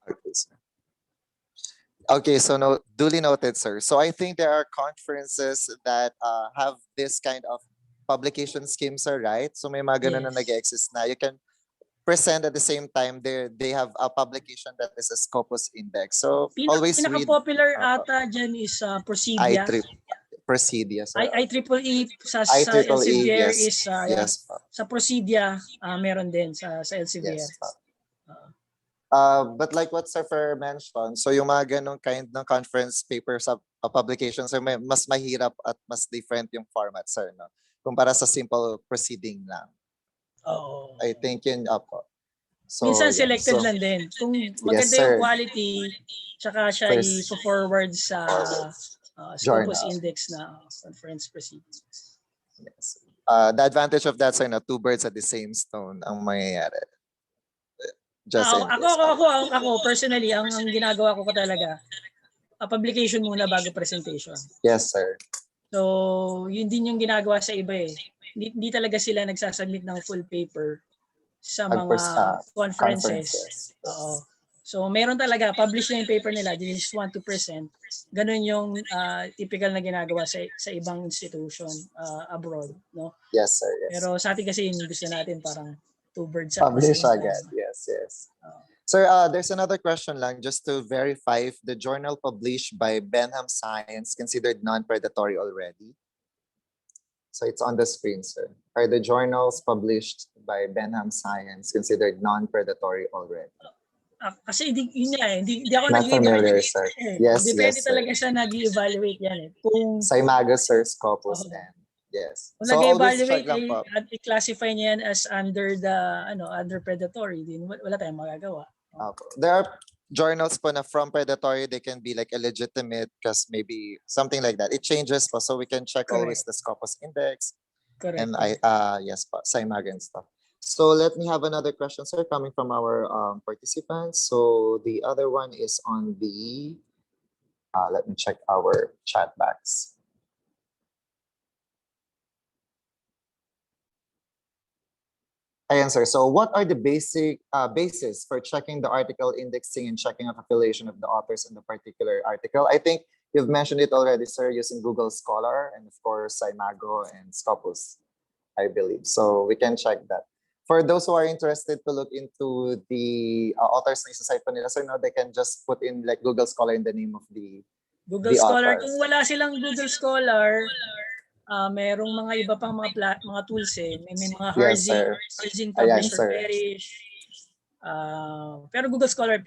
Okay, sir. Okay, so no, duly noted, sir. So I think there are conferences that have this kind of publication scheme, sir, right? So may mga ganun na Yes. nag-exist na. You can present at the same time they have a publication that is a Scopus Index. So always read Pinaka-popular ata dyan is Procedia. Procedia, sir. IEEE sa IEEE, Elsevier yes. is Yes, sa Procedia meron din sa Elsevier. yes. But like what Sir Fer mentioned, so yung mga ganong kind ng conference paper sa publications, so mas mahirap at mas different yung format, sir, no? Kumpara sa simple proceeding lang. Oo. I think yun po. So, minsan yeah. selected So, lang din. Kung yes, maganda sir. yung quality, tsaka siya First, i-forward sa Scopus journal. Index na conference proceedings. Yes. The advantage of that, sir, na two birds at the same stone ang mangyayari. Just in case. Ako personally, ang ginagawa ko talaga, publication muna bago presentation. Yes, sir. So, yun din yung ginagawa sa iba eh. Hindi talaga sila nagsasubmit ng full paper sa mga conferences. Oo. So, meron talaga, publish na yung paper nila, they just want to present. Ganun yung typical na ginagawa sa ibang institution abroad, no? Yes, sir. Yes. Pero sa atin kasi yung gusto natin parang two birds at the publish same agad. time. Yes, yes. Sir, there's another question lang just to verify if the journal published by Benham Science considered non-predatory already. So it's on the screen, sir. Are the journals published by Benham Science considered non-predatory already? Kasi hindi ako Not familiar, nag-evaluate. sir. Yes, Depende yes, sir. talaga siya nag-evaluate yan eh. Kung Saimago, sir, Scopus, and yes. Kung So always nag-evaluate, check lang po. at i-classify niya yan as under under predatory, din wala tayong magagawa. There are journals po na from predatory, they can be like illegitimate because maybe something like that. It changes po, so we can check always the Scopus Index. Correct. And yes po, Saimago and stuff. So let me have another question, sir, coming from our participants. So the other one is on the, let me check our chat box. Ayan, sir. So what are the basic basis for checking the article indexing and checking of affiliation of the authors in the particular article? I think you've mentioned it already, sir, using Google Scholar and of course Saimago and Scopus, I believe. So we can check that. For those who are interested to look into the authors na isa-cite pa nila, sir, no, they can just put in like Google Scholar in the name of the Scholar. authors. Kung wala silang Google Scholar, merong mga iba pang mga tools eh. May mga Herzing Publisher Perish. Pero Google Scholar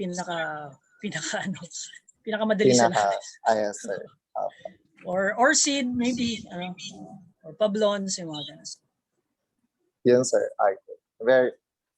pinakamadali sa lahat. Yes, sir. Or Seed maybe, or Pablons, yung mga ganun. Yun, sir.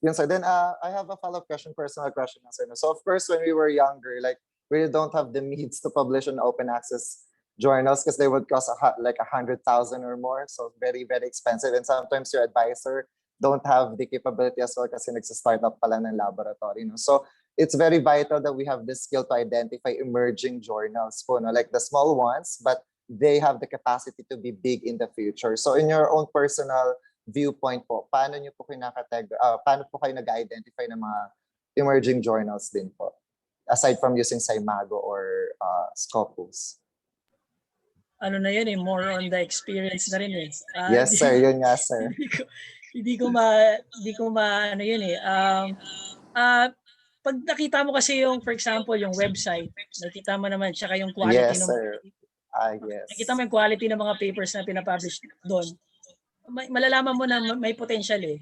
Yun, sir. Then I have a follow-up question, personal question, sir. So of course, when we were younger, like we don't have the means to publish on open access journals because they would cost like 100,000 or more. So very, very expensive. And sometimes your advisor don't have the capability as well kasi nagsa-start up pa lang ng laboratory. No? So it's very vital that we have this skill to identify emerging journals po, no? Like the small ones, but they have the capacity to be big in the future. So in your own personal viewpoint po, paano po kayo nag-identify ng mga emerging journals din po? Aside from using Saimago or Scopus. Ano na yun eh, more on the experience na rin eh. Yes, sir. Yun nga, sir. Hindi ko ano yun eh. Pag nakita mo kasi yung, for example, yung website, nakita mo naman, tsaka yung quality. Yes, sir. Yes. Nakita mo yung quality ng mga papers na pinapublish doon. Malalaman mo na may potential eh.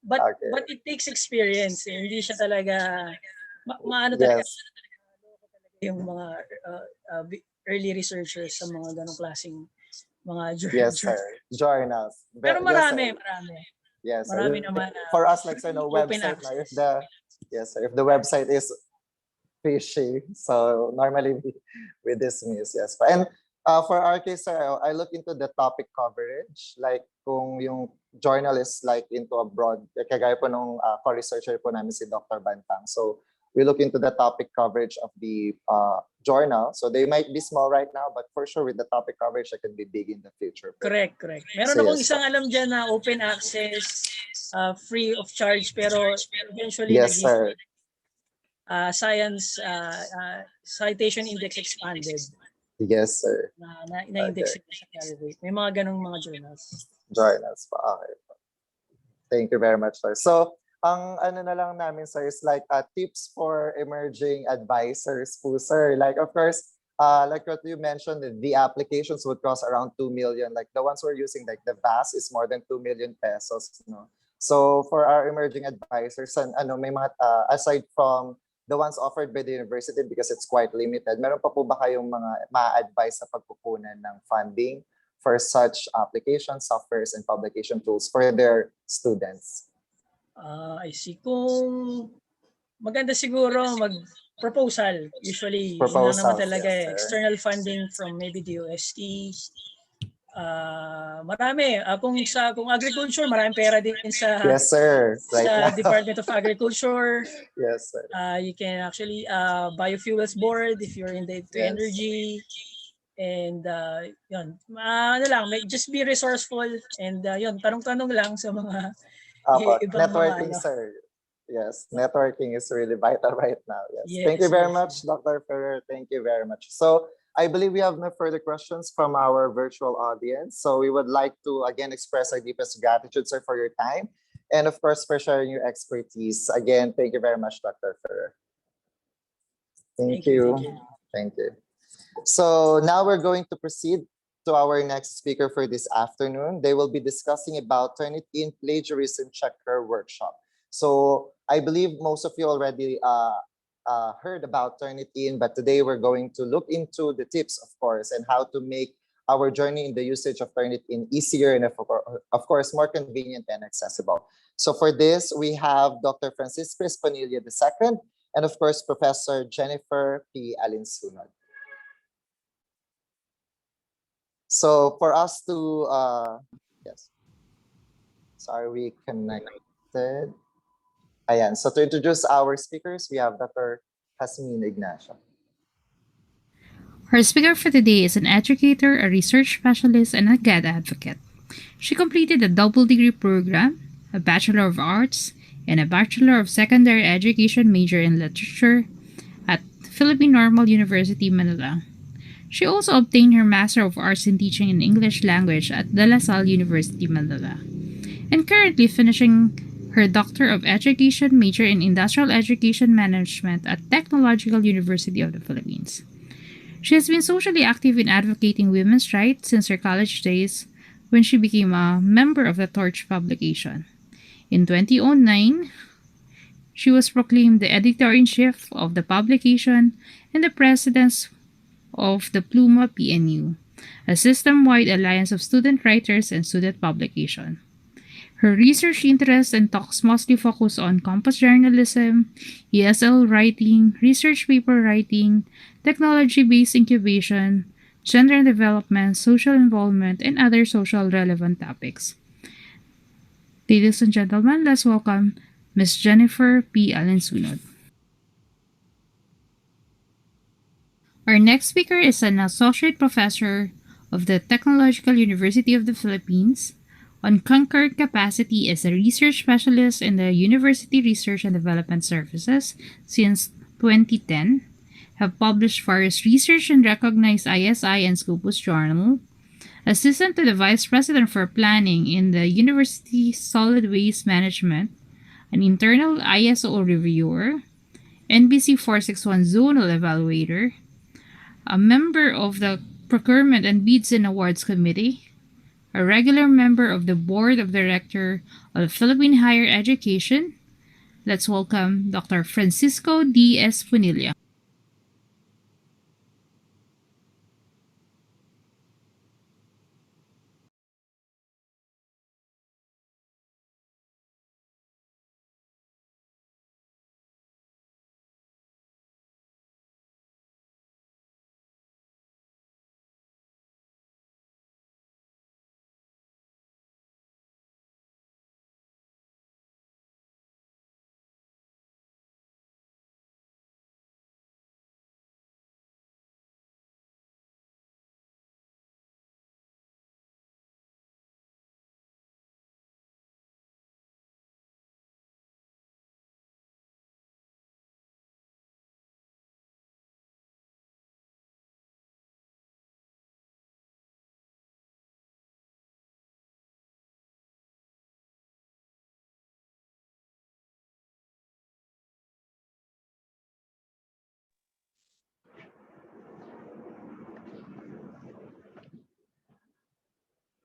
But it takes experience eh. Hindi siya talaga, talaga yung mga early researchers sa mga ganong klaseng mga journals. Yes, sir. Journals. Pero marami. Yes, sir. Marami naman. For us, like, sir, no website na. If the website is fishy. So normally we dismiss, yes. And for our case, sir, I look into the topic coverage. Like kung yung journal is like into a broad, kagaya po nung co-researcher po namin si Dr. Bantang. So we look into the topic coverage of the journal. So they might be small right now, but for sure with the topic coverage, they can be big in the future. Correct, correct. Meron So, akong yes, isang alam dyan na open access, free of charge, pero eventually yes, naging sir. science citation index expanded. Yes, sir. Na-index sa Clarivate. May mga ganong mga journals. Journals pa. Okay. Thank you very much, sir. So, ang ano na lang namin, sir, is like tips for emerging advisors po, sir. Like, of course, like what you mentioned, the applications would cost around 2 million. Like the ones we're using, like the VAS is more than 2 million pesos. No? So for our emerging advisors, and ano, may mga, aside from the ones offered by the university because it's quite limited, meron pa po ba kayong mga ma-advise sa pagkukunan ng funding for such applications, softwares, and publication tools for their students? I see. Kung maganda siguro mag-proposal. Usually, yun lang naman talaga yes, external funding from maybe the UST. Marami. Kung agriculture, maraming pera din sa yes, sir. Right sa now. Department of Agriculture. Yes, sir. You can actually biofuels board if you're in the energy. And yun, ano lang, just be resourceful and yun, tanong-tanong lang sa mga ibang networking, mga ano. sir. Yes, networking is really vital right now. Yes. Yes, Thank you very yes, much, Dr. Ferrer. Thank you very much. So I believe we have no further questions from our virtual audience. So we would like to again express our deepest gratitude, sir, for your time. And of course, for sharing your expertise. Again, thank you very much, Dr. Ferrer. Thank you. Thank you. So now we're going to proceed to our next speaker for this afternoon. They will be discussing about Turnitin Plagiarism Checker Workshop. So I believe most of you already heard about Turnitin, but today we're going to look into the tips, of course, and how to make our journey in the usage of Turnitin easier and, of course, more convenient and accessible. So for this, we have Dr. Francisco Espanilla II, and of course, Professor Jennifer P. Alinsunod. So for us to, yes, sorry, we connected. Ayan. So to introduce our speakers, we have Dr. Jasmine Ignacio. Our speaker for today is an educator, a research specialist, and a GAD advocate. She completed a double degree program, a Bachelor of Arts, and a Bachelor of Secondary Education major in Literature at Philippine Normal University, Manila. She also obtained her Master of Arts in Teaching in English Language at De La Salle University, Manila, and currently finishing her Doctor of Education major in Industrial Education Management at Technological University of the Philippines. She has been socially active in advocating women's rights since her college days when she became a member of the Torch publication. In 2009, she was proclaimed the editor-in-chief of the publication and the president of the Pluma PNU, a system-wide alliance of student writers and student publication. Her research interests and talks mostly focus on campus journalism, ESL writing, research paper writing, technology-based incubation, gender development, social involvement, and other social relevant topics. Ladies and gentlemen, let's welcome Ms. Jennifer P. Alensunod. Our next speaker is an associate professor of the Technological University of the Philippines on concurrent capacity as a research specialist in the University Research and Development Services since 2010, have published various research and recognized ISI and Scopus Journal, assistant to the Vice President for Planning in the University Solid Waste Management, an internal ISO reviewer, NBC 461 Zonal Evaluator, a member of the Procurement and Bids and Awards Committee, a regular member of the Board of Directors of Philippine Higher Education. Let's welcome Dr. Francisco D. Esponilla.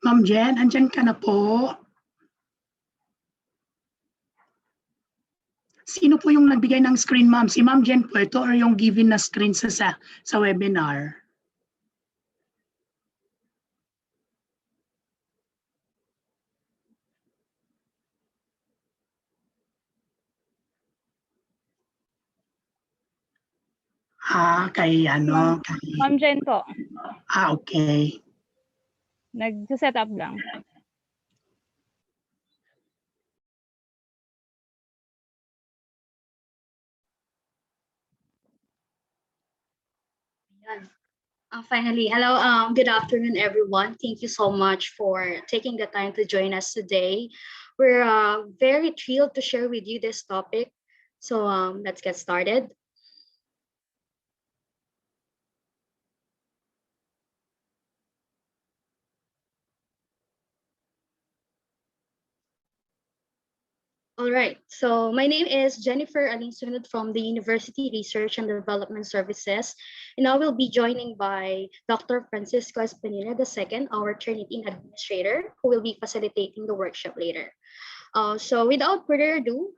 Ma'am Jen, andyan ka na po. Sino po yung nagbigay ng screen, ma'am? Si Ma'am Jen po ito or yung given na screen sa webinar? Kay ano? Ma'am Jen po. Okay. Nag-set up lang. Finally, hello, good afternoon, everyone. Thank you so much for taking the time to join us today. We're very thrilled to share with you this topic. So let's get started. All right, so my name is Jennifer Alinsunod from the University Research and Development Services, and I will be joining by Dr. Francisco Espanilla II, our Trinity Administrator, who will be facilitating the workshop later. So without further ado,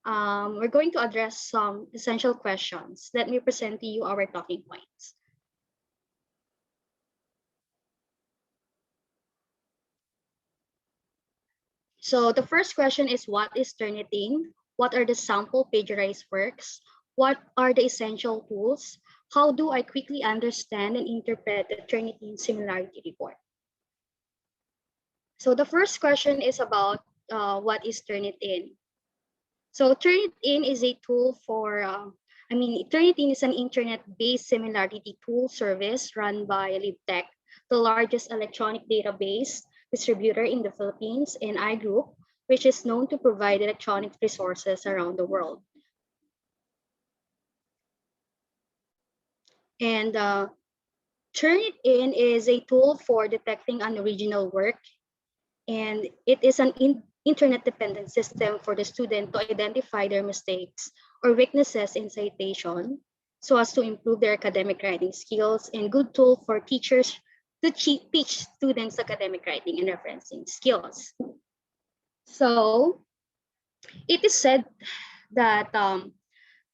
we're going to address some essential questions. Let me present to you our talking points. So the first question is, what is Turnitin? What are the sample plagiarized works? What are the essential tools? How do I quickly understand and interpret the Turnitin similarity report? So the first question is about what is Turnitin? So Turnitin is a tool for, Turnitin is an internet-based similarity tool service run by LibTech, the largest electronic database distributor in the Philippines, and iGroup, which is known to provide electronic resources around the world. And Turnitin is a tool for detecting unoriginal work, and it is an internet-dependent system for the student to identify their mistakes or weaknesses in citation so as to improve their academic writing skills, and good tool for teachers to teach students academic writing and referencing skills. So it is said that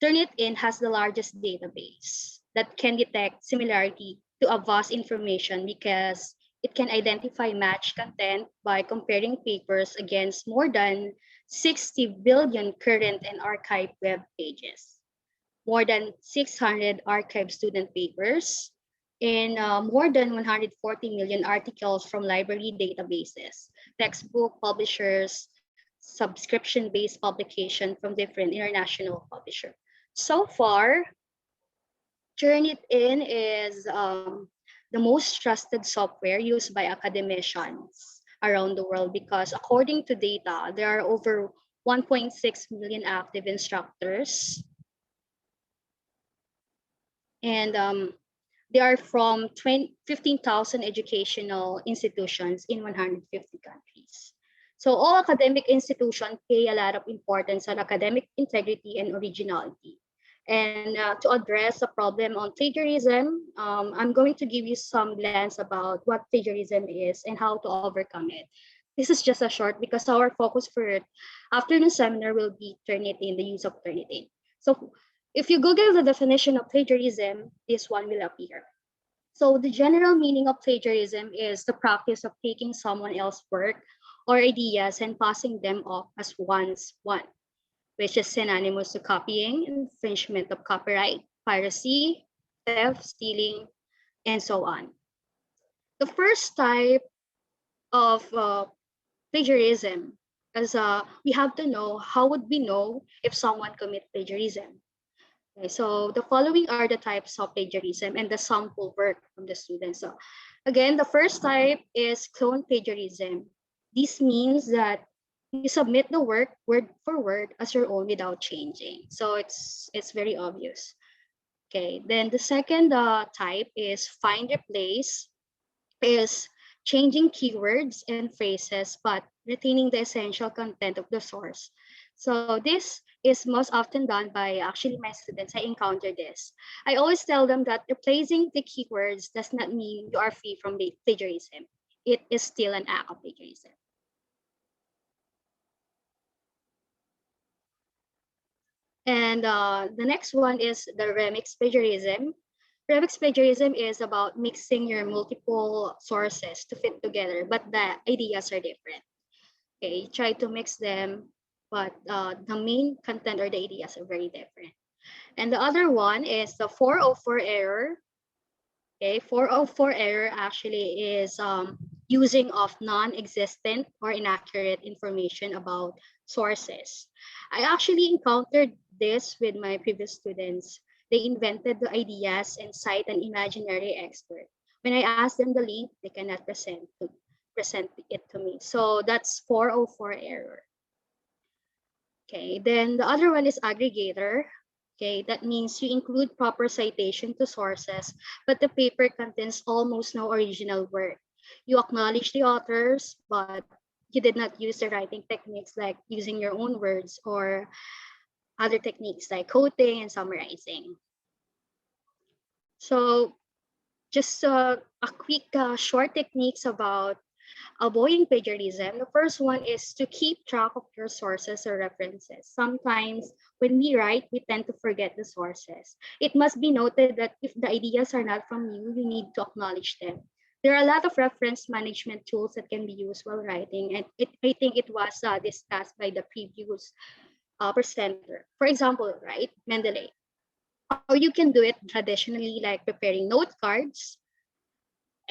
Turnitin has the largest database that can detect similarity to a vast information because it can identify matched content by comparing papers against more than 60 billion current and archived web pages, more than 600 archived student papers, and more than 140 million articles from library databases, textbook publishers, subscription-based publication from different international publishers. So far, Turnitin is the most trusted software used by academicians around the world because according to data, there are over 1.6 million active instructors, and they are from 15,000 educational institutions in 150 countries. So all academic institutions pay a lot of importance on academic integrity and originality. And to address the problem on plagiarism, I'm going to give you some glance about what plagiarism is and how to overcome it. This is just a short because our focus for afternoon seminar will be Turnitin, the use of Turnitin. So if you Google the definition of plagiarism, this one will appear. So the general meaning of plagiarism is the practice of taking someone else's work or ideas and passing them off as one's one, which is synonymous to copying, infringement of copyright, piracy, theft, stealing, and so on. The first type of plagiarism is we have to know how would we know if someone commit plagiarism. Okay, so the following are the types of plagiarism and the sample work from the students. So again, the first type is clone plagiarism. This means that you submit the work word for word as your own without changing. So it's very obvious. Okay, then the second type is find replace, is changing keywords and phrases but retaining the essential content of the source. So this is most often done by actually my students. I encounter this. I always tell them that replacing the keywords does not mean you are free from the plagiarism. it is still an act of plagiarism. And the next one is the remix plagiarism. Remix plagiarism is about mixing your multiple sources to fit together, but the ideas are different. Okay, try to mix them, but the main content or the ideas are very different. And the other one is the 404 error. Okay, 404 error actually is using of non-existent or inaccurate information about sources. I actually encountered this with my previous students. They invented the ideas and cite an imaginary expert. When I asked them the link, they cannot present it to me. So that's 404 error. Okay, then the other one is aggregator. Okay, that means you include proper citation to sources, but the paper contains almost no original work. You acknowledge the authors, but you did not use the writing techniques like using your own words or other techniques like quoting and summarizing. So just a quick short techniques about avoiding plagiarism. The first one is to keep track of your sources or references. Sometimes when we write, we tend to forget the sources. It must be noted that if the ideas are not from you, you need to acknowledge them. There are a lot of reference management tools that can be used while writing, and I think it was discussed by the previous presenter. For example, right, Mendeley. Or you can do it traditionally, like preparing note cards,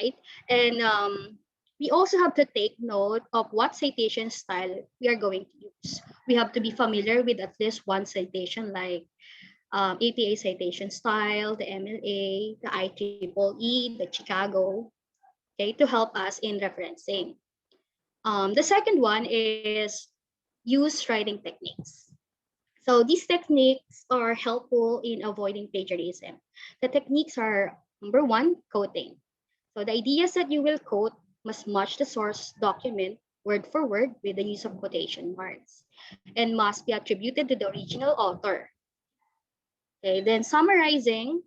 right? And we also have to take note of what citation style we are going to use. We have to be familiar with at least one citation, like APA citation style, the MLA, the IEEE, the Chicago, okay, to help us in referencing. The second one is use writing techniques. So these techniques are helpful in avoiding plagiarism. The techniques are number one, quoting. So the ideas that you will quote must match the source document word for word with the use of quotation marks and must be attributed to the original author. Okay, then summarizing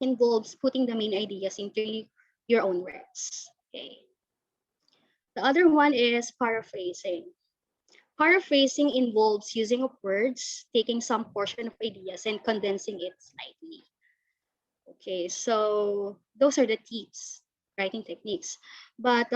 involves putting the main ideas into your own words. Okay. The other one is paraphrasing. Paraphrasing involves using of words, taking some portion of ideas and condensing it slightly. Okay, so those are the tips, writing techniques. But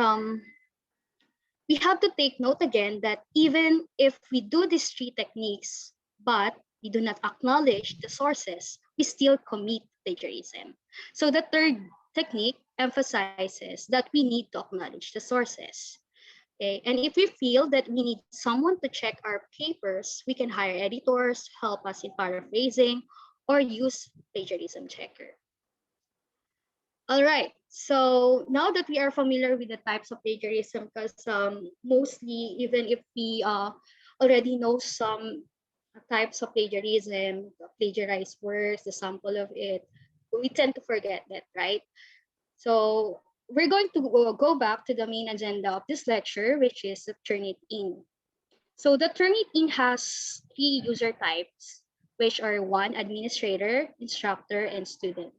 we have to take note again that even if we do these three techniques, but we do not acknowledge the sources, we still commit plagiarism. So the third technique emphasizes that we need to acknowledge the sources. Okay, and if we feel that we need someone to check our papers, we can hire editors, help us in paraphrasing, or use plagiarism checker. All right, so now that we are familiar with the types of plagiarism, because mostly, even if we already know some types of plagiarism, the plagiarized works, the sample of it, we tend to forget that, right? So we're going to go back to the main agenda of this lecture, which is the Turnitin. So the Turnitin has three user types, which are one, administrator, instructor, and student.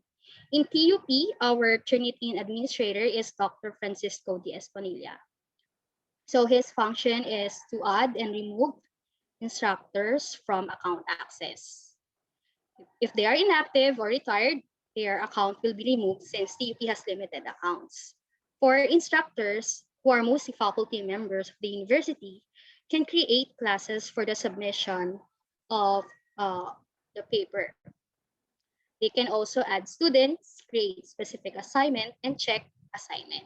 In TUP, our Turnitin administrator is Dr. Francisco D. Espanilla. So his function is to add and remove instructors from account access. If they are inactive or retired, their account will be removed since TUP has limited accounts. For instructors, who are mostly faculty members of the university, can create classes for the submission of the paper. They can also add students, create specific assignment, and check assignment.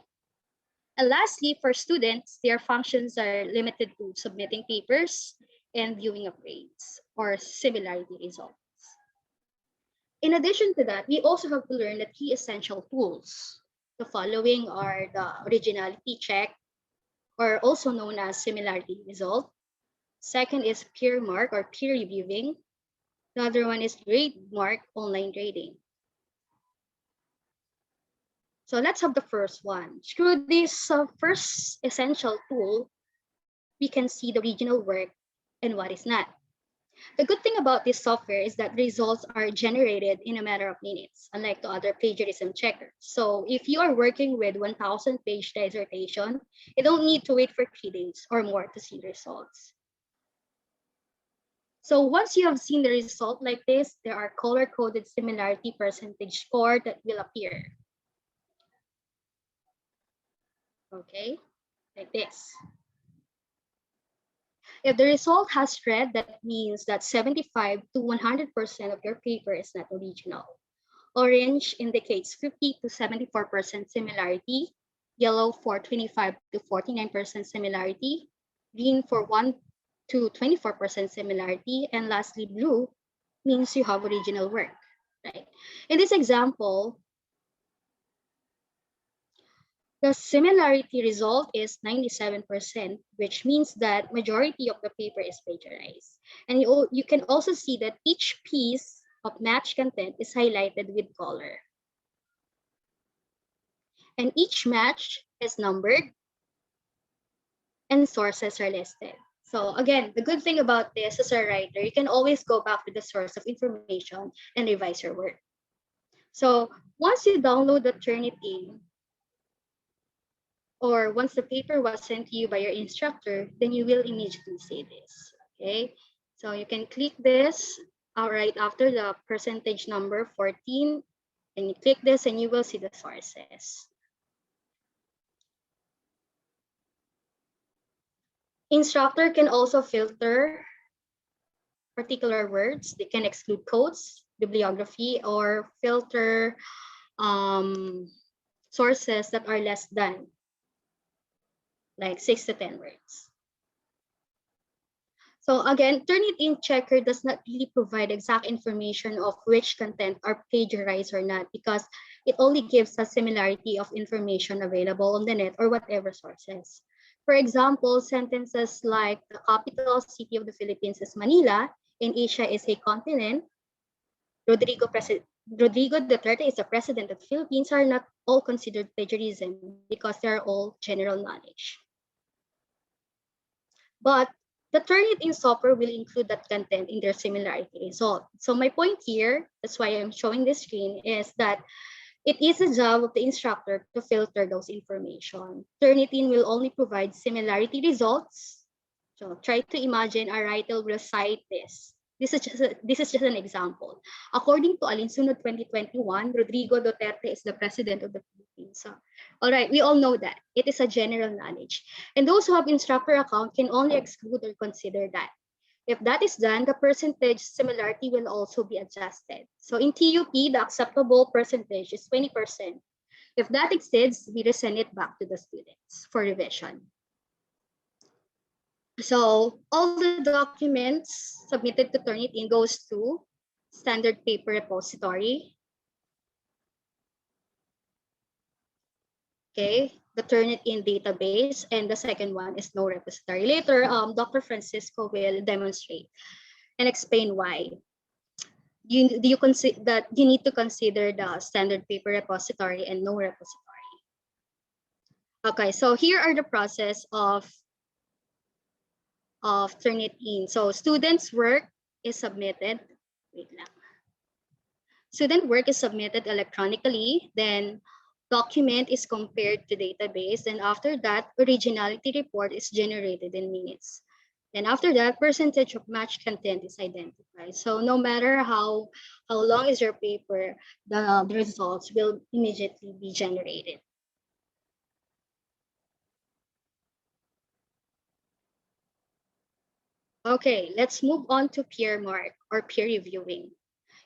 And lastly, for students, their functions are limited to submitting papers and viewing of grades or similarity results. In addition to that, we also have to learn the three essential tools. The following are the originality check, or also known as similarity result. Second is peer mark or peer reviewing. The other one is grade mark online grading. So let's have the first one. Through this first essential tool, we can see the original work and what is not. The good thing about this software is that results are generated in a matter of minutes, unlike the other plagiarism checkers. So if you are working with 1,000-page dissertation, you don't need to wait for 3 days or more to see the results. So once you have seen the result like this, there are color-coded similarity percentage score that will appear. Okay, like this. If the result has red, that means that 75 to 100% of your paper is not original. Orange indicates 50 to 74% similarity, yellow for 25 to 49% similarity, green for 1 to 24% similarity, and lastly, blue means you have original work, right? In this example, the similarity result is 97%, which means that majority of the paper is plagiarized. And you can also see that each piece of match content is highlighted with color. And each match is numbered and sources are listed. So again, the good thing about this as a writer, you can always go back to the source of information and revise your work. So once you download the Turnitin, or once the paper was sent to you by your instructor, then you will immediately see this, okay? So you can click this right after the percentage number 14, and you click this and you will see the sources. Instructor can also filter particular words. They can exclude quotes, bibliography, or filter sources that are less than like 6 to 10 words. So again, Turnitin checker does not really provide exact information of which content are plagiarized or not, because it only gives a similarity of information available on the net or whatever sources. For example, sentences like the capital city of the Philippines is Manila and Asia is a continent, Rodrigo Duterte is the president of the Philippines are not all considered plagiarism because they are all general knowledge. But the Turnitin software will include that content in their similarity result. So my point here, that's why I'm showing this screen, is that it is the job of the instructor to filter those information. Turnitin will only provide similarity results. So try to imagine a writer will cite this. This is just an example. According to Alinsunod 2021, Rodrigo Duterte is the president of the Philippines. So, all right, we all know that. It is a general knowledge. And those who have instructor account can only exclude or consider that. If that is done, the percentage similarity will also be adjusted. So in TUP, the acceptable percentage is 20%. If that exceeds, we resend it back to the students for revision. So all the documents submitted to Turnitin goes to standard paper repository. Okay, the Turnitin database, and the second one is no repository. Later, Dr. Francisco will demonstrate and explain why you consider that you need to consider the standard paper repository and no repository. Okay, so here are the process of Turnitin. So students' work is submitted. Wait lang. Student work is submitted electronically, then document is compared to database, and after that, originality report is generated in minutes. And after that, percentage of match content is identified. So no matter how long is your paper, the results will immediately be generated. Okay, let's move on to peer mark or peer reviewing.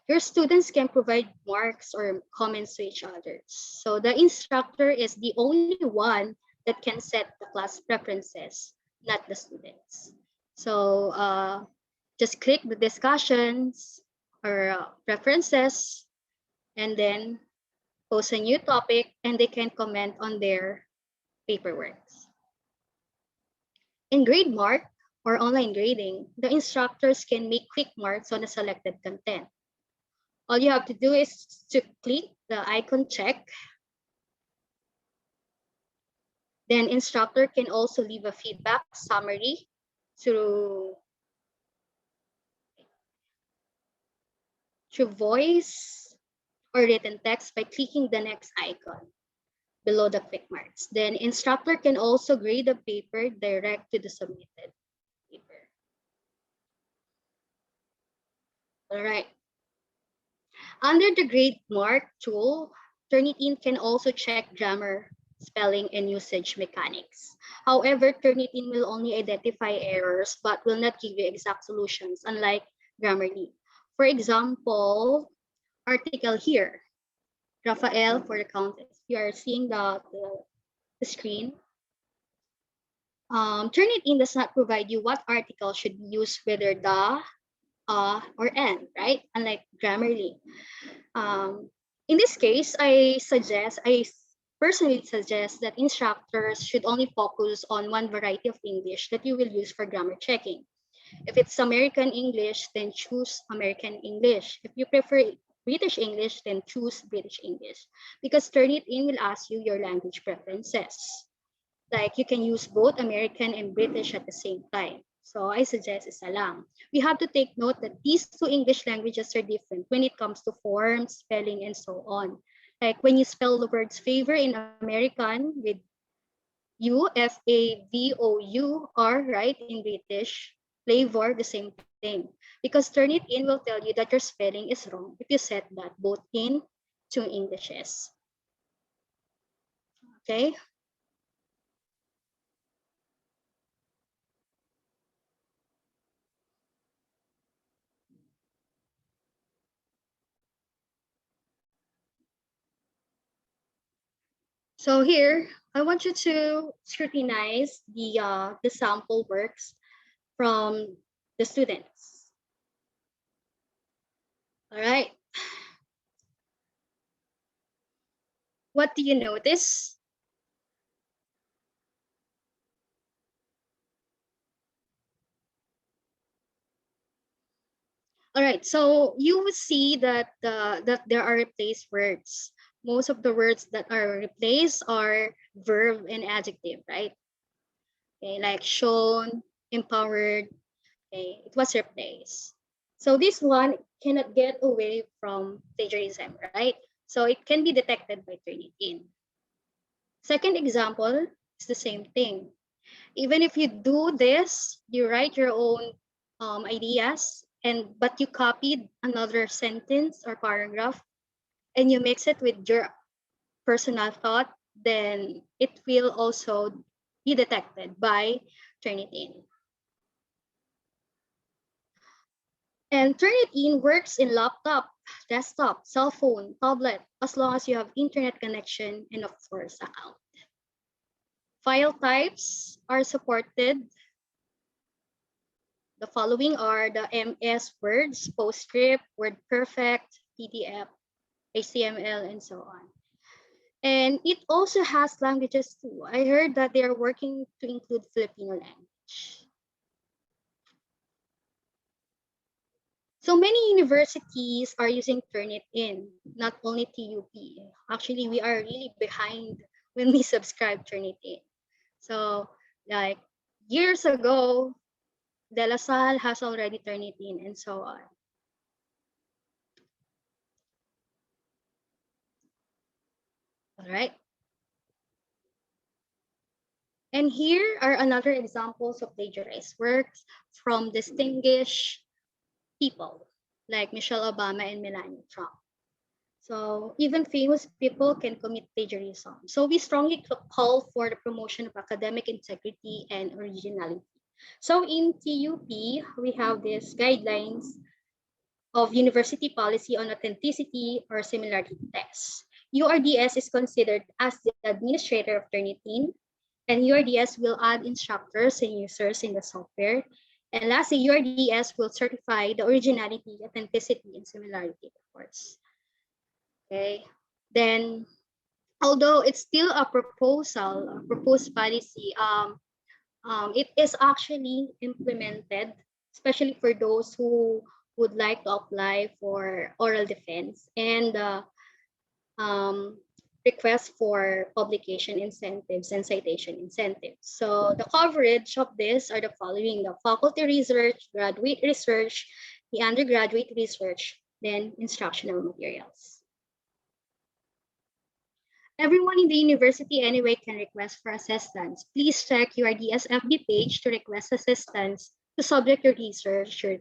Your students can provide marks or comments to each other. So the instructor is the only one that can set the class preferences, not the students. So just click the discussions or preferences, and then post a new topic, and they can comment on their paperwork. In grade mark or online grading, the instructors can make quick marks on the selected content. All you have to do is to click the icon check. Then instructor can also leave a feedback summary through through voice or written text by clicking the next icon below the click marks. Then instructor can also grade the paper direct to the submitted paper. All right. Under the grade mark tool, Turnitin can also check grammar, spelling, and usage mechanics. However, Turnitin will only identify errors but will not give you exact solutions, unlike Grammarly. For example, article here, Rafael for the Countess. You are seeing the screen. Turnitin does not provide you what article should be used, whether the, or and, right? Unlike Grammarly. Um, in this case, I personally suggest that instructors should only focus on one variety of English that you will use for grammar checking. If it's American English, then choose American English. If you prefer British English, then choose British English. Because Turnitin will ask you your language preferences. Like you can use both American and British at the same time. So I suggest isa lang. We have to take note that these two English languages are different when it comes to form, spelling, and so on. Like when you spell the words favor in American with U-F-A-V-O-U-R, right, in British, flavor, the same thing. Because Turnitin will tell you that your spelling is wrong if you set that both in two Englishes. Okay? So here, I want you to scrutinize the sample works from the students. All right. What do you notice? All right, so you will see that that there are replaced words. Most of the words that are replaced are verb and adjective, right? Okay, like shown, empowered. Okay, it was replaced. So this one cannot get away from plagiarism, right? So it can be detected by Turnitin. Second example is the same thing. Even if you do this, you write your own ideas, but you copied another sentence or paragraph, and you mix it with your personal thought, then it will also be detected by Turnitin. And Turnitin works in laptop, desktop, cell phone, tablet, as long as you have internet connection and of course account. File types are supported. The following are the MS Words, PostScript, WordPerfect, PDF, HTML, and so on. And it also has languages too. I heard that they are working to include Filipino language. So many universities are using Turnitin, not only TUP. Actually, we are really behind when we subscribe Turnitin. So like years ago, De La Salle has already Turnitin and so on. All right. And here are another examples of plagiarized works from distinguished people like Michelle Obama and Melania Trump. So even famous people can commit plagiarism. So we strongly call for the promotion of academic integrity and originality. So in TUP, we have these guidelines of university policy on authenticity or similarity tests. URDS is considered as the administrator of Turnitin, and URDS will add instructors and users in the software. And lastly, URDS will certify the originality, authenticity, and similarity reports. Okay. Then, although it's still a proposal, a proposed policy, it is actually implemented, especially for those who would like to apply for oral defense and request for publication incentives and citation incentives. So the coverage of this are the following: the faculty research, graduate research, the undergraduate research, then instructional materials. Everyone in the university anyway can request for assistance. Please check URDS FB page to request assistance to subject your research, your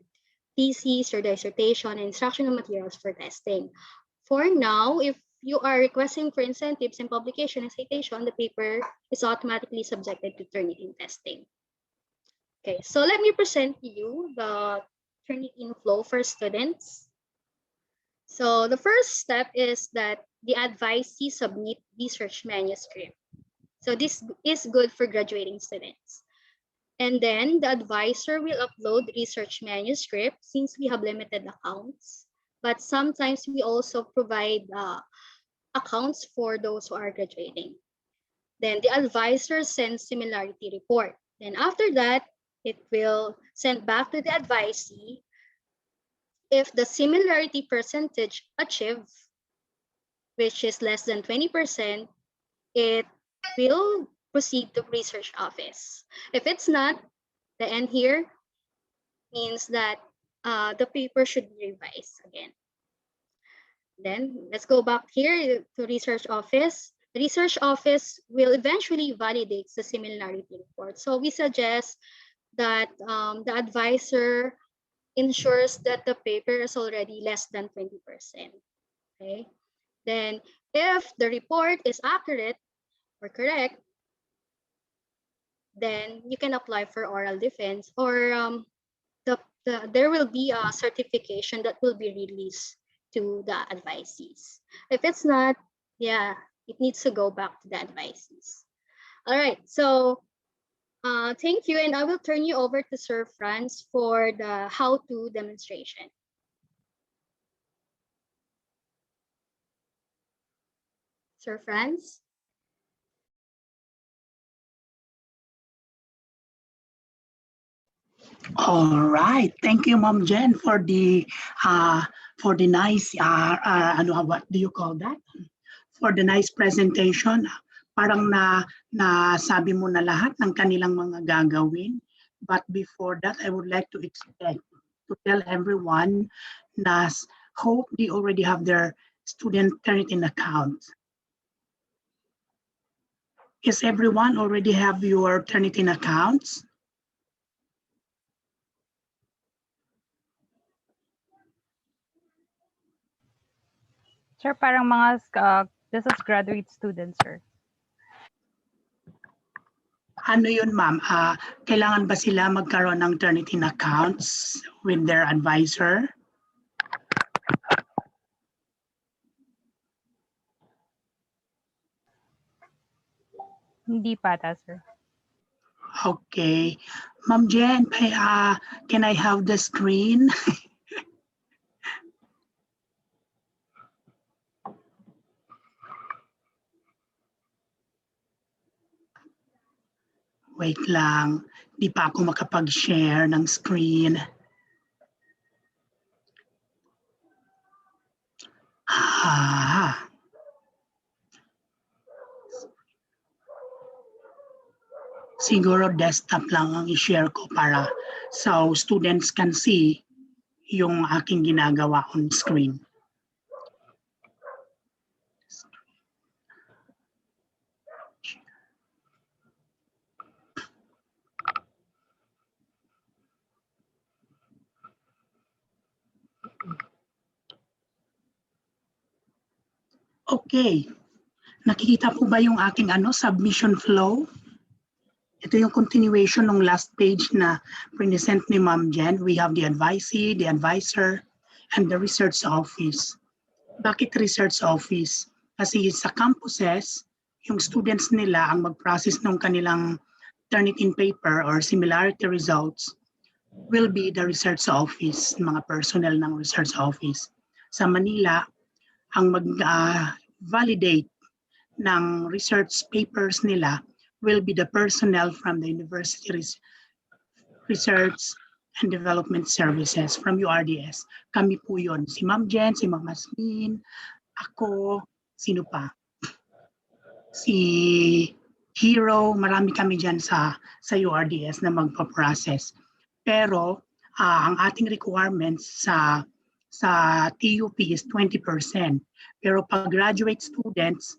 thesis, your dissertation, and instructional materials for testing. For now, if you are requesting for incentives in publication and citation, the paper is automatically subjected to Turnitin testing. Okay, so let me present to you the Turnitin flow for students. So the first step is that the advisee submit research manuscript. So this is good for graduating students. And then the advisor will upload research manuscript since we have limited accounts. But sometimes we also provide accounts for those who are graduating. Then the advisor sends similarity report. Then after that, it will send back to the advisee. If the similarity percentage achieved, which is less than 20%, it will proceed to research office. If it's not, the end here means that the paper should be revised again. Then let's go back here to research office. The research office will eventually validate the similarity report. So we suggest that the advisor ensures that the paper is already less than 20%. Okay. Then if the report is accurate or correct, then you can apply for oral defense, or there will be a certification that will be released to the advisees. If it's not, yeah, it needs to go back to the advisees. All right, so thank you, and I will turn you over to Sir Franz for the how-to demonstration. Sir Franz? All right. Thank you, Mom Jen, for the nice what do you call that? For the nice presentation. Parang nasabi mo na lahat ng kanilang mga gagawin. But before that, I would like to tell everyone na hope they already have their student Turnitin account. Is everyone already have your Turnitin accounts? Sir, parang mga this is graduate students, sir. Ano yun, ma'am? Kailangan ba sila magkaroon ng Turnitin accounts with their advisor? Hindi pa sir. Okay. Ma'am Jen, can I have the screen? Wait lang, di pa ako makapag-share ng screen. Siguro desktop lang ang i-share ko para so students can see yung aking ginagawa on screen. Okay. Nakikita po ba yung aking submission flow? Ito yung continuation ng last page na present ni Ma'am Jen. We have the advisee, the advisor, and the research office. Bakit research office? Kasi sa campuses, yung students nila ang mag-process ng kanilang Turnitin paper or similarity results will be the research office, mga personnel ng research office. Sa Manila, ang mag-validate ng research papers nila will be the personnel from the University Research and Development Services from URDS. Kami po yun. Si Ma'am Jen, si Ma'am Asmin, ako, sino pa? Si Hero, marami kami dyan sa URDS na magpa-process. Pero ang ating requirements sa sa TUP is 20%. Pero pag graduate students,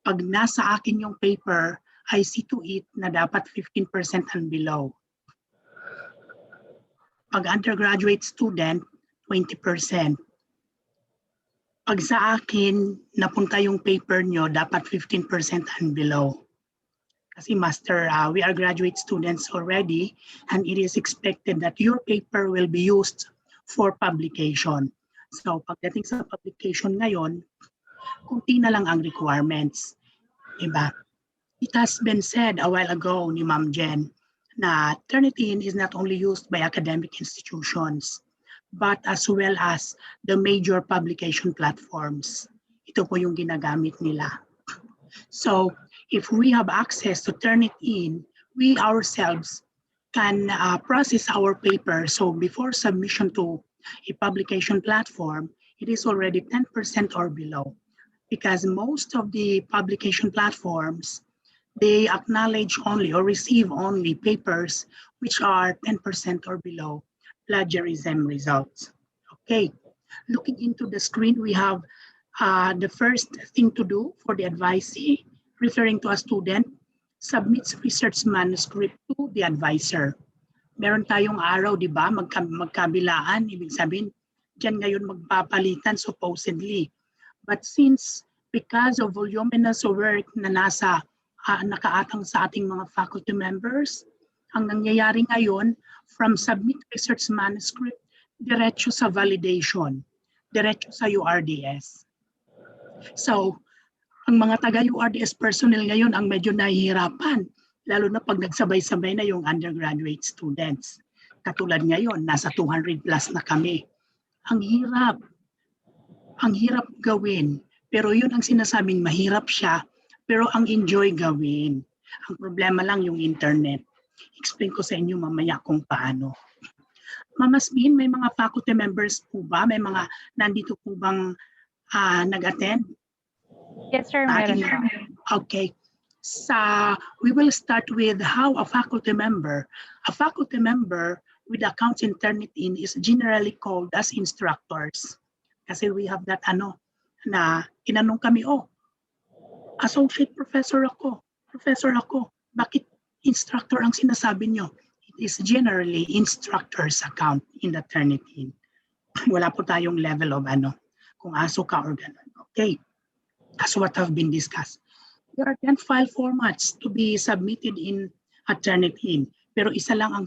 pag nasa akin yung paper, I see to it na dapat 15% and below. Pag undergraduate student, 20%. Pag sa akin, napunta yung paper nyo, dapat 15% and below. Kasi master, we are graduate students already, and it is expected that your paper will be used for publication. So pagdating sa publication ngayon, kunti na lang ang requirements. Diba? It has been said a while ago ni Ma'am Jen na Turnitin is not only used by academic institutions, but as well as the major publication platforms. Ito po yung ginagamit nila. So if we have access to Turnitin, we ourselves can process our paper. So before submission to a publication platform, it is already 10% or below. Because most of the publication platforms, they acknowledge only or receive only papers which are 10% or below plagiarism results. Okay, looking into the screen, we have the first thing to do for the advisee, referring to a student, submits research manuscript to the advisor. Meron tayong araw, di ba, magkabilaan, ibig sabihin, dyan ngayon magpapalitan supposedly. But since because of voluminous work na nakaatang sa ating mga faculty members, ang nangyayari ngayon, from submit research manuscript, diretso sa validation, diretso sa URDS. So, ang mga taga-URDS personnel ngayon ang medyo nahihirapan, lalo na pag nagsabay-sabay na yung undergraduate students. Katulad ngayon, nasa 200 plus na kami. Ang hirap gawin. Pero yun ang sinasabing mahirap siya, pero ang enjoy gawin. Ang problema lang yung internet. Explain ko sa inyo mamaya kung paano. Ma'am Asmin, may mga faculty members po ba? May mga nandito po bang nag-attend? Yes, sir, meron pa. Okay. We will start with how a faculty member with accounts in Turnitin is generally called as instructors. Kasi we have that na tinanong kami, associate professor ako, bakit instructor ang sinasabi nyo? It is generally instructor's account in the Turnitin. Wala po tayong level of kung aso ka or gano'n. Okay, that's what have been discussed. There are 10 file formats to be submitted in a Turnitin. Pero isa lang ang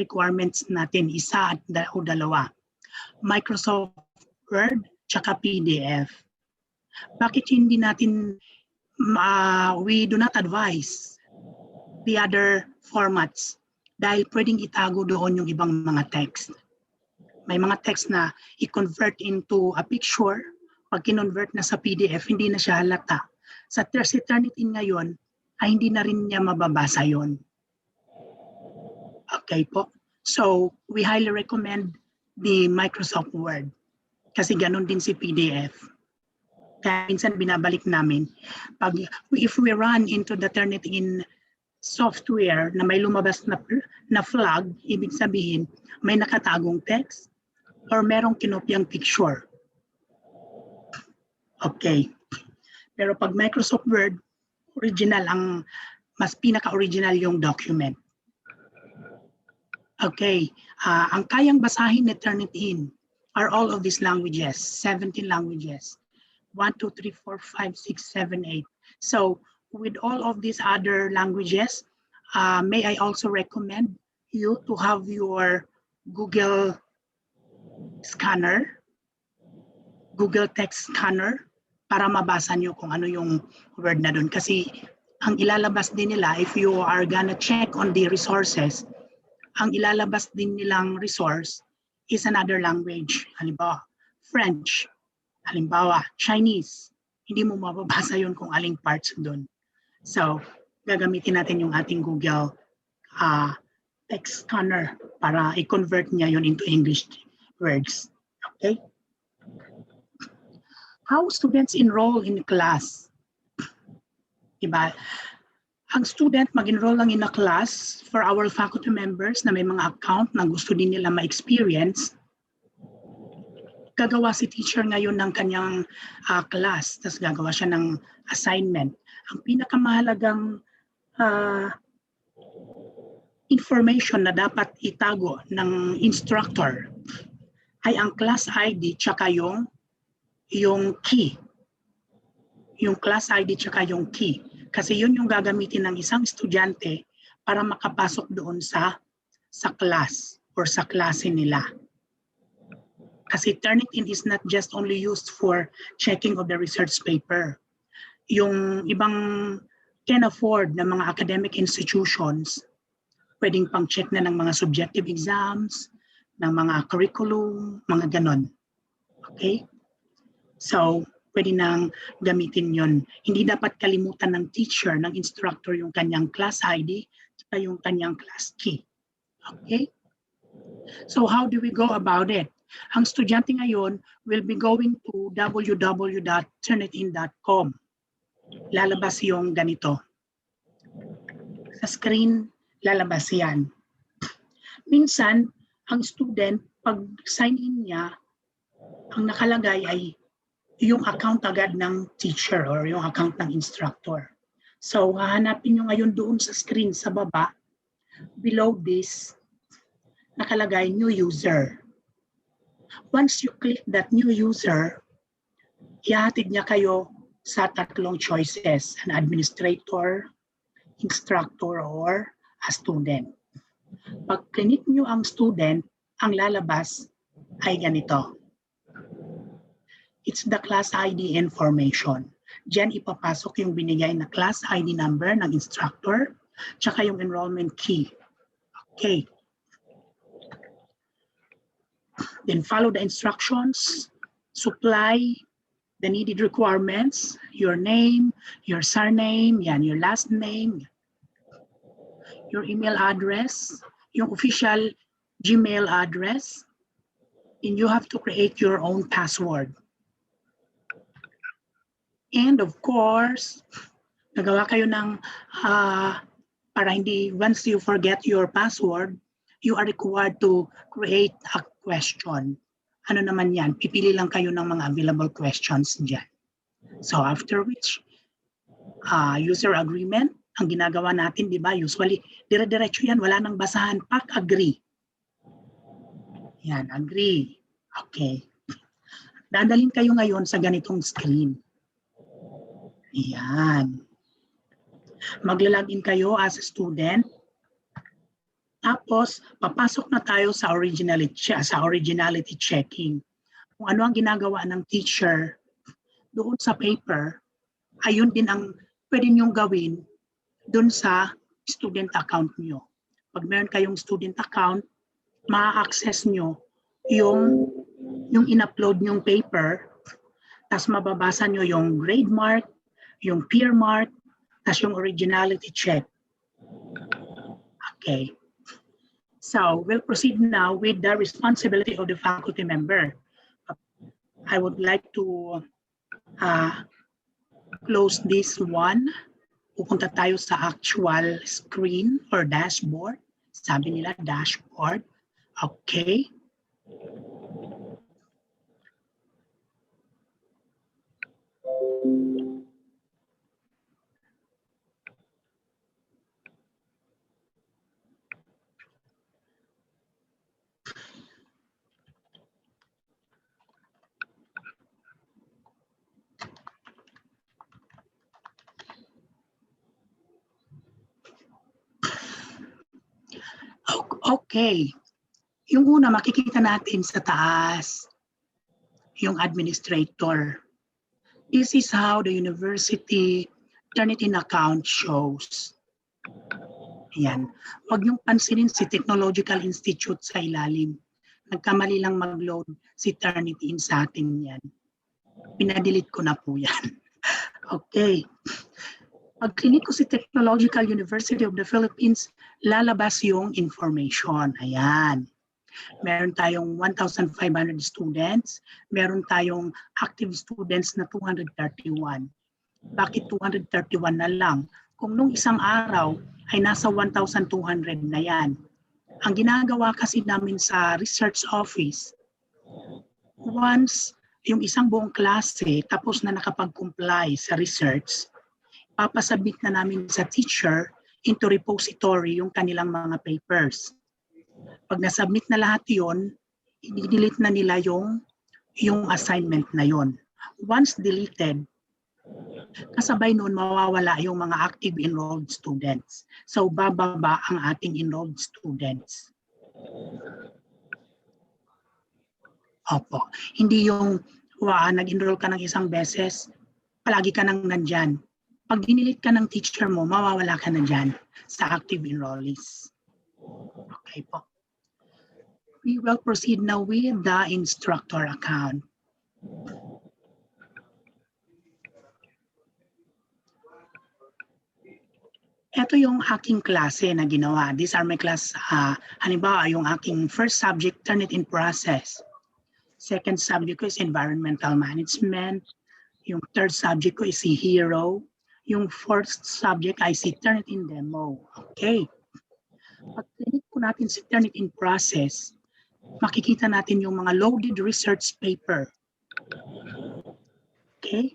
requirements natin, isa o dalawa. Microsoft Word, tsaka PDF. Bakit hindi natin, we do not advise the other formats dahil pwedeng itago doon yung ibang mga text. May mga text na i-convert into a picture, pag kinonvert na sa PDF, hindi na siya halata. Sa Turnitin ngayon, ay hindi na rin niya mababasa yon. Okay po. So, we highly recommend the Microsoft Word. Kasi ganun din si PDF. Kaya minsan binabalik namin. If we run into the Turnitin software na may lumabas na flag, ibig sabihin may nakatagong text or merong kinopyang picture. Okay. Pero pag Microsoft Word, original mas pinaka-original yung document. Okay. Ang kayang basahin ni Turnitin are all of these languages, 17 languages. 1, 2, 3, 4, 5, 6, 7, 8. So with all of these other languages, may I also recommend you to have your Google scanner, Google text scanner, para mabasa nyo kung ano yung word na doon. Kasi ang ilalabas din nila, if you are gonna check on the resources, ang ilalabas din nilang resource is another language. Halimbawa, French. Halimbawa, Chinese. Hindi mo mababasa yun kung aling parts doon. So, gagamitin natin yung ating Google text scanner para i-convert niya yun into English words. Okay? How students enroll in class? Diba? Ang student mag-enroll lang in a class for our faculty members na may mga account na gusto din nila ma-experience. gagawa si teacher ngayon ng kanyang class, tapos gagawa siya ng assignment. Ang pinakamahalagang information na dapat itago ng instructor ay ang class ID tsaka yung key. Yung class ID tsaka yung key. Kasi yun yung gagamitin ng isang estudyante para makapasok doon sa class or sa klase nila. Kasi Turnitin is not just only used for checking of the research paper. Yung ibang can afford na mga academic institutions, pwedeng pang check na ng mga subjective exams, ng mga curriculum, mga ganon. Okay? So, pwede nang gamitin yon. Hindi dapat kalimutan ng teacher, ng instructor yung kanyang class ID at yung kanyang class key. Okay? So, how do we go about it? Ang estudyante ngayon will be going to www.turnitin.com. Lalabas yung ganito. Sa screen, lalabas yan. Minsan, ang student, pag sign in niya, ang nakalagay ay yung account agad ng teacher or yung account ng instructor. So, hahanapin nyo ngayon doon sa screen sa baba, below this, nakalagay new user. Once you click that new user, ihahatid niya kayo sa tatlong choices, an administrator, instructor, or a student. Pag click nyo ang student, ang lalabas ay ganito. It's the class ID information. Diyan ipapasok yung binigay na class ID number ng instructor, tsaka yung enrollment key. Okay. Then follow the instructions, supply the needed requirements, your name, your surname, yan, your last name, your email address, yung official Gmail address, and you have to create your own password. And of course, nagawa kayo ng para hindi, once you forget your password, you are required to create a question. Ano naman yan? Pipili lang kayo ng mga available questions dyan. So after which, user agreement, ang ginagawa natin, di ba? Usually, dire-diretso yan, wala nang basahan. Agree. Yan, agree. Okay. Dadalhin kayo ngayon sa ganitong screen. Yan. Maglalagin kayo as a student. Tapos, papasok na tayo sa originality checking. Kung ano ang ginagawa ng teacher doon sa paper, ayun din ang pwede niyong gawin doon sa student account niyo. Pag meron kayong student account, ma-access niyo yung in-upload niyong paper, tapos mababasa niyo yung grade mark, yung peer mark, tapos yung originality check. Okay. So we'll proceed now with the responsibility of the faculty member. I would like to close this one. Pupunta tayo sa actual screen or dashboard. Sabi nila dashboard. Okay. Okay. Yung una, makikita natin sa taas, yung administrator. This is how the university Turnitin account shows. Ayan. Huwag niyong pansinin si Technological Institute sa ilalim. Nagkamali lang mag-load si Turnitin sa atin yan. Pinadelete ko na po yan. Okay. Pag clinic ko si Technological University of the Philippines, lalabas yung information. Ayan. Meron tayong 1,500 students. Meron tayong active students na 231. Bakit 231 na lang? Kung nung isang araw ay nasa 1,200 na yan. Ang ginagawa kasi namin sa research office, once yung isang buong klase tapos na nakapag-comply sa research, papasubmit na namin sa teacher into repository yung kanilang mga papers. Pag nasubmit na lahat yun, i-delete na nila yung assignment na yon. Once deleted, kasabay noon mawawala yung mga active enrolled students. So bababa ang ating enrolled students. Opo. Hindi yung nag-enroll ka ng isang beses, palagi ka nang nandyan. Pag dinilit ka ng teacher mo, mawawala ka na dyan sa active enrollees. Okay po. We will proceed now with the instructor account. Ito yung aking klase na ginawa. These are my class. Halimbawa, yung aking first subject, Turnitin process. Second subject ko is environmental management. Yung third subject ko is si hero. Yung fourth subject ay si Turnitin demo. Okay. Pag clinic po natin si Turnitin process, makikita natin yung mga loaded research paper. Okay.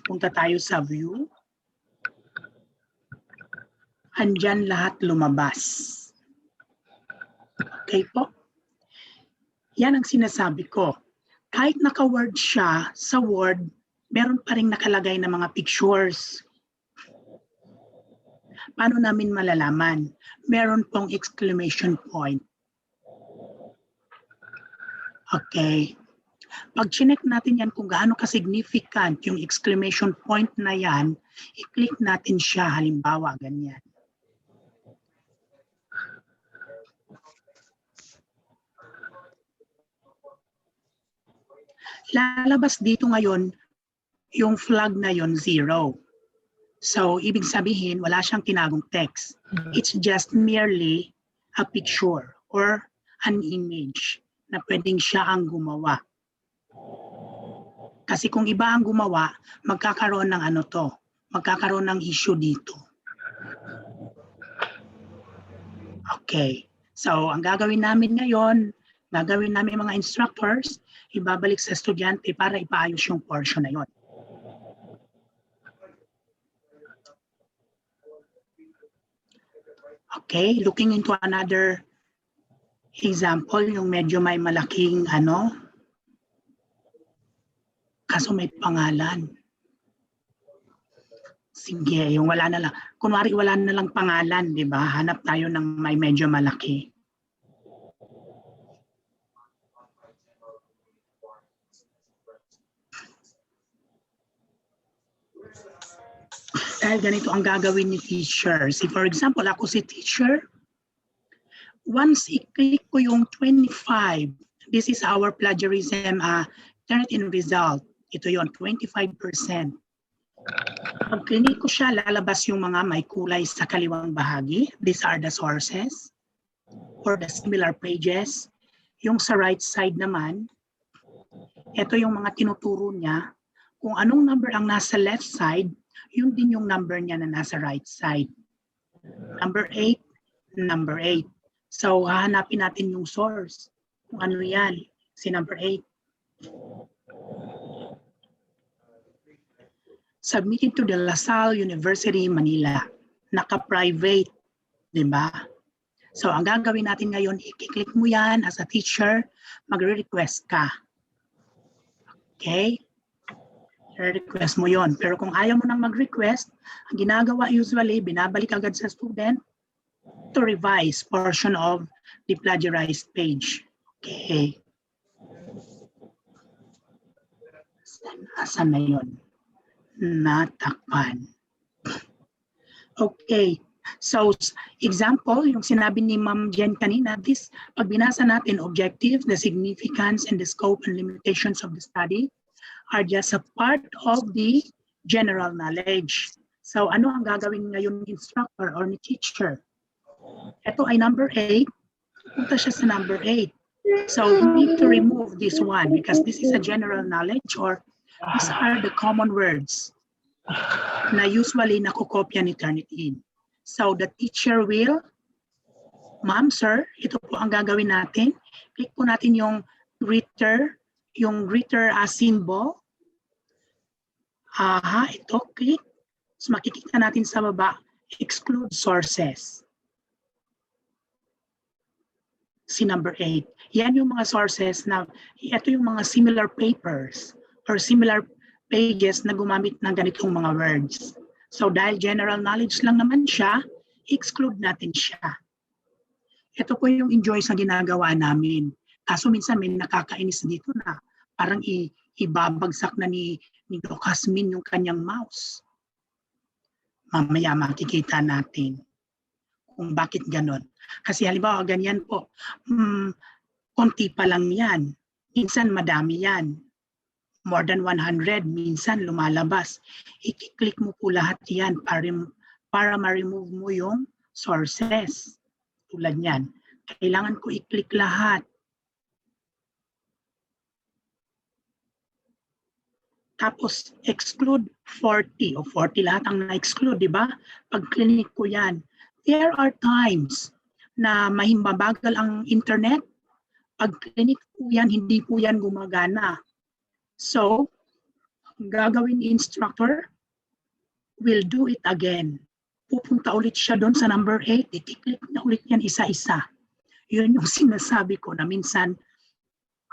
Punta tayo sa view. Andyan lahat lumabas. Okay po? Yan ang sinasabi ko. Kahit naka-word siya sa Word, meron pa rin nakalagay na mga pictures. Paano namin malalaman? Meron pong exclamation point. Okay. Pag chinek natin yan kung gaano ka-significant yung exclamation point na yan, i-click natin siya, halimbawa, ganyan. Lalabas dito ngayon yung flag na yon 0. So, ibig sabihin, wala siyang tinagong text. It's just merely a picture or an image na pwedeng siya ang gumawa. Kasi kung iba ang gumawa, magkakaroon ng magkakaroon ng issue dito. Okay. So, ang gagawin namin ngayon, gagawin namin mga instructors, ibabalik sa estudyante para ipaayos yung portion na yon. Okay, looking into another example, yung medyo may malaking kaso may pangalan. Sige, yung wala na lang. Kunwari wala na lang pangalan, di ba? Hanap tayo ng may medyo malaki. Dahil ganito ang gagawin ni teacher. See, for example, ako si teacher. Once i-click ko yung 25, this is our plagiarism Turnitin result. Ito yon 25%. Pag click ko siya, lalabas yung mga may kulay sa kaliwang bahagi. These are the sources or the similar pages. Yung sa right side naman, ito yung mga tinuturo niya. Kung anong number ang nasa left side, yun din yung number niya na nasa right side. Number 8, number 8. So, hahanapin natin yung source. Kung ano yan, si number 8. Submitted to the LaSalle University, Manila. Naka-private, di ba? So, ang gagawin natin ngayon, i-click mo yan as a teacher, magre-request ka. Okay? I-request mo yon. Pero kung ayaw mo nang mag-request, ang ginagawa usually, binabalik agad sa student to revise portion of the plagiarized page. Okay. Asan na yun? Natakpan. Okay. So, example, yung sinabi ni Ma'am Jen kanina, this, pag binasa natin, objectives, the significance, and the scope and limitations of the study are just a part of the general knowledge. So, ano ang gagawin ngayon ni instructor or ni teacher? Ito ay number 8. Punta siya sa number 8. So, we need to remove this one because this is a general knowledge or these are the common words na usually nakukopya ni Turnitin. So, the teacher will, Ma'am, sir, ito po ang gagawin natin. Click po natin yung greater, yung greater symbol. Ito, click. So makikita natin sa baba, exclude sources. Si number 8. Yan yung mga sources na, ito yung mga similar papers or similar pages na gumamit ng ganitong mga words. So dahil general knowledge lang naman siya, exclude natin siya. Ito po yung enjoy sa ginagawa namin. Kaso minsan may nakakainis dito na parang ibabagsak na ni Doc Hasmin yung kanyang mouse. Mamaya makikita natin kung bakit ganon. Kasi halimbawa ganyan po, konti pa lang yan. Minsan madami yan. More than 100, minsan lumalabas. I-click mo po lahat yan para ma-remove mo yung sources. Tulad yan. Kailangan ko i-click lahat. Tapos exclude 40 o 40 lahat ang na-exclude, di ba? Pag clinic ko yan. There are times na mahimbabagal ang internet. Pag clinic po yan, hindi po yan gumagana. So, gagawin ni instructor, will do it again. Pupunta ulit siya doon sa number 8, i-click na ulit yan isa-isa. Yun yung sinasabi ko na minsan,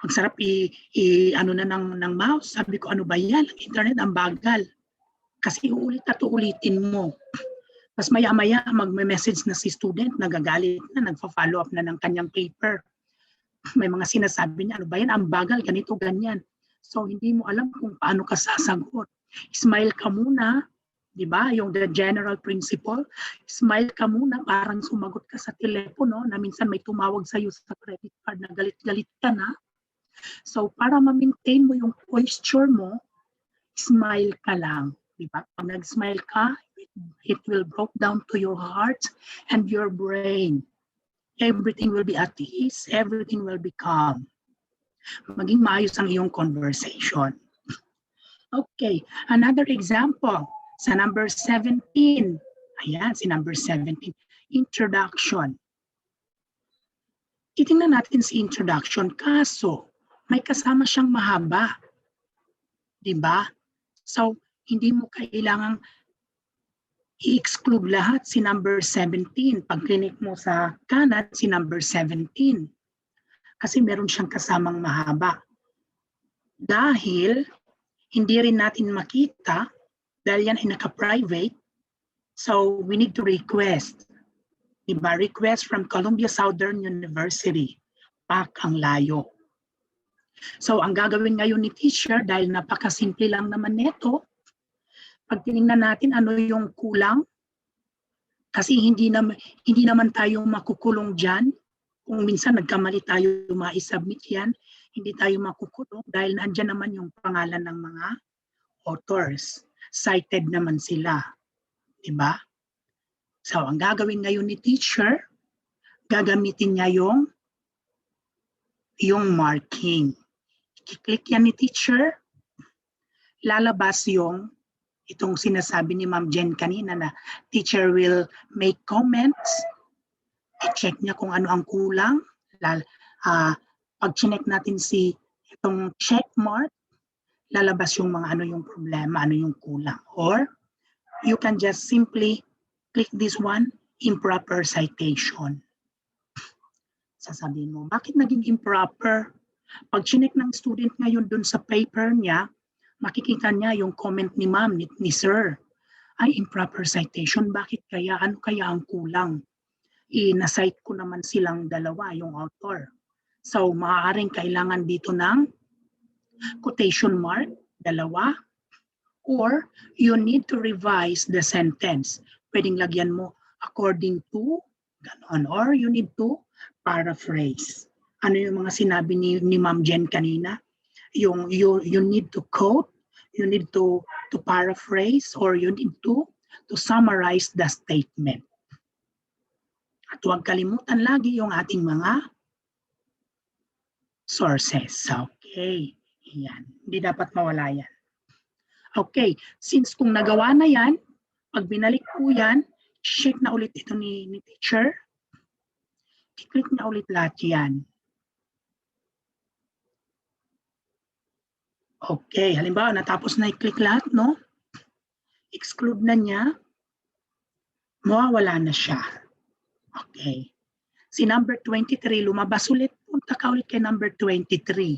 ang sarap ano na ng mouse. Sabi ko, ano ba yan? Ang internet, ang bagal. Kasi uulit at uulitin mo. Tapos maya-maya, magme-message na si student, nagagalit na, nagfa-follow up na ng kanyang paper. May mga sinasabi niya, ano ba yan? Ang bagal, ganito, ganyan. So, hindi mo alam kung paano ka sasagot. Smile ka muna, di ba? Yung the general principle. Smile ka muna, parang sumagot ka sa telepono na minsan may tumawag sa'yo sa credit card na galit-galit ka na. So, para ma-maintain mo yung posture mo, smile ka lang. Diba? Pag nag-smile ka, it will broke down to your heart and your brain. Everything will be at ease. Everything will be calm. Maging maayos ang iyong conversation. Okay, another example. Sa number 17. Ayan, si number 17. Introduction. Titingnan natin si introduction. Kaso, may kasama siyang mahaba. Diba? So, hindi mo kailangang i-exclude lahat si number 17. Pag clinic mo sa kanan, si number 17. Kasi meron siyang kasamang mahaba. Dahil, hindi rin natin makita, dahil yan ay naka-private, so we need to request. Diba? Request from Columbia Southern University. Pak ang layo. So, ang gagawin ngayon ni teacher, dahil napakasimple lang naman nito, pag tinignan natin ano yung kulang, kasi hindi naman tayo makukulong dyan. Kung minsan nagkamali tayo ma-submit yan, hindi tayo makukulong dahil nandyan naman yung pangalan ng mga authors. Cited naman sila. Diba? So, ang gagawin ngayon ni teacher, gagamitin niya yung marking. I-click yan ni teacher, lalabas itong sinasabi ni Ma'am Jen kanina na teacher will make comments, i-check niya kung ano ang kulang. Pag chinek natin itong check mark, lalabas yung mga ano yung problema, ano yung kulang. Or you can just simply click this one, improper citation. Sasabihin mo, bakit naging improper? Pag chinek ng student ngayon dun sa paper niya, makikita niya yung comment ni ma'am, ni sir. Ay, improper citation. Bakit kaya? Ano kaya ang kulang? Na-cite ko naman silang dalawa, yung author. So, maaaring kailangan dito ng quotation mark, dalawa. Or, you need to revise the sentence. Pwedeng lagyan mo according to, ganon. Or, you need to paraphrase. Ano yung mga sinabi ni Ma'am Jen kanina? You need to quote, you need to paraphrase, or you need to summarize the statement. At huwag kalimutan lagi yung ating mga sources. Okay. Yan. Hindi dapat mawala yan. Okay. Since kung nagawa na yan, pag binalik po yan, check na ulit ito ni teacher. I-click na ulit lahat yan. Okay, halimbawa natapos na i-click lahat, no? Exclude na niya, mawawala na siya. Okay. Si number 23, lumabas ulit, punta ka ulit kay number 23.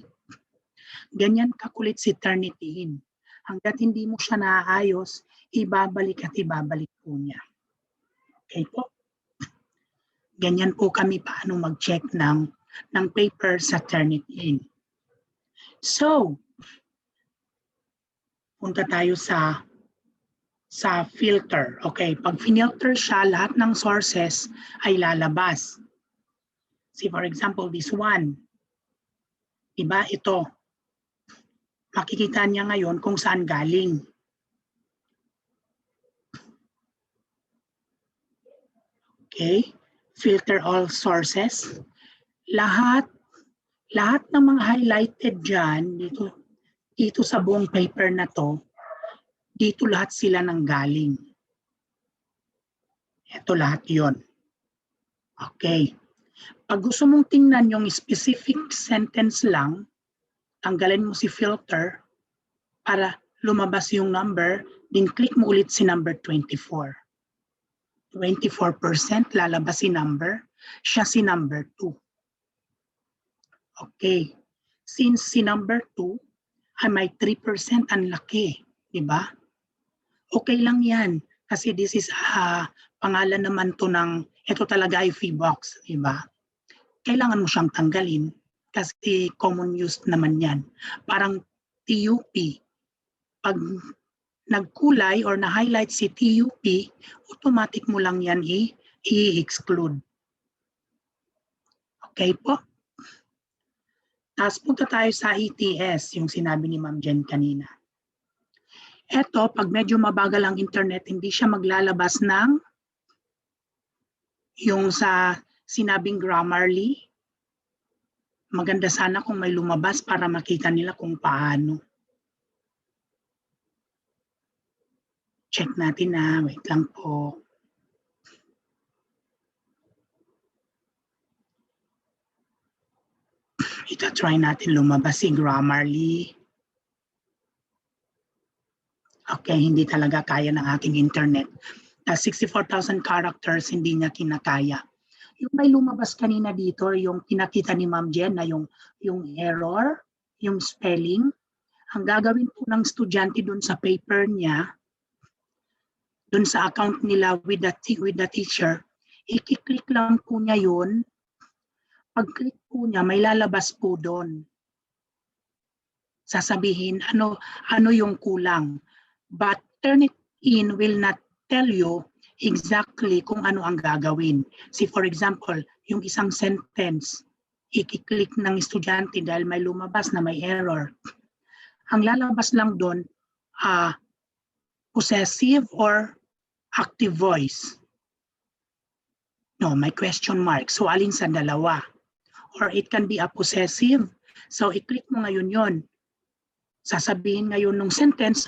Ganyan kakulit si Turnitin. Hanggat hindi mo siya naaayos, ibabalik at ibabalik po niya. Okay po? Ganyan po kami paano mag-check ng paper sa Turnitin. So, punta tayo sa filter. Okay, pag finilter siya, lahat ng sources ay lalabas. See, for example, this one. Diba? Ito. Makikita niya ngayon kung saan galing. Okay. Filter all sources. Lahat ng mga highlighted dyan, dito sa buong paper na to, dito lahat sila nang galing. Ito lahat yon. Okay. Pag gusto mong tingnan yung specific sentence lang, tanggalin mo si filter para lumabas yung number, then click mo ulit si number 24. 24% lalabas si number, siya si number 2. Okay. Since si number 2 ay may 3%, ang laki, di ba? Okay lang yan kasi this is pangalan naman to ng, ito talaga ay fee box, di ba? Kailangan mo siyang tanggalin kasi common use naman yan. Parang TUP, pag nagkulay or na-highlight si TUP, automatic mo lang yan i-exclude. Okay po? Tapos punta tayo sa ETS, yung sinabi ni Ma'am Jen kanina. Eto, pag medyo mabagal ang internet, hindi siya maglalabas ng yung sa sinabing Grammarly. Maganda sana kung may lumabas para makita nila kung paano. Check natin na, wait lang po. Ito, try natin lumabas si Grammarly. Okay, hindi talaga kaya ng aking internet. 64,000 characters, hindi niya kinakaya. Yung may lumabas kanina dito, yung pinakita ni Ma'am Jen na yung error, yung spelling, ang gagawin po ng estudyante dun sa paper niya, dun sa account nila with the teacher, i-click lang po niya yun. Pag-click po niya, may lalabas po doon. Sasabihin, ano yung kulang. But Turnitin will not tell you exactly kung ano ang gagawin. See, for example, yung isang sentence, i-click ng estudyante dahil may lumabas na may error. Ang lalabas lang doon, possessive or active voice. No, may question mark. So, alin sa dalawa? Or it can be a possessive. So, i-click mo ngayon yon. Sasabihin ngayon ng sentence,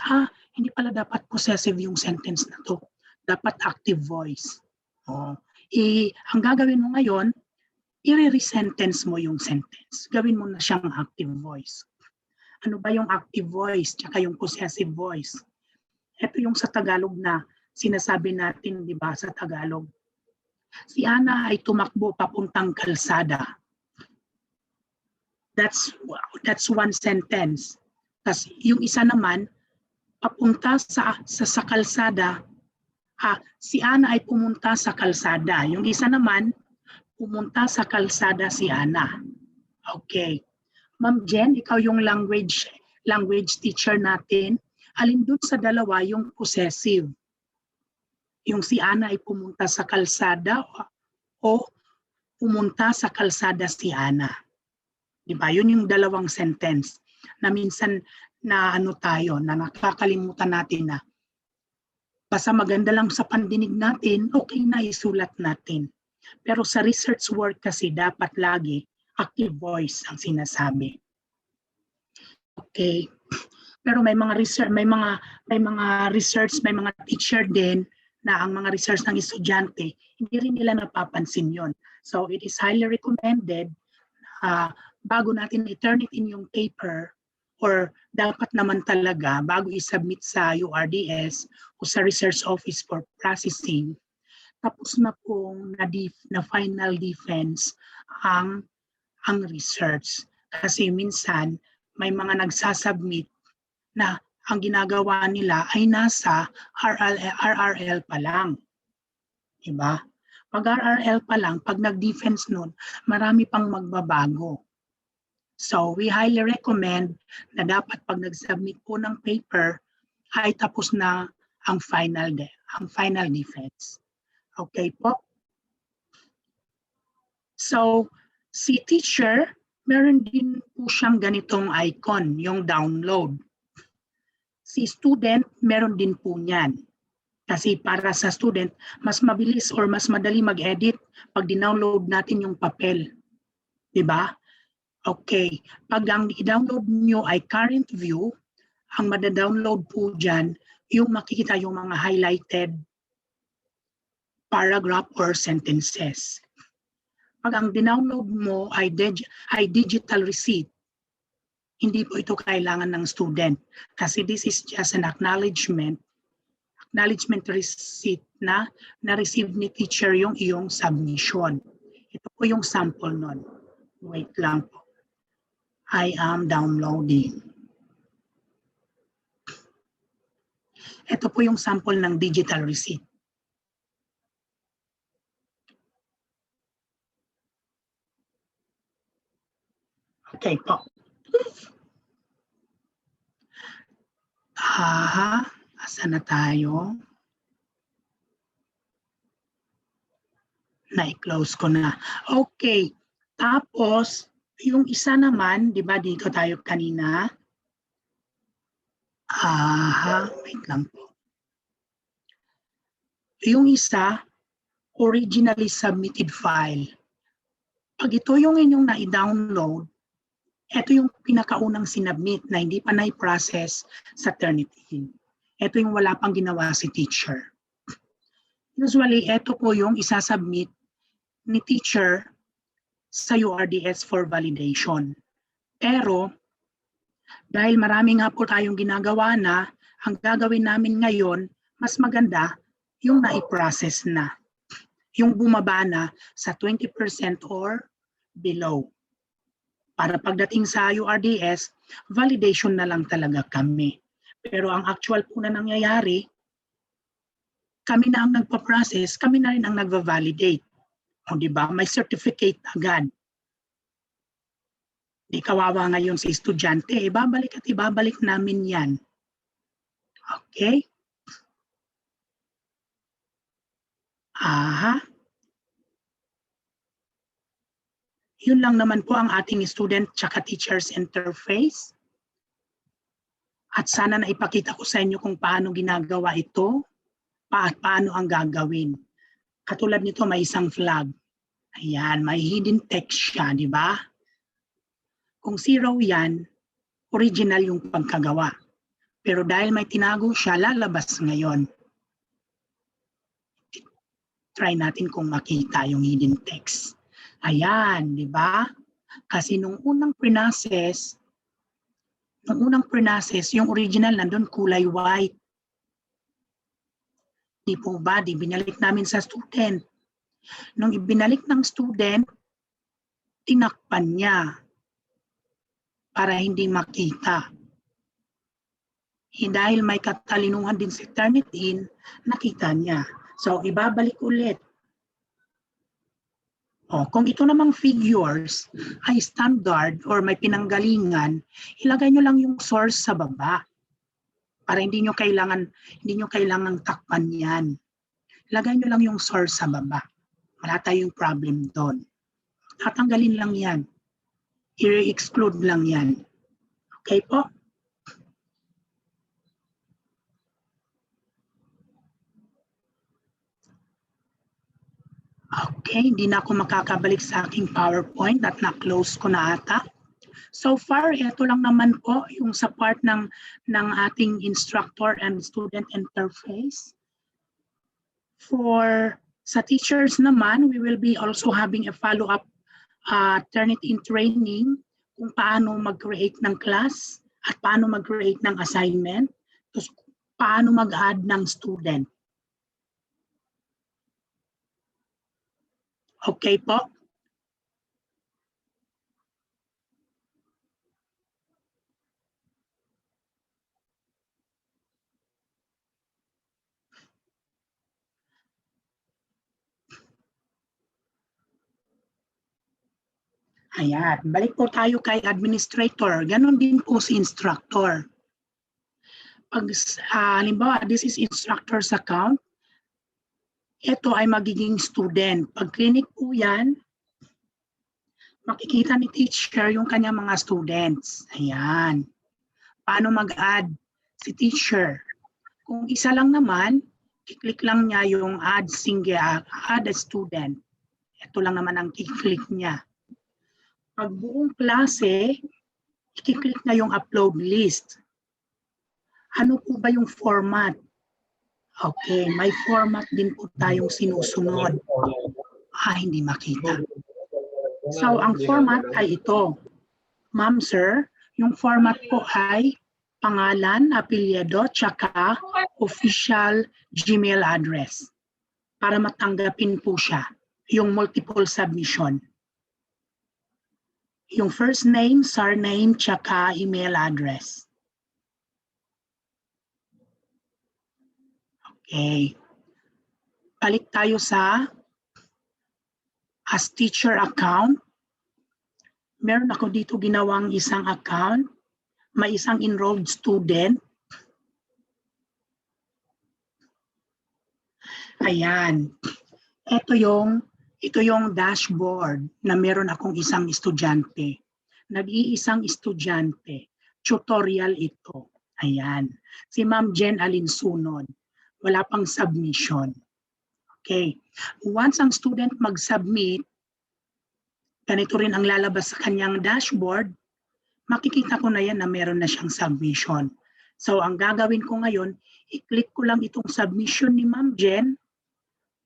hindi pala dapat possessive yung sentence na to. Dapat active voice. Ang gagawin mo ngayon, i-re-sentence mo yung sentence. Gawin mo na siyang active voice. Ano ba yung active voice tsaka yung possessive voice? Ito yung sa Tagalog na sinasabi natin, di ba, sa Tagalog. Si Ana ay tumakbo papuntang kalsada. That's one sentence. Tapos yung isa naman, papunta sa kalsada, si Ana ay pumunta sa kalsada. Yung isa naman, pumunta sa kalsada si Ana. Okay. Ma'am Jen, ikaw yung language teacher natin. Alin dun sa dalawa yung possessive? Yung si Ana ay pumunta sa kalsada o pumunta sa kalsada si Ana. Diba? Yun yung dalawang sentence na minsan na nakakalimutan natin na basta maganda lang sa pandinig natin, okay na isulat natin. Pero sa research work kasi dapat lagi active voice ang sinasabi. Okay. Pero may mga teacher din na ang mga research ng estudyante, hindi rin nila napapansin yon. So it is highly recommended bago natin i-turn it in yung paper, or dapat naman talaga bago i-submit sa URDS o sa Research Office for Processing, tapos na pong na final defense ang research. Kasi minsan may mga nagsasubmit na ang ginagawa nila ay nasa RRL pa lang. Diba? Pag RRL pa lang, pag nag-defense nun, marami pang magbabago. So we highly recommend na dapat pag nag-submit po ng paper ay tapos na ang final defense. Okay po? So si teacher, meron din po siyang ganitong icon, yung download. Si student, meron din po niyan. Kasi para sa student, mas mabilis or mas madali mag-edit pag dinownload natin yung papel. Diba? Okay. Pag ang i-download nyo ay current view, ang madadownload po dyan, yung makikita yung mga highlighted paragraph or sentences. Pag ang dinownload mo ay digital receipt, hindi po ito kailangan ng student. Kasi this is just an acknowledgement receipt na na-receive ni teacher yung iyong submission. Ito po yung sample nun. Wait lang po. I am downloading. Ito po yung sample ng digital receipt. Okay po. Asa na tayo? Na-close ko na. Okay. Tapos, yung isa naman, di ba dito tayo kanina? Wait lang po. Yung isa, originally submitted file. Pag ito yung inyong na-download, ito yung pinakaunang sinubmit na hindi pa na-process sa Turnitin. Ito yung wala pang ginawa si teacher. Usually, ito po yung isasubmit ni teacher sa URDS for validation. Pero, dahil marami nga po tayong ginagawa na, ang gagawin namin ngayon, mas maganda yung na-process na. Yung bumaba na sa 20% or below. Para pagdating sa URDS, validation na lang talaga kami. Pero ang actual po na nangyayari, kami na ang nagpa-process, kami na rin ang nagva-validate. O diba? May certificate agad. Di kawawa ngayon si estudyante, ibabalik at ibabalik namin yan. Okay? Yun lang naman po ang ating student tsaka teachers interface. At sana na ipakita ko sa inyo kung paano ginagawa ito, paano ang gagawin. Katulad nito may isang flag. Ayan, may hidden text siya, di ba? Kung zero yan, original yung pagkagawa. Pero dahil may tinago siya, lalabas ngayon. Try natin kung makita yung hidden text. Ayan, di ba? Kasi nung unang pre-process, yung original nandun kulay white. Di po ba? Di binalik namin sa student. Nung ibinalik ng student, tinakpan niya para hindi makita. Dahil may katalinuhan din si Turnitin, nakita niya. So, ibabalik ulit. Kung ito namang figures ay standard or may pinanggalingan, ilagay nyo lang yung source sa baba. Para hindi nyo kailangan takpan yan. Ilagay nyo lang yung source sa baba. Wala tayong problem doon. Tatanggalin lang yan. I-exclude lang yan. Okay po? Okay, hindi na ako makakabalik sa aking PowerPoint at na-close ko na ata. So far, ito lang naman po yung sa part ng ating instructor and student interface. Sa teachers naman, we will be also having a follow-up Turnitin training kung paano mag-create ng class at paano mag-create ng assignment, tapos paano mag-add ng student. Okay po? Ayan, balik po tayo kay administrator. Ganon din po si instructor. Pag halimbawa, this is instructor's account, ito ay magiging student. Pag clinic po yan, makikita ni teacher yung kanyang mga students. Ayan. Paano mag-add si teacher? Kung isa lang naman, i-click lang niya yung add a student. Ito lang naman ang i-click niya. Pag buong klase, i-click na yung upload list. Ano po ba yung format? Okay, may format din po tayong sinusunod. Hindi makita. So, ang format ay ito. Ma'am, sir, yung format po ay pangalan, apelyido, tsaka official Gmail address para matanggapin po siya, yung multiple submission. Yung first name, surname, tsaka email address. Okay. Balik tayo sa as teacher account. Meron ako dito ginawang isang account. May isang enrolled student. Ayan. Ito yung dashboard na meron akong isang estudyante. Nag-iisang estudyante. Tutorial ito. Ayan. Si Ma'am Jen Alinsunod. Wala pang submission. Okay. Once ang student mag-submit, ganito rin ang lalabas sa kanyang dashboard, makikita ko na yan na meron na siyang submission. So ang gagawin ko ngayon, i-click ko lang itong submission ni Ma'am Jen,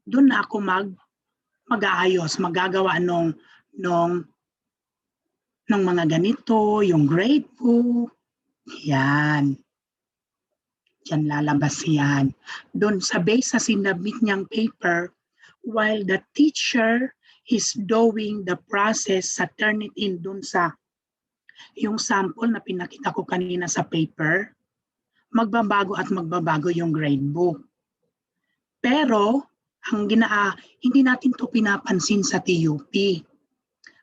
doon na ako mag-aayos, magagawa nung mga ganito, yung grade book, yan. Diyan lalabas yan. Doon sa base sa sinabit niyang paper, while the teacher is doing the process sa turn it in doon sa yung sample na pinakita ko kanina sa paper, magbabago at magbabago yung grade book. Pero, hindi natin to pinapansin sa TUP.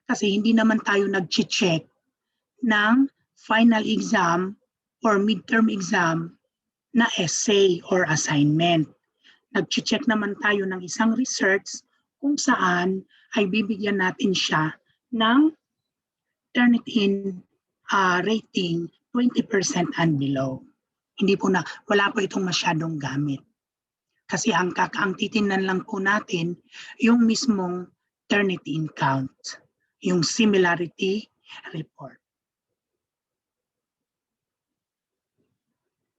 Kasi hindi naman tayo nag-check ng final exam or midterm exam na essay or assignment. Nag-check naman tayo ng isang research kung saan ay bibigyan natin siya ng Turnitin rating 20% and below. Wala po itong masyadong gamit. Kasi ang titingnan lang po natin yung mismong Turnitin count, yung similarity report.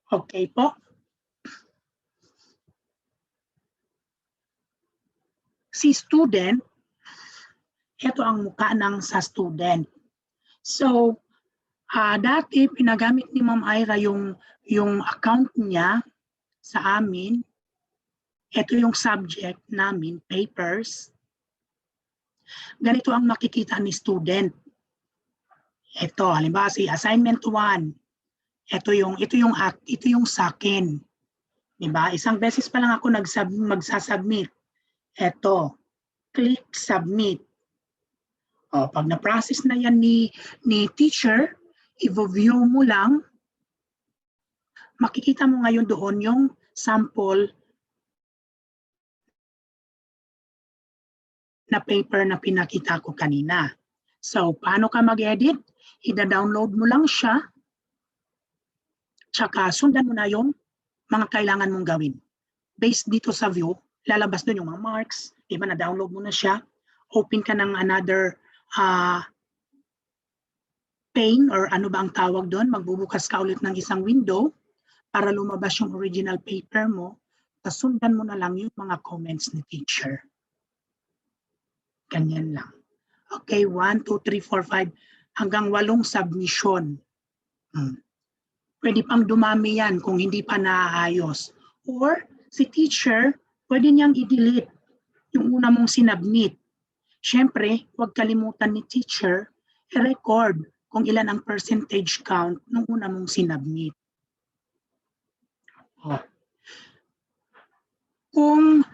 Okay po. Si student, ito ang mukha ng sa student. So, dati pinagamit ni Ma'am Ira yung account niya sa amin. Ito yung subject namin, papers. Ganito ang makikita ni student. Ito, halimbawa si assignment 1. Ito yung sa akin. Diba? Isang beses pa lang ako magsasubmit. Ito, click submit. Pag na-process na yan ni teacher, i-view mo lang, makikita mo ngayon doon yung sample na paper na pinakita ko kanina. So, paano ka mag-edit? I-download mo lang siya, tsaka sundan mo na yung mga kailangan mong gawin. Based dito sa view, lalabas doon yung mga marks, diba na-download mo na siya, open ka ng another pane or ano ba ang tawag doon, magbubukas ka ulit ng isang window para lumabas yung original paper mo, tapos sundan mo na lang yung mga comments ni teacher. Ganyan lang. Okay, 1, 2, 3, 4, 5, hanggang 8 submission. Pwede pang dumami yan kung hindi pa naaayos. Or si teacher, pwede niyang i-delete yung una mong sinubmit. Siyempre, huwag kalimutan ni teacher i-record kung ilan ang percentage count nung una mong sinubmit. Oh. Kung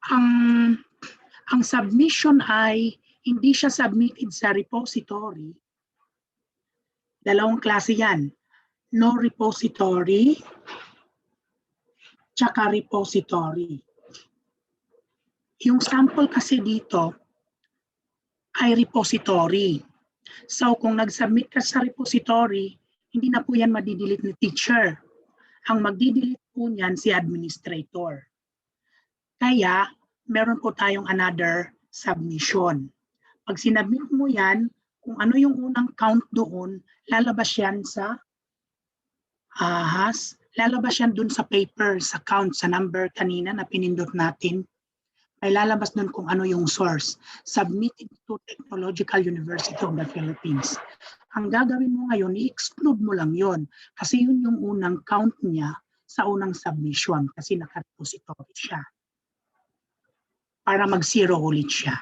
ang submission ay hindi siya submitted sa repository, dalawang klase yan. No repository, tsaka repository. Yung sample kasi dito ay repository. So kung nag-submit ka sa repository, hindi na po yan madidelete ni teacher. Ang magdidelete po niyan si administrator. Kaya meron po tayong another submission. Pag sinubmit mo yan, kung ano yung unang count doon, lalabas yan sa ahas, lalabas yan doon sa paper, sa count, sa number kanina na pinindot natin. Ay lalabas doon kung ano yung source. Submitted to Technological University of the Philippines. Ang gagawin mo ngayon, i-exclude mo lang yon kasi yun yung unang count niya sa unang submission kasi naka-repository siya. Para mag-zero ulit siya.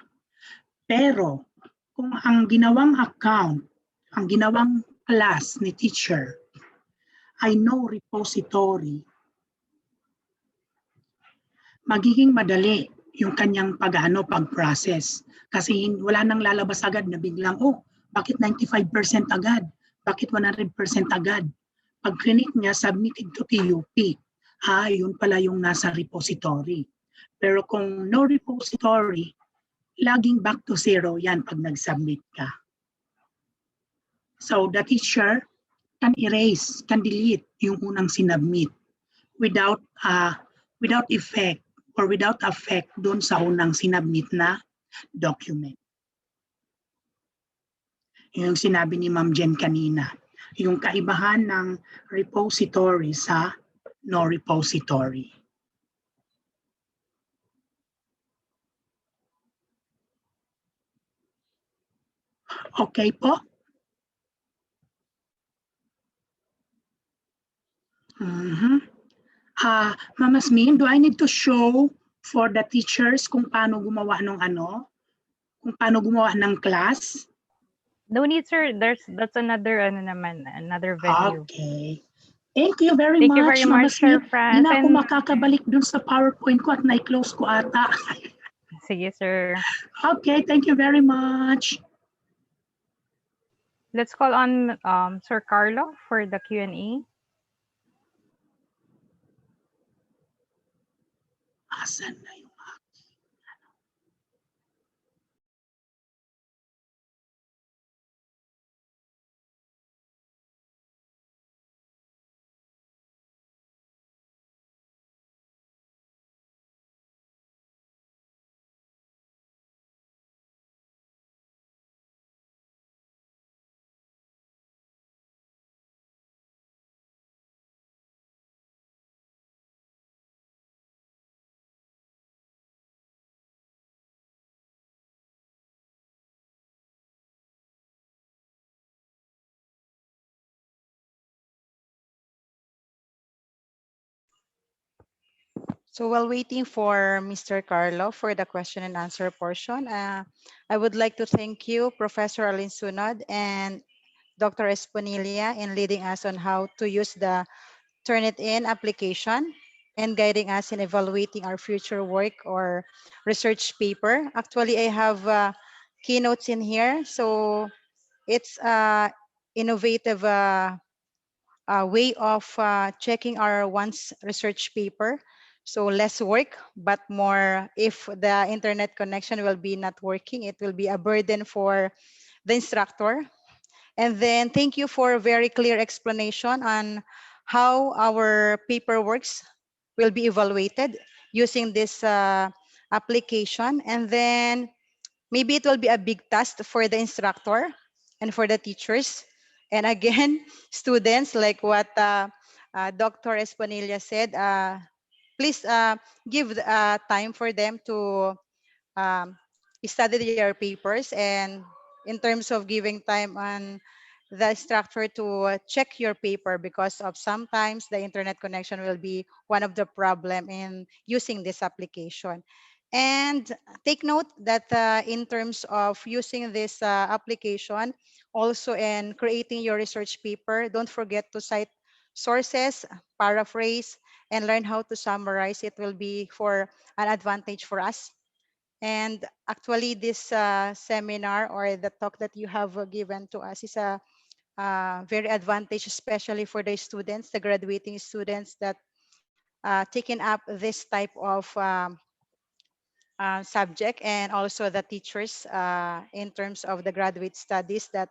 Pero kung ang ginawang account, ang ginawang class ni teacher ay no repository, magiging madali yung kanyang pag-process. Kasi wala nang lalabas agad na biglang, oh, bakit 95% agad? Bakit 100% agad? Pag clinic niya, submitted to TUP. Yun pala yung nasa repository. Pero kung no repository, laging back to zero yan pag nag-submit ka. So the teacher can erase, can delete yung unang sinubmit without effect or without effect doon sa unang sinubmit na document. Yung sinabi ni Ma'am Jen kanina, yung kaibahan ng repository sa no repository. Okay po? Ma'am Asmin, do I need to show for the teachers kung paano gumawa ng kung paano gumawa ng class? No need, sir. That's another another venue. Okay. Thank you very Thank much, you very Ma'am much, Sir Asmin. Franz. Hindi na ako makakabalik dun sa PowerPoint ko at na-close ko ata. Sige, sir. Okay, thank you very much. Let's call on Sir Carlo for the Q&A. Asan na yung So while waiting for Mr. Carlo for the question and answer portion, I would like to thank you, Professor Alin Sunod and Dr. Esponilia, in leading us on how to use the Turnitin application and guiding us in evaluating our future work or research paper. Actually, I have keynotes in here. So it's innovative way of checking our one's research paper. So less work, but more if the internet connection will be not working, it will be a burden for the instructor. And then thank you for a very clear explanation on how our paper works will be evaluated using this application. And then maybe it will be a big task for the instructor and for the teachers. And again, students, like what Dr. Esponilla said, please give time for them to um, study their papers. And in terms of giving time on the instructor to check your paper, because of sometimes the internet connection will be one of the problem in using this application. And take note that in terms of using this application, also in creating your research paper, don't forget to cite sources, paraphrase, and learn how to summarize. It will be for an advantage for us. And actually, this seminar or the talk that you have given to us is a very advantage, especially for the students, the graduating students that taken up this type of subject, and also the teachers in terms of the graduate studies that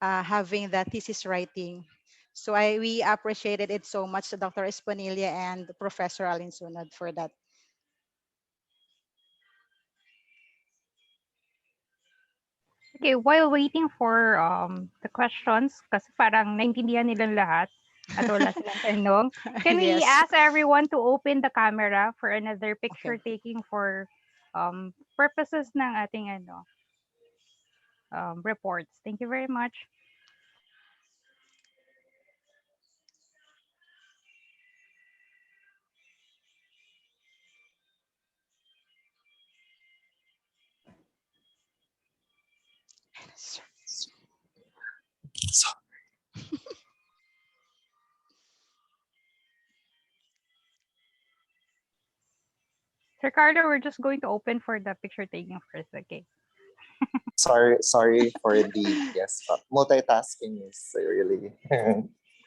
having the thesis writing. So we appreciated it so much, Dr. Espanilia and Professor Alin Sunad, for that. Okay, while waiting for the questions, kasi parang naintindihan nilang lahat at wala silang tanong, can we Yes. ask everyone to open the camera for another picture Okay. taking for purposes ng ating reports? Thank you very much. Sir Carlo, we're just going to open for the picture taking first, okay? Sorry for the yes, multitasking is really.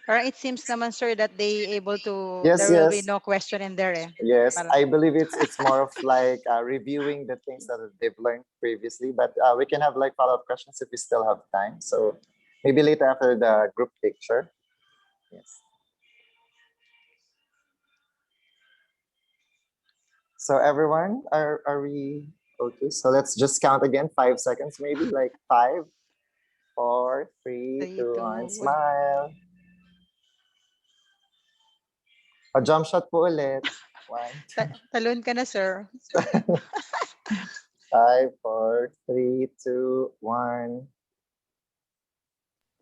Or it seems naman, sir, that they able to, Yes, there will be yes. no question in there. Yes, Parang- I believe it's more of like reviewing the things that they've learned previously, but we can have like follow-up questions if we still have time. So maybe later after the group picture. Yes. So everyone, are we okay? So let's just count again, 5 seconds maybe, like 5, 4, 3, Three, 2, 1, two, one. smile. O jump shot po ulit. 1, Talon ka na, sir. 5, 4, 3, 2, 1.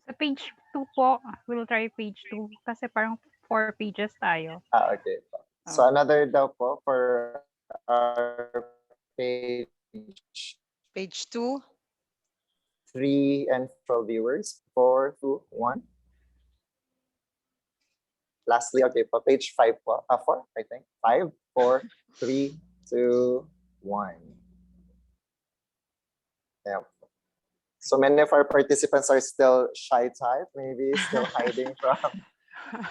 Sa page 2 po, we'll try page 2 kasi parang 4 pages tayo. Okay. So another daw po for our page Page 2. 3 and 4 viewers. 4, 2, 1. Lastly, okay, po, page 5 po. 4, I think. 5, 4, 3, 2, 1. Yeah. So many of our participants are still shy type, maybe still hiding from.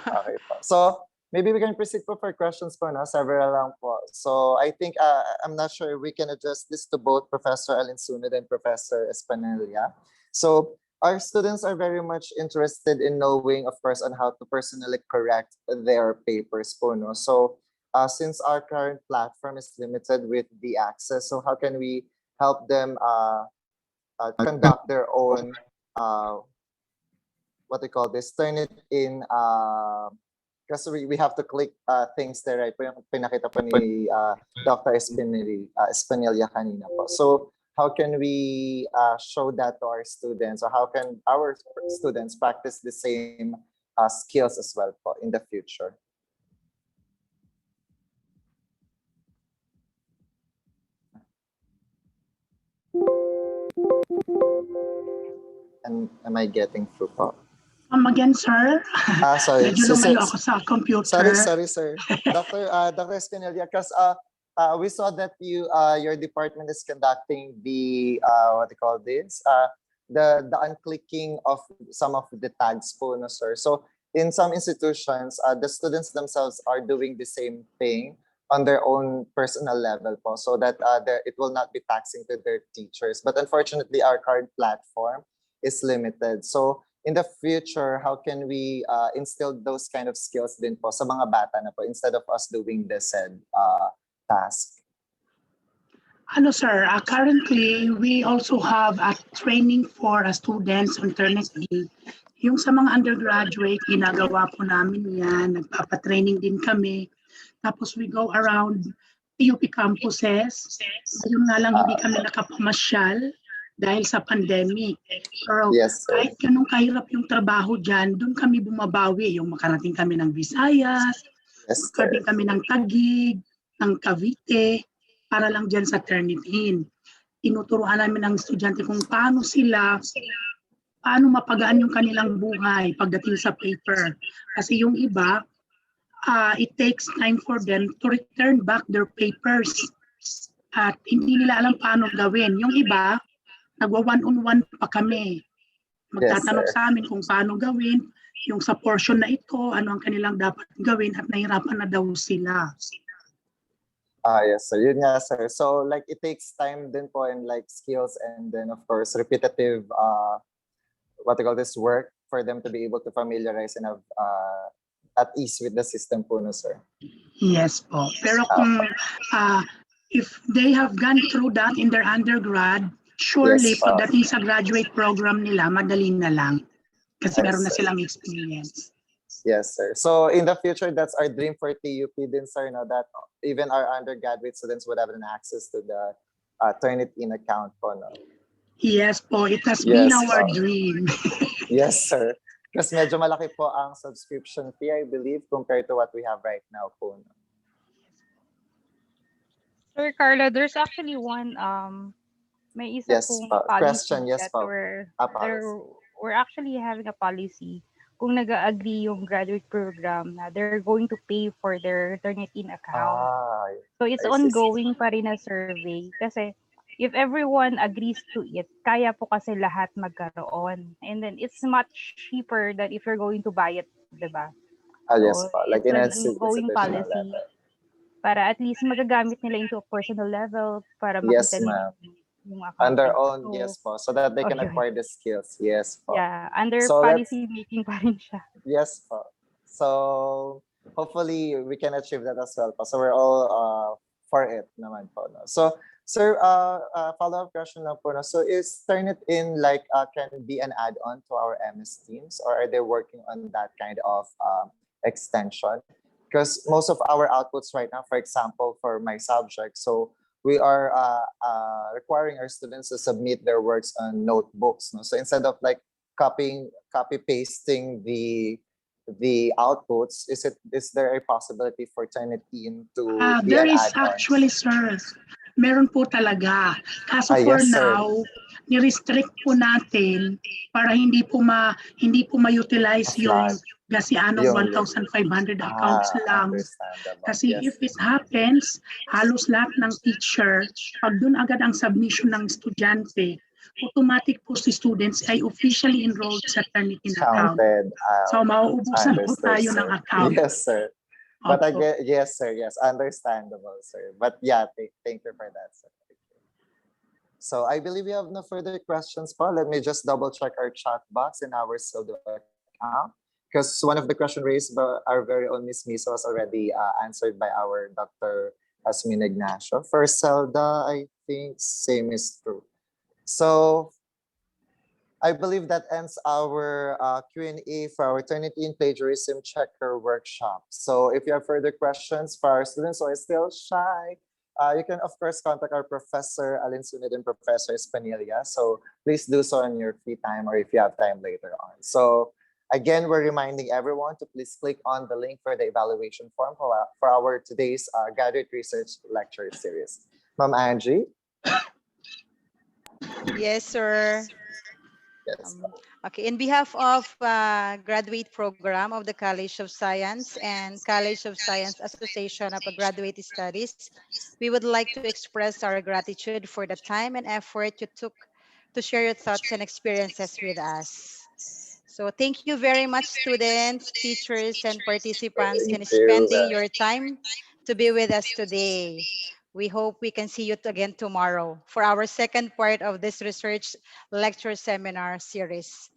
Okay po. So maybe we can proceed po for questions po, no? Several lang po. So I think, I'm not sure we can address this to both Professor Alinsunod and Professor Espanilla. So our students are very much interested in knowing, of course, on how to personally correct their papers po, no? So since our current platform is limited with the access, so how can we help them conduct their own, what they call this, turn it in, kasi we have to click things there, right? Yung pinakita po ni Dr. Espinilla kanina po. So how can we show that to our students, or how can our students practice the same skills as well po in the future? And am I getting through po? Again, sir. Sorry. Medyo lumayo ako sa computer. Sorry, sir. Dr. Espinilla, because we saw that your department is conducting the what they call this, the unclicking of some of the tags po, no, sir. So in some institutions, the students themselves are doing the same thing on their own personal level po, so that it will not be taxing to their teachers. But unfortunately, our current platform is limited. So in the future, how can we instill those kind of skills din po sa mga bata na po, instead of us doing the said task? Ano, sir, currently, we also have a training for students on Internet Geek. Yung sa mga undergraduate, ginagawa po namin yan. Nagpapatraining din kami. Tapos we go around PUP campuses. Yung nga lang hindi kami nakapamasyal. dahil sa pandemic. Pero Yes, sir. kahit ganun kahirap yung trabaho dyan, doon kami bumabawi. Yung makarating kami ng Visayas, Yes, sir. makarating kami ng Taguig, ng Cavite, para lang dyan sa Turnitin. Tinuturuan namin ng estudyante kung paano mapagaan yung kanilang buhay pagdating sa paper. Kasi yung iba, it takes time for them to return back their papers. At hindi nila alam paano gawin. Yung iba, nagwa-one-on-one pa kami. Magtatanong sir. sa amin kung paano gawin, yung sa portion na ito, ano ang kanilang dapat gawin at nahirapan na daw sila. Yes, sir. Yun nga, sir. So, like, it takes time din po and like skills and then, of course, repetitive, what you call this, work for them to be able to familiarize and have at ease with the system po, no, sir? Yes po. Pero kung if they have gone through that in their undergrad, surely Yes, po. pagdating sa graduate program nila, madali na lang. Kasi Yes, meron na sir. silang experience. Yes, sir. So in the future, that's our dream for TUP din, sir, no, that even our undergraduate students would have an access to the Turnitin account po, no? Yes po, it has Yes, been our po. dream. Yes, sir. Kasi medyo malaki po ang subscription fee, I believe, compared to what we have right now po, no? Sir Carlo, there's actually one may isa Yes, pong po. policy Question, yes, that po. we're actually having a policy kung nag-agree yung graduate program na they're going to pay for their Turnitin account. So it's I see. ongoing pa rin na survey kasi if everyone agrees to it, kaya po kasi lahat magkaroon. And then it's much cheaper than if you're going to buy it, diba? Yes, So po. Like it's in a an ongoing institutional policy level. para at least magagamit nila into a personal level para Yes, makita nila ma'am. yung On their accounting. own, So, yes po. So that they can yun. acquire the skills. Yes po. Yeah, under So let's, policy making pa rin siya. yes po. So hopefully we can achieve that as well po. So we're all for it naman po, no? So sir, follow-up question na po, no? So is Turnitin like can be an add-on to our MS Teams, or are they working on that kind of extension? Because most of our outputs right now, for example, for my subject, so we are requiring our students to submit their works on notebooks, no? So instead of like copy pasting the outputs, is there a possibility for Turnitin to be There an is add-on? actually, sir. Meron po talaga. Kaso for Yes, sir. now, ni-restrict po natin para hindi po ma-utilize yung gasianong Yung 1,500 accounts lang. understandable. Kasi Yes. if it happens, halos lahat ng teacher, pag doon agad ang submission ng estudyante, automatic po si students ay officially enrolled sa Turnitin account. Counted. So mauubusan po Understood, tayo sir. ng account. Yes, sir. But I Opo. get, yes, sir. Yes, understandable, sir. But yeah, thank you for that, sir. So I believe we have no further questions, Paul. Let me just double check our chat box in our Sildo account, because one of the question raised by our very own Miss Miso was already answered by our Dr. Asmin Ignacio. For Zelda, I think same is true. So I believe that ends our Q&A for our Turnitin Plagiarism Checker workshop. So if you have further questions for our students who are still shy, you can, of course, contact our Professor Alin Sunid and Professor Espanilia. So please do so in your free time or if you have time later on. So again, we're reminding everyone to please click on the link for the evaluation form for our today's graduate research lecture series. Ma'am Angie? Yes, sir. Yes. Okay, in behalf of graduate program of the College of Science and College of Science Association of Graduate Studies, we would like to express our gratitude for the time and effort you took to share your thoughts and experiences with us. So thank you very much, students, teachers, and participants in spending your time to be with us today. We hope we can see you again tomorrow for our second part of this research lecture seminar series.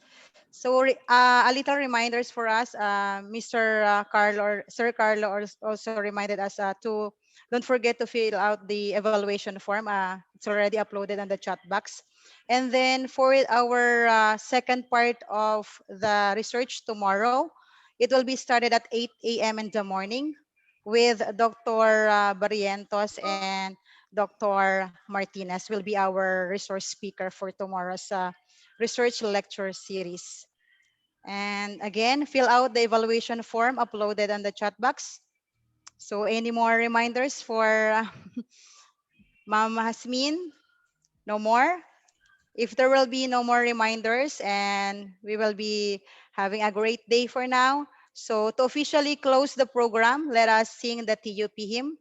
So a little reminders for us, Mr. Carlo or Sir Carlo also reminded us to don't forget to fill out the evaluation form. It's already uploaded on the chat box. And then for our second part of the research tomorrow, it will be started at 8 a.m. in the morning with Dr. Barrientos and Dr. Martinez will be our resource speaker for tomorrow's research lecture series. And again, fill out the evaluation form uploaded on the chat box. So any more reminders for Ma'am Hasmin? No more? If there will be no more reminders, and we will be having a great day for now. So to officially close the program, let us sing the TUP hymn.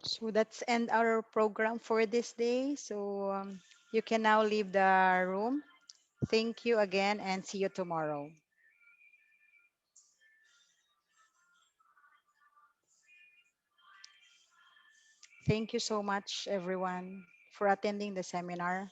So that's end our program for this day. So you can now leave the room. Thank you again and see you tomorrow. Thank you so much, everyone, for attending the seminar.